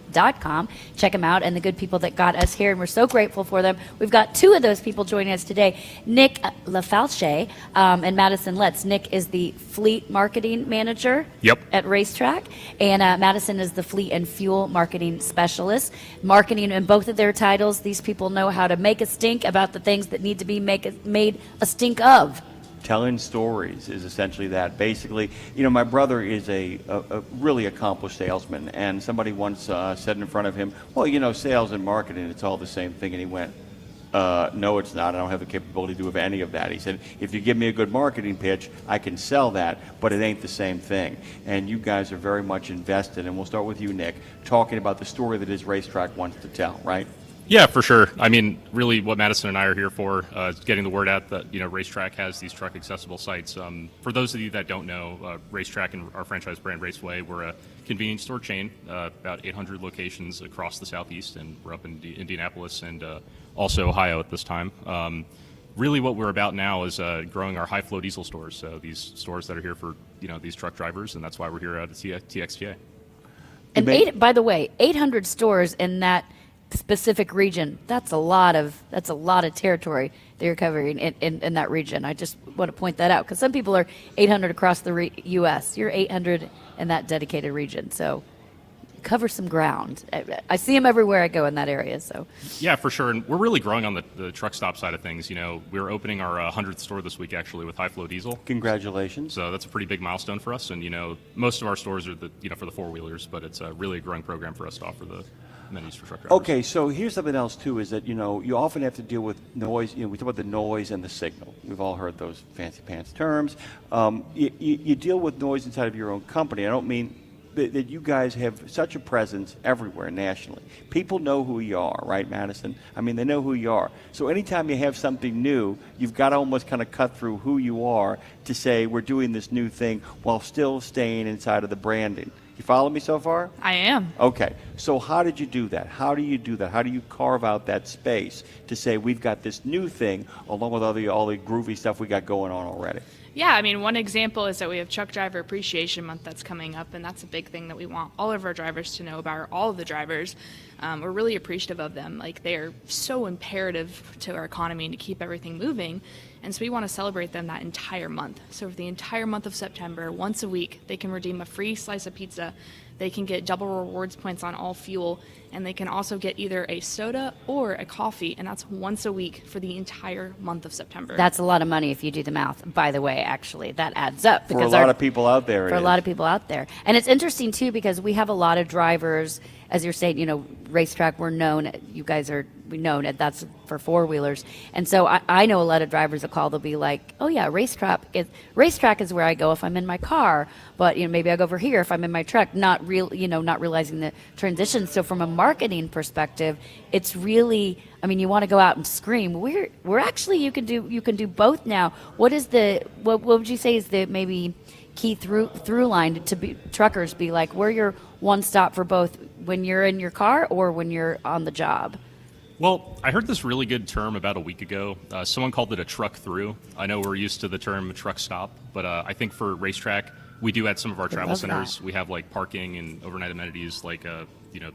Check them out and the good people that got us here, and we're so grateful for them. We've got two of those people joining us today, Nick LaFalche and Madison Letts. Nick is the fleet marketing manager at Racetrack, and Madison is the fleet and fuel marketing specialist. Marketing in both of their titles, these people know how to make a stink about the things that need to be made a stink of. Telling stories is essentially that. Basically, you know, my brother is a really accomplished salesman, and somebody once said in front of him, well, you know, sales and marketing, it's all the same thing. And he went, no, it's not. I don't have the capability to do any of that. He said, if you give me a good marketing pitch, I can sell that, but it ain't the same thing. And you guys are very much invested, and we'll start with you, Nick, talking about the story that his Racetrack wants to tell, right? Yeah, for sure. I mean, really what Madison and I are here for is getting the word out that, you know, Racetrack has these truck accessible sites. For those of you that don't know, Racetrack and our franchise brand Raceway, we're a convenience store chain, about 800 locations across the Southeast, and we're up in Indianapolis and also Ohio at this time. Really what we're about now is growing our high flow diesel stores. So these stores that are here for, you know, these truck drivers, and that's why we're here at TXTA. And by the way, 800 stores in that specific region, that's a lot of territory that you're covering in that region. I just want to point that out because some people are 800 across the U.S. You're 800 in that dedicated region, so cover some ground. I see them everywhere I go in that area. So yeah, for sure, and we're really growing on the truck stop side of things. You know, we're opening our 100th store this week actually with high flow diesel. Congratulations! So that's a pretty big milestone for us, and you know, most of our stores are for the four wheelers, but it's really a growing program for us to offer the amenities for truck drivers. Okay, so here's something else too, is that, you know, you often have to deal with noise. You know, we talk about the noise and the signal. We've all heard those fancy pants terms. You deal with noise inside of your own company. I don't mean that you guys have such a presence everywhere nationally. People know who you are, right, Madison? I mean, they know who you are. So anytime you have something new, you've got to almost kind of cut through who you are to say we're doing this new thing while still staying inside of the branding. You follow me so far? I am. Okay. So how did you do that? How do you do that? How do you carve out that space to say we've got this new thing along with all the groovy stuff we got going on already? Yeah, I mean, one example is that we have Truck Driver Appreciation Month that's coming up, and that's a big thing that we want all of our drivers to know about, or all of the drivers. We're really appreciative of them. Like, they are so imperative to our economy and to keep everything moving, and so we want to celebrate them that entire month. So for the entire month of September, once a week, they can redeem a free slice of pizza. They can get double rewards points on all fuel, and they can also get either a soda or a coffee, and that's once a week for the entire month of September. That's a lot of money if you do the math, by the way, actually. That adds up. For a lot of people out there. For a lot of people out there. And it's interesting, too, because we have a lot of drivers, as you're saying, racetrack, we're known, you guys are known, that's for four-wheelers. And so I know a lot of drivers that call, they'll be like, oh, yeah, racetrack is where I go if I'm in my car, but maybe I go over here if I'm in my truck, not realizing the transition. So from a marketing perspective, it's really, I mean, you want to go out and scream. We're actually, you can do both now. What would you say is the maybe key through line to be truckers be like, we're your one stop for both when you're in your car or when you're on the job? Well, I heard this really good term about a week ago. Someone called it a truck through. I know we're used to the term truck stop, but I think for racetrack, we do at some of our travel centers, we have like parking and overnight amenities, like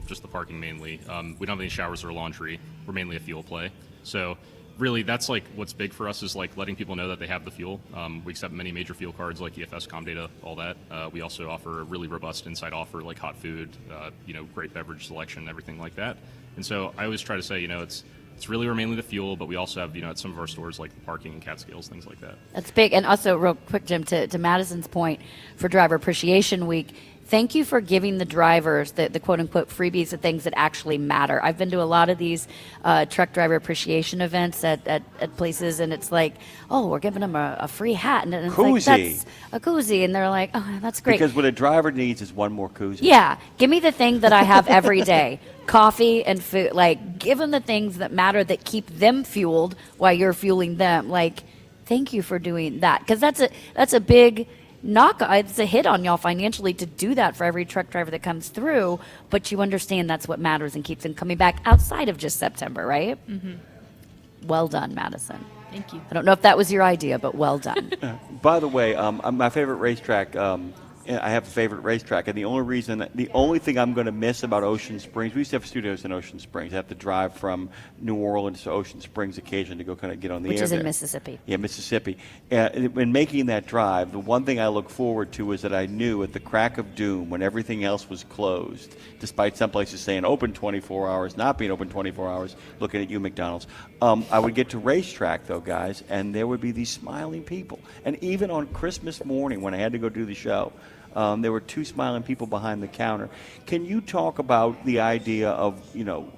just the parking mainly. We don't have any showers or laundry. We're mainly a fuel play. So really, that's like what's big for us is like letting people know that they have the fuel. We accept many major fuel cards like EFS, Comdata, all that. We also offer a really robust inside offer like hot food, great beverage selection, everything like that. And so I always try to say, it's really we're mainly the fuel, but we also have, at some of our stores like the parking and Catskills, things like that. That's big. And also, real quick, Jim, to Madison's point, for Driver Appreciation Week, thank you for giving the drivers the quote-unquote freebies, the things that actually matter. I've been to a lot of these truck driver appreciation events at places, and it's like, oh, we're giving them a free hat. And it's koozie. Like, that's a koozie. And they're like, oh, that's great. Because what a driver needs is one more koozie. Yeah. Give me the thing that I have every day. Coffee and food. Like, give them the things that matter that keep them fueled while you're fueling them. Like, thank you for doing that. Because that's a big it's a hit on y'all financially to do that for every truck driver that comes through, but you understand that's what matters and keeps them coming back outside of just September, right? Mm-hmm. Well done, Madison. Thank you. I don't know if that was your idea, but well done. By the way, my favorite racetrack, I have a favorite racetrack, and the only thing I'm going to miss about Ocean Springs, we used to have studios in Ocean Springs. I have to drive from New Orleans to Ocean Springs occasionally to go kind of get on the air. Which is in there. Mississippi. Yeah, Mississippi. In making that drive, the one thing I look forward to is that I knew at the crack of doom, when everything else was closed, despite some places saying open 24 hours, not being open 24 hours, looking at you, McDonald's, I would get to racetrack, though, guys, and there would be these smiling people. And even on Christmas morning when I had to go do the show, there were two smiling people behind the counter. Can you talk about the idea of,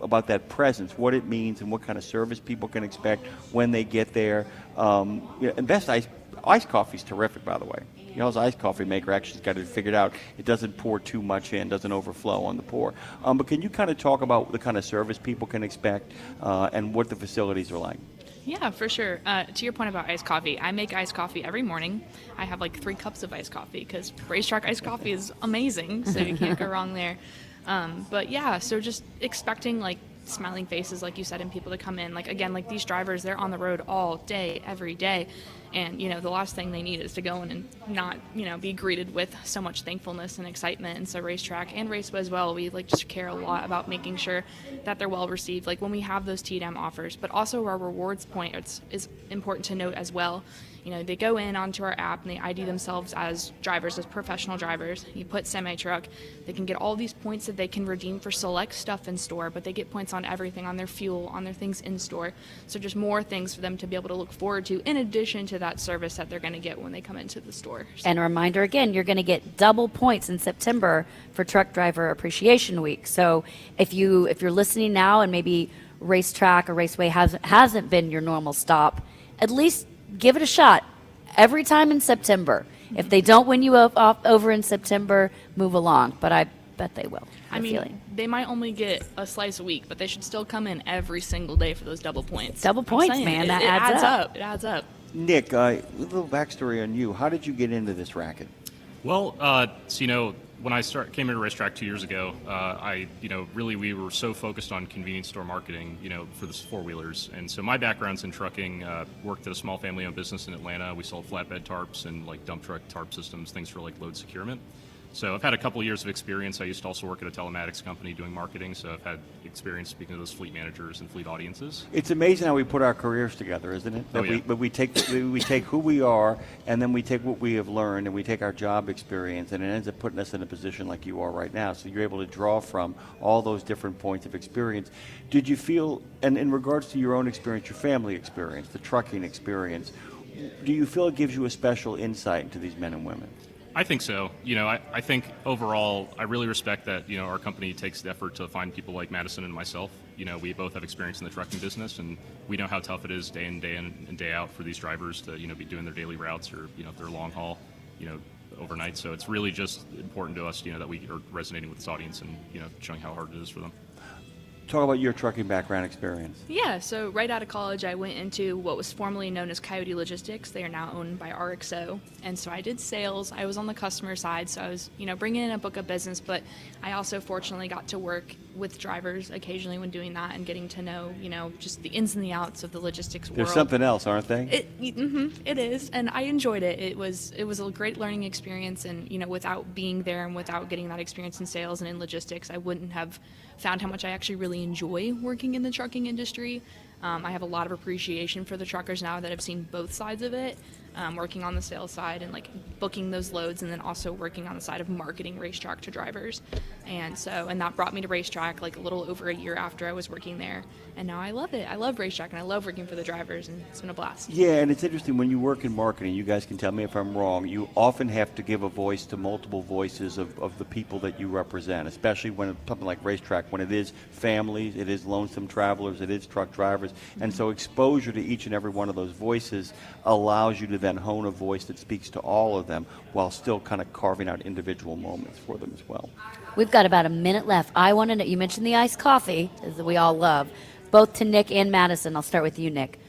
about that presence, what it means and what kind of service people can expect when they get there? And best iced coffee is terrific, by the way. Y'all's iced coffee maker actually's got it figured out. It doesn't pour too much in, doesn't overflow on the pour. But can you kind of talk about the kind of service people can expect and what the facilities are like? Yeah, for sure. To your point about iced coffee, I make iced coffee every morning. I have like 3 cups of iced coffee because racetrack iced coffee is amazing, so you can't go wrong there. But yeah, so just expecting like smiling faces, like you said, and people to come in. Like, again, like these drivers, they're on the road all day, every day. And, the last thing they need is to go in and not, be greeted with so much thankfulness and excitement. And so racetrack and raceway as well, we just care a lot about making sure that they're well received. Like when we have those TDM offers, but also our rewards point is important to note as well. They go in onto our app and they ID themselves as drivers, as professional drivers. You put semi-truck, they can get all these points that they can redeem for select stuff in store, but they get points on everything, on their fuel, on their things in store. So just more things for them to be able to look forward to in addition to that service that they're going to get when they come into the store. So. And a reminder again, you're going to get double points in September for Truck Driver Appreciation Week. So if you're listening now and maybe racetrack or raceway hasn't been your normal stop, at least give it a shot every time in September. If they don't win you over in September, move along. But I bet they will. I mean, they might only get a slice a week, but they should still come in every single day for those double points. Double points, man. That adds up. It adds up. Nick, a little backstory on you. How did you get into this racket? Well, when I came into racetrack 2 years ago, we were so focused on convenience store marketing, for the four-wheelers. And so my background's in trucking, worked at a small family-owned business in Atlanta. We sold flatbed tarps and like dump truck tarp systems, things for like load securement. So I've had a couple of years of experience. I used to also work at a telematics company doing marketing, so I've had experience speaking to those fleet managers and fleet audiences. It's amazing how we put our careers together, isn't it? But we take who we are, and then we take what we have learned, and we take our job experience, and it ends up putting us in a position like you are right now. So you're able to draw from all those different points of experience. Did you feel, and in regards to your own experience, your family experience, the trucking experience, do you feel it gives you a special insight into these men and women? I think so. I think overall, I really respect that, our company takes the effort to find people like Madison and myself. We both have experience in the trucking business, and we know how tough it is day in and day out for these drivers to, be doing their daily routes or, if they're long haul, overnight. So it's really just important to us, that we are resonating with this audience and, showing how hard it is for them. Talk about your trucking background experience. Yeah, so right out of college, I went into what was formerly known as Coyote Logistics. They are now owned by RXO. And so I did sales. I was on the customer side, so I was, bringing in a book of business, but I also fortunately got to work with drivers occasionally when doing that and getting to know, just the ins and the outs of the logistics world. There's something else, aren't they? It is, and I enjoyed it. It was a great learning experience, and, without being there and without getting that experience in sales and in logistics, I wouldn't have found how much I actually really enjoy working in the trucking industry. I have a lot of appreciation for the truckers now that have seen both sides of it, working on the sales side and like booking those loads, and then also working on the side of marketing racetrack to drivers. And that brought me to racetrack like a little over a year after I was working there. And now I love it. I love racetrack and I love working for the drivers, and it's been a blast. Yeah, and it's interesting when you work in marketing, you guys can tell me if I'm wrong, you often have to give a voice to multiple voices of the people that you represent, especially when it's something like racetrack, when it is families, it is lonesome travelers, it is truck drivers. And so exposure to each and every one of those voices allows you to then hone a voice that speaks to all of them while still kind of carving out individual moments for them as well. We've got about a minute left. I want to know, you mentioned the iced coffee, as we all love, both to Nick and Madison. I'll start with you, Nick.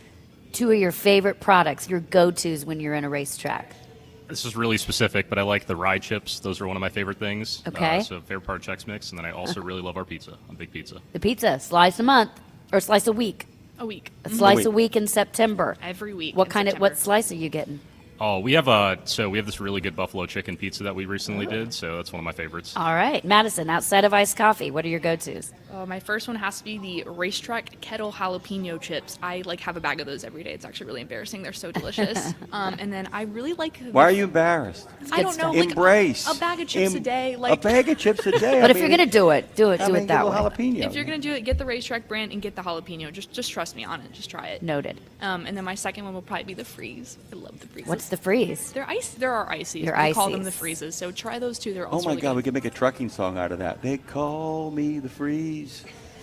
2 of your favorite products, your go-tos when you're in a racetrack. This is really specific, but I like the rye chips. Those are one of my favorite things. Okay. So favorite part of Chex Mix, and then I also really love our pizza. I'm a big pizza. The pizza, slice a month, or slice a week. A week. A slice a week in September. Every week. What slice are you getting? Oh, we have this really good buffalo chicken pizza that we recently did, so that's one of my favorites. All right. Madison, outside of iced coffee, what are your go-tos? My first one has to be the Racetrack Kettle Jalapeno Chips. I have a bag of those every day. It's actually really embarrassing. They're so delicious. And then I really like... Why are you embarrassed? I don't know. Embrace. A bag of chips a day. A bag of chips a day. But if you're going to do it that way. Jalapeno. If you're going to do it, get the Racetrack brand and get the jalapeno. Just trust me on it. Just try it. Noted. And then my second one will probably be the Freeze. I love the Freezes. What's the Freeze? They're ice. There are ices. They're We call them ices. the Freezes. So try those two. They're Oh also my really God, good. we could make a trucking song out of that. They call me the Freeze.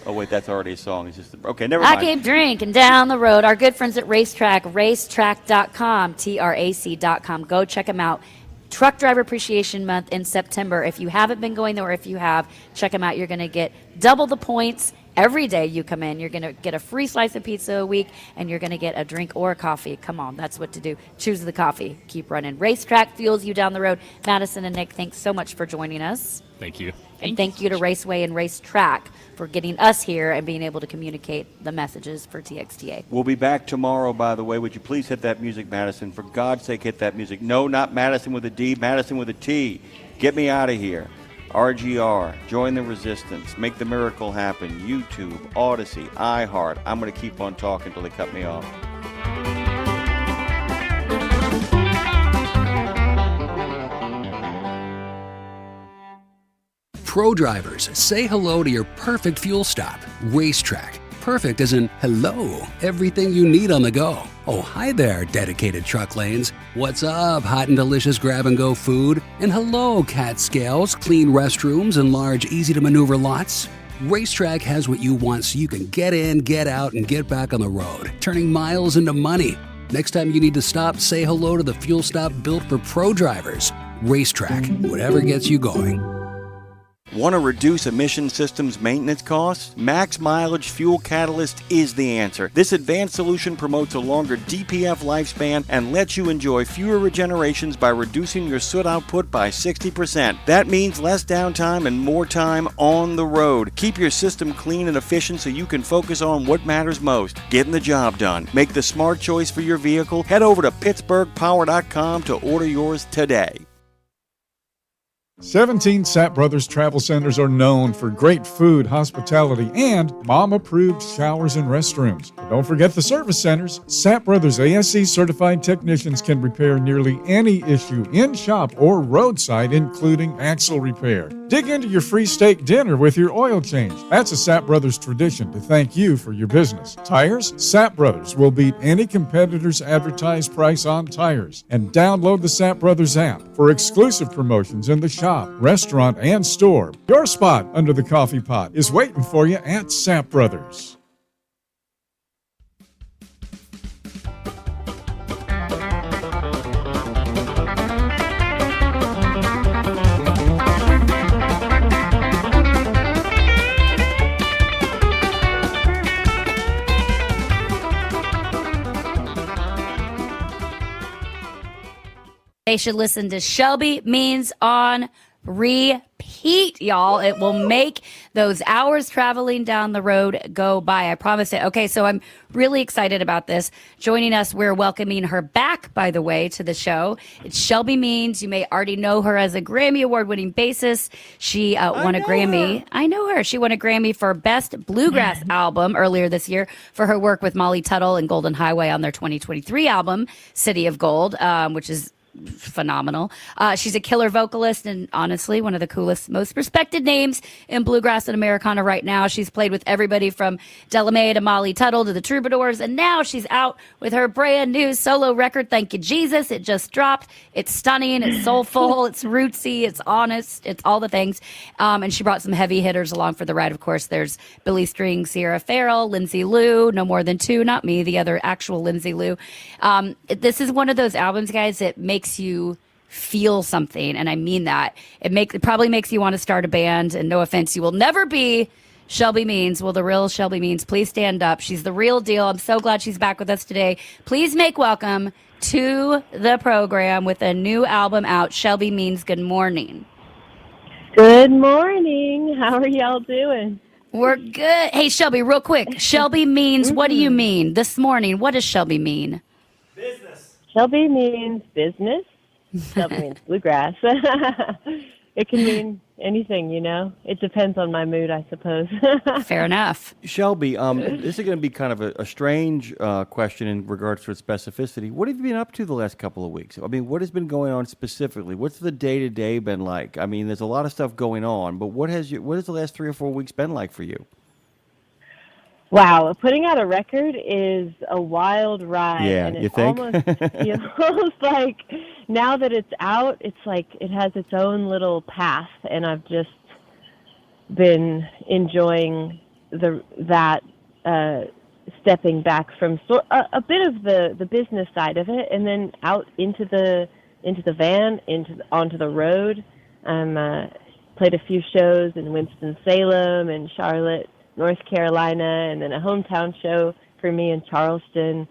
Oh wait, that's already a song. It's just okay. Never mind. I keep drinking down the road. Our good friends at Racetrack, racetrack.com, TRAC.com. Go check them out. Truck Driver Appreciation Month in September. If you haven't been going there, or if you have, check them out. You're going to get double the points every day you come in. You're going to get a free slice of pizza a week, and you're going to get a drink or a coffee. Come on, that's what to do. Choose the coffee. Keep running. Racetrack fuels you down the road. Madison and Nick, thanks so much for joining us. Thank you. And thank you to Raceway and Racetrack for getting us here and being able to communicate the messages for TXTA. We'll be back tomorrow, by the way. Would you please hit that music, Madison? For God's sake, hit that music. No, not Madison with a D, Madison with a T. Get me out of here. RGR, join the resistance, make the miracle happen. YouTube, Odyssey, iHeart. I'm going to keep on talking until they cut me off. Pro drivers, say hello to your perfect fuel stop, Racetrack. Perfect as in hello, everything you need on the go. Oh, hi there, dedicated truck lanes. What's up, hot and delicious grab-and-go food? And hello, cat scales, clean restrooms, and large, easy-to-maneuver lots. Racetrack has what you want so you can get in, get out, and get back on the road, turning miles into money. Next time you need to stop, say hello to the fuel stop built for pro drivers. Racetrack, whatever gets you going. Want to reduce emission systems maintenance costs? Max Mileage Fuel Catalyst is the answer. This advanced solution promotes a longer DPF lifespan and lets you enjoy fewer regenerations by reducing your soot output by 60%. That means less downtime and more time on the road. Keep your system clean and efficient so you can focus on what matters most, getting the job done. Make the smart choice for your vehicle. Head over to PittsburghPower.com to order yours today. 17 Sapp Brothers Travel Centers are known for great food, hospitality, and mom-approved showers and restrooms. But don't forget the service centers. Sapp Brothers ASC certified technicians can repair nearly any issue in shop or roadside, including axle repair. Dig into your free steak dinner with your oil change. That's a Sapp Brothers tradition to thank you for your business. Tires? Sapp Brothers will beat any competitor's advertised price on tires. And download the Sapp Brothers app for exclusive promotions in the shop, restaurant, and store. Your spot under the coffee pot is waiting for you at Sapp Brothers. They should listen to Shelby Means on repeat, y'all. It will make those hours traveling down the road go by. I promise it. Okay, so I'm really excited about this. Joining us, we're welcoming her back, by the way, to the show. It's Shelby Means. You may already know her as a Grammy Award-winning bassist. She won a Grammy. I know her. She won a Grammy for Best Bluegrass Album earlier this year for her work with Molly Tuttle and Golden Highway on their 2023 album, City of Gold, which is phenomenal. She's a killer vocalist and honestly one of the coolest, most respected names in bluegrass and Americana right now. She's played with everybody from Delamay to Molly Tuttle to the Troubadours, and now she's out with her brand new solo record, Thank You Jesus. It just dropped. It's stunning, it's soulful, it's rootsy, it's honest, it's all the things. And she brought some heavy hitters along for the ride. Of course, there's Billy String, Sierra Farrell, Lindsay Lou, No More Than Two, not me, the other actual Lindsay Lou. This is one of those albums, guys, that makes you feel something, and I mean that. It probably makes you want to start a band, and no offense, you will never be Shelby Means. Will the real Shelby Means please stand up? She's the real deal. I'm so glad she's back with us today. Please make welcome to the program with a new album out, Shelby Means. Good morning. Good morning. How are y'all doing? We're good. Hey, Shelby, real quick. Shelby Means, what do you mean? This morning, what does Shelby mean? Shelby means business. Shelby means bluegrass. It can mean anything, you know. It depends on my mood, I suppose. Fair enough. Shelby, this is going to be kind of a strange question in regards to its specificity. What have you been up to the last couple of weeks? I mean, what has been going on specifically? What's the day-to-day been like? I mean, there's a lot of stuff going on, but what has the last 3 or 4 weeks been like for you? Wow, putting out a record is a wild ride. Yeah, and you think? Almost feels like now that it's out, it's like it has its own little path, and I've just been enjoying that stepping back from a bit of the business side of it, and then out into the van, onto the road. Played a few shows in Winston-Salem and Charlotte, North Carolina, and then a hometown show for me in Charleston.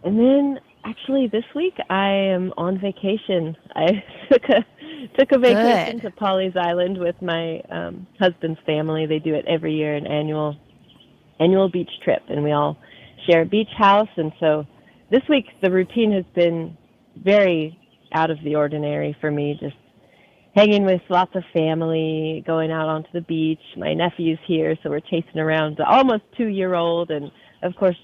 And then actually this week I am on vacation. I took a vacation to Pawleys Island with my husband's family. They do it every year, an annual beach trip, and we all share a beach house. And so this week the routine has been very out of the ordinary for me, just hanging with lots of family, going out onto the beach. My nephew's here, so we're chasing around the almost 2-year-old. And, of course,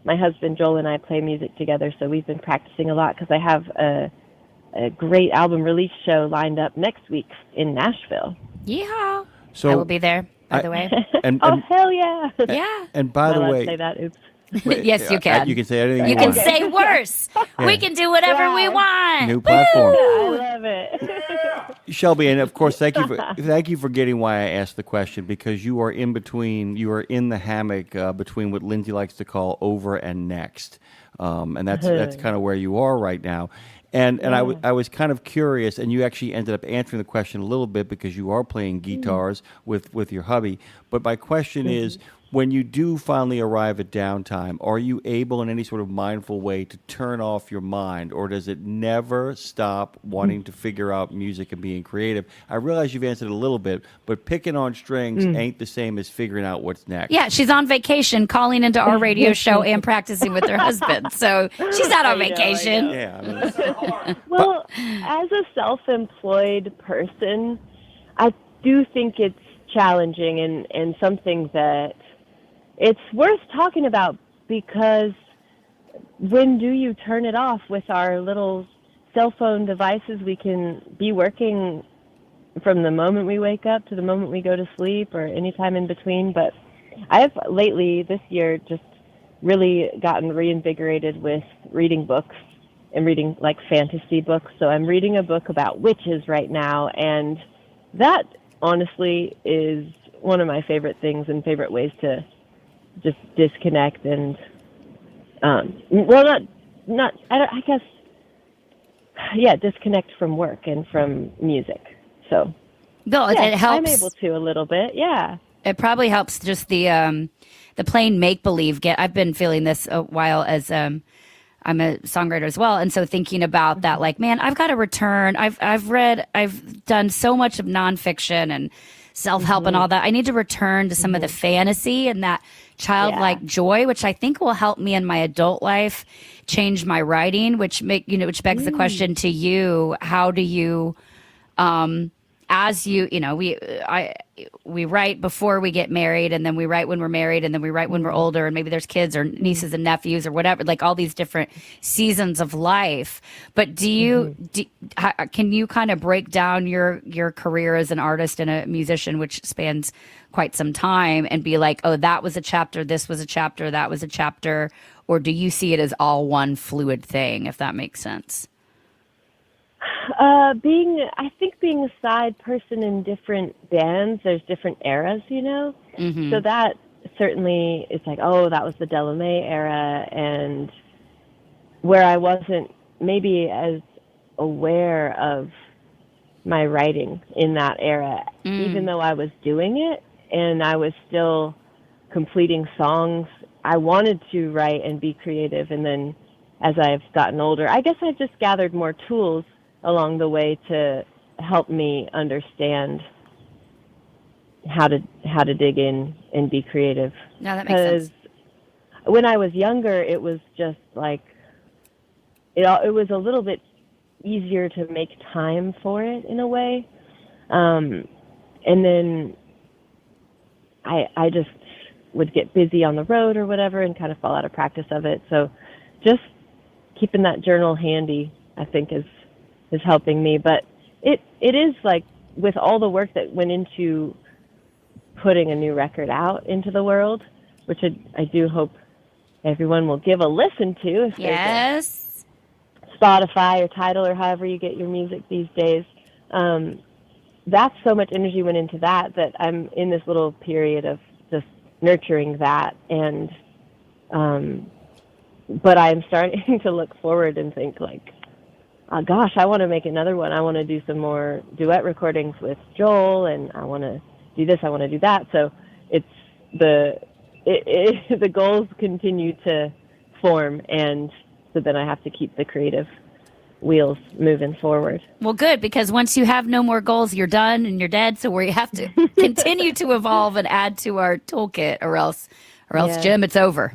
my husband Joel and I play music together, so we've been practicing a lot because I have a great album release show lined up next week in Nashville. Yeehaw. So I will be there, by the way. Oh, hell yeah. Yeah. And by the way... say that? Oops. Yes, you can. You can say anything you want. can say worse. Yeah. We can do whatever we want. New platform. I love it. Shelby, and of course, thank you for getting why I asked the question, because you are in the hammock between what Lindsay likes to call over and next, and that's kind of where you are right now. And I was kind of curious, and you actually ended up answering the question a little bit because you are playing guitars with your hubby. But my question is, when you do finally arrive at downtime, are you able in any sort of mindful way to turn off your mind, or does it never stop wanting to figure out music and being creative? I realize you've answered a little bit, but picking on strings ain't the same as figuring out what's next. Yeah, she's on vacation, calling into our radio show and practicing with her husband. So she's not on vacation. Well, as a self-employed person, I do think it's challenging and something that it's worth talking about, because when do you turn it off? With our little cell phone devices, we can be working from the moment we wake up to the moment we go to sleep, or any time in between. But I've lately, this year, just really gotten reinvigorated with reading books and reading like fantasy books. So I'm reading a book about witches right now, and that honestly is one of my favorite things and favorite ways to just disconnect and disconnect from work and from music. So no, it helps. I'm able to a little bit. Yeah, it probably helps. Just the plain make believe. I've been feeling this a while as I'm a songwriter as well, and so thinking about that, like, man, I've got to return. I've done so much of nonfiction and self-help and all that. I need to return to some of the fantasy and that childlike joy, which I think will help me in my adult life change my writing, which begs the question to you: how do you, as you we write before we get married, and then we write when we're married, and then we write when we're older, and maybe there's kids or nieces and nephews or whatever, like all these different seasons of life. But can you kind of break down your career as an artist and a musician, which spans quite some time, and be like, oh, that was a chapter, this was a chapter, that was a chapter? Or do you see it as all one fluid thing, if that makes sense? I think being a side person in different bands, there's different eras, So that certainly is like, oh, that was the Delamay era, and where I wasn't maybe as aware of my writing in that era, even though I was doing it and I was still completing songs. I wanted to write and be creative, and then as I've gotten older, I guess I've just gathered more tools along the way to help me understand how to dig in and be creative. No, that makes sense. When I was younger, it was just like it was a little bit easier to make time for it in a way, and then I just would get busy on the road or whatever and kind of fall out of practice of it. So just keeping that journal handy, I think, is helping me. But it is like, with all the work that went into putting a new record out into the world, which I do hope everyone will give a listen to. If yes. Spotify or Tidal or however you get your music these days. That's so much energy went into that I'm in this little period of just nurturing that. And but I'm starting to look forward and think like, oh gosh, I want to make another one. I want to do some more duet recordings with Joel, and I want to do this, I want to do that. So it's the goals continue to form, and so then I have to keep the creative wheels moving forward. Well, good, because once you have no more goals, you're done and you're dead. So we have to continue to evolve and add to our toolkit, or else, Jim, it's over.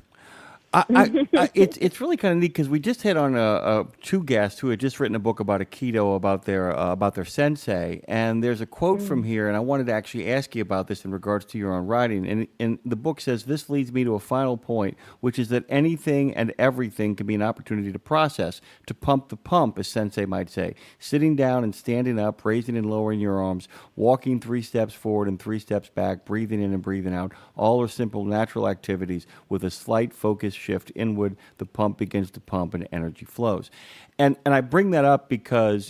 It's really kind of neat because we just hit on two guests who had just written a book about Aikido, about their sensei, and there's a quote from here, and I wanted to actually ask you about this in regards to your own writing. And the book says, "This leads me to a final point, which is that anything and everything can be an opportunity to process, to pump the pump, as sensei might say. Sitting down and standing up, raising and lowering your arms, walking 3 steps forward and 3 steps back, breathing in and breathing out, all are simple natural activities with a slight focus shift inward, the pump begins to pump and energy flows." And I bring that up because,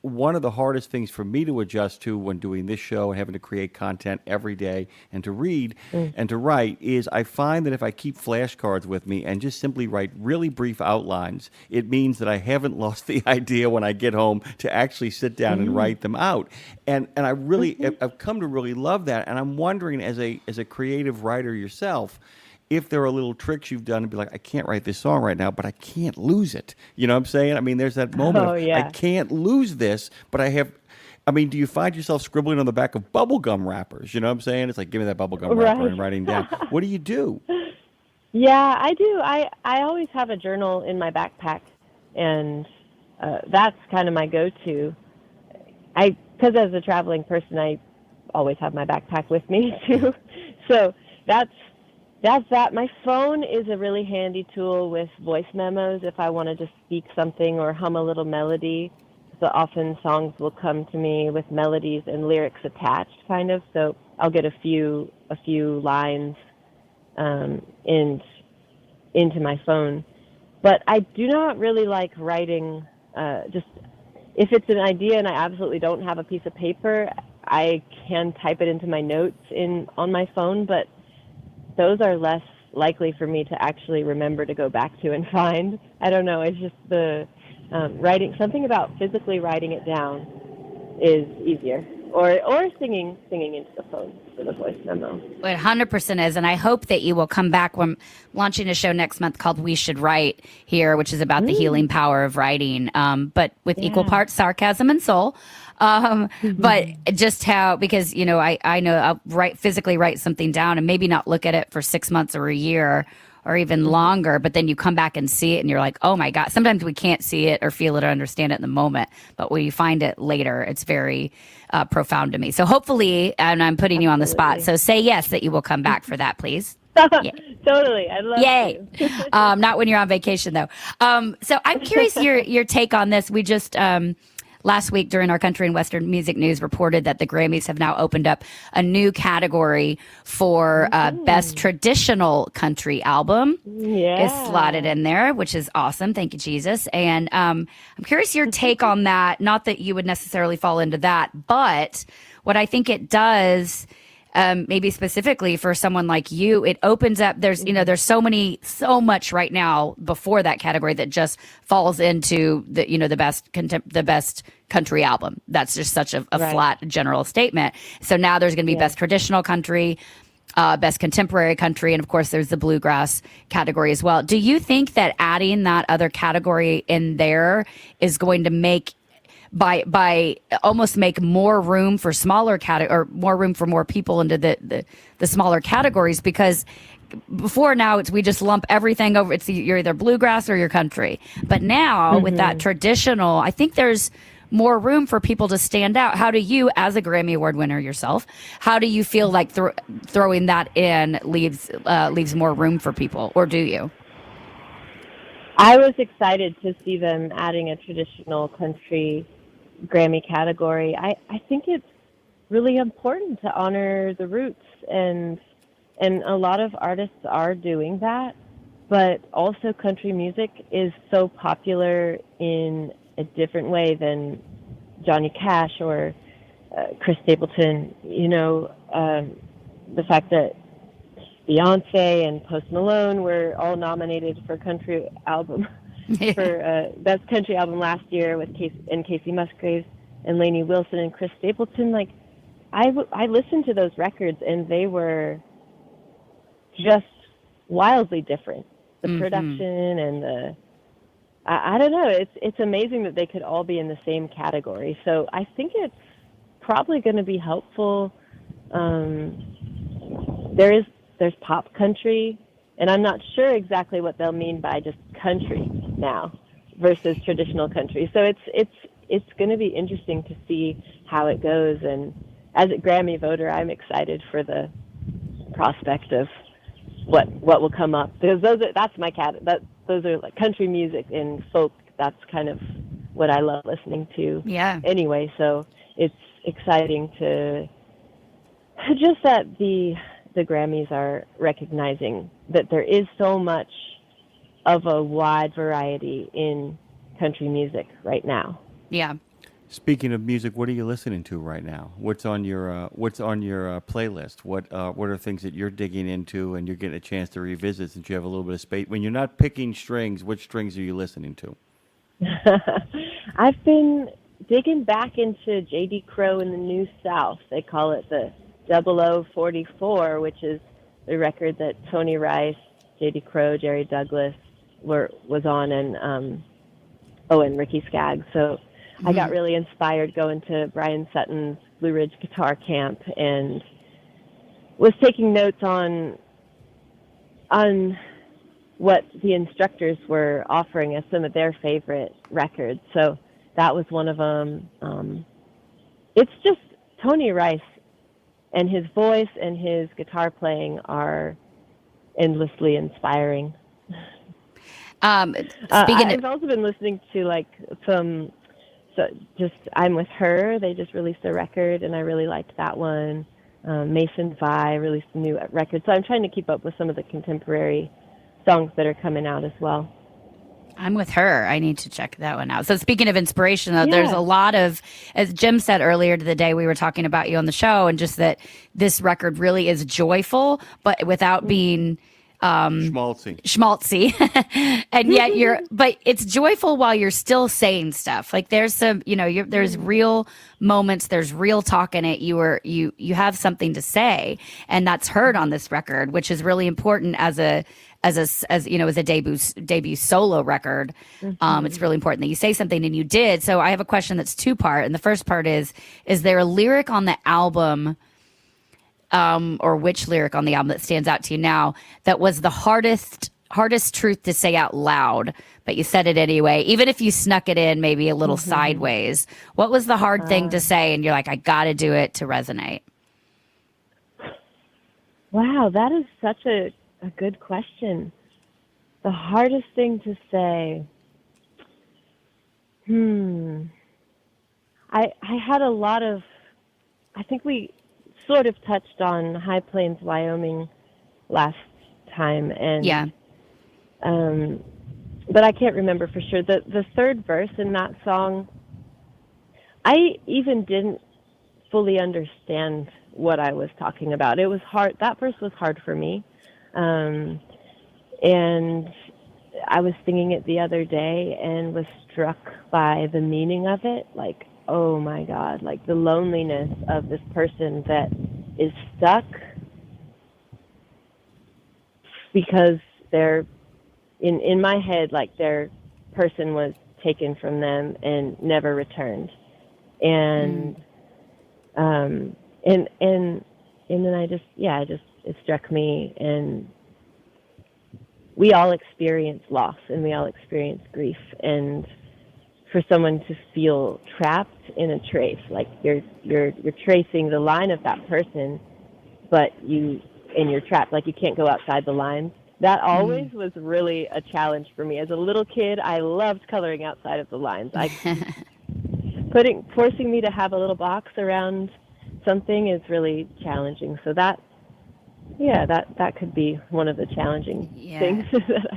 one of the hardest things for me to adjust to when doing this show and having to create content every day and to read and to write is I find that if I keep flashcards with me and just simply write really brief outlines, it means that I haven't lost the idea when I get home to actually sit down and write them out. And I really, I've come to really love that. And I'm wondering, as a creative writer yourself, if there are little tricks you've done to be like, I can't write this song right now, but I can't lose it. You know what I'm saying? I mean, there's that moment of, I can't lose this, but I have, I mean, do you find yourself scribbling on the back of bubblegum wrappers? You know what I'm saying? It's like, give me that bubblegum wrapper and writing down. What do you do? Yeah, I do. I always have a journal in my backpack, and that's kind of my go-to. Because as a traveling person, I always have my backpack with me too. So that's that. My phone is a really handy tool with voice memos if I want to just speak something or hum a little melody. So often songs will come to me with melodies and lyrics attached, kind of. So I'll get a few lines into my phone. But I do not really like writing. Just if it's an idea and I absolutely don't have a piece of paper, I can type it into my notes on my phone, but those are less likely for me to actually remember to go back to and find. I don't know. It's just the writing. Something about physically writing it down is easier, or singing into the phone for the voice memo. It 100% is, and I hope that you will come back. When launching a show next month called We Should Write here, which is about the healing power of writing, but with equal parts sarcasm and soul. But just how, because, you know, I know I'll physically write something down and maybe not look at it for 6 months or a year or even longer, but then you come back and see it and you're like, oh my God. Sometimes we can't see it or feel it or understand it in the moment, but when you find it later, it's very profound to me. So hopefully, and I'm putting you on the spot, so say yes that you will come back for that, please. Totally. I'd love to. Not when you're on vacation though. So I'm curious your take on this. We just, last week during our Country and Western Music News reported that the Grammys have now opened up a new category for Best Traditional Country Album. Is slotted in there, which is awesome. Thank you, Jesus. And I'm curious your take on that. Not that you would necessarily fall into that, but what I think it does, maybe specifically for someone like you, it opens up, there's so much right now before that category that just falls into the best country album. That's just such a flat general statement. So now there's going to be best traditional country, best contemporary country, and of course there's the bluegrass category as well. Do you think that adding that other category in there is going to make by almost make more room for smaller or more room for more people into the smaller categories? Because before now we just lump everything over. You're either bluegrass or your country. But now with that traditional, I think there's more room for people to stand out. How do you, as a Grammy Award winner yourself, how do you feel like throwing that in leaves more room for people, or do you? I was excited to see them adding a traditional country Grammy category. I think it's really important to honor the roots, and a lot of artists are doing that, but also country music is so popular in a different way than Johnny Cash or Chris Stapleton. The fact that Beyonce and Post Malone were all nominated for country album for best country album last year with Casey Musgraves and Lainey Wilson and Chris Stapleton. Like, I listened to those records and they were just wildly different. The production and I don't know. It's amazing that they could all be in the same category. So I think it's probably going to be helpful. There's pop country, and I'm not sure exactly what they'll mean by just country now versus traditional country. So it's going to be interesting to see how it goes. And as a Grammy voter, I'm excited for the prospect of what will come up, because that's my those are like country music and folk. That's kind of what I love listening to. Yeah. Anyway, so it's exciting to just that the Grammys are recognizing that there is so much of a wide variety in country music right now. Yeah. Speaking of music, what are you listening to right now? What's on your playlist? What are things that you're digging into and you're getting a chance to revisit since you have a little bit of space? When you're not picking strings, which strings are you listening to? I've been digging back into J.D. Crowe in the New South. They call it the 0044, which is the record that Tony Rice, J.D. Crowe, Jerry Douglas was on, and Ricky Skaggs. So I got really inspired going to Brian Sutton's Blue Ridge Guitar Camp and was taking notes on what the instructors were offering us, some of their favorite records. So that was one of them. It's just Tony Rice, and his voice and his guitar playing are endlessly inspiring. I've also been listening to like some, I'm With Her. They just released a record, and I really liked that one. Mason Vi released a new record, so I'm trying to keep up with some of the contemporary songs that are coming out as well. I'm With Her. I need to check that one out. So speaking of inspiration, though, there's a lot of, as Jim said earlier today, we were talking about you on the show, and just that this record really is joyful, but without being schmaltzy. And yet but it's joyful while you're still saying stuff. Like there's some, there's real moments, there's real talk in it. You have something to say, and that's heard on this record, which is really important as a debut solo record. It's really important that you say something, and you did. So I have a question that's two-part, and the first part is there a lyric on the album, or which lyric on the album that stands out to you now that was the hardest truth to say out loud, but you said it anyway, even if you snuck it in maybe a little sideways? What was the hard thing to say, and you're like, I gotta do it to resonate? Wow, that is such a good question. The hardest thing to say. I had a lot of, I think we sort of touched on High Plains, Wyoming last time, and but I can't remember for sure. The third verse in that song, I even didn't fully understand what I was talking about. It was hard. That verse was hard for me. And I was singing it the other day and was struck by the meaning of it. Like, oh my God, like the loneliness of this person that is stuck because they're, in my head, like their person was taken from them and never returned. And, and then it struck me, and we all experience loss and we all experience grief, and for someone to feel trapped in a trace, like you're tracing the line of that person, but you're trapped, like you can't go outside the lines. That always was really a challenge for me. As a little kid, I loved coloring outside of the lines. Forcing me to have a little box around something is really challenging. So that could be one of the challenging things.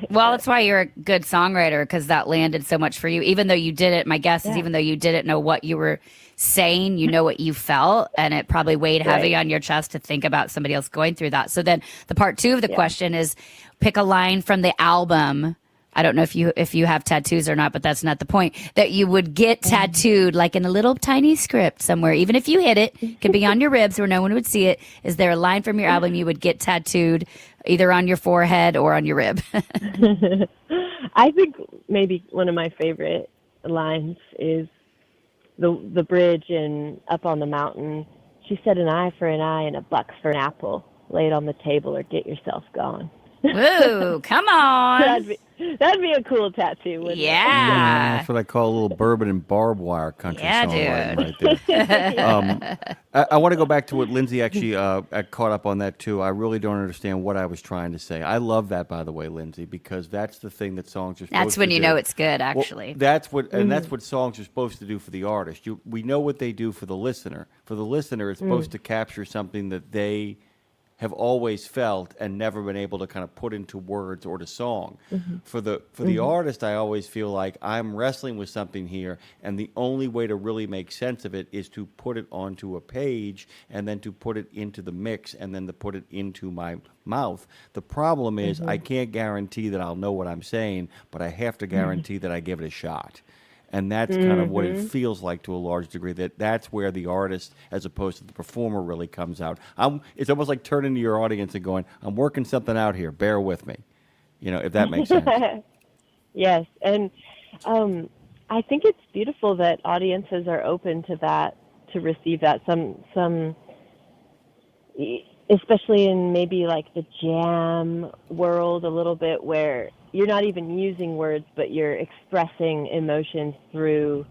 Well, that's why you're a good songwriter, because that landed so much for you. Even though you did it, my guess is even though you didn't know what you were saying, you know what you felt, and it probably weighed heavy on your chest to think about somebody else going through that. So then the part two of the question is, pick a line from the album. I don't know if you have tattoos or not, but that's not the point. That you would get tattooed, like in a little tiny script somewhere, even if you hid it, could be on your ribs where no one would see it. Is there a line from your album you would get tattooed, either on your forehead or on your rib? I think maybe one of my favorite lines is the bridge in Up on the Mountain. She said, "An eye for an eye and a buck for an apple. Lay it on the table or get yourself gone." Woo, come on. That'd be a cool tattoo, wouldn't it? That's what I call a little bourbon and barbed wire country song right there. I want to go back to what Lindsay actually caught up on that too. I really don't understand what I was trying to say. I love that, by the way, Lindsay, because that's the thing that songs are supposed to do. That's when you know it's good, actually. Well, that's what songs are supposed to do for the artist. We know what they do for the listener. For the listener, it's supposed to capture something that they have always felt and never been able to kind of put into words or to song. For the artist, I always feel like I'm wrestling with something here, and the only way to really make sense of it is to put it onto a page and then to put it into the mix and then to put it into my mouth. The problem is I can't guarantee that I'll know what I'm saying, but I have to guarantee that I give it a shot. And that's kind of what it feels like to a large degree, that's where the artist, as opposed to the performer, really comes out. It's almost like turning to your audience and going, I'm working something out here. Bear with me. If that makes sense. Yes. And I think it's beautiful that audiences are open to that, to receive that. Some, especially in maybe like the jam world a little bit, where you're not even using words, but you're expressing emotions through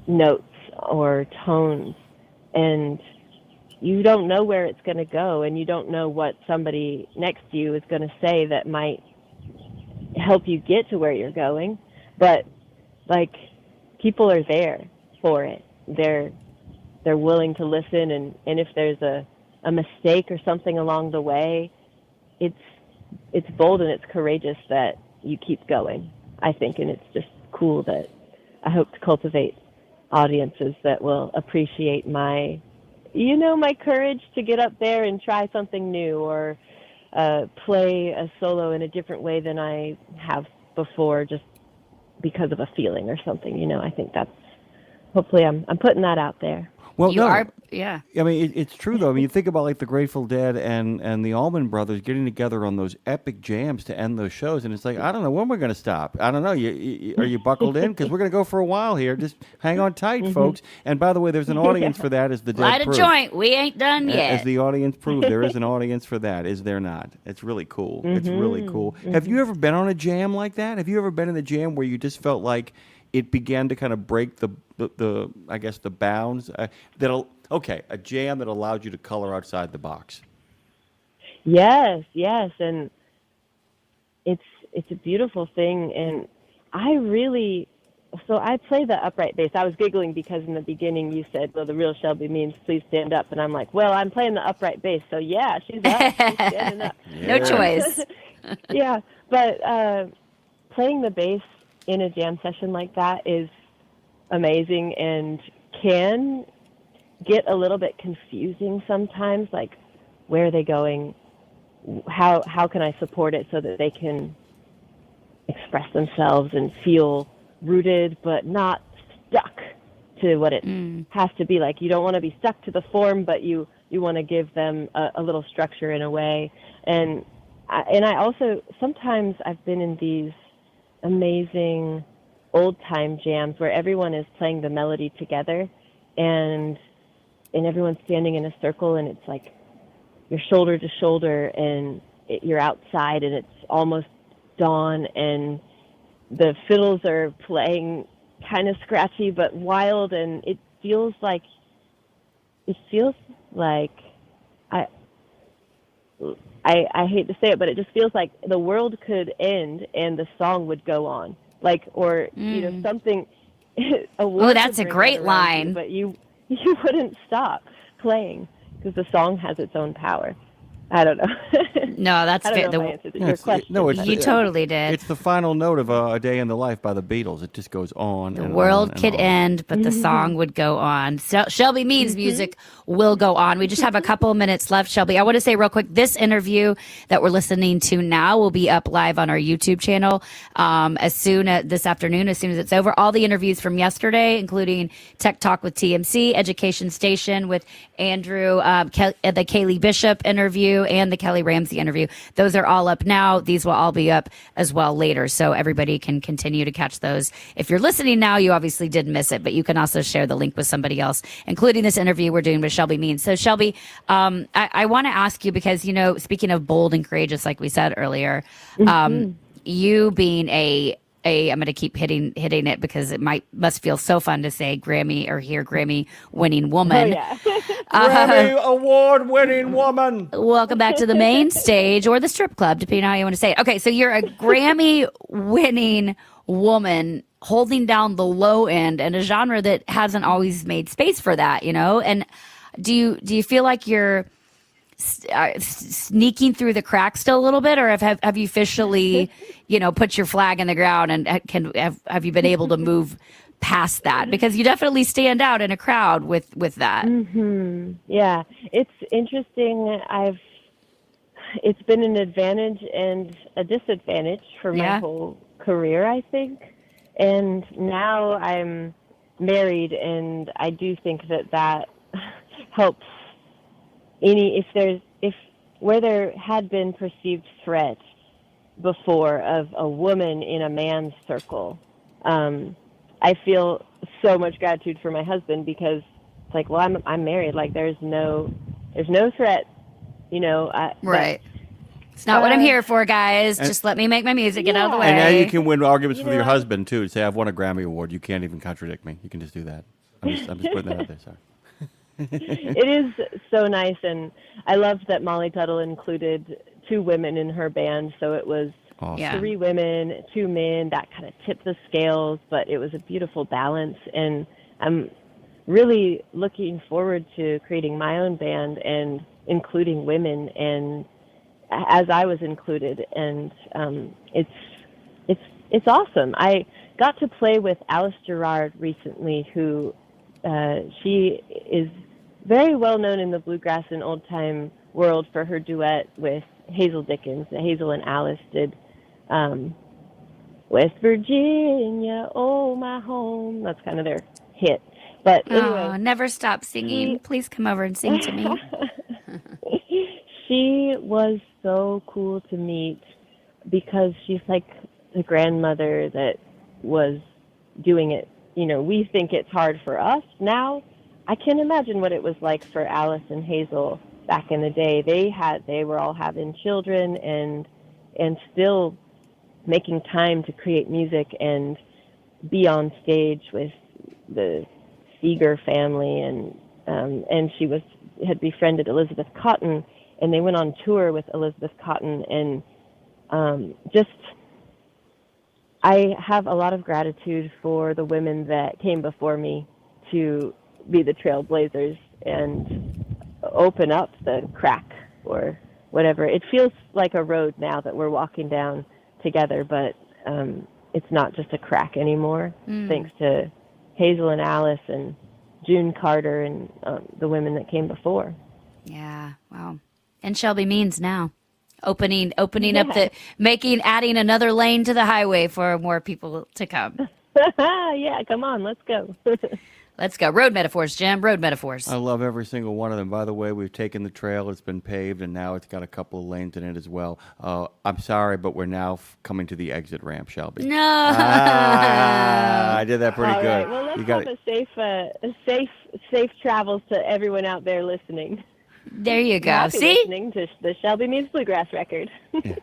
notes or tones. And you don't know where it's going to go, and you don't know what somebody next to you is going to say that might help you get to where you're going. But, like, people are there for it. They're willing to listen, and if there's a mistake or something along the way, it's bold and it's courageous that you keep going, I think, and it's just cool that I hope to cultivate audiences that will appreciate my courage to get up there and try something new, or play a solo in a different way than I have before, just because of a feeling or something. I think that's, hopefully I'm putting that out there. Well, You no. are, yeah. I mean, it's true, though. I mean, you think about, like, the Grateful Dead and the Allman Brothers getting together on those epic jams to end those shows, and it's like, I don't know when we're going to stop. I don't know. Are you buckled in? Because we're going to go for a while here. Just hang on tight, folks. And by the way, there's an audience for that, as the Dead Light a proved. joint. We ain't done yet. As the audience proved, there is an audience for that, is there not? It's really cool. It's really cool. Have you ever been on a jam like that? Have you ever been in a jam where you just felt like it began to kind of break the I guess, the bounds? A jam that allowed you to color outside the box. Yes, and it's a beautiful thing, and I play the upright bass. I was giggling because in the beginning you said, well, the real Shelby means please stand up, and I'm like, well, I'm playing the upright bass, so yeah, she's up, she's standing up. No choice. Yeah, but playing the bass in a jam session like that is amazing and can get a little bit confusing sometimes, like, where are they going? How can I support it so that they can express themselves and feel rooted but not stuck to what it has to be? Like, you don't want to be stuck to the form, but you want to give them a little structure in a way. And I also, sometimes I've been in these amazing old-time jams where everyone is playing the melody together, and everyone's standing in a circle, and it's like you're shoulder to shoulder, and you're outside, and it's almost dawn, and the fiddles are playing kind of scratchy but wild, and it feels like I hate to say it, but it just feels like the world could end and the song would go on. Like, or, something. Oh, that's a great line. You, but you wouldn't stop playing because the song has its own power. I don't know. No, that's I don't know if I answered your question. You totally did. It's the final note of A Day in the Life by the Beatles. It just goes on. The and world on and could on. end, but the song would go on. So, Shelby Means music will go on. We just have a couple of minutes left, Shelby. I want to say real quick, this interview that we're listening to now will be up live on our YouTube channel this afternoon, as soon as it's over. All the interviews from yesterday, including Tech Talk with TMC, Education Station with Andrew, the Kaylee Bishop interview, and the Kelly Ramsey interview. Those are all up now. These will all be up as well later, so everybody can continue to catch those. If you're listening now, you obviously did miss it, but you can also share the link with somebody else, including this interview we're doing with Shelby Means. So, Shelby, I want to ask you, because, speaking of bold and courageous, like we said earlier, you being I'm going to keep hitting it because it must feel so fun to say Grammy winning woman. Oh, yeah. Grammy award-winning woman. Welcome back to the main stage or the strip club, depending on how you want to say it. Okay, so you're a Grammy-winning woman holding down the low end in a genre that hasn't always made space for that, And do you feel like you're sneaking through the cracks still a little bit, or have you officially, put your flag in the ground and have you been able to move past that? Because you definitely stand out in a crowd with that. Mm-hmm. Yeah, it's interesting. It's been an advantage and a disadvantage for my whole career, I think. And now I'm married, and I do think that helps. Where there had been perceived threat before of a woman in a man's circle, I feel so much gratitude for my husband, because it's like, well, I'm married. Like, there's no threat, Right. It's not what I'm here for, guys. Just let me make my music, get out of the way. And now you can win arguments with your husband too. Say, I've won a Grammy Award. You can't even contradict me. You can just do that. I'm just putting that out there. Sorry. It is so nice, and I loved that Molly Tuttle included 2 women in her band, so it was awesome. 3 women, 2 men. That kind of tipped the scales, but it was a beautiful balance, and I'm really looking forward to creating my own band and including women, and as I was included, and it's awesome. I got to play with Alice Gerrard recently, who she is very well known in the bluegrass and old time world for her duet with Hazel Dickens. Hazel and Alice did West Virginia, oh my home. That's kind of their hit. But anyway, never stop singing. Please come over and sing to me. She was so cool to meet, because she's like the grandmother that was doing it. We think it's hard for us now. I can imagine what it was like for Alice and Hazel back in the day. They were all having children and still making time to create music and be on stage with the Seeger family, and she had befriended Elizabeth Cotton, and they went on tour with Elizabeth Cotton, and I have a lot of gratitude for the women that came before me to be the trailblazers and open up the crack or whatever. It feels like a road now that we're walking down together, but it's not just a crack anymore, thanks to Hazel and Alice and June Carter and the women that came before. Yeah, wow. And Shelby Means now. Opening up adding another lane to the highway for more people to come. Yeah, come on, let's go. Let's go. Road metaphors, Jim. Road metaphors. I love every single one of them. By the way, we've taken the trail. It's been paved, and now it's got a couple of lanes in it as well. I'm sorry, but we're now coming to the exit ramp, Shelby. No. I did that pretty All good. right. Well, let's have a safe travels to everyone out there listening. There you go. Happy See? listening to the Shelby Means Bluegrass record.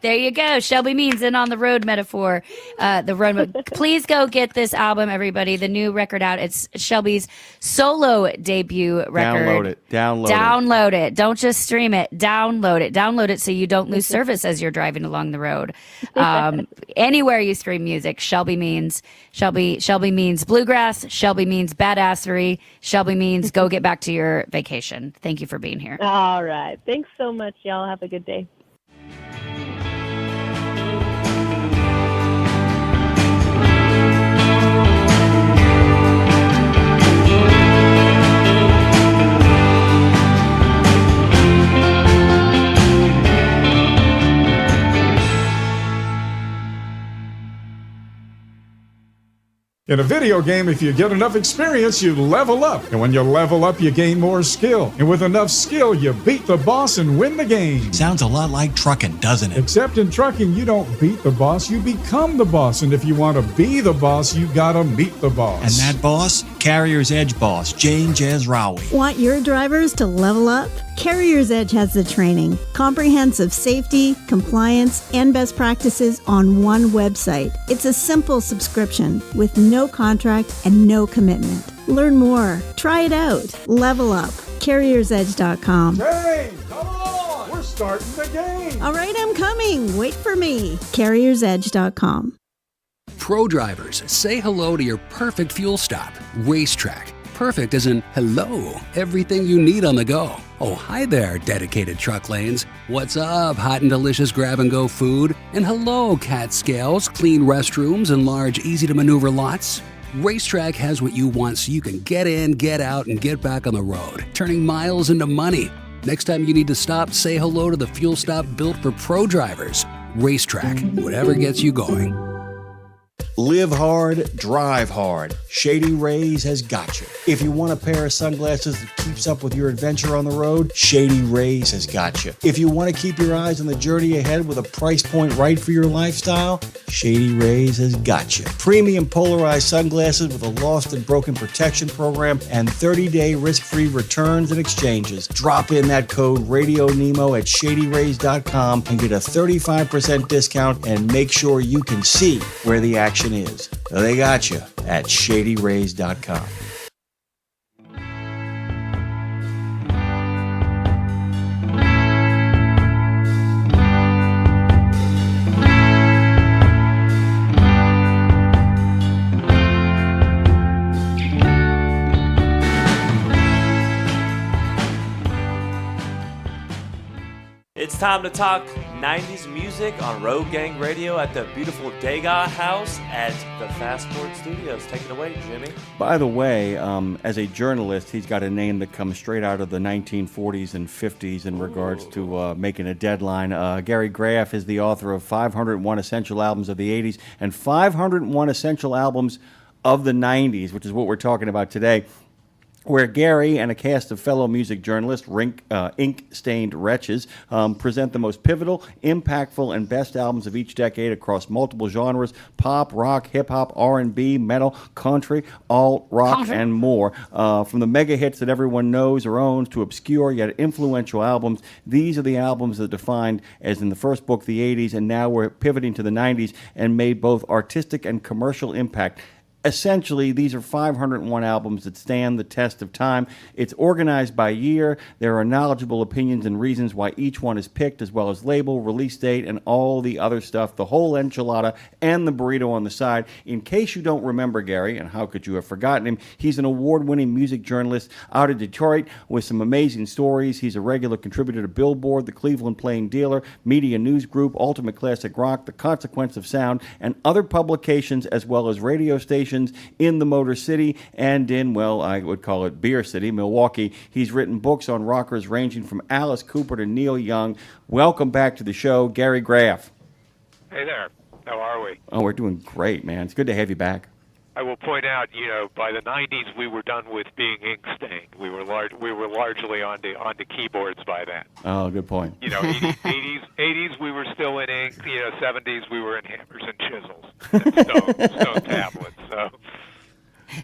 There you go. Shelby Means in on the road metaphor. Please go get this album, everybody. The new record out. It's Shelby's solo debut record. Download it. Don't just stream it. Download it. Download it so you don't lose service as you're driving along the road. Anywhere you stream music, Shelby Means. Shelby means bluegrass. Shelby means badassery. Shelby means go get back to your vacation. Thank you for being here. All right. Thanks so much, y'all. Have a good day. In a video game, if you get enough experience, you level up. And when you level up, you gain more skill. And with enough skill, you beat the boss and win the game. Sounds a lot like trucking, doesn't it? Except in trucking, you don't beat the boss, you become the boss. And if you want to be the boss, you gotta meet the boss. And that boss? Carrier's Edge boss, Jane Jezraoui. Want your drivers to level up? Carrier's Edge has the training, comprehensive safety, compliance, and best practices on one website. It's a simple subscription with no contract and no commitment. Learn more. Try it out. Level up. CarriersEdge.com. Hey, come on! We're starting the game! All right, I'm coming. Wait for me. CarriersEdge.com. Pro drivers, say hello to your perfect fuel stop, Racetrack. perfect as in hello, everything you need on the go. Oh, hi there, dedicated truck lanes. What's up, hot and delicious grab-and-go food? And hello, cat scales, clean restrooms, and large, easy-to-maneuver lots. Racetrack has what you want so you can get in, get out, and get back on the road, turning miles into money. Next time you need to stop, say hello to the fuel stop built for pro drivers. Racetrack, whatever gets you going. Live hard, drive hard. Shady Rays has got you. If you want a pair of sunglasses that keeps up with your adventure on the road, Shady Rays has got you. If you want to keep your eyes on the journey ahead with a price point right for your lifestyle, Shady Rays has got you. Premium polarized sunglasses with a lost and broken protection program and 30-day risk-free returns and exchanges. Drop in that code RadioNemo at ShadyRays.com and get a 35% discount and make sure you can see where the action is. They got you at ShadyRays.com. It's time to talk 90s music on Road Gang Radio at the beautiful Degas House at the Fastport Studios. Take it away, Jimmy. By the way, as a journalist, he's got a name that comes straight out of the 1940s and 50s in regards to making a deadline. Gary Graff is the author of 501 Essential Albums of the 80s and 501 Essential Albums of the 90s, which is what we're talking about today, where Gary and a cast of fellow music journalists, ink-stained wretches, present the most pivotal, impactful, and best albums of each decade across multiple genres: pop, rock, hip-hop, R&B, metal, country, alt-rock, and more. From the mega hits that everyone knows or owns to obscure yet influential albums, these are the albums that defined, as in the first book, the 80s, and now we're pivoting to the 90s and made both artistic and commercial impact. Essentially, these are 501 albums that stand the test of time. It's organized by year. There are knowledgeable opinions and reasons why each one is picked, as well as label, release date, and all the other stuff, the whole enchilada and the burrito on the side. In case you don't remember Gary, and how could you have forgotten him, he's an award-winning music journalist out of Detroit with some amazing stories. He's a regular contributor to Billboard, the Cleveland Plain Dealer, Media News Group, Ultimate Classic Rock, The Consequence of Sound, and other publications, as well as radio stations in the Motor City and in, well, I would call it Beer City, Milwaukee. He's written books on rockers ranging from Alice Cooper to Neil Young. Welcome back to the show, Gary Graff. Hey there. How are we? Oh, we're doing great, man. It's good to have you back. I will point out, by the 90s we were done with being ink stained. We were largely onto keyboards by then. Oh, good point. 80s we were still in ink. 70s we were in hammers and chisels, and stone tablets. So.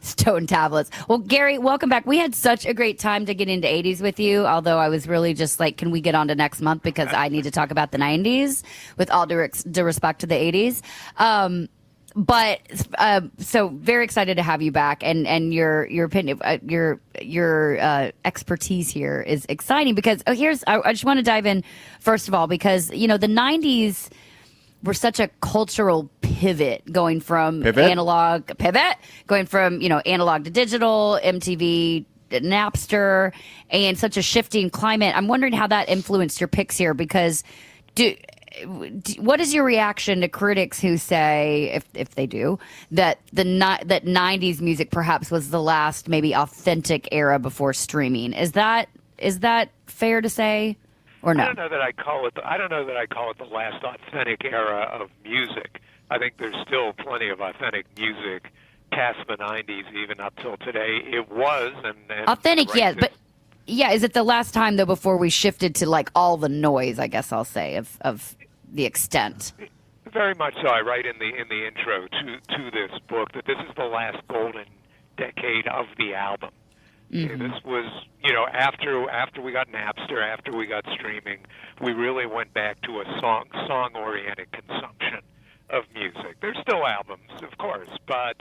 Stone tablets. Well, Gary, welcome back. We had such a great time to get into 80s with you, although I was really just like, can we get on to next month because I need to talk about the 90s with all due respect to the 80s. But so very excited to have you back, and your opinion, your expertise here is exciting because I just want to dive in first of all because the 90s were such a cultural pivot going from analog to digital, MTV, Napster, and such a shifting climate. I'm wondering how that influenced your picks here because what is your reaction to critics who say, if they do, that that 90s music perhaps was the last maybe authentic era before streaming? Is that fair to say, or no? I don't know that I call it the last authentic era of music. I think there's still plenty of authentic music past the 90s, even up till today. It was and authentic, yes, but. Yeah, is it the last time though before we shifted to like all the noise? I guess I'll say of the extent. Very much so. I write in the intro to this book that this is the last golden decade of the album. Mm-hmm. This was after we got Napster, after we got streaming, we really went back to a song oriented consumption of music. There's still albums, of course, but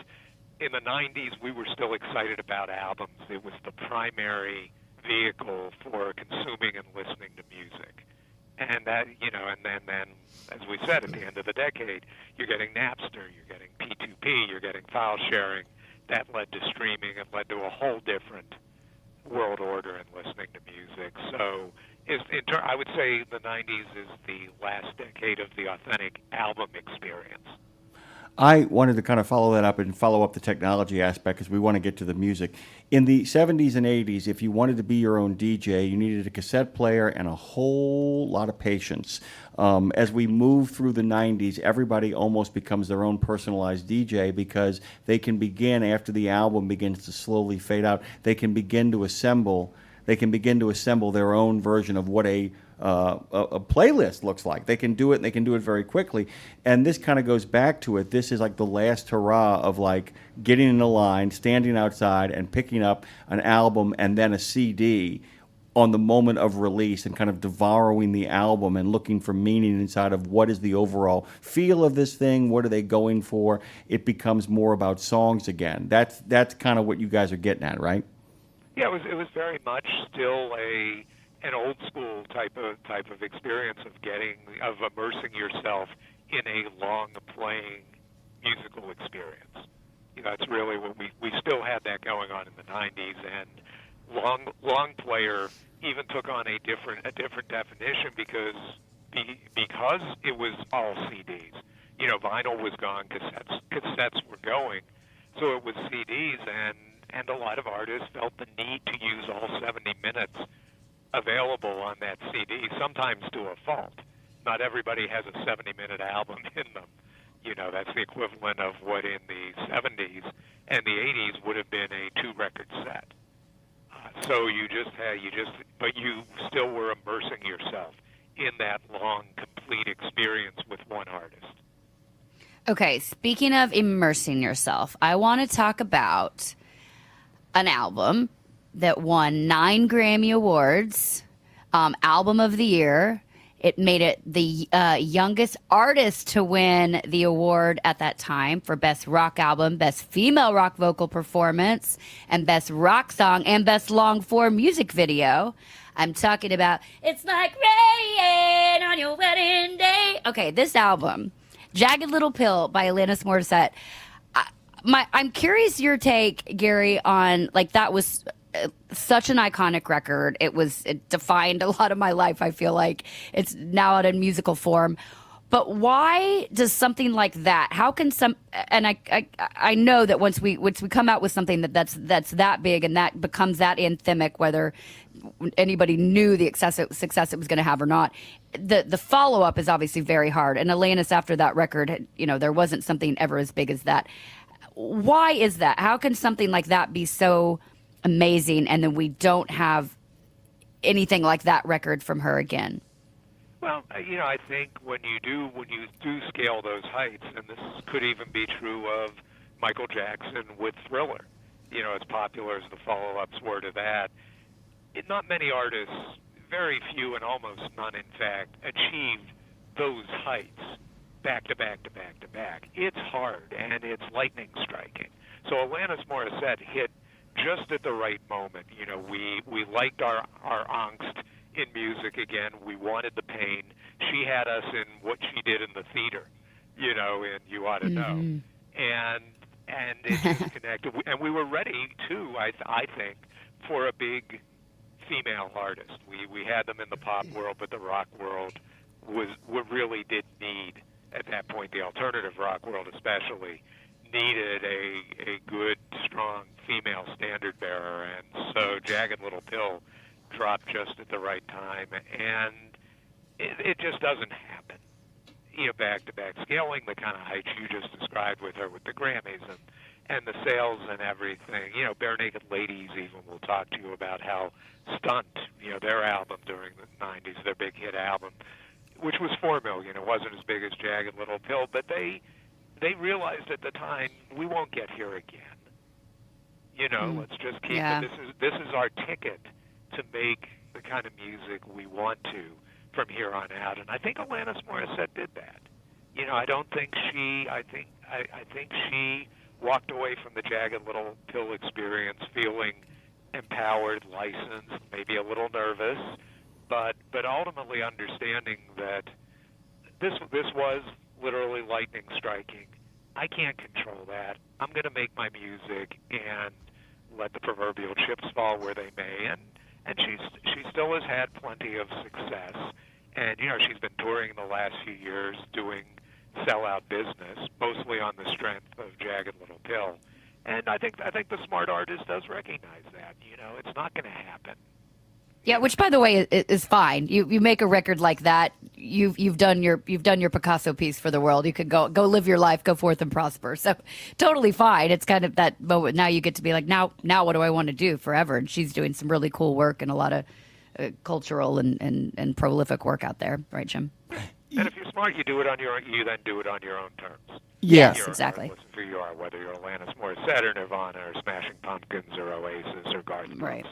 in the 90s we were still excited about albums. It was the primary vehicle for consuming and listening to music. And that, and then, as we said, at the end of the decade, you're getting Napster, you're getting P2P, you're getting file sharing, that led to streaming and led to a whole different world order in listening to music. So I would say the 90s is the last decade of the authentic album experience. I wanted to kind of follow that up and follow up the technology aspect because we want to get to the music. In the 70s and 80s, if you wanted to be your own DJ, you needed a cassette player and a whole lot of patience. As we move through the 90s, everybody almost becomes their own personalized DJ because they can begin, after the album begins to slowly fade out, they can begin to assemble their own version of what a playlist looks like. They can do it, and they can do it very quickly. And this kind of goes back to it. This is like the last hurrah of like getting in a line, standing outside, and picking up an album and then a CD on the moment of release and kind of devouring the album and looking for meaning inside of what is the overall feel of this thing, what are they going for. It becomes more about songs again. That's kind of what you guys are getting at, right? Yeah, it was very much still an old school type of experience of immersing yourself in a long playing musical experience. That's really what we still had that going on in the 90s, and long player even took on a different definition because it was all CDs. Vinyl was gone, cassettes were going, so it was CDs, and a lot of artists felt the need to use all 70 minutes available on that CD, sometimes to a fault. Not everybody has a 70-minute album in them. That's the equivalent of what in the 70s and the 80s would have been a 2-record set. So but you still were immersing yourself in that long, complete experience with one artist. Okay, speaking of immersing yourself, I want to talk about an album that won 9 Grammy Awards, Album of the Year. It made it the youngest artist to win the award at that time for Best Rock Album, Best Female Rock Vocal Performance, and Best Rock Song, and Best Long-Form Music Video. I'm talking about It's Like Rain on Your Wedding Day. Okay, this album, Jagged Little Pill by Alanis Morissette. I'm curious your take, Gary, on, like, that was such an iconic record. It defined a lot of my life. I feel like it's now out in musical form. But why does something like that? How can and I know that once we come out with something that's that big and that becomes that anthemic, whether anybody knew the success it was going to have or not, the follow up is obviously very hard. And Alanis, after that record, there wasn't something ever as big as that. Why is that? How can something like that be so amazing, and then we don't have anything like that record from her again? Well, I think when you do scale those heights, and this could even be true of Michael Jackson with Thriller, as popular as the follow-ups were to that, not many artists, very few and almost none, in fact, achieved those heights back to back to back to back. It's hard, and it's lightning striking. So Alanis Morissette hit just at the right moment. We liked our angst in music again. We wanted the pain. She had us in what she did in the theater, and You Ought to Know. And it just connected. And we were ready, too, I think, for a big female artist. We had them in the pop world, but the rock world really did need, at that point, the alternative rock world especially, needed a good, strong female standard bearer, and so Jagged Little Pill dropped just at the right time, and it just doesn't happen. Back-to-back scaling the kind of heights you just described with her with the Grammys and the sales and everything. Bare Naked Ladies even will talk to you about how Stunt, their album during the 90s, their big hit album, which was 4 million. It wasn't as big as Jagged Little Pill, but they realized at the time, we won't get here again. Let's just keep it. This is our ticket to make the kind of music we want to from here on out. And I think Alanis Morissette did that. I don't think I think she walked away from the Jagged Little Pill experience feeling empowered, licensed, maybe a little nervous, but ultimately understanding that this was literally lightning striking, I can't control that. I'm going to make my music and let the proverbial chips fall where they may. And she still has had plenty of success. And, you know, she's been touring the last few years doing sellout business, mostly on the strength of Jagged Little Pill. And I think the smart artist does recognize that. You know, it's not going to happen. Yeah, which by the way is fine. You make a record like that, you've done your Picasso piece for the world. You could go live your life, go forth and prosper. So totally fine. It's kind of that moment now you get to be like, now what do I want to do forever? And she's doing some really cool work and a lot of cultural and prolific work out there, right, Jim? And if you're smart, you do it on your own. You then do it on your own terms. Yes, You're exactly. Who you are, whether you're Alanis Morissette or Nirvana or Smashing Pumpkins or Oasis or Garth Brooks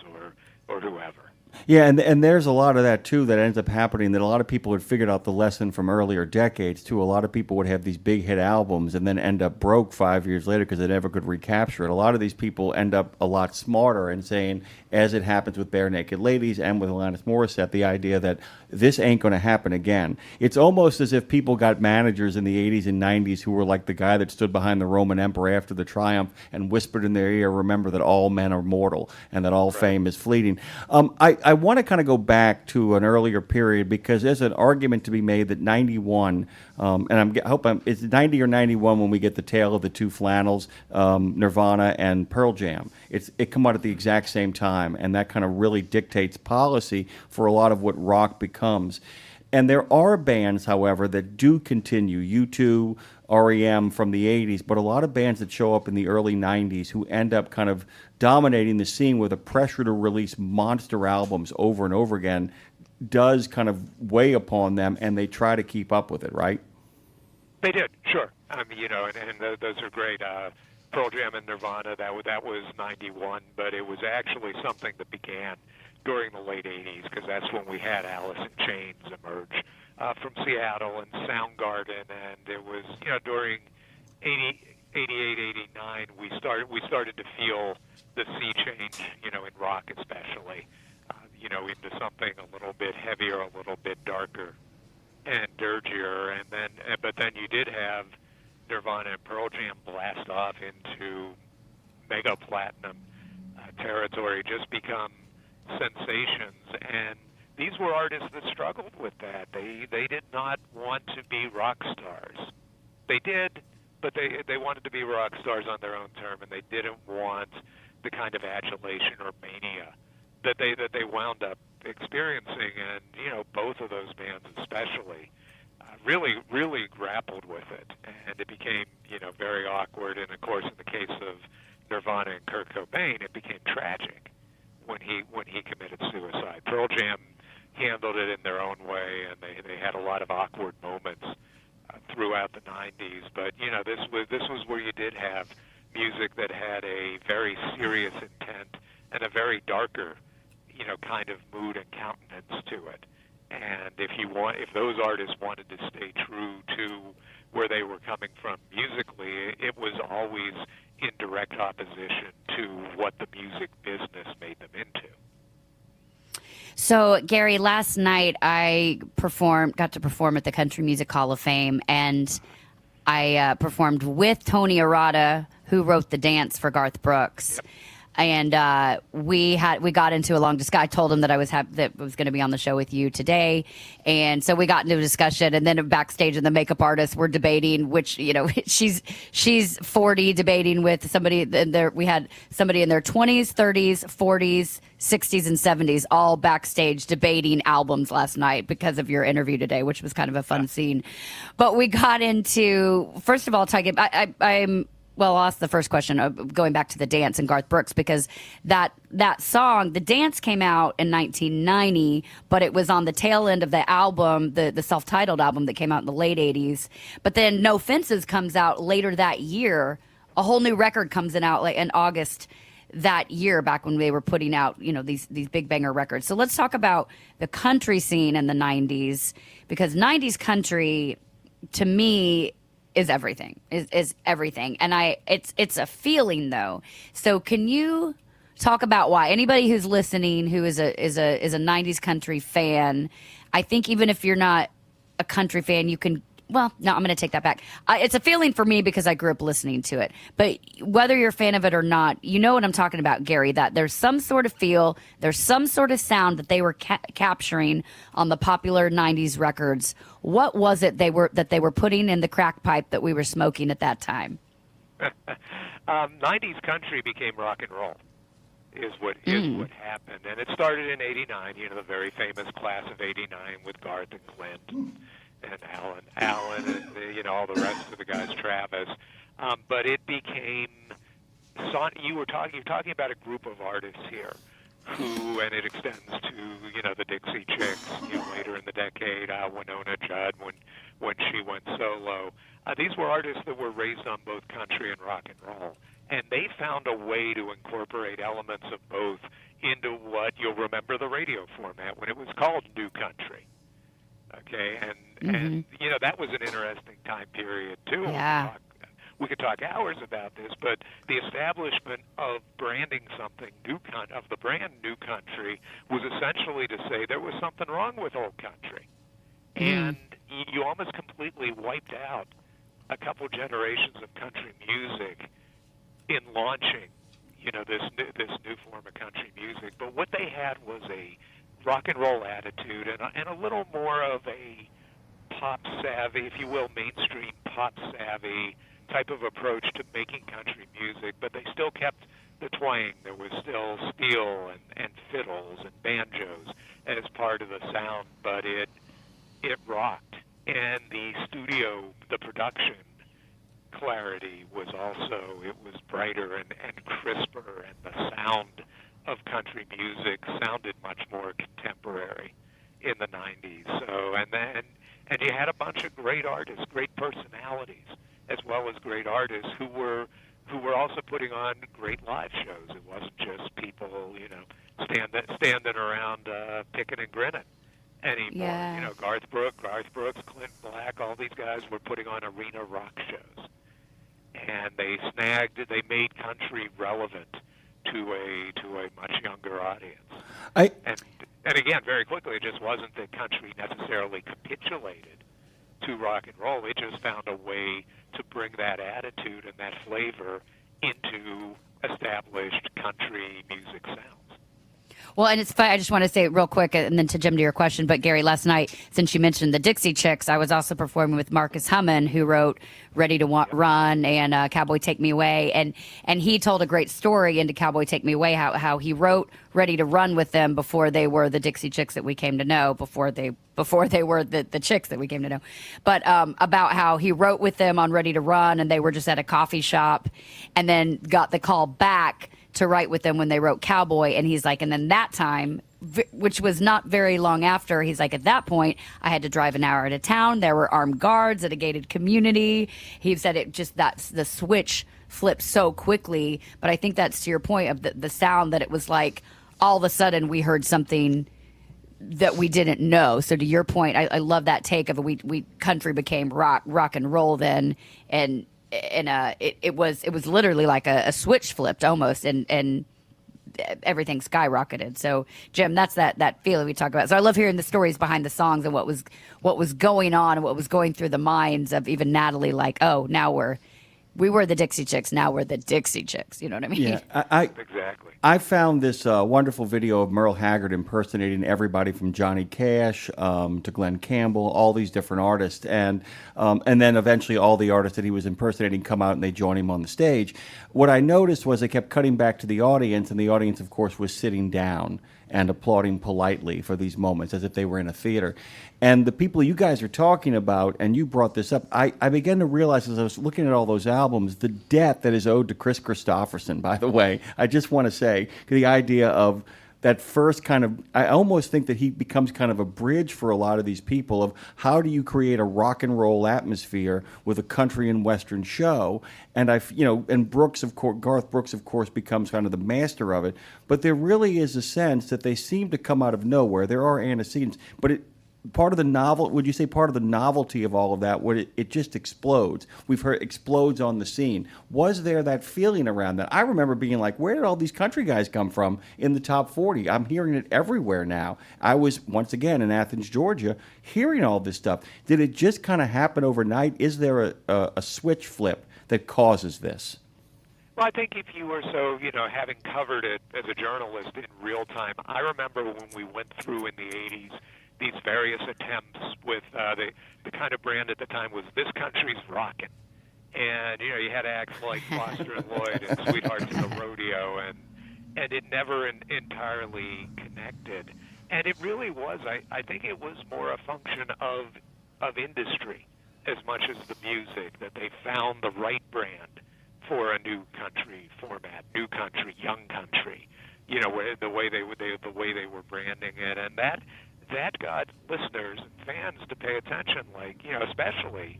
or whoever. Yeah, and there's a lot of that, too, that ends up happening, that a lot of people had figured out the lesson from earlier decades, too. A lot of people would have these big hit albums and then end up broke 5 years later because they never could recapture it. A lot of these people end up a lot smarter and saying, as it happens with Bare Naked Ladies and with Alanis Morissette, the idea that this ain't going to happen again. It's almost as if people got managers in the 80s and 90s who were like the guy that stood behind the Roman emperor after the triumph and whispered in their ear, remember that all men are mortal and that all fame is fleeting. I want to kind of go back to an earlier period because there's an argument to be made that 91, and it's 90 or 91 when we get the tale of the two flannels, Nirvana and Pearl Jam. It come out at the exact same time, and that kind of really dictates policy for a lot of what rock becomes. And there are bands, however, that do continue, U2, REM from the 80s, but a lot of bands that show up in the early 90s who end up kind of dominating the scene with a pressure to release monster albums over and over again does kind of weigh upon them, and they try to keep up with it, right? They did, sure. I mean, you know, and those are great. Pearl Jam and Nirvana, that was 91, but it was actually something that began during the late 80s because that's when we had Alice in Chains emerge from Seattle and Soundgarden, and it was, you know, during 88, 89, we started to feel the sea change, you know, in rock especially, you know, into something a little bit heavier, a little bit darker and dirtier, but then you did have Nirvana and Pearl Jam blast off into mega platinum territory, just become sensations, and these were artists that struggled with that. They did not want to be rock stars. They did, but they wanted to be rock stars on their own term, and they didn't want the kind of adulation or mania that they wound up experiencing. And you know, both of those bands especially really grappled with it, and it became, you know, very awkward. And of course, in the case of Nirvana and Kurt Cobain, it became tragic when he committed suicide. Pearl Jam handled it in their own way, and they had a lot of awkward moments throughout the 90s. But you know, this was where you did have music that had a very serious intent and a very darker, you know, kind of mood and countenance to it. And if those artists wanted to stay true to where they were coming from musically, it was always in direct opposition to what the music business made them into. So, Gary, last night I got to perform at the Country Music Hall of Fame, and I performed with Tony Arata, who wrote the dance for Garth Brooks. Yep. And we got into a long discussion. I told him that I was going to be on the show with you today, and so we got into a discussion. And then backstage, and the makeup artists were debating which, you know, she's 40, debating with somebody. We had somebody in their 20s, 30s, 40s, 60s, and 70s, all backstage debating albums last night because of your interview today, which was kind of a fun scene. But we got into, first of all, talking. Well, I'll ask the first question, going back to the dance and Garth Brooks, because that song, the dance, came out in 1990, but it was on the tail end of the album, the self-titled album that came out in the late 80s. But then No Fences comes out later that year. A whole new record comes out like in August that year, back when they were putting out, you know, these big banger records. So let's talk about the country scene in the 90s, because 90s country, to me, is everything, is everything. And it's a feeling, though. So can you talk about why anybody who's listening who is a 90s country fan, I think even if you're not a country fan, you can well, no, I'm going to take that back. It's a feeling for me because I grew up listening to it. But whether you're a fan of it or not, you know what I'm talking about, Gary, that there's some sort of feel, there's some sort of sound that they were capturing on the popular 90s records. What was it they were putting in the crack pipe that we were smoking at that time? 90s country became rock and roll. Is what happened, and it started in '89. You know, the very famous class of '89 with Garth and Clint and Alan, and all the rest of the guys, Travis. But it became. You're talking about a group of artists here, who, and it extends to the Dixie Chicks. Later in the decade, Winona Judd when she went solo. These were artists that were raised on both country and rock and roll. And they found a way to incorporate elements of both into what you'll remember the radio format when it was called New Country. Okay, and that was an interesting time period too. Yeah. We could talk hours about this, but the establishment of branding something of the brand New Country was essentially to say there was something wrong with old country, and you almost completely wiped out a couple generations of country music in launching, this new form of country music. But what they had was a rock and roll attitude and a little more of a pop savvy, if you will, mainstream pop savvy type of approach to making country music. But they still kept the twang. There was still steel and fiddles and banjos as part of the sound, but it rocked. And the production clarity was it was brighter and crisper, and the sound of country music sounded much more contemporary in the 90s. So, and you had a bunch of great artists, great personalities, as well as great artists who were also putting on great live shows. It wasn't just people, standing around picking and grinning anymore. Yeah. Garth Brooks, Clint Black, all these guys were putting on arena rock shows. And they made country relevant to a much younger audience. And again, very quickly, it just wasn't that country necessarily capitulated to rock and roll. It just found a way to bring that attitude and that flavor into established country music sounds. Well, and it's funny, I just want to say it real quick, and then to Jim, to your question, but Gary, last night, since you mentioned the Dixie Chicks, I was also performing with Marcus Hummon, who wrote Ready to Run and Cowboy Take Me Away, and he told a great story into Cowboy Take Me Away, how he wrote Ready to Run with them before they were the Dixie Chicks that we came to know, before they were the chicks that we came to know, but about how he wrote with them on Ready to Run, and they were just at a coffee shop, and then got the call back to write with them when they wrote Cowboy. And he's like, and then that time, which was not very long after, he's like, at that point, I had to drive an hour out of town. There were armed guards at a gated community. He said that's the switch flipped so quickly. But I think that's to your point of the sound, that it was like all of a sudden we heard something that we didn't know. So to your point, I love that take of we country became rock and roll then, and it was literally like a switch flipped almost, and everything skyrocketed. So Jim, that's that feeling we talk about. So I love hearing the stories behind the songs and what was going on and what was going through the minds of even Natalie, like, oh, now we were the Dixie Chicks, now we're the Dixie Chicks. You know what I mean? Yeah, exactly. I found this wonderful video of Merle Haggard impersonating everybody from Johnny Cash to Glenn Campbell, all these different artists, and then eventually all the artists that he was impersonating come out and they join him on the stage. What I noticed was they kept cutting back to the audience, and the audience, of course, was sitting down and applauding politely for these moments as if they were in a theater. And the people you guys are talking about, and you brought this up, I began to realize as I was looking at all those albums, the debt that is owed to Chris Christopherson, by the way. I just want to say, the idea of that first kind of, I almost think that he becomes kind of a bridge for a lot of these people of how do you create a rock and roll atmosphere with a country and western show, and and Brooks, of course, Garth Brooks, of course, becomes kind of the master of it. But there really is a sense that they seem to come out of nowhere. There are antecedents, but part of the would you say part of the novelty of all of that, where it just explodes? We've heard explodes on the scene. Was there that feeling around that? I remember being like, where did all these country guys come from in the top 40? I'm hearing it everywhere now. I was, once again, in Athens, Georgia, hearing all this stuff. Did it just kind of happen overnight? Is there a switch flip that causes this? Well, I think if you were so, having covered it as a journalist in real time, I remember when we went through in the 80s these various attempts with the kind of brand at the time was This Country's Rockin'. And, you had acts like Foster and Lloyd and Sweethearts of the Rodeo, and it never entirely connected. And it really was, I think it was more a function of industry as much as the music, that they found the right brand for a new country format, new country, young country, where the way they were branding it, and that got listeners and fans to pay attention, especially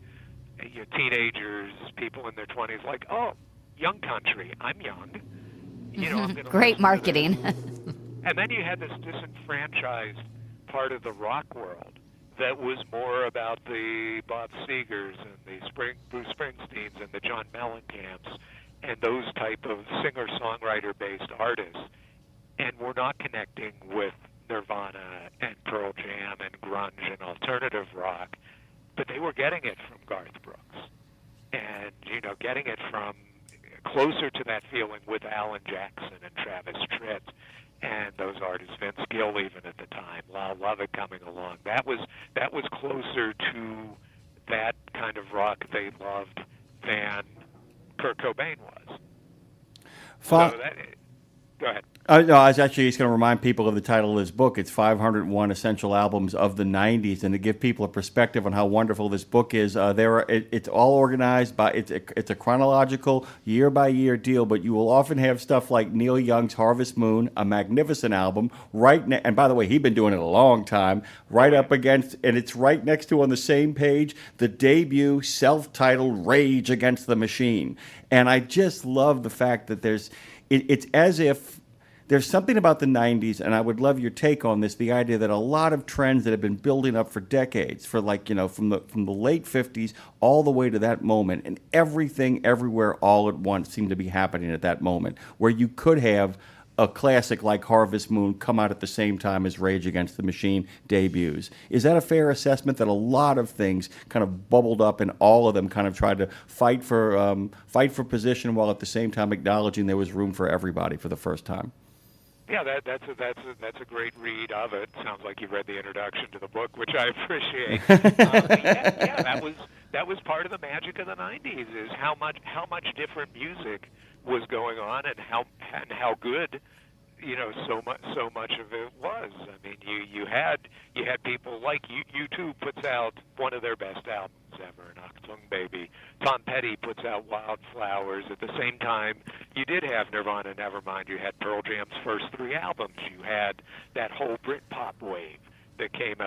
teenagers, people in their 20s, like, oh, young country, I'm young. I'm gonna Great marketing. And then you had this disenfranchised part of the rock world that was more about the Bob Segers and the Bruce Springsteens and the John Mellencamp's and those type of singer-songwriter-based artists, and we're not connecting with Nirvana and Pearl Jam and grunge and alternative rock, but they were getting it from Garth Brooks, and getting it from closer to that feeling with Alan Jackson and Travis Tritt and those artists, Vince Gill even at the time, Lyle Lovett coming along. That was closer to that kind of rock they loved than Kurt Cobain was. Go ahead. No, I was actually just going to remind people of the title of this book. It's 501 Essential Albums of the 90s, and to give people a perspective on how wonderful this book is, it's all organized by, it's a chronological, year-by-year deal, but you will often have stuff like Neil Young's Harvest Moon, a magnificent album, and by the way, he'd been doing it a long time, right up against, and it's right next to, on the same page, the debut self-titled Rage Against the Machine. And I just love the fact that it's as if there's something about the 90s, and I would love your take on this, the idea that a lot of trends that have been building up for decades, from the late 50s all the way to that moment, and everything, everywhere, all at once seemed to be happening at that moment, where you could have a classic like Harvest Moon come out at the same time as Rage Against the Machine debuts. Is that a fair assessment, that a lot of things kind of bubbled up and all of them kind of tried to fight for position while at the same time acknowledging there was room for everybody for the first time? Yeah, that's a great read of it. Sounds like you read the introduction to the book, which I appreciate. That was part of the magic of the '90s, is how much different music was going on, and how good, so much of it was. I mean, you had people like U2 puts out one of their best albums ever, Achtung Baby. Tom Petty puts out Wildflowers. At the same time, you did have Nirvana, Nevermind. You had Pearl Jam's first 3 albums. You had that whole Britpop wave that came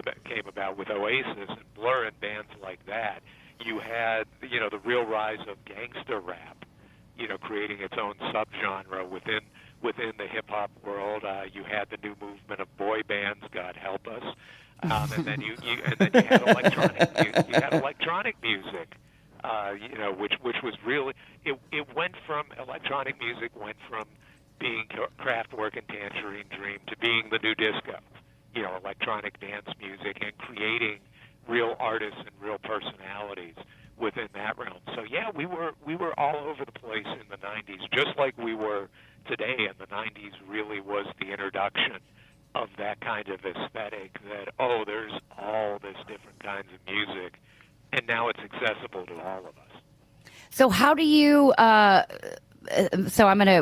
about with Oasis and Blur and bands like that. You had, the real rise of gangsta rap, creating its own subgenre within the hip hop world. You had the new movement of boy bands, God help us, and then you had electronic music, which was really it went from electronic music from being Kraftwerk and Tangerine Dream to being the new disco, electronic dance music, and creating real artists and real personalities within that realm. So yeah, we were all over the place in the 90s, just like we were today. And the 90s really was the introduction of that kind of aesthetic, that, there's all this different kinds of music, and now it's accessible to all of us. So how do you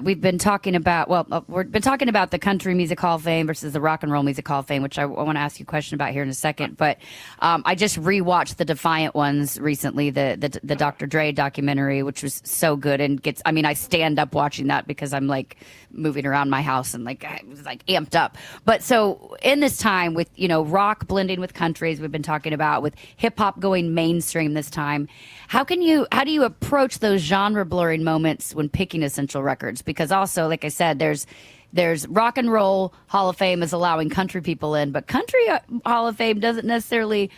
we've been talking about, we've been talking about the Country Music Hall of Fame versus the Rock and Roll Music Hall of Fame, which I want to ask you a question about here in a second. But I just rewatched the Defiant Ones recently, the Dr. Dre documentary, which was so good, and I stand up watching that because I'm like moving around my house and I was amped up. But so in this time with, rock blending with country, as we've been talking about, with hip hop going mainstream this time, how do you approach those genre blurring moments when picking essential records? Because also, like I said, there's there's Rock and Roll Hall of Fame is allowing country people in, but Country Hall of Fame doesn't necessarily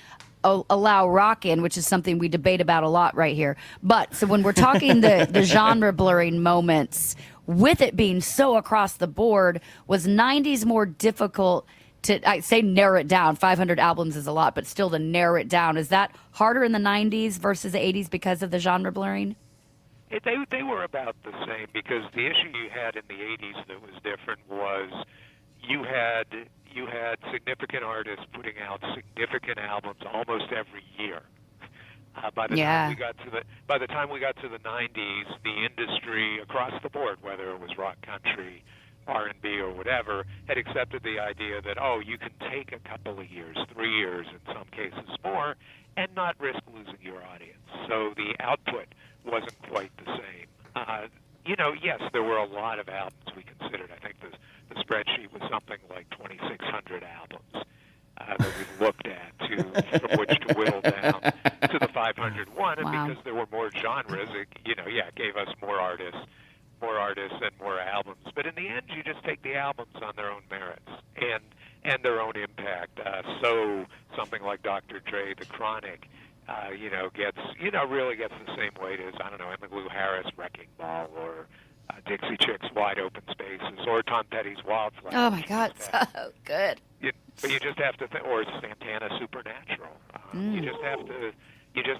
allow rock in, which is something we debate about a lot right here. But so when we're talking the genre blurring moments, with it being so across the board, was 90s more difficult to, I say narrow it down? 500 albums is a lot, but still to narrow it down, is that harder in the 90s versus the 80s because of the genre blurring? They were about the same, because the issue you had in the 80s that was different was you had significant artists putting out significant albums almost every year. By the time we got to the 90s, the industry across the board, whether it was rock, country, R&B, or whatever, had accepted the idea that, you can take a couple of years, 3 years, in some cases more, and not risk losing your audience. So the output wasn't quite the same. Yes, there were a lot of albums we considered. I think the spreadsheet was something like 2,600 albums that we looked at from which to whittle down to the 501. And because there were more genres, it gave us more artists and more albums. But in the end, you just take the albums on their own merits and their own impact. So something like Dr. Dre, The Chronic, really gets the same weight as, Emmylou Harris, Wrecking Ball, or Dixie Chicks, Wide Open Spaces, or Tom Petty's Wildflower. Oh my God, so good. But you just have to think, or Santana, Supernatural. You just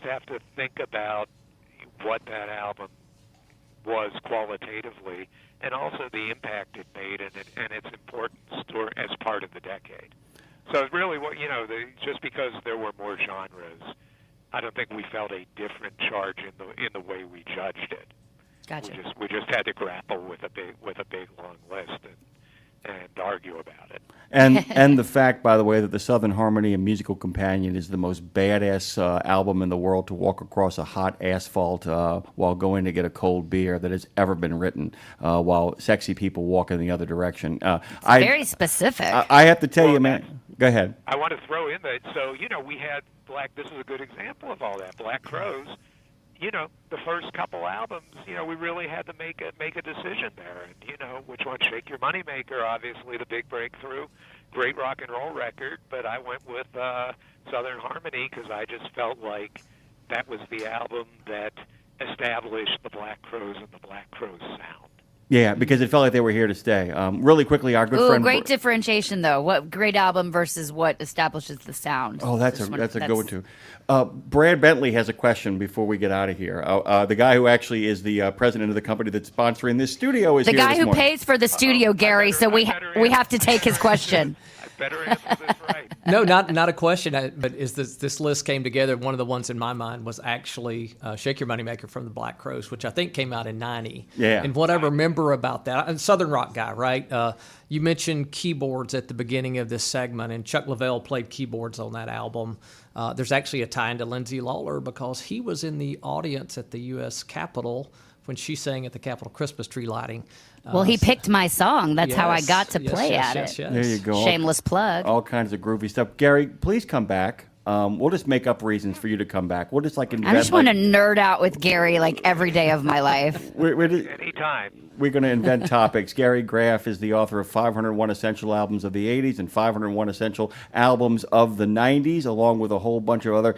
have to think about what that album was qualitatively, and also the impact it made and its importance as part of the decade. So really, just because there were more genres, I don't think we felt a different charge in the way we judged it. Gotcha. We just had to grapple with a big long list and argue about it. And the fact, by the way, that the Southern Harmony and Musical Companion is the most badass album in the world to walk across a hot asphalt while going to get a cold beer that has ever been written, while sexy people walk in the other direction. Very specific. I have to tell you, man. Go ahead. I want to throw in that. So we had this is a good example of all that. Black Crowes. The first couple albums, we really had to make a decision there. And, which one? Shake Your Money Maker, obviously the big breakthrough, great rock and roll record, but I went with Southern Harmony because I just felt like that was the album that established the Black Crowes and the Black Crowes sound. Yeah, because it felt like they were here to stay. Really quickly, our good friend... Great differentiation, though. What great album versus what establishes the sound. Oh, that's a good one, too. Brad Bentley has a question before we get out of here. The guy who actually is the president of the company that's sponsoring this studio is the here guy this who morning. pays for the studio, Gary, so we have to take his question. Better answer this right. No, not a question. But this list came together. One of the ones in my mind was actually "Shake Your Money Maker" from the Black Crowes, which I think came out in '90. Yeah. And what I remember about that, I'm a Southern rock guy, right? You mentioned keyboards at the beginning of this segment, and Chuck Leavell played keyboards on that album. There's actually a tie into Lindsay Lawler because he was in the audience at the U.S. Capitol when she sang at the Capitol Christmas tree lighting. Well, he picked my song. That's how I got to play at it. There you go. Shameless plug. All kinds of groovy stuff. Gary, please come back. We'll just make up reasons for you to come back. We'll just invent. I just want to nerd out with Gary every day of my life. Anytime. We're going to invent topics. Gary Graff is the author of 501 Essential Albums of the 80s and 501 Essential Albums of the 90s, along with a whole bunch of other,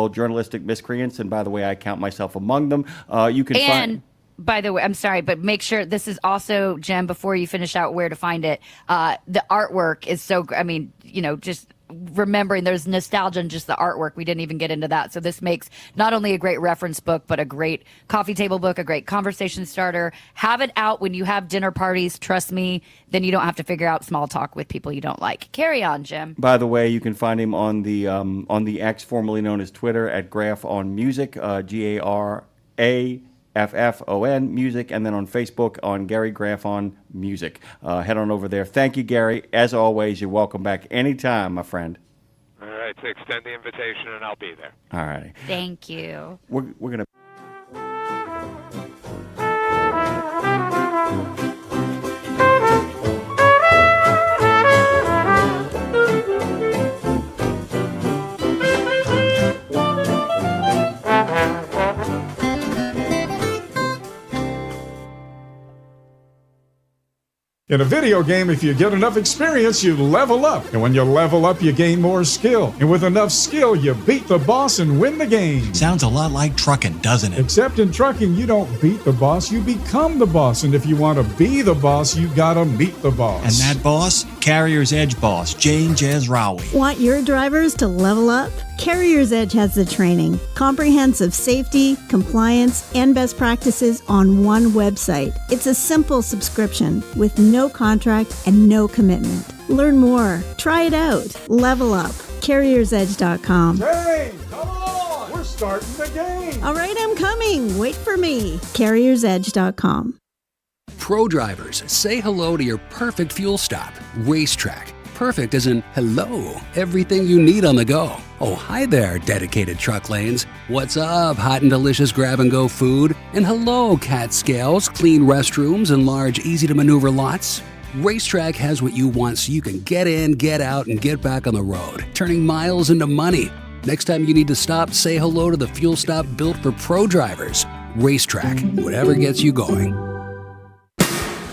journalistic miscreants. And by the way, I count myself among them. You can find... By the way, I'm sorry, but make sure this is also, Jem, before you finish out where to find it, the artwork is so, just remembering there's nostalgia in just the artwork. We didn't even get into that. So this makes not only a great reference book, but a great coffee table book, a great conversation starter. Have it out when you have dinner parties. Trust me, then you don't have to figure out small talk with people you don't like. Carry on, Jim. By the way, you can find him on the X, formerly known as Twitter, at Graff on Music, GARAFFON Music, and then on Facebook on Gary Graff on Music. Head on over there. Thank you, Gary. As always, you're welcome back anytime, my friend. All right, so extend the invitation and I'll be there. All right. Thank you. We're going to... In a video game, if you get enough experience, you level up. And when you level up, you gain more skill. And with enough skill, you beat the boss and win the game. Sounds a lot like trucking, doesn't it? Except in trucking, you don't beat the boss, you become the boss. And if you want to be the boss, you gotta meet the boss. And that boss? Carrier's Edge boss, Jane Jezraoui. Want your drivers to level up? Carrier's Edge has the training, comprehensive safety, compliance, and best practices on one website. It's a simple subscription with no contract and no commitment. Learn more. Try it out. Level up. CarriersEdge.com. Hey, come on! We're starting the game! All right, I'm coming. Wait for me. CarriersEdge.com. Pro drivers, say hello to your perfect fuel stop, Racetrack. Perfect as in hello, everything you need on the go. Oh, hi there, dedicated truck lanes. What's up, hot and delicious grab-and-go food? And hello, cat scales, clean restrooms, and large, easy-to-maneuver lots. Racetrack has what you want so you can get in, get out, and get back on the road, turning miles into money. Next time you need to stop, say hello to the fuel stop built for pro drivers. Racetrack, whatever gets you going.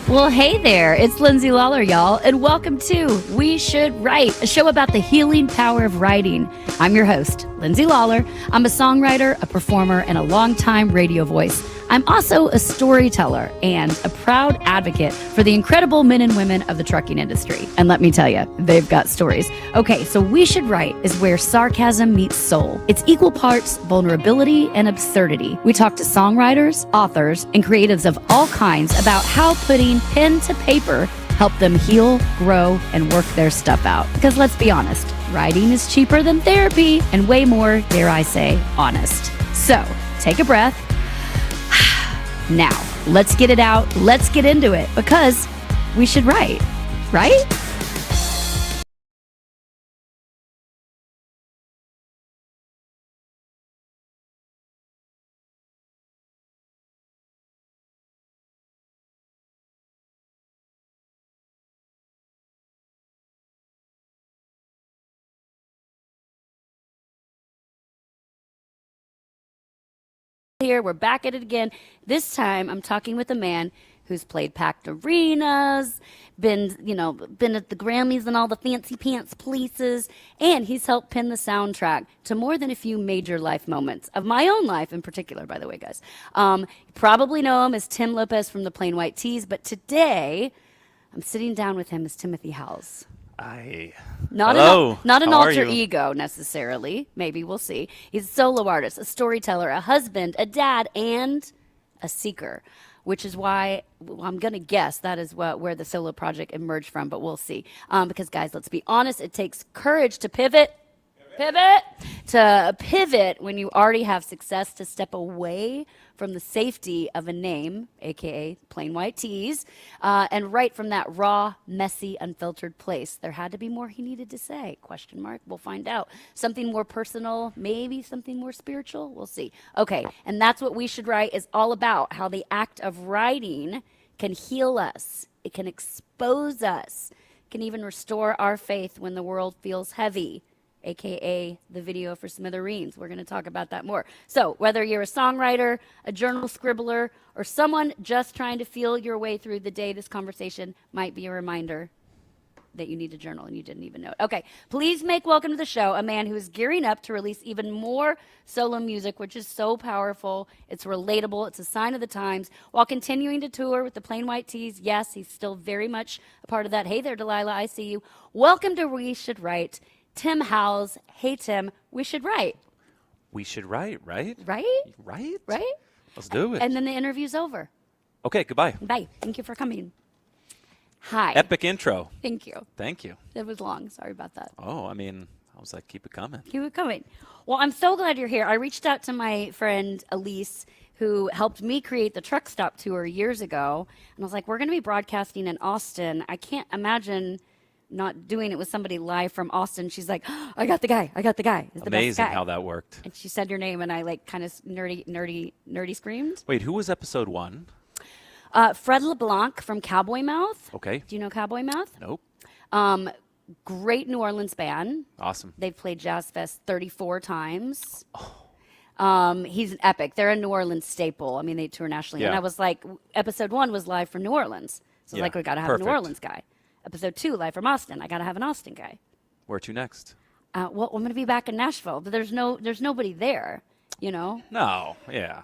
Well, hey there, it's Lindsay Lawler, y'all, and welcome to We Should Write, a show about the healing power of writing. I'm your host, Lindsay Lawler. I'm a songwriter, a performer, and a longtime radio voice. I'm also a storyteller and a proud advocate for the incredible men and women of the trucking industry. And let me tell you, they've got stories. Okay, so We Should Write is where sarcasm meets soul. It's equal parts vulnerability and absurdity. We talk to songwriters, authors, and creatives of all kinds about how putting pen to paper help them heal, grow, and work their stuff out. Because let's be honest, writing is cheaper than therapy and way more, dare I say, honest. So take a breath. Now, let's get it out. Let's get into it because we should write, right? Here we're back at it again. This time I'm talking with a man who's played packed arenas, been at the Grammys and all the fancy pants places, and he's helped pin the soundtrack to more than a few major life moments of my own life in particular, by the way, guys. You probably know him as Tim Lopez from the Plain White T's, but today I'm sitting down with him as Timothy Howells. Hello. Not an How are alter you? ego necessarily. Maybe we'll see. He's a solo artist, a storyteller, a husband, a dad, and a seeker, which is why I'm going to guess that is where the solo project emerged from, but we'll see. Because, guys, let's be honest, it takes courage to pivot when you already have success, to step away from the safety of a name, aka Plain White T's, and write from that raw, messy, unfiltered place. There had to be more he needed to say, question mark. We'll find out. Something more personal, maybe something more spiritual, we'll see. Okay, and that's what We Should Write is all about, how the act of writing can heal us. It can expose us, can even restore our faith when the world feels heavy, aka the video for Smithereens. We're going to talk about that more. So whether you're a songwriter, a journal scribbler, or someone just trying to feel your way through the day, this conversation might be a reminder that you need to journal and you didn't even know it. Okay, please make welcome to the show a man who is gearing up to release even more solo music, which is so powerful. It's relatable. It's a sign of the times. While continuing to tour with the Plain White T's, yes, he's still very much a part of that. Hey there, Delilah, I see you. Welcome to We Should Write, Tim Howells. Hey, Tim, we should write. We should write, right? Right? Right? Right? Let's do it. And then the interview's over. Okay, goodbye. Bye. Thank you for coming. Hi. Epic intro. Thank you. Thank you. It was long. Sorry about that. Oh, I mean, I was like, keep it coming. Keep it coming. Well, I'm so glad you're here. I reached out to my friend Elise, who helped me create the Truck Stop Tour years ago. And I was like, we're going to be broadcasting in Austin. I can't imagine not doing it with somebody live from Austin. She's like, oh, I got the guy. He's the best Amazing guy. how that worked. And she said your name, and I like kind of nerdy screamed. Wait, who was episode 1? Fred LeBlanc from Cowboy Mouth. Okay. Do you know Cowboy Mouth? Nope. Great New Orleans band. Awesome. They've played Jazz Fest 34 times. He's an epic. They're a New Orleans staple. I mean, they tour nationally. Yeah. And I was like, episode 1 was live from New Orleans. So Yeah, like we got to have a New perfect. Orleans guy. Episode 2, live from Austin. I got to have an Austin guy. Where to next? Well, I'm going to be back in Nashville, but there's nobody there. You know. No. Yeah.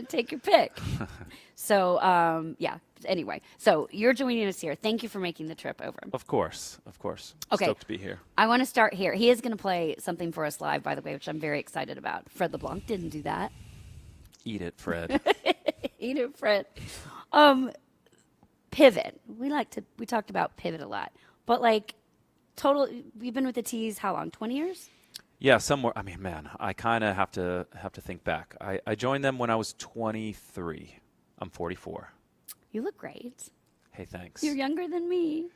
Take your pick. So yeah. Anyway, so you're joining us here. Thank you for making the trip over. Of course. Okay. Stoked to be here. I want to start here. He is going to play something for us live, by the way, which I'm very excited about. Fred LeBlanc didn't do that. Eat it, Fred. Eat it, Fred. Pivot. We talked about pivot a lot, but like total. You've been with the Tees how long? 20 years? Yeah, somewhere. I mean, man, I kind of have to think back. I joined them when I was 23. I'm 44. You look great. Hey, thanks. You're younger than me.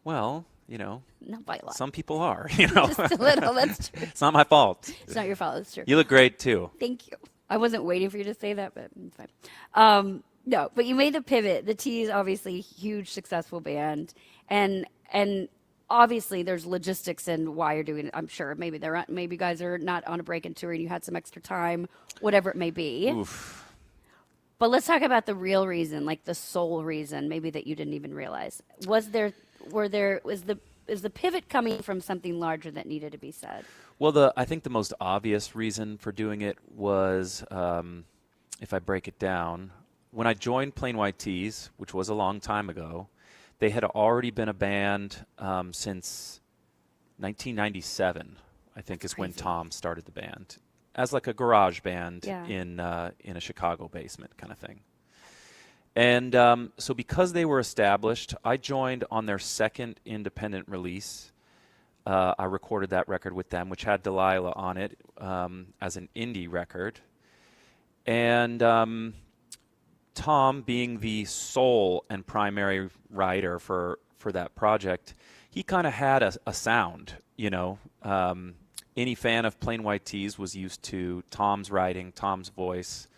Well, you know, not by a lot. Some people are. You know, just a little. That's true. It's not my fault. It's not your fault. That's true. You look great too. Thank you. I wasn't waiting for you to say that, but it's fine. No, but you made the pivot. The Tees, obviously, huge successful band, and obviously there's logistics in why you're doing it. I'm sure maybe maybe guys are not on a break in tour and you had some extra time, whatever it may be. Oof. But let's talk about the real reason, like the sole reason, maybe that you didn't even realize. Is the pivot coming from something larger that needed to be said? Well, I think the most obvious reason for doing it was, if I break it down, when I joined Plain White T's, which was a long time ago, they had already been a band since 1997, I think is when Tom started the band, as like a garage band in a Chicago basement kind of thing. And so because they were established, I joined on their second independent release. I recorded that record with them, which had Delilah on it as an indie record. And Tom, being the sole and primary writer for that project, he kind of had a sound, you know. Any fan of Plain White T's was used to Tom's writing, Tom's voice.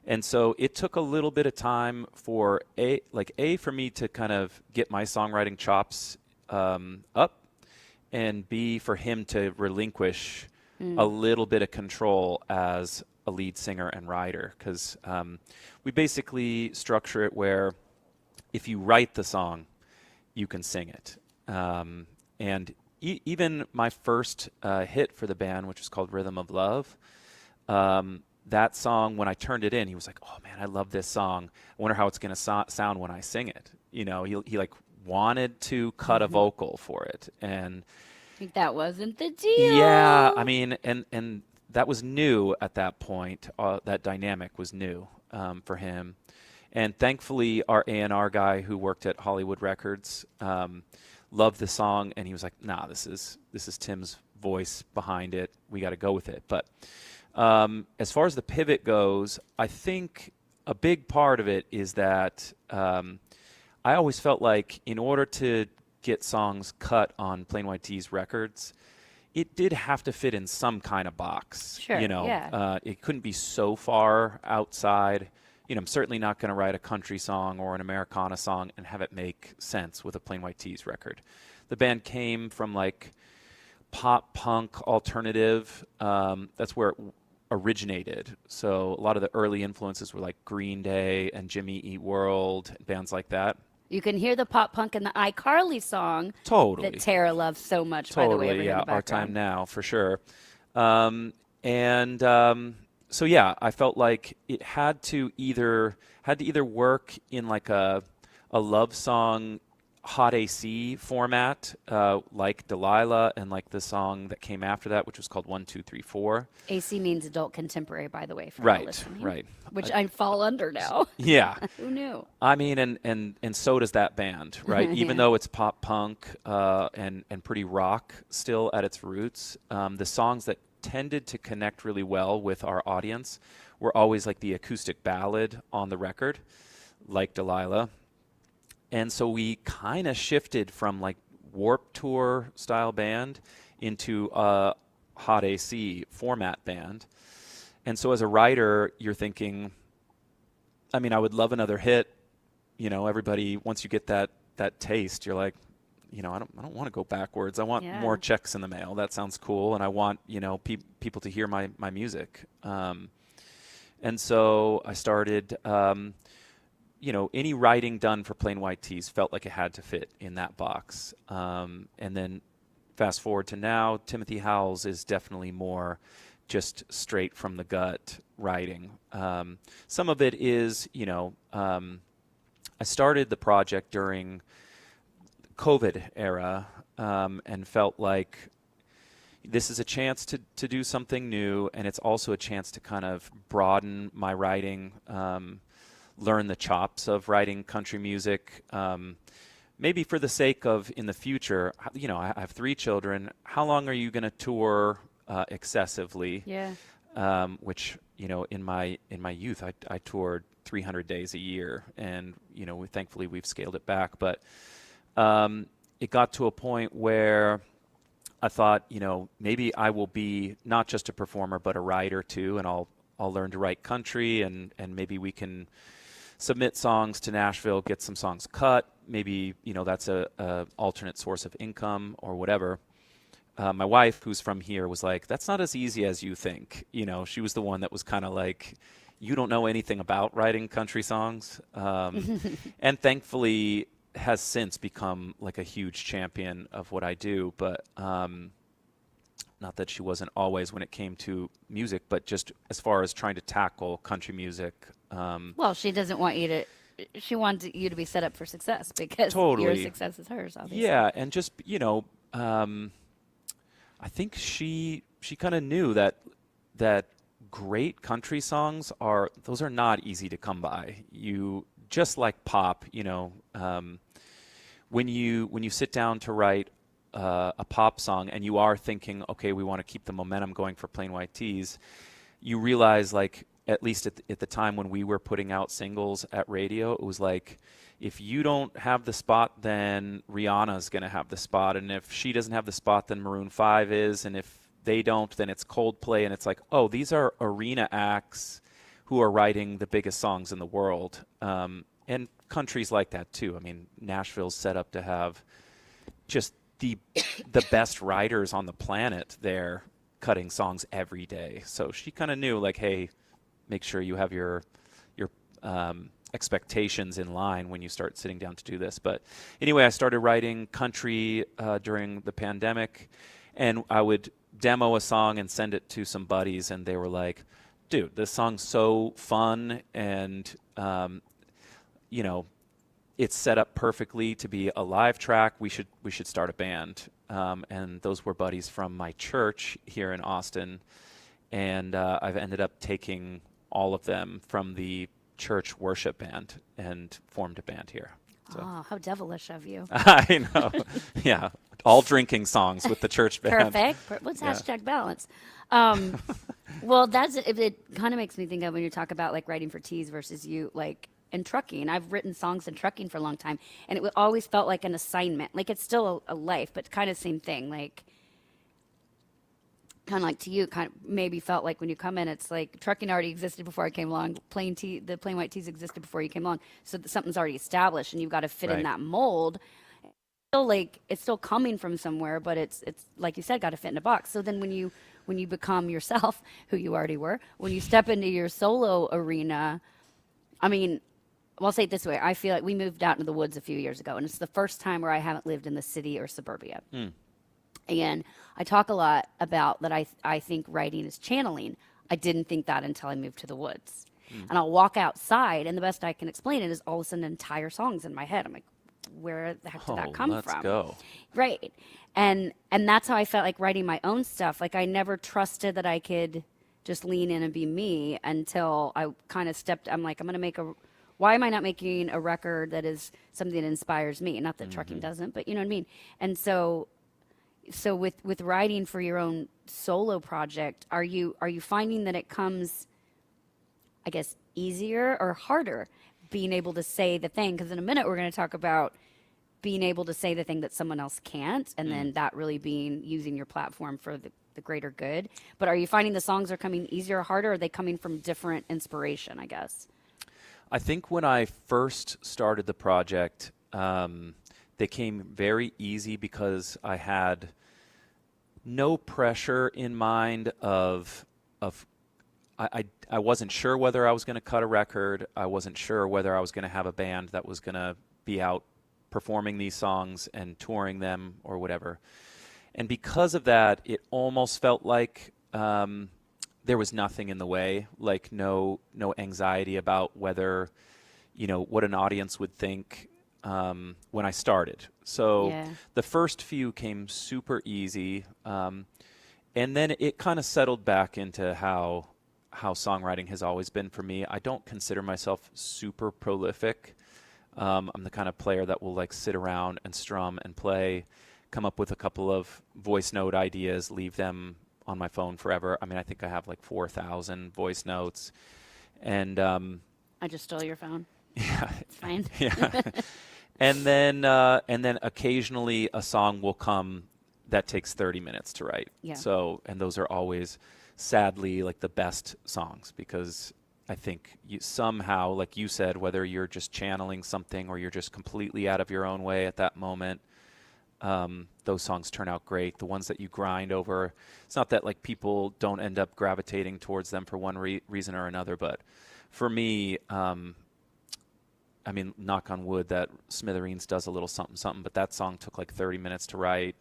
And so it took a little bit of time for for me to kind of get my songwriting chops up, and B, for him to relinquish a little bit of control as a lead singer and writer, because we basically structure it where if you write the song, you can sing it. And even my first hit for the band, which was called Rhythm of Love, that song, when I turned it in, he was like, "Oh man, I love this song. I wonder how it's going to sound when I sing it." You know, he like wanted to cut a vocal for it, and I think that wasn't the deal. Yeah, I mean, and that was new at that point. That dynamic was new for him, and thankfully, our A&R guy who worked at Hollywood Records loved the song, and he was like, "Nah, this is Tim's voice behind it. We got to go with it." But as far as the pivot goes, I think a big part of it is that I always felt like in order to get songs cut on Plain White T's records, it did have to fit in some kind of box. Sure, you know, yeah. It couldn't be so far outside. You know, I'm certainly not going to write a country song or an Americana song and have it make sense with a Plain White T's record. The band came from like pop punk alternative. That's where it originated. So a lot of the early influences were like Green Day and Jimmy Eat World, bands like that. You can hear the pop punk in the iCarly song Totally. that Tara loves so much, by the way. Totally, yeah, in the Our background. Time Now, for sure. So yeah, I felt like it had to either work in like a love song hot AC format, like Delilah, and like the song that came after that, which was called 1, 2, 3, 4. AC means adult contemporary, by the way, for Right, all listening, right. Which I fall under now. Yeah. Who knew? I mean, and so does that band, right? Even Yeah. though it's pop punk and pretty rock still at its roots, the songs that tended to connect really well with our audience were always like the acoustic ballad on the record, like Delilah. And so we kind of shifted from like Warped Tour style band into a hot AC format band. And so as a writer, you're thinking, I mean, I would love another hit. You know, everybody, once you get that taste, you're like, you know, I don't want to go backwards. I want more checks in the mail. That sounds cool. And I want, you know, people to hear my music. And so I started, any writing done for Plain White T's felt like it had to fit in that box. And then fast forward to now, Timothy Howell's is definitely more just straight from the gut writing. Some of it is, I started the project during the COVID era and felt like this is a chance to do something new, and it's also a chance to kind of broaden my writing, learn the chops of writing country music. Maybe for the sake of in the future, I have 3 children. How long are you going to tour excessively? Yeah. Which, in my youth, I toured 300 days a year, and thankfully we've scaled it back. But it got to a point where I thought, maybe I will be not just a performer but a writer too, and I'll learn to write country, and maybe we can submit songs to Nashville, get some songs cut. Maybe that's a alternate source of income or whatever. My wife, who's from here, was like, that's not as easy as you think. She was the one that was kind of like, you don't know anything about writing country songs. And thankfully has since become like a huge champion of what I do. But not that she wasn't always when it came to music, but just as far as trying to tackle country music. Well, she doesn't want you to. She wants you to be set up for success because totally. your success is hers, obviously. Yeah, and just I think she kind of knew that great country songs are not easy to come by. You just like pop, when you sit down to write a pop song and you are thinking, okay, we want to keep the momentum going for Plain White T's, you realize, like, at least at the time when we were putting out singles at radio, it was like, if you don't have the spot, then Rihanna's going to have the spot. And if she doesn't have the spot, then Maroon 5 is. And if they don't, then it's Coldplay. And it's like, oh, these are arena acts who are writing the biggest songs in the world. And countries like that, too. I mean, Nashville's set up to have just the best writers on the planet there cutting songs every day. So she kind of knew, like, hey, make sure you have your expectations in line when you start sitting down to do this. But anyway, I started writing country during the pandemic, and I would demo a song and send it to some buddies, and they were like, dude, this song's so fun, and it's set up perfectly to be a live track. We should start a band. And those were buddies from my church here in Austin, and I've ended up taking all of them from the church worship band and formed a band here. So. Oh, how devilish of you. I know. Yeah. All drinking songs with the church band. Perfect. What's hashtag balance? Well, it kind of makes me think of when you talk about like writing for T's versus you, like in trucking. I've written songs in trucking for a long time, and it always felt like an assignment. Like it's still a life, but kind of same thing. Like kind of like to you, kind of maybe felt like when you come in, it's like trucking already existed before I came along. The Plain White T's existed before you came along, so something's already established, and you've got to fit in that mold. It's still coming from somewhere, but it's like you said, got to fit in a box. So then when you become yourself, who you already were, when you step into your solo arena, I mean, well, I'll say it this way: I feel like we moved out into the woods a few years ago, and it's the first time where I haven't lived in the city or suburbia. And I talk a lot about that I think writing is channeling. I didn't think that until I moved to the woods. And I'll walk outside, and the best I can explain it is all of a sudden entire songs in my head. I'm like, where the heck did that come from? Let's go. Right. And that's how I felt like writing my own stuff. Like I never trusted that I could just lean in and be me until I kind of I'm like, I'm going to make why am I not making a record that is something that inspires me? Not that trucking doesn't, but you know what I mean? And so with writing for your own solo project, are you finding that it comes, I guess, easier or harder being able to say the thing? Because in a minute we're going to talk about being able to say the thing that someone else can't, and then that really being using your platform for the greater good. But are you finding the songs are coming easier or harder, or are they coming from different inspiration, I guess? I think when I first started the project, they came very easy because I had no pressure in mind of I wasn't sure whether I was going to cut a record. I wasn't sure whether I was going to have a band that was going to be out performing these songs and touring them or whatever. And because of that, it almost felt like there was nothing in the way, like no anxiety about whether, what an audience would think when I started. So the first few came super easy, and then it kind of settled back into how songwriting has always been for me. I don't consider myself super prolific. I'm the kind of player that will like sit around and strum and play, come up with a couple of voice note ideas, leave them on my phone forever. I mean, I think I have like 4,000 voice notes, and I just stole your phone. Yeah, it's fine. Yeah, and then occasionally a song will come that takes 30 minutes to write. Yeah. So, and those are always, sadly, like the best songs, because I think you somehow, like you said, whether you're just channeling something or you're just completely out of your own way at that moment, those songs turn out great. The ones that you grind over, it's not that like people don't end up gravitating towards them for one reason or another, but for me, I mean, knock on wood that Smithereens does a little something, something, but that song took like 30 minutes to write.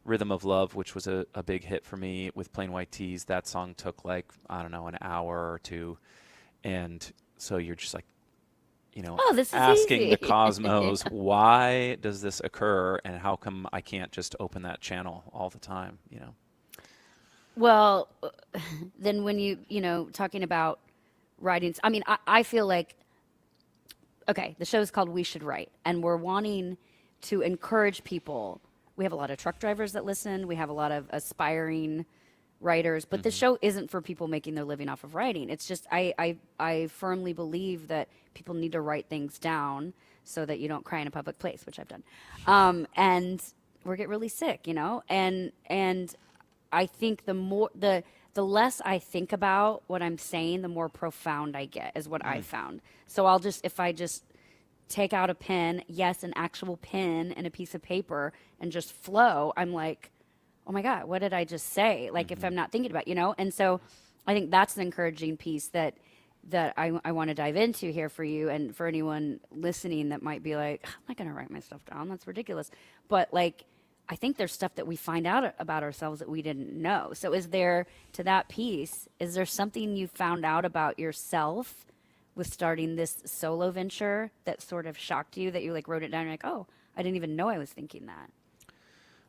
Rhythm of Love, which was a big hit for me with Plain White T's, that song took like, I don't know, an hour or two. And so you're just like, this is asking easy. the cosmos, why does this occur, and how come I can't just open that channel all the time, Well, then when talking about writings, I mean, I feel like, okay, the show is called We Should Write, and we're wanting to encourage people. We have a lot of truck drivers that listen. We have a lot of aspiring writers, but the show isn't for people making their living off of writing. It's just I firmly believe that people need to write things down so that you don't cry in a public place, which I've done, and or get really sick, And I think the less I think about what I'm saying, the more profound I get, is what I've found. So if I just take out a pen, an actual pen and a piece of paper, and just flow, I'm like, oh my God, what did I just say? Like if I'm not thinking about, And so I think that's the encouraging piece that I want to dive into here for you and for anyone listening that might be like, I'm not going to write my stuff down. That's ridiculous. But like, I think there's stuff that we find out about ourselves that we didn't know. So is there something you found out about yourself with starting this solo venture that sort of shocked you, that you like wrote it down and you're like, oh, I didn't even know I was thinking that?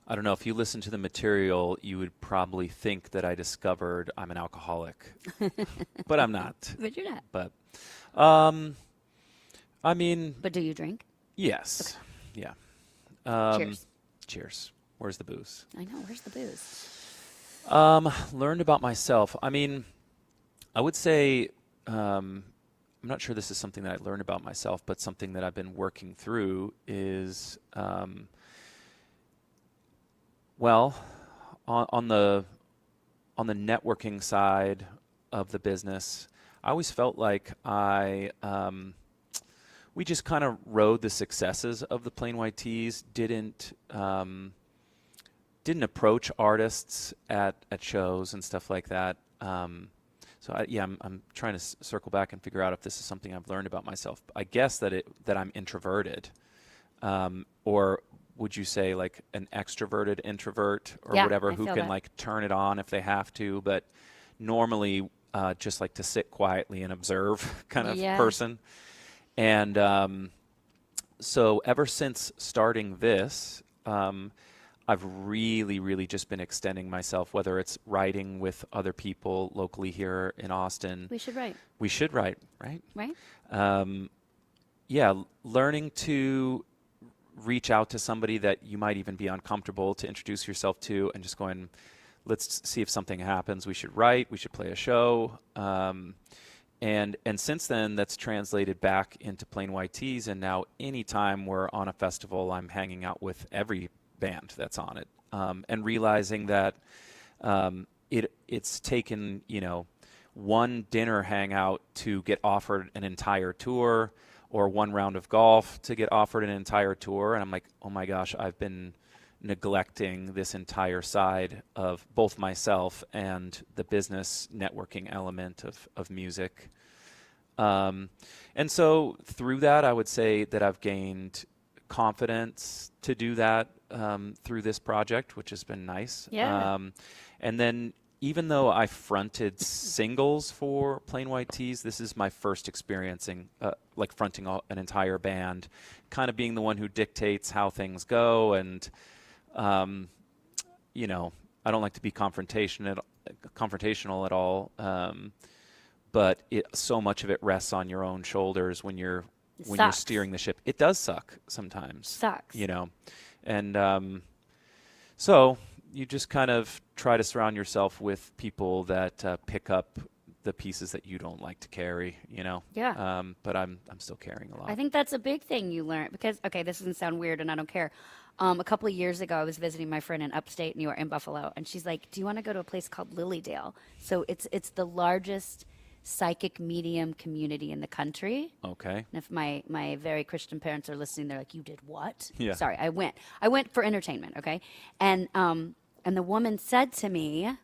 I don't know. If you listen to the material, you would probably think that I discovered I'm an alcoholic, but I'm not. But you're not. But, I mean. But do you drink? Yes. Okay. Yeah. Cheers. Cheers. Where's the booze? I know. Where's the booze? Learned about myself. I mean, I would say, I'm not sure this is something that I learned about myself, but something that I've been working through is, well, on the networking side of the business, I always felt like we just kind of rode the successes of the Plain White Tees, didn't approach artists at shows and stuff like that. So I'm trying to circle back and figure out if this is something I've learned about myself. I guess that I'm introverted, or would you say like an extroverted introvert or whatever, who can like turn it on if they have to, but normally just like to sit quietly and observe kind of person. And so ever since starting this, I've really, really just been extending myself, whether it's writing with other people locally here in Austin. We should write. We should write, right? Right. Learning to reach out to somebody that you might even be uncomfortable to introduce yourself to, and just going, let's see if something happens. We should write. We should play a show. And since then, that's translated back into Plain White Tees, and now anytime we're on a festival, I'm hanging out with every band that's on it, and realizing that it's taken, one dinner hangout to get offered an entire tour, or one round of golf to get offered an entire tour, and I'm like, oh my gosh, I've been neglecting this entire side of both myself and the business networking element of music. And so through that, I would say that I've gained confidence to do that through this project, which has been nice. Yeah. And then even though I fronted singles for Plain White Tees, this is my first experiencing like fronting an entire band, kind of being the one who dictates how things go. And, you know, I don't like to be confrontational at all. But so much of it rests on your own shoulders when you're steering the ship. It does suck sometimes. Sucks. You know, and so you just kind of try to surround yourself with people that pick up the pieces that you don't like to carry. You know. Yeah. But I'm still carrying a lot. I think that's a big thing you learn because, okay, this doesn't sound weird and I don't care. A couple of years ago, I was visiting my friend in upstate New York, in Buffalo, and she's like, do you want to go to a place called Lilydale? So it's the largest psychic medium community in the country. Okay. And if my very Christian parents are listening, they're like, you did what? Yeah. Sorry, I went for entertainment, okay? And the woman said to me,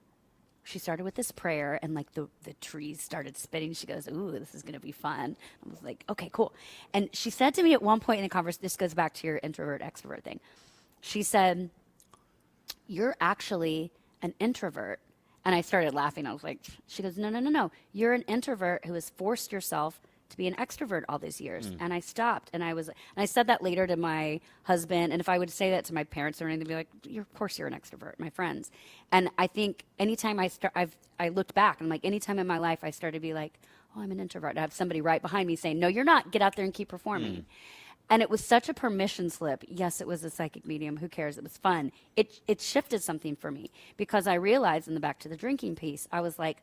she started with this prayer, and like the trees started spitting. She goes, ooh, this is going to be fun. I was like, okay, cool. And she said to me at one point in the conversation, this goes back to your introvert extrovert thing. She said, you're actually an introvert. And I started laughing. I was like, she goes, no. You're an introvert who has forced yourself to be an extrovert all these years. And I stopped. And I said that later to my husband. And if I would say that to my parents or anything, they'd be like, of course you're an extrovert, my friends. And I think anytime I looked back and I'm like, anytime in my life I started to be like, oh, I'm an introvert. I have somebody right behind me saying, no, you're not. Get out there and keep performing. And it was such a permission slip. Yes, it was a psychic medium. Who cares? It was fun. It shifted something for me because I realized in the back to the drinking piece, I was like,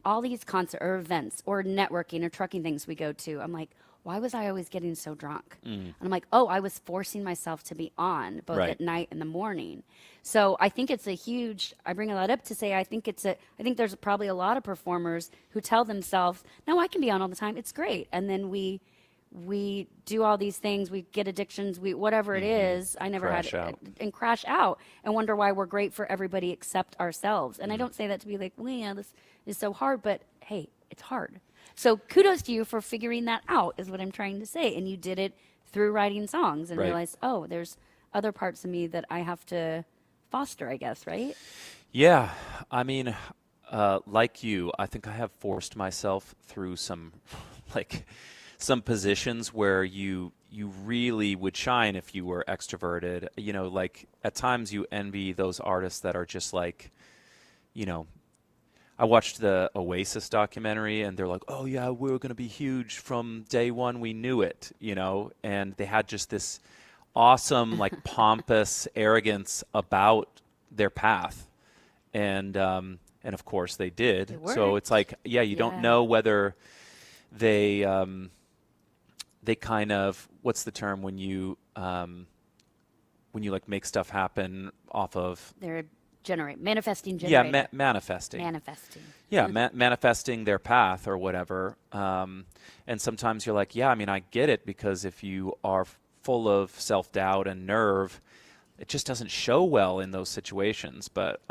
all these concert or events or networking or trucking things we go to, I'm like, why was I always getting so drunk? And I'm like, oh, I was forcing myself to be on both at night and the morning. So I think it's a huge, I bring a lot up to say, I think there's probably a lot of performers who tell themselves, no, I can be on all the time. It's great. And then we do all these things, we get addictions, whatever it is. I never Crash had out. and crash out and wonder why we're great for everybody except ourselves. And I don't say that to be like, well, yeah, this is so hard, but hey, it's hard. So kudos to you for figuring that out is what I'm trying to say. And you did it through writing songs and realized, oh, there's other parts of me that I have to foster, I guess, right? Yeah. I mean, like you, I think I have forced myself through some positions where you really would shine if you were extroverted. You know, like at times you envy those artists that are just like, you know, I watched the Oasis documentary and they're like, oh yeah, we're going to be huge from day one. We knew it, you know, and they had just this awesome, like pompous arrogance about their path. And of course they did. So it's like, yeah, you don't know whether they kind of, what's the term when you like make stuff happen off of? They're manifesting. Yeah, manifesting. Manifesting. Yeah, manifesting their path or whatever. And sometimes you're like, yeah, I mean, I get it, because if you are full of self-doubt and nerve, it just doesn't show well in those situations. But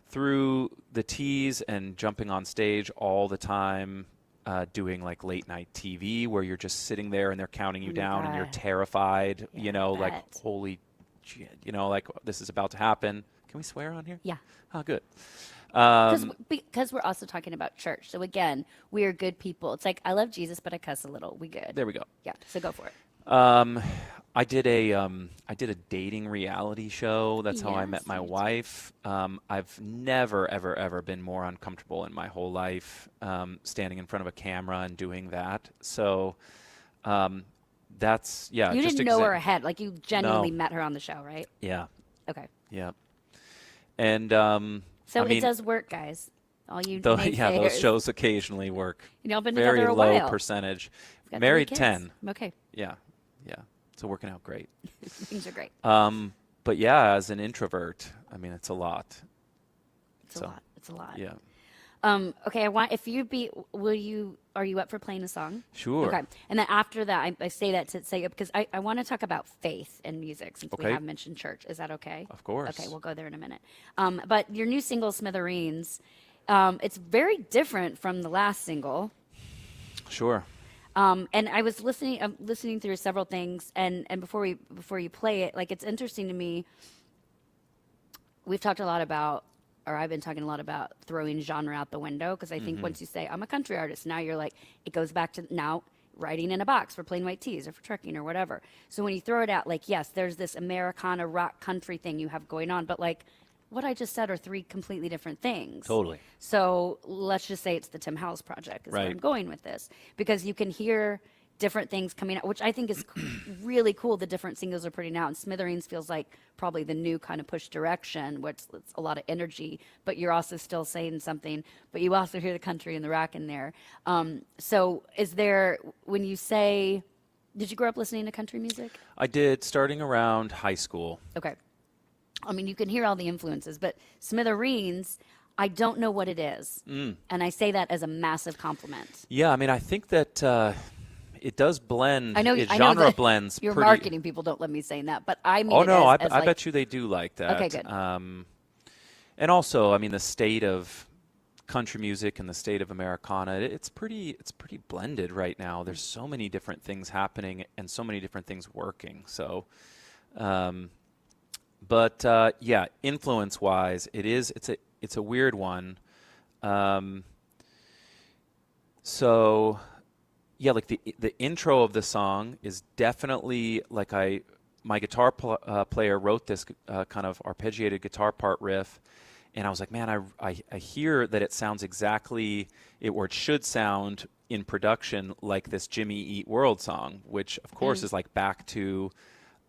through the tease and jumping on stage all the time, doing like late night TV where you're just sitting there and they're counting you down and you're terrified, like, holy shit, like this is about to happen. Can we swear on here? Yeah. Oh, good. Because we're also talking about church. So again, we are good people. It's like, I love Jesus, but I cuss a little. We good. There we go. Yeah. So go for it. I did a dating reality show. That's how I met my wife. I've never, ever, ever been more uncomfortable in my whole life, standing in front of a camera and doing that. So, that's, yeah. You didn't know her ahead. Like, you genuinely met her on the show, right? Yeah. Okay. Yeah. And, so it does work, guys. All you those shows occasionally work. Y'all been very together a low while. percentage. Married 10. Okay. Yeah. It's working out great. Things are great. But yeah, as an introvert, I mean, it's a lot. It's a lot. Yeah. Okay, are you up for playing a song? Sure. Okay. And then after that, I say that to say, because I want to talk about faith and music since we Okay. have mentioned church. Is that okay? Of course. Okay, we'll go there in a minute. But your new single, Smithereens, it's very different from the last single. Sure. And I was listening through several things, and before you play it, like, it's interesting to me. We've talked a lot about, or I've been talking a lot about throwing genre out the window, because I think once you say I'm a country artist, now you're like, it goes back to now writing in a box for plain white tees or for trucking or whatever. So when you throw it out, like, yes, there's this Americana rock country thing you have going on, but like what I just said are three completely different things. Totally. So let's just say it's the Tim Howells project is where Right. I'm going with this, because you can hear different things coming out, which I think is really cool. The different singles are putting out, and Smithereens feels like probably the new kind of push direction, which it's a lot of energy, but you're also still saying something, but you also hear the country and the rock in there. So is there, when you say, did you grow up listening to country music? I did, starting around high school. Okay. I mean, you can hear all the influences, but Smithereens, I don't know what it is. And I say that as a massive compliment. Yeah, I mean, I think that it does blend. I know genre that blends. Your pretty. marketing people don't let me say that, but I mean. Oh no, I like, bet you they do like that. Okay, good. And also, I mean, the state of country music and the state of Americana, it's pretty blended right now. There's so many different things happening and so many different things working. So, but yeah, influence-wise, it's a weird one. So. Yeah, like the intro of the song is definitely like my guitar player wrote this kind of arpeggiated guitar part riff, and I was like, man, I hear that it sounds exactly or it should sound in production like this Jimmy Eat World song, which of course is like back to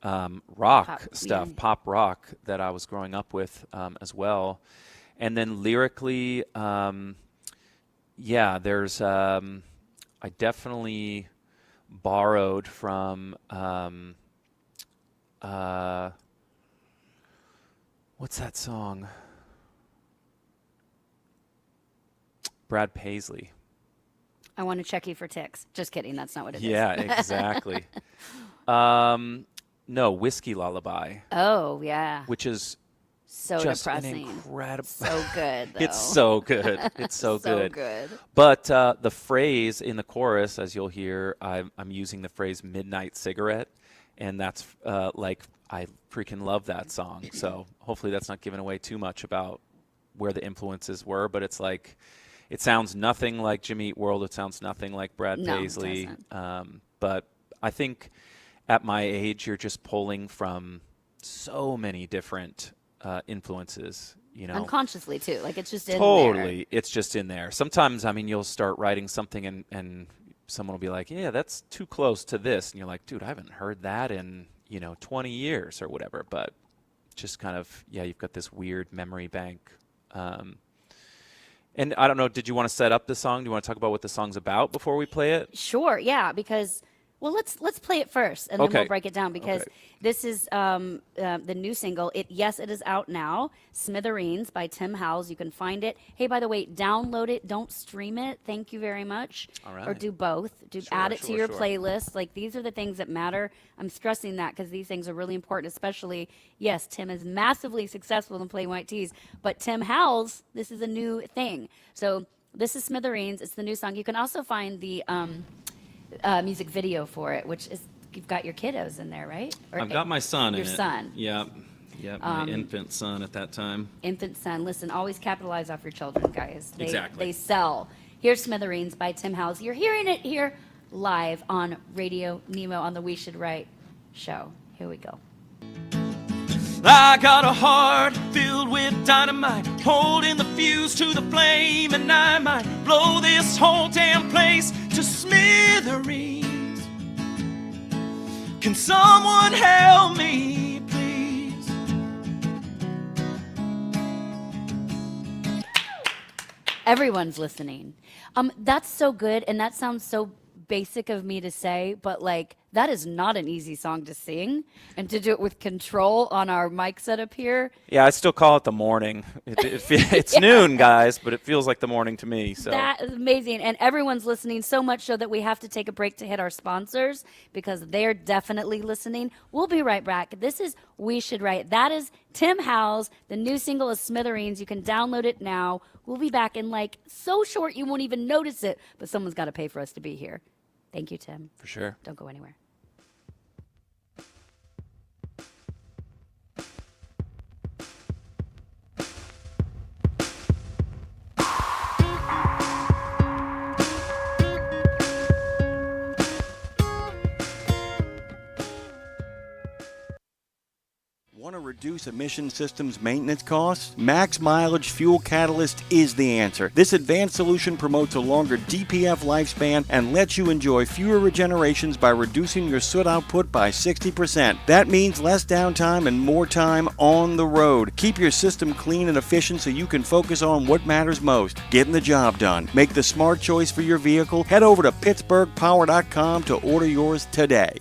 rock stuff, pop rock that I was growing up with as well, and then lyrically, yeah, there's. I definitely borrowed from what's that song? Brad Paisley. I want to check you for ticks. Just kidding. That's not what it is. Yeah, exactly. No, Whiskey Lullaby. Oh, yeah. Which is so just depressing. An incredible. So good, though. It's so good. It's so good. good. But the phrase in the chorus, as you'll hear, I'm using the phrase "midnight cigarette," and that's like I freaking love that song. So hopefully that's not giving away too much about where the influences were. But it's like it sounds nothing like Jimmy Eat World. It sounds nothing like Brad Paisley. But I think at my age, you're just pulling from so many different influences, you know, unconsciously too. Like it's just in totally there. It's just in there. Sometimes, I mean, you'll start writing something and someone will be like, yeah, that's too close to this, and you're like, dude, I haven't heard that in 20 years or whatever. But just kind of, yeah, you've got this weird memory bank. And I don't know, did you want to set up the song? Do you want to talk about what the song's about before we play it? Sure, yeah, because well, let's play it first, and then we'll break it down, because this is the new single. It is out now. Smithereens by Tim Howells. You can find it. Hey, by the way, download it. Don't stream it. Thank you very much. All right. Or do both. Add it to your playlist. Like, these are the things that matter. I'm stressing that because these things are really important, especially, yes, Tim is massively successful in playing white tees, but Tim Howells, this is a new thing. So this is Smithereens. It's the new song. You can also find the music video for it, which is, you've got your kiddos in there, right? Or I've got my son in it. Your son. Yep, my infant son at that time. Infant son. Listen, always capitalize off your children, guys. Exactly. They sell. Here's Smithereens by Tim Howells. You're hearing it here live on Radio Nemo on the We Should Write show. Here we go. I got a heart filled with dynamite, holding the fuse to the flame, and I might blow this whole damn place to smithereens. Can someone help me, please? Everyone's listening. That's so good, and that sounds so basic of me to say, but like That is not an easy song to sing, and to do it with control on our mic setup here. Yeah, I still call it the morning. It's noon, guys, but it feels like the morning to me. So That is amazing, and everyone's listening so much so that we have to take a break to hit our sponsors because they're definitely listening. We'll be right back. This is We Should Write. That is Tim Howell's. The new single is Smithereens. You can download it now. We'll be back in like so short you won't even notice it, but someone's got to pay for us to be here. Thank you, Tim. For sure. Don't go anywhere. Want to reduce emission systems maintenance costs? Max Mileage Fuel Catalyst is the answer. This advanced solution promotes a longer DPF lifespan and lets you enjoy fewer regenerations by reducing your soot output by 60%. That means less downtime and more time on the road. Keep your system clean and efficient so you can focus on what matters most, getting the job done. Make the smart choice for your vehicle. Head over to PittsburghPower.com to order yours today.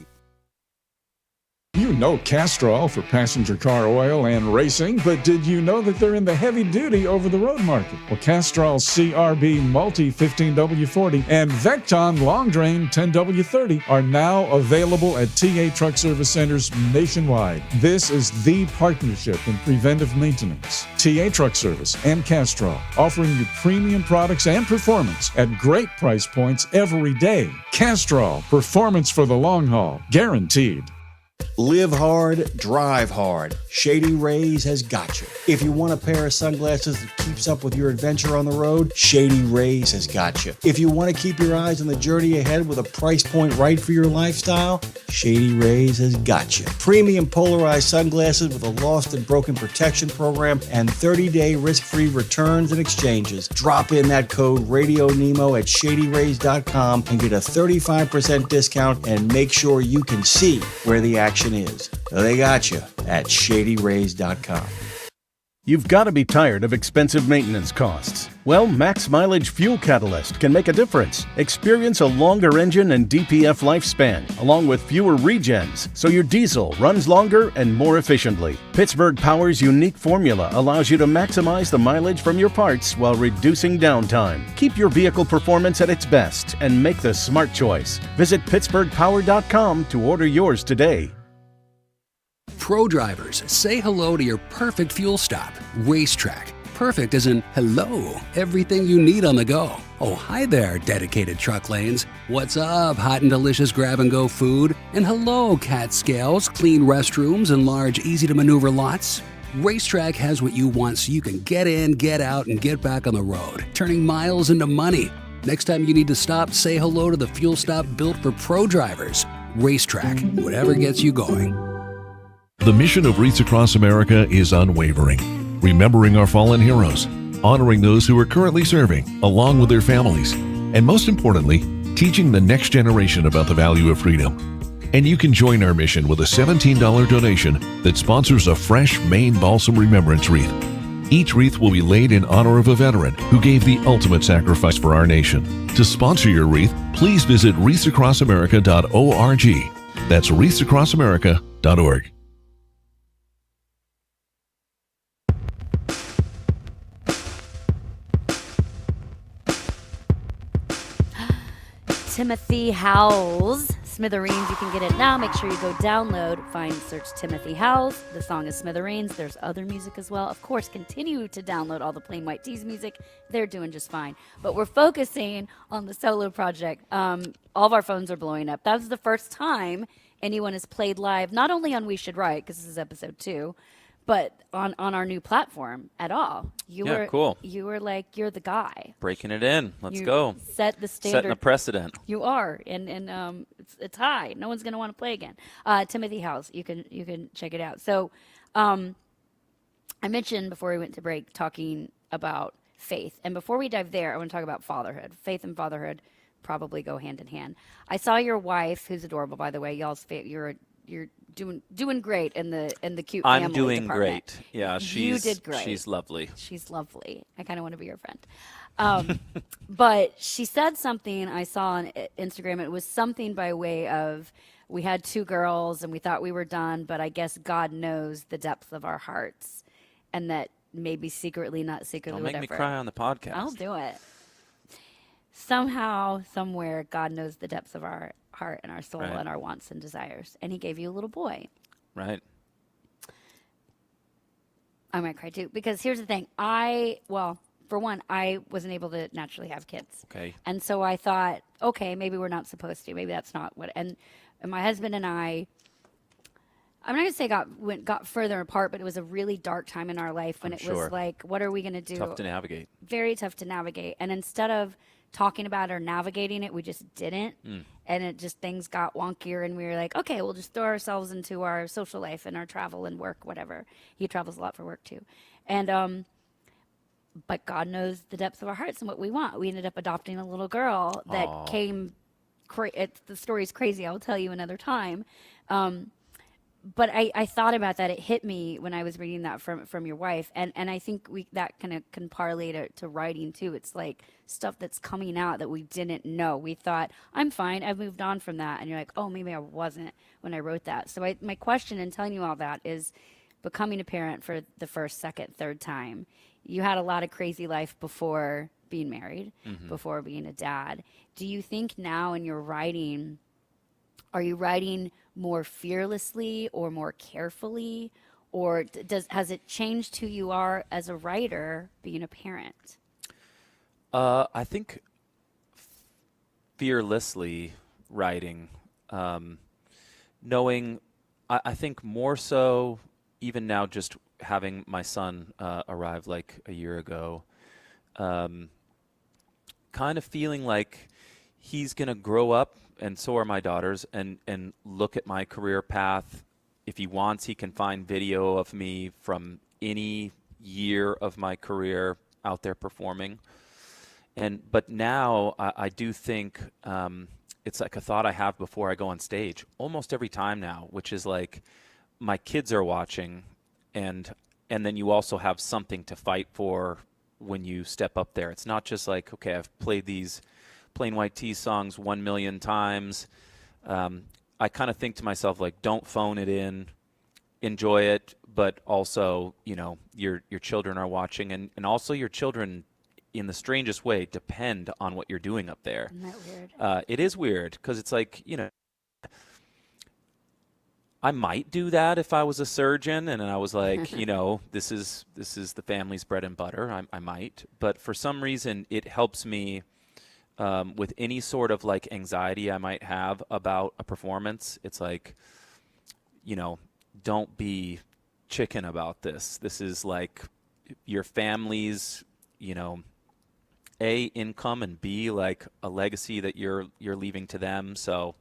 You know Castrol for passenger car oil and racing, but did you know that they're in the heavy-duty over-the-road market? Well, Castrol's CRB Multi 15W40 and Vecton Long Drain 10W30 are now available at TA Truck Service Centers nationwide. This is the partnership in preventive maintenance. TA Truck Service and Castrol, offering you premium products and performance at great price points every day. Castrol, performance for the long haul, guaranteed. Live hard, drive hard. Shady Rays has got you. If you want a pair of sunglasses that keeps up with your adventure on the road, Shady Rays has got you. If you want to keep your eyes on the journey ahead with a price point right for your lifestyle, Shady Rays has got you. Premium polarized sunglasses with a lost and broken protection program and 30-day risk-free returns and exchanges. Drop in that code RadioNemo at ShadyRays.com and get a 35% discount and make sure you can see where the action is. They got you at ShadyRays.com. You've got to be tired of expensive maintenance costs. Well, Max Mileage Fuel Catalyst can make a difference. Experience a longer engine and DPF lifespan, along with fewer regens, so your diesel runs longer and more efficiently. Pittsburgh Power's unique formula allows you to maximize the mileage from your parts while reducing downtime. Keep your vehicle performance at its best and make the smart choice. Visit PittsburghPower.com to order yours today. Pro drivers, say hello to your perfect fuel stop. Racetrack. Perfect as in hello, everything you need on the go. Oh, hi there, dedicated truck lanes. What's up, hot and delicious grab-and-go food? And hello, cat scales, clean restrooms, and large, easy-to-maneuver lots. Racetrack has what you want so you can get in, get out, and get back on the road, turning miles into money. Next time you need to stop, say hello to the fuel stop built for pro drivers. Racetrack, whatever gets you going. The mission of Wreaths Across America is unwavering, remembering our fallen heroes, honoring those who are currently serving, along with their families, and most importantly, teaching the next generation about the value of freedom. And you can join our mission with a $17 donation that sponsors a fresh Maine Balsam Remembrance Wreath. Each wreath will be laid in honor of a veteran who gave the ultimate sacrifice for our nation. To sponsor your wreath, please visit wreathsacrossamerica.org. That's wreathsacrossamerica.org. Timothy Howell's Smithereens. You can get it now. Make sure you go download, search Timothy Howells. The song is Smithereens. There's other music as well. Of course, continue to download all the Plain White T's music. They're doing just fine. But we're focusing on the solo project. All of our phones are blowing up. That was the first time anyone has played live, not only on We Should Write, because this is episode 2, but on our new platform at all. Cool. You were like, you're the guy. Breaking it in. Let's You go. Set the standard. Setting a precedent. You are, and it's high. No one's going to want to play again. Timothy Howells, you can check it out. So, I mentioned before we went to break talking about faith, and before we dive there, I want to talk about fatherhood. Faith and fatherhood probably go hand in hand. I saw your wife, who's adorable, by the way. You're doing great in the cute family I'm doing department. great. Yeah, You did great. She's lovely. She's lovely. I kind of want to be your friend. But she said something I saw on Instagram. It was something by way of we had 2 girls and we thought we were done, but I guess God knows the depth of our hearts, and that maybe secretly, not secretly, Don't make whatever. me cry on the podcast. I'll do it. Somehow, somewhere, God knows the depths of our heart and our soul Right. and our wants and desires, and he gave you a little boy. Right. I might cry too, because here's the thing. For one, I wasn't able to naturally have kids. Okay. And so I thought, okay, maybe we're not supposed to. Maybe that's not what. And my husband and I'm not gonna say got further apart, but it was a really dark time in our life when I'm it sure. was like, what are we gonna do? Tough to navigate. Very tough to navigate. And instead of talking about or navigating it, we just didn't. And it just, things got wonkier, and we were like, okay, we'll just throw ourselves into our social life and our travel and work, whatever. He travels a lot for work too. And but God knows the depths of our hearts and what we want. We ended up adopting a little girl that Aw. came. The story's crazy. I'll tell you another time. But I thought about that. It hit me when I was reading that from your wife, and I think that kind of can parlay to writing too. It's like stuff that's coming out that we didn't know. We thought, I'm fine, I've moved on from that, and you're like, oh, maybe I wasn't when I wrote that. So my question in telling you all that is, becoming a parent for the first, second, third time, you had a lot of crazy life before being married, before being a dad. Do you think now in your writing, are you writing more fearlessly or more carefully, or has it changed who you are as a writer being a parent? I think fearlessly writing, knowing, I think more so even now, just having my son arrive like a year ago, kind of feeling like he's going to grow up, and so are my daughters, and look at my career path. If he wants, he can find video of me from any year of my career out there performing. But now I do think it's like a thought I have before I go on stage almost every time now, which is like, my kids are watching, and then you also have something to fight for when you step up there. It's not just like, okay, I've played these Plain White T's songs 1 million times. I kind of think to myself, like, don't phone it in, enjoy it, but also, your children are watching, and also your children, in the strangest way, depend on what you're doing up there. Isn't that weird? It is weird, because it's like, I might do that if I was a surgeon and I was like, this is the family's bread and butter. I might, but for some reason it helps me with any sort of like anxiety I might have about a performance. It's like, don't be chicken about this. This is like your family's, A, income, and B, like a legacy that you're leaving to them. So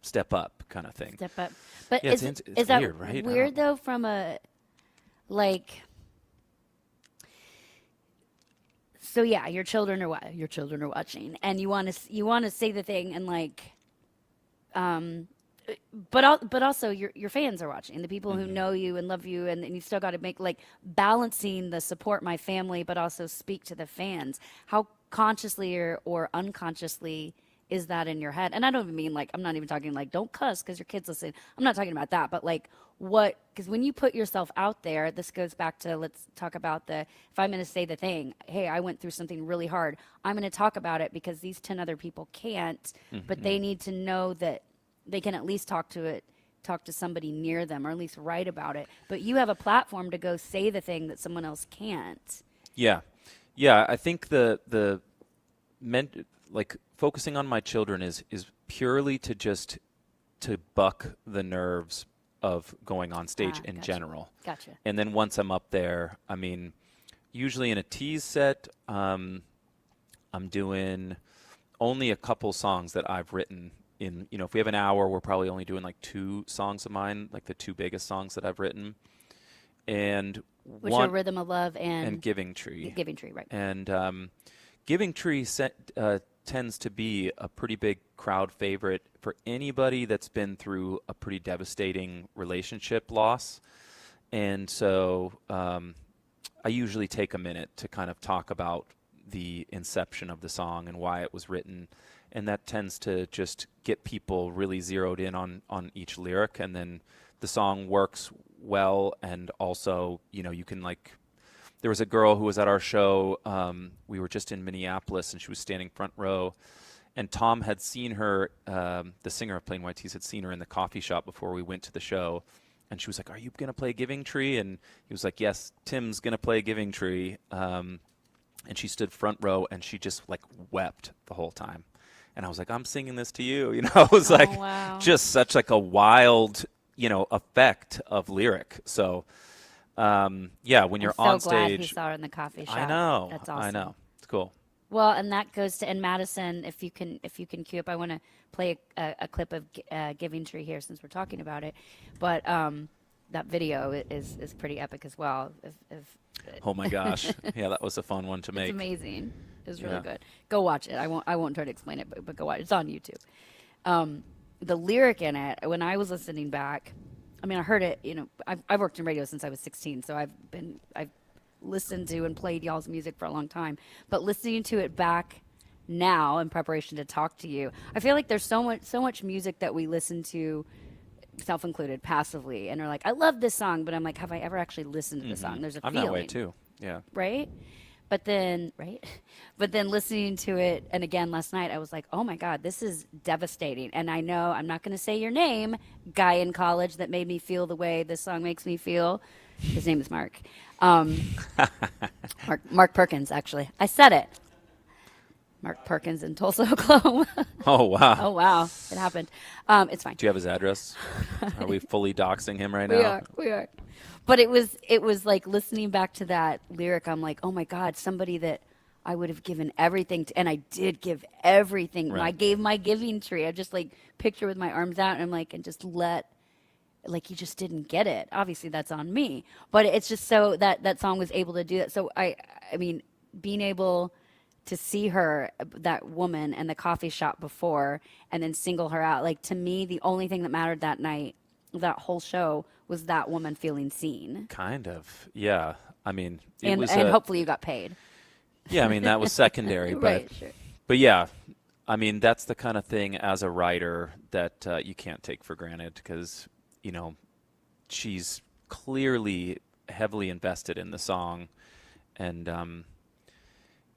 step up, kind of thing. Step up. But yeah, is that weird, right? weird though, from a like? So yeah, your children are watching, and you want to say the thing, and like, but also your fans are watching, the people who know you and love you, and you still got to make like balancing the support my family, but also speak to the fans. How consciously or unconsciously is that in your head? And I don't even mean like, I'm not even talking like, don't cuss because your kids listen. I'm not talking about that, but like because when you put yourself out there, this goes back to, let's talk about if I'm going to say the thing, hey, I went through something really hard, I'm going to talk about it because these 10 other people can't, but they need to know that they can at least talk to somebody near them, or at least write about it. But you have a platform to go say the thing that someone else can't. Yeah. I think like focusing on my children is purely to buck the nerves of going on stage in general. Gotcha. And then once I'm up there, I mean, usually in a tease set, I'm doing only a couple songs that I've written. If we have an hour, we're probably only doing like 2 songs of mine, like the 2 biggest songs that I've written. And which are Rhythm of Love and Giving Tree. Giving Tree, right. And Giving Tree tends to be a pretty big crowd favorite for anybody that's been through a pretty devastating relationship loss. And so I usually take a minute to kind of talk about the inception of the song and why it was written. and that tends to just get people really zeroed in on each lyric, and then the song works well. And also, you can there was a girl who was at our show. We were just in Minneapolis, and she was standing front row, and Tom had seen her, the singer of Plain White T's had seen her in the coffee shop before we went to the show. And she was like, "Are you going to play Giving Tree?" And he was like, "Yes, Tim's going to play Giving Tree." And she stood front row, and she just wept the whole time. And I was like, "I'm singing this to you." It was wow. just such a wild, effect of lyric. So, when you're I'm on so glad stage. he saw her in the coffee shop. I know. That's awesome. I know. It's cool. Well, and that goes to, and Madison, if you can cue up, I want to play a clip of Giving Tree here since we're talking about it. But that video is pretty epic as well. Oh my gosh. Yeah, that was a fun one to make. It's amazing. It's really good. Go watch it. I won't try to explain it, but go watch it. It's on YouTube. The lyric in it, when I was listening back, I mean, I heard it, I've worked in radio since I was 16, so I've listened to and played y'all's music for a long time. But listening to it back now in preparation to talk to you, I feel like there's so much music that we listen to, self included, passively, and are like, I love this song, but I'm like, have I ever actually listened to the song? There's a I'm feeling that way too. Yeah. Right? But then listening to it, and again last night, I was like, oh my God, this is devastating. And I know I'm not going to say your name, guy in college that made me feel the way this song makes me feel. His name is Mark. Mark Perkins, actually. I said it. Mark Perkins in Tulsa, Oklahoma. Oh, wow. Oh, wow. It happened. It's fine. Do you have his address? Are we fully doxing him right now? We are. But it was like listening back to that lyric, I'm like, oh my God, somebody that I would have given everything to, and I did give everything. Right. I gave my Giving Tree. I just picture with my arms out, and I'm like, and just you just didn't get it. Obviously that's on me, but it's just so that song was able to do that. So I mean, being able to see her, that woman, in the coffee shop before, and then single her out, to me, the only thing that mattered that night, that whole show, was that woman feeling seen. Kind of, yeah. I mean, and hopefully you got paid. Yeah, I mean, that was secondary, right, sure. But yeah, I mean, that's the kind of thing as a writer that you can't take for granted, because she's clearly heavily invested in the song, and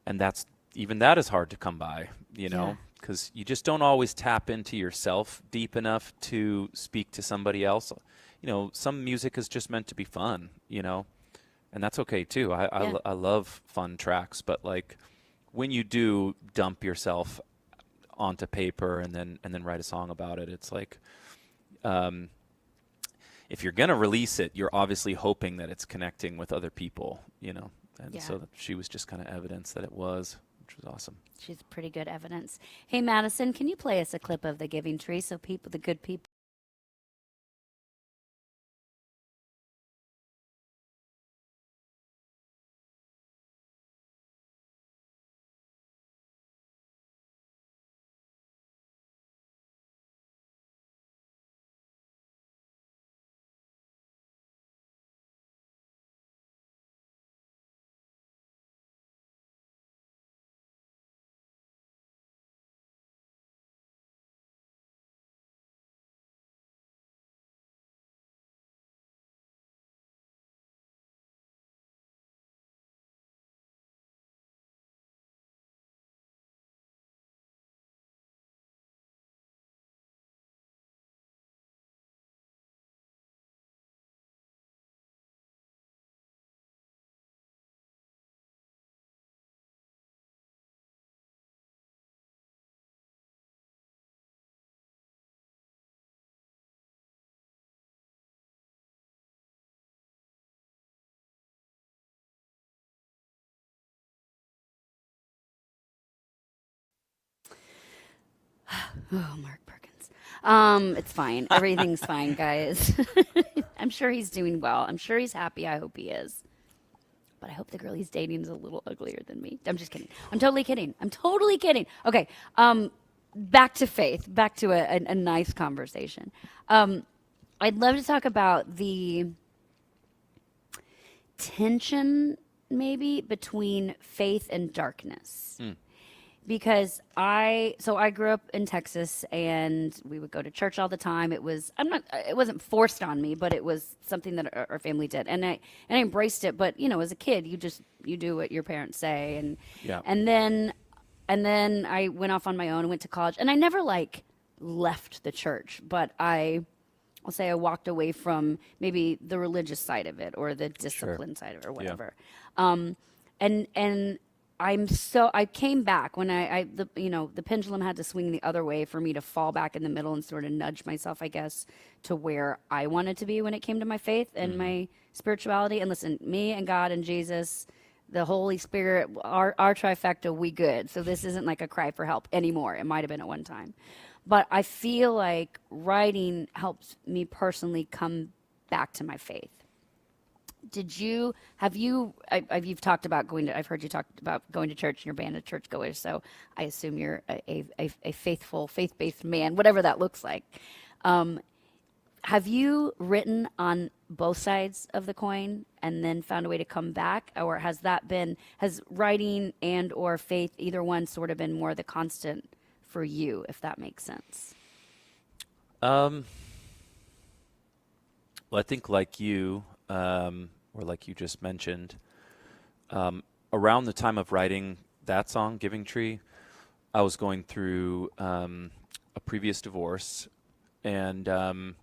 that is hard to come by, because you just don't always tap into yourself deep enough to speak to somebody else. Some music is just meant to be fun, and that's okay too. I love fun tracks, but when you do dump yourself onto paper and then write a song about it, it's if you're going to release it, you're obviously hoping that it's connecting with other people, and so she was just kind of evidence that it was, which was awesome. She's pretty good evidence. Hey, Madison, can you play us a clip of the Giving Tree so the good people? Oh, Mark Perkins. It's fine. Everything's fine, guys. I'm sure he's doing well. I'm sure he's happy. I hope he is. But I hope the girl he's dating is a little uglier than me. I'm just kidding. I'm totally kidding. Okay. Back to Faith. Back to a nice conversation. I'd love to talk about the tension maybe between faith and darkness. because I grew up in Texas, and we would go to church all the time. It wasn't forced on me, but it was something that our family did, and I embraced it. But as a kid, you do what your parents say, and Yeah. and then I went off on my own and went to college, and I never left the church, but I'll say I walked away from maybe the religious side of it or the discipline side of it or whatever. And I came back when the pendulum had to swing the other way for me to fall back in the middle and sort of nudge myself, I guess, to where I wanted to be when it came to my faith and my spirituality. And listen, me and God and Jesus, the Holy Spirit, our trifecta, we good. So this isn't like a cry for help anymore. It might have been at one time. But I feel like writing helps me personally come back to my faith. You've talked about I've heard you talk about going to church and your band of churchgoers, so I assume you're a faithful, faith-based man, whatever that looks like. Have you written on both sides of the coin and then found a way to come back? Or has writing and or faith, either one, sort of been more the constant for you, if that makes sense? Well, I think like you, or like you just mentioned, around the time of writing that song, Giving Tree, I was going through a previous divorce, and I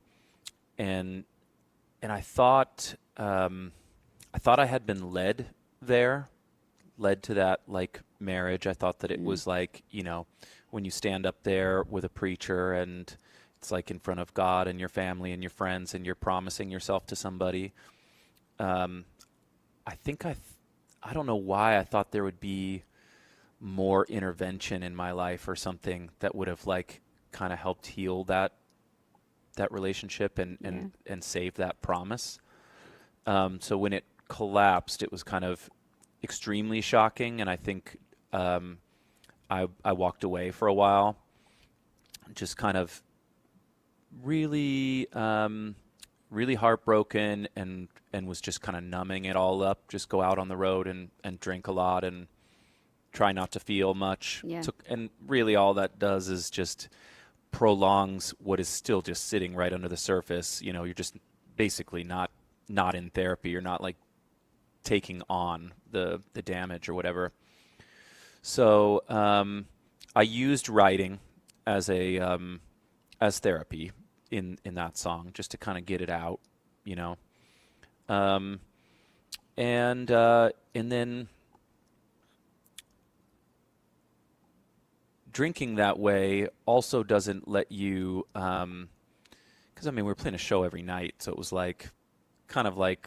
thought I had been led to that marriage. I thought that it was when you stand up there with a preacher and it's in front of God and your family and your friends and you're promising yourself to somebody. I think I don't know why I thought there would be more intervention in my life or something that would have kind of helped heal that relationship and save that promise. So when it collapsed, it was kind of extremely shocking, and I think I walked away for a while, just kind of really heartbroken, and was just kind of numbing it all up. Just go out on the road and drink a lot and try not to feel much. Yeah. And really all that does is just prolongs what is still just sitting right under the surface. You're just basically not in therapy. You're not taking on the damage or whatever. So I used writing as therapy in that song, just to kind of get it out, and then drinking that way also doesn't let you, because we're playing a show every night, so it was kind of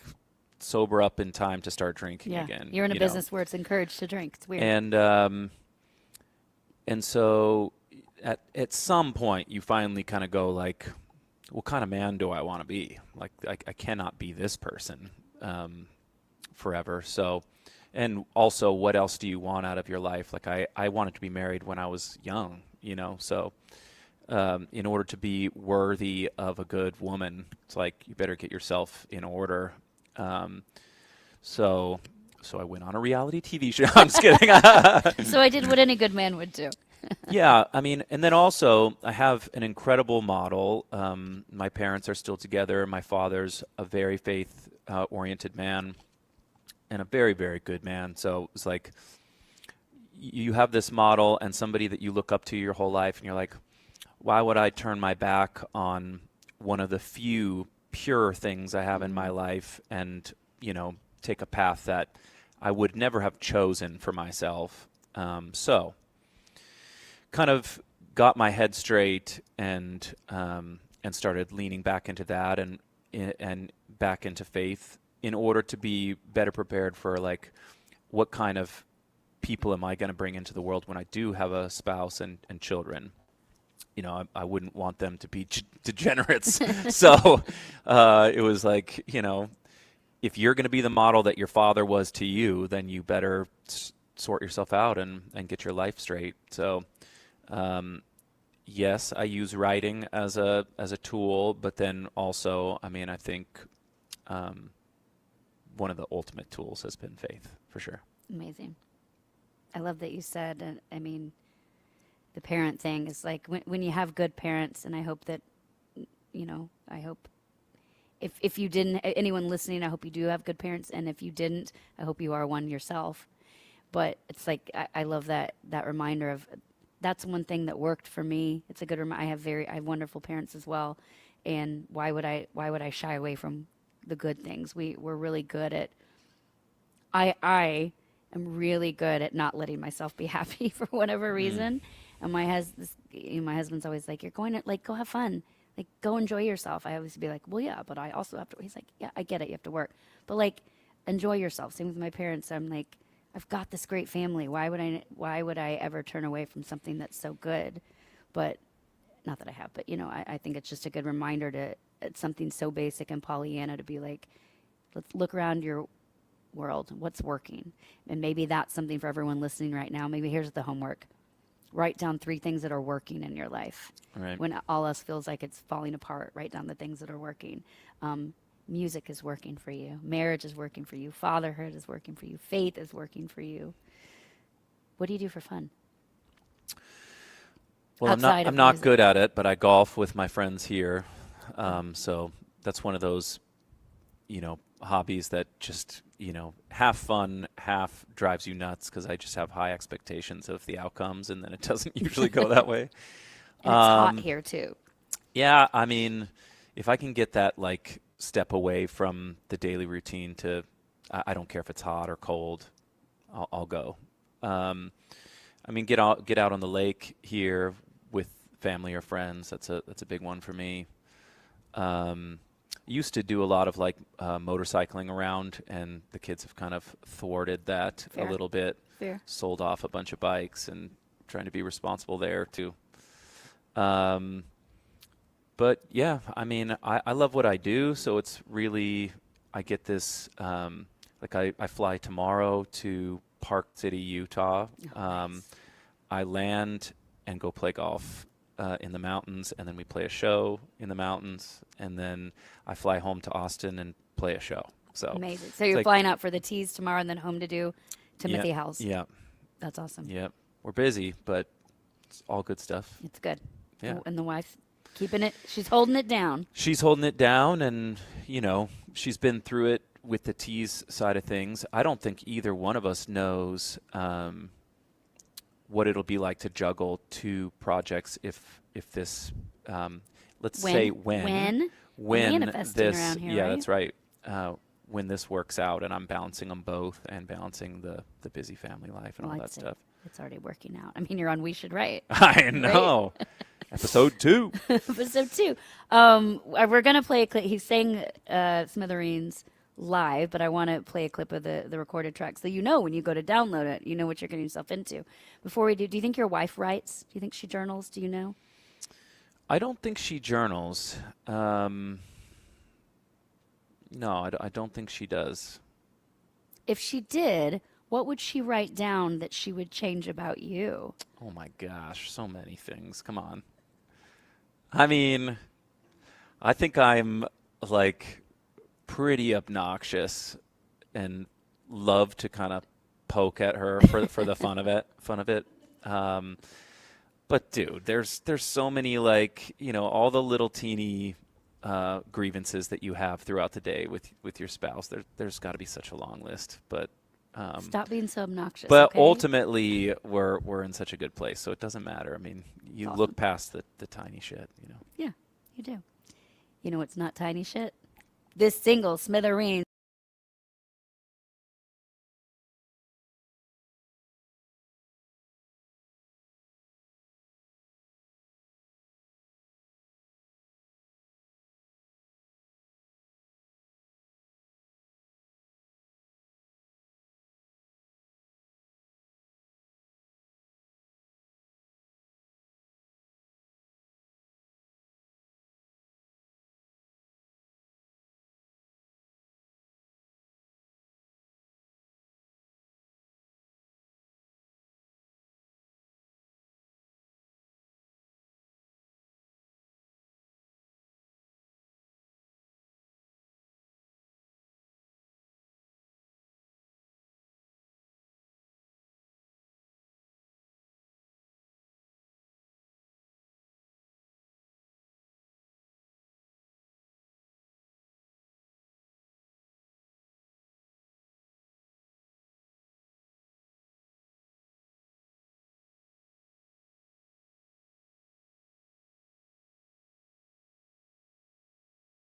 sober up in time to start drinking again. You're in a business where it's encouraged to drink. It's weird. And so at some point you finally kind of go what kind of man do I want to be? I cannot be this person forever. So, and also, what else do you want out of your life? I wanted to be married when I was young, so in order to be worthy of a good woman, it's you better get yourself in order. So I went on a reality TV show. I'm just kidding. So I did what any good man would do. Yeah, and then also I have an incredible model. My parents are still together. My father's a very faith-oriented man and a very, very good man. So it's you have this model and somebody that you look up to your whole life, and you're why would I turn my back on one of the few pure things I have in my life and, take a path that I would never have chosen for myself? So kind of got my head straight and started leaning back into that and back into faith in order to be better prepared for what kind of people am I going to bring into the world when I do have a spouse and children. I wouldn't want them to be degenerates. So it was if you're going to be the model that your father was to you, then you better sort yourself out and get your life straight. So yes, I use writing as a tool, but then also, I think one of the ultimate tools has been faith, for sure. Amazing. I love that you said, the parent thing is like when you have good parents, and I hope that, I hope if you didn't, anyone listening, I hope you do have good parents, and if you didn't, I hope you are one yourself. But it's like I love that reminder of that's one thing that worked for me. It's a good reminder. I have wonderful parents as well, and why would I shy away from the good things? We're really good at. I am really good at not letting myself be happy for whatever reason, and my husband's always like, "You're going to go have fun, go enjoy yourself." I always be like, "Well, yeah, but I also have to." He's like, "Yeah, I get it. You have to work, but enjoy yourself." Same with my parents. I'm like, I've got this great family. Why would I ever turn away from something that's so good? But not that I have, but I think it's just a good reminder it's something so basic and Pollyanna to be like, let's look around your world. What's working? And maybe that's something for everyone listening right now. Maybe here's the homework. Write down 3 things that are working in your life. Right. When all else feels like it's falling apart, write down the things that are working. Music is working for you. Marriage is working for you. Fatherhood is working for you. Faith is working for you. What do you do for fun? Well, I'm not good at it, but I golf with my friends here. So that's one of those, hobbies that just, half fun, half drives you nuts because I just have high expectations of the outcomes, and then it doesn't usually go that way. And it's hot here too. Yeah, I mean, if I can get that step away from the daily routine to, I don't care if it's hot or cold, I'll go. Get out on the lake here with family or friends. That's a big one for me. Used to do a lot of motorcycling around, and the kids have kind of thwarted that a little bit. Fair. Sold off a bunch of bikes and trying to be responsible there too. But yeah, I love what I do, so it's really, I get this, I fly tomorrow to Park City, Utah. Nice. I land and go play golf in the mountains, and then we play a show in the mountains, and then I fly home to Austin and play a show. So amazing. So you're flying out for the teas tomorrow and then home to do Timothy House. Yeah. That's awesome. Yeah. We're busy, but it's all good stuff. It's good. Yeah. And the wife keeping it, she's holding it down. She's holding it down, and, she's been through it with the teas side of things. I don't think either one of us knows what it'll be like to juggle 2 projects if this, let's say when manifesting this, around here, yeah, right? that's right. When this works out, and I'm balancing them both and balancing the busy fammy life and all that stuff. It's already working out. You're on We Should Write. I know. Right? Episode 2. Episode 2. We're going to play a clip. He's saying Smithereens live, but I want to play a clip of the recorded track so when you go to download it, you know what you're getting yourself into. Before we do you think your wife writes? Do you think she journals? Do you know? I don't think she journals. No, I don't think she does. If she did, what would she write down that she would change about you? Oh my gosh, so many things. Come on. I think I'm pretty obnoxious and love to kind of poke at her for the fun of it. But dude, there's so many all the little teeny grievances that you have throughout the day with your spouse. There's got to be such a long list, but stop being so obnoxious. But okay? ultimately, we're in such a good place, so it doesn't matter. You awesome. Look past the tiny shit, Yeah, you do. You know what's not tiny shit? This single, Smithereens.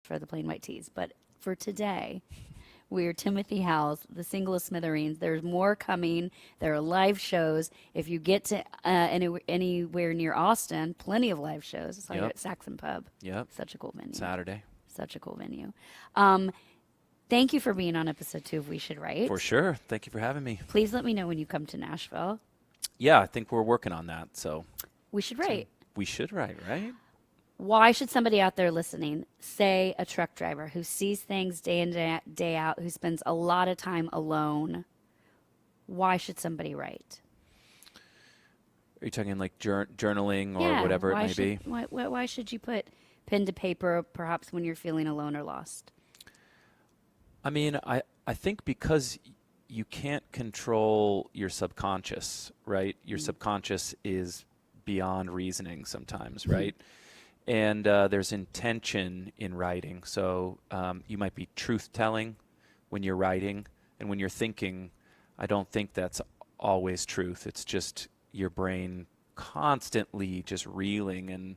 for the Plain White Tees. But for today, we're Timothy Howell's, the Single of Smithereens. There's more coming. There are live shows. If you get to anywhere near Austin, plenty of live shows. I saw you at Saxon Pub. Yep. Such a cool venue. Saturday. Such a cool venue. Thank you for being on episode 2 of We Should Write. For sure. Thank you for having me. Please let me know when you come to Nashville. Yeah, I think we're working on that. So We should write. We should write, right? Why should somebody out there listening, say a truck driver who sees things day in, day out, who spends a lot of time alone, why should somebody write? Are you talking like journaling or whatever it may be? Why should you put pen to paper perhaps when you're feeling alone or lost? I mean, I think because you can't control your subconscious, right? Your subconscious is beyond reasoning sometimes, right? And there's intention in writing. So you might be truth-telling when you're writing. And when you're thinking, I don't think that's always truth. It's just your brain constantly just reeling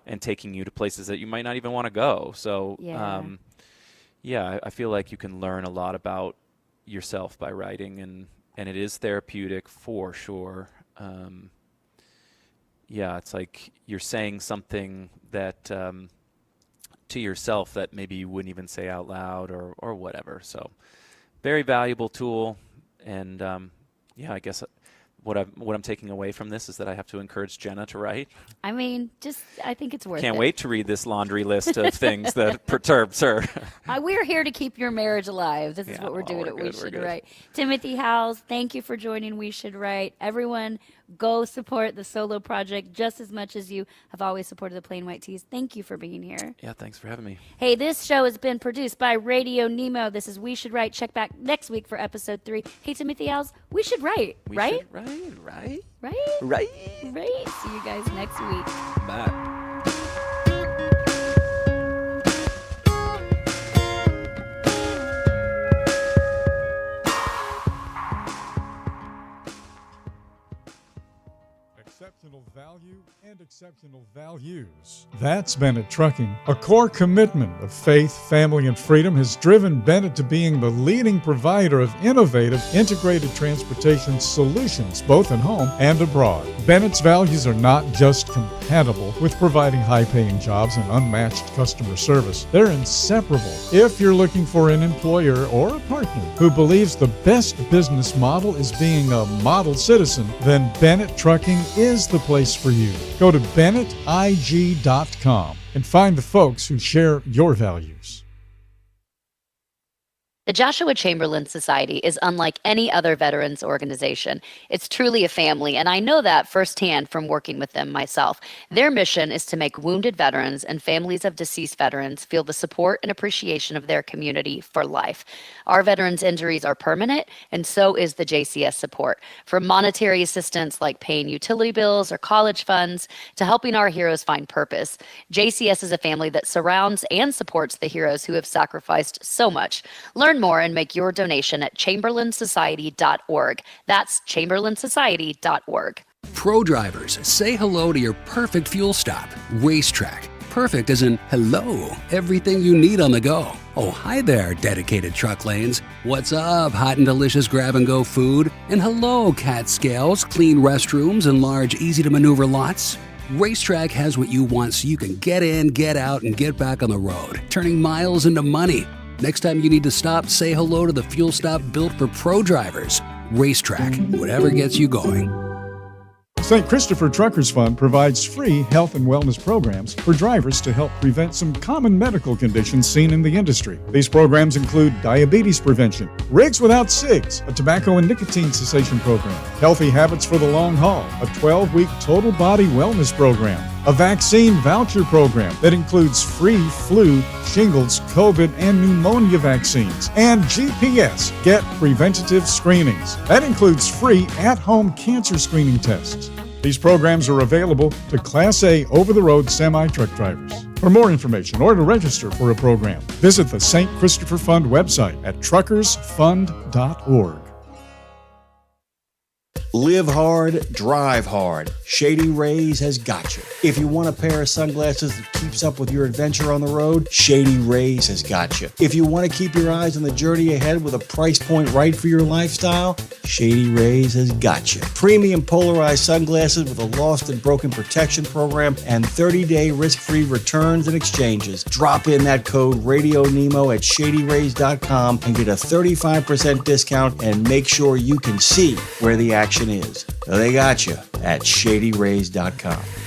and taking you to places that you might not even want to go. So, I feel like you can learn a lot about yourself by writing. And it is therapeutic for sure. It's like you're saying something that to yourself that maybe you wouldn't even say out loud or whatever. So very valuable tool. And I guess what I'm taking away from this is that I have to encourage Jenna to write. I mean, I think it's worth it. Can't wait to read this laundry list of things that perturbs her. We're here to keep your marriage alive. This is what we're doing at We Should Write. Timothy Howells, thank you for joining We Should Write. Everyone, go support the solo project just as much as you have always supported the Plain White Tees. Thank you for being here. Yeah, thanks for having me. Hey, this show has been produced by RadioNemo. This is We Should Write. Check back next week for episode 3. Hey, Timothy Howells, we should write, right? Should write. Right? See you guys next week. Bye. Exceptional value and exceptional values. That's Bennett Trucking. A core commitment of faith, family, and freedom has driven Bennett to being the leading provider of innovative, integrated transportation solutions, both at home and abroad. Bennett's values are not just compatible with providing high-paying jobs and unmatched customer service. They're inseparable. If you're looking for an employer or a partner who believes the best business model is being a model citizen, then Bennett Trucking is the place for you. Go to BennettIG.com and find the folks who share your values. The Joshua Chamberlain Society is unlike any other veterans organization. It's truly a family, and I know that firsthand from working with them myself. Their mission is to make wounded veterans and families of deceased veterans feel the support and appreciation of their community for life. Our veterans' injuries are permanent, and so is the JCS support. From monetary assistance like paying utility bills or college funds to helping our heroes find purpose, JCS is a family that surrounds and supports the heroes who have sacrificed so much. Learn more and make your donation at chamberlainsociety.org. That's chamberlainsociety.org. Pro drivers, say hello to your perfect fuel stop, Racetrack. Perfect as in hello, everything you need on the go. Oh, hi there, dedicated truck lanes. What's up, hot and delicious grab-and-go food? And hello, cat scales, clean restrooms, and large, easy-to-maneuver lots. Racetrack has what you want so you can get in, get out, and get back on the road, turning miles into money. Next time you need to stop, say hello to the fuel stop built for pro drivers. Racetrack, whatever gets you going. St. Christopher Truckers Fund provides free health and wellness programs for drivers to help prevent some common medical conditions seen in the industry. These programs include diabetes prevention, Rigs Without Cigs, a tobacco and nicotine cessation program, Healthy Habits for the Long Haul, a 12-week total body wellness program, a vaccine voucher program that includes free flu, shingles, COVID, and pneumonia vaccines, and GPS, Get Preventative Screenings. That includes free at-home cancer screening tests. These programs are available to Class A over-the-road semi-truck drivers. For more information or to register for a program, visit the St. Christopher Fund website at truckersfund.org. Live hard, drive hard. Shady Rays has got you. If you want a pair of sunglasses that keeps up with your adventure on the road, Shady Rays has got you. If you want to keep your eyes on the journey ahead with a price point right for your lifestyle, Shady Rays has got you. Premium polarized sunglasses with a lost and broken protection program and 30-day risk-free returns and exchanges. Drop in that code RadioNemo at ShadyRays.com and get a 35% discount and make sure you can see where the action is. They got you at ShadyRays.com.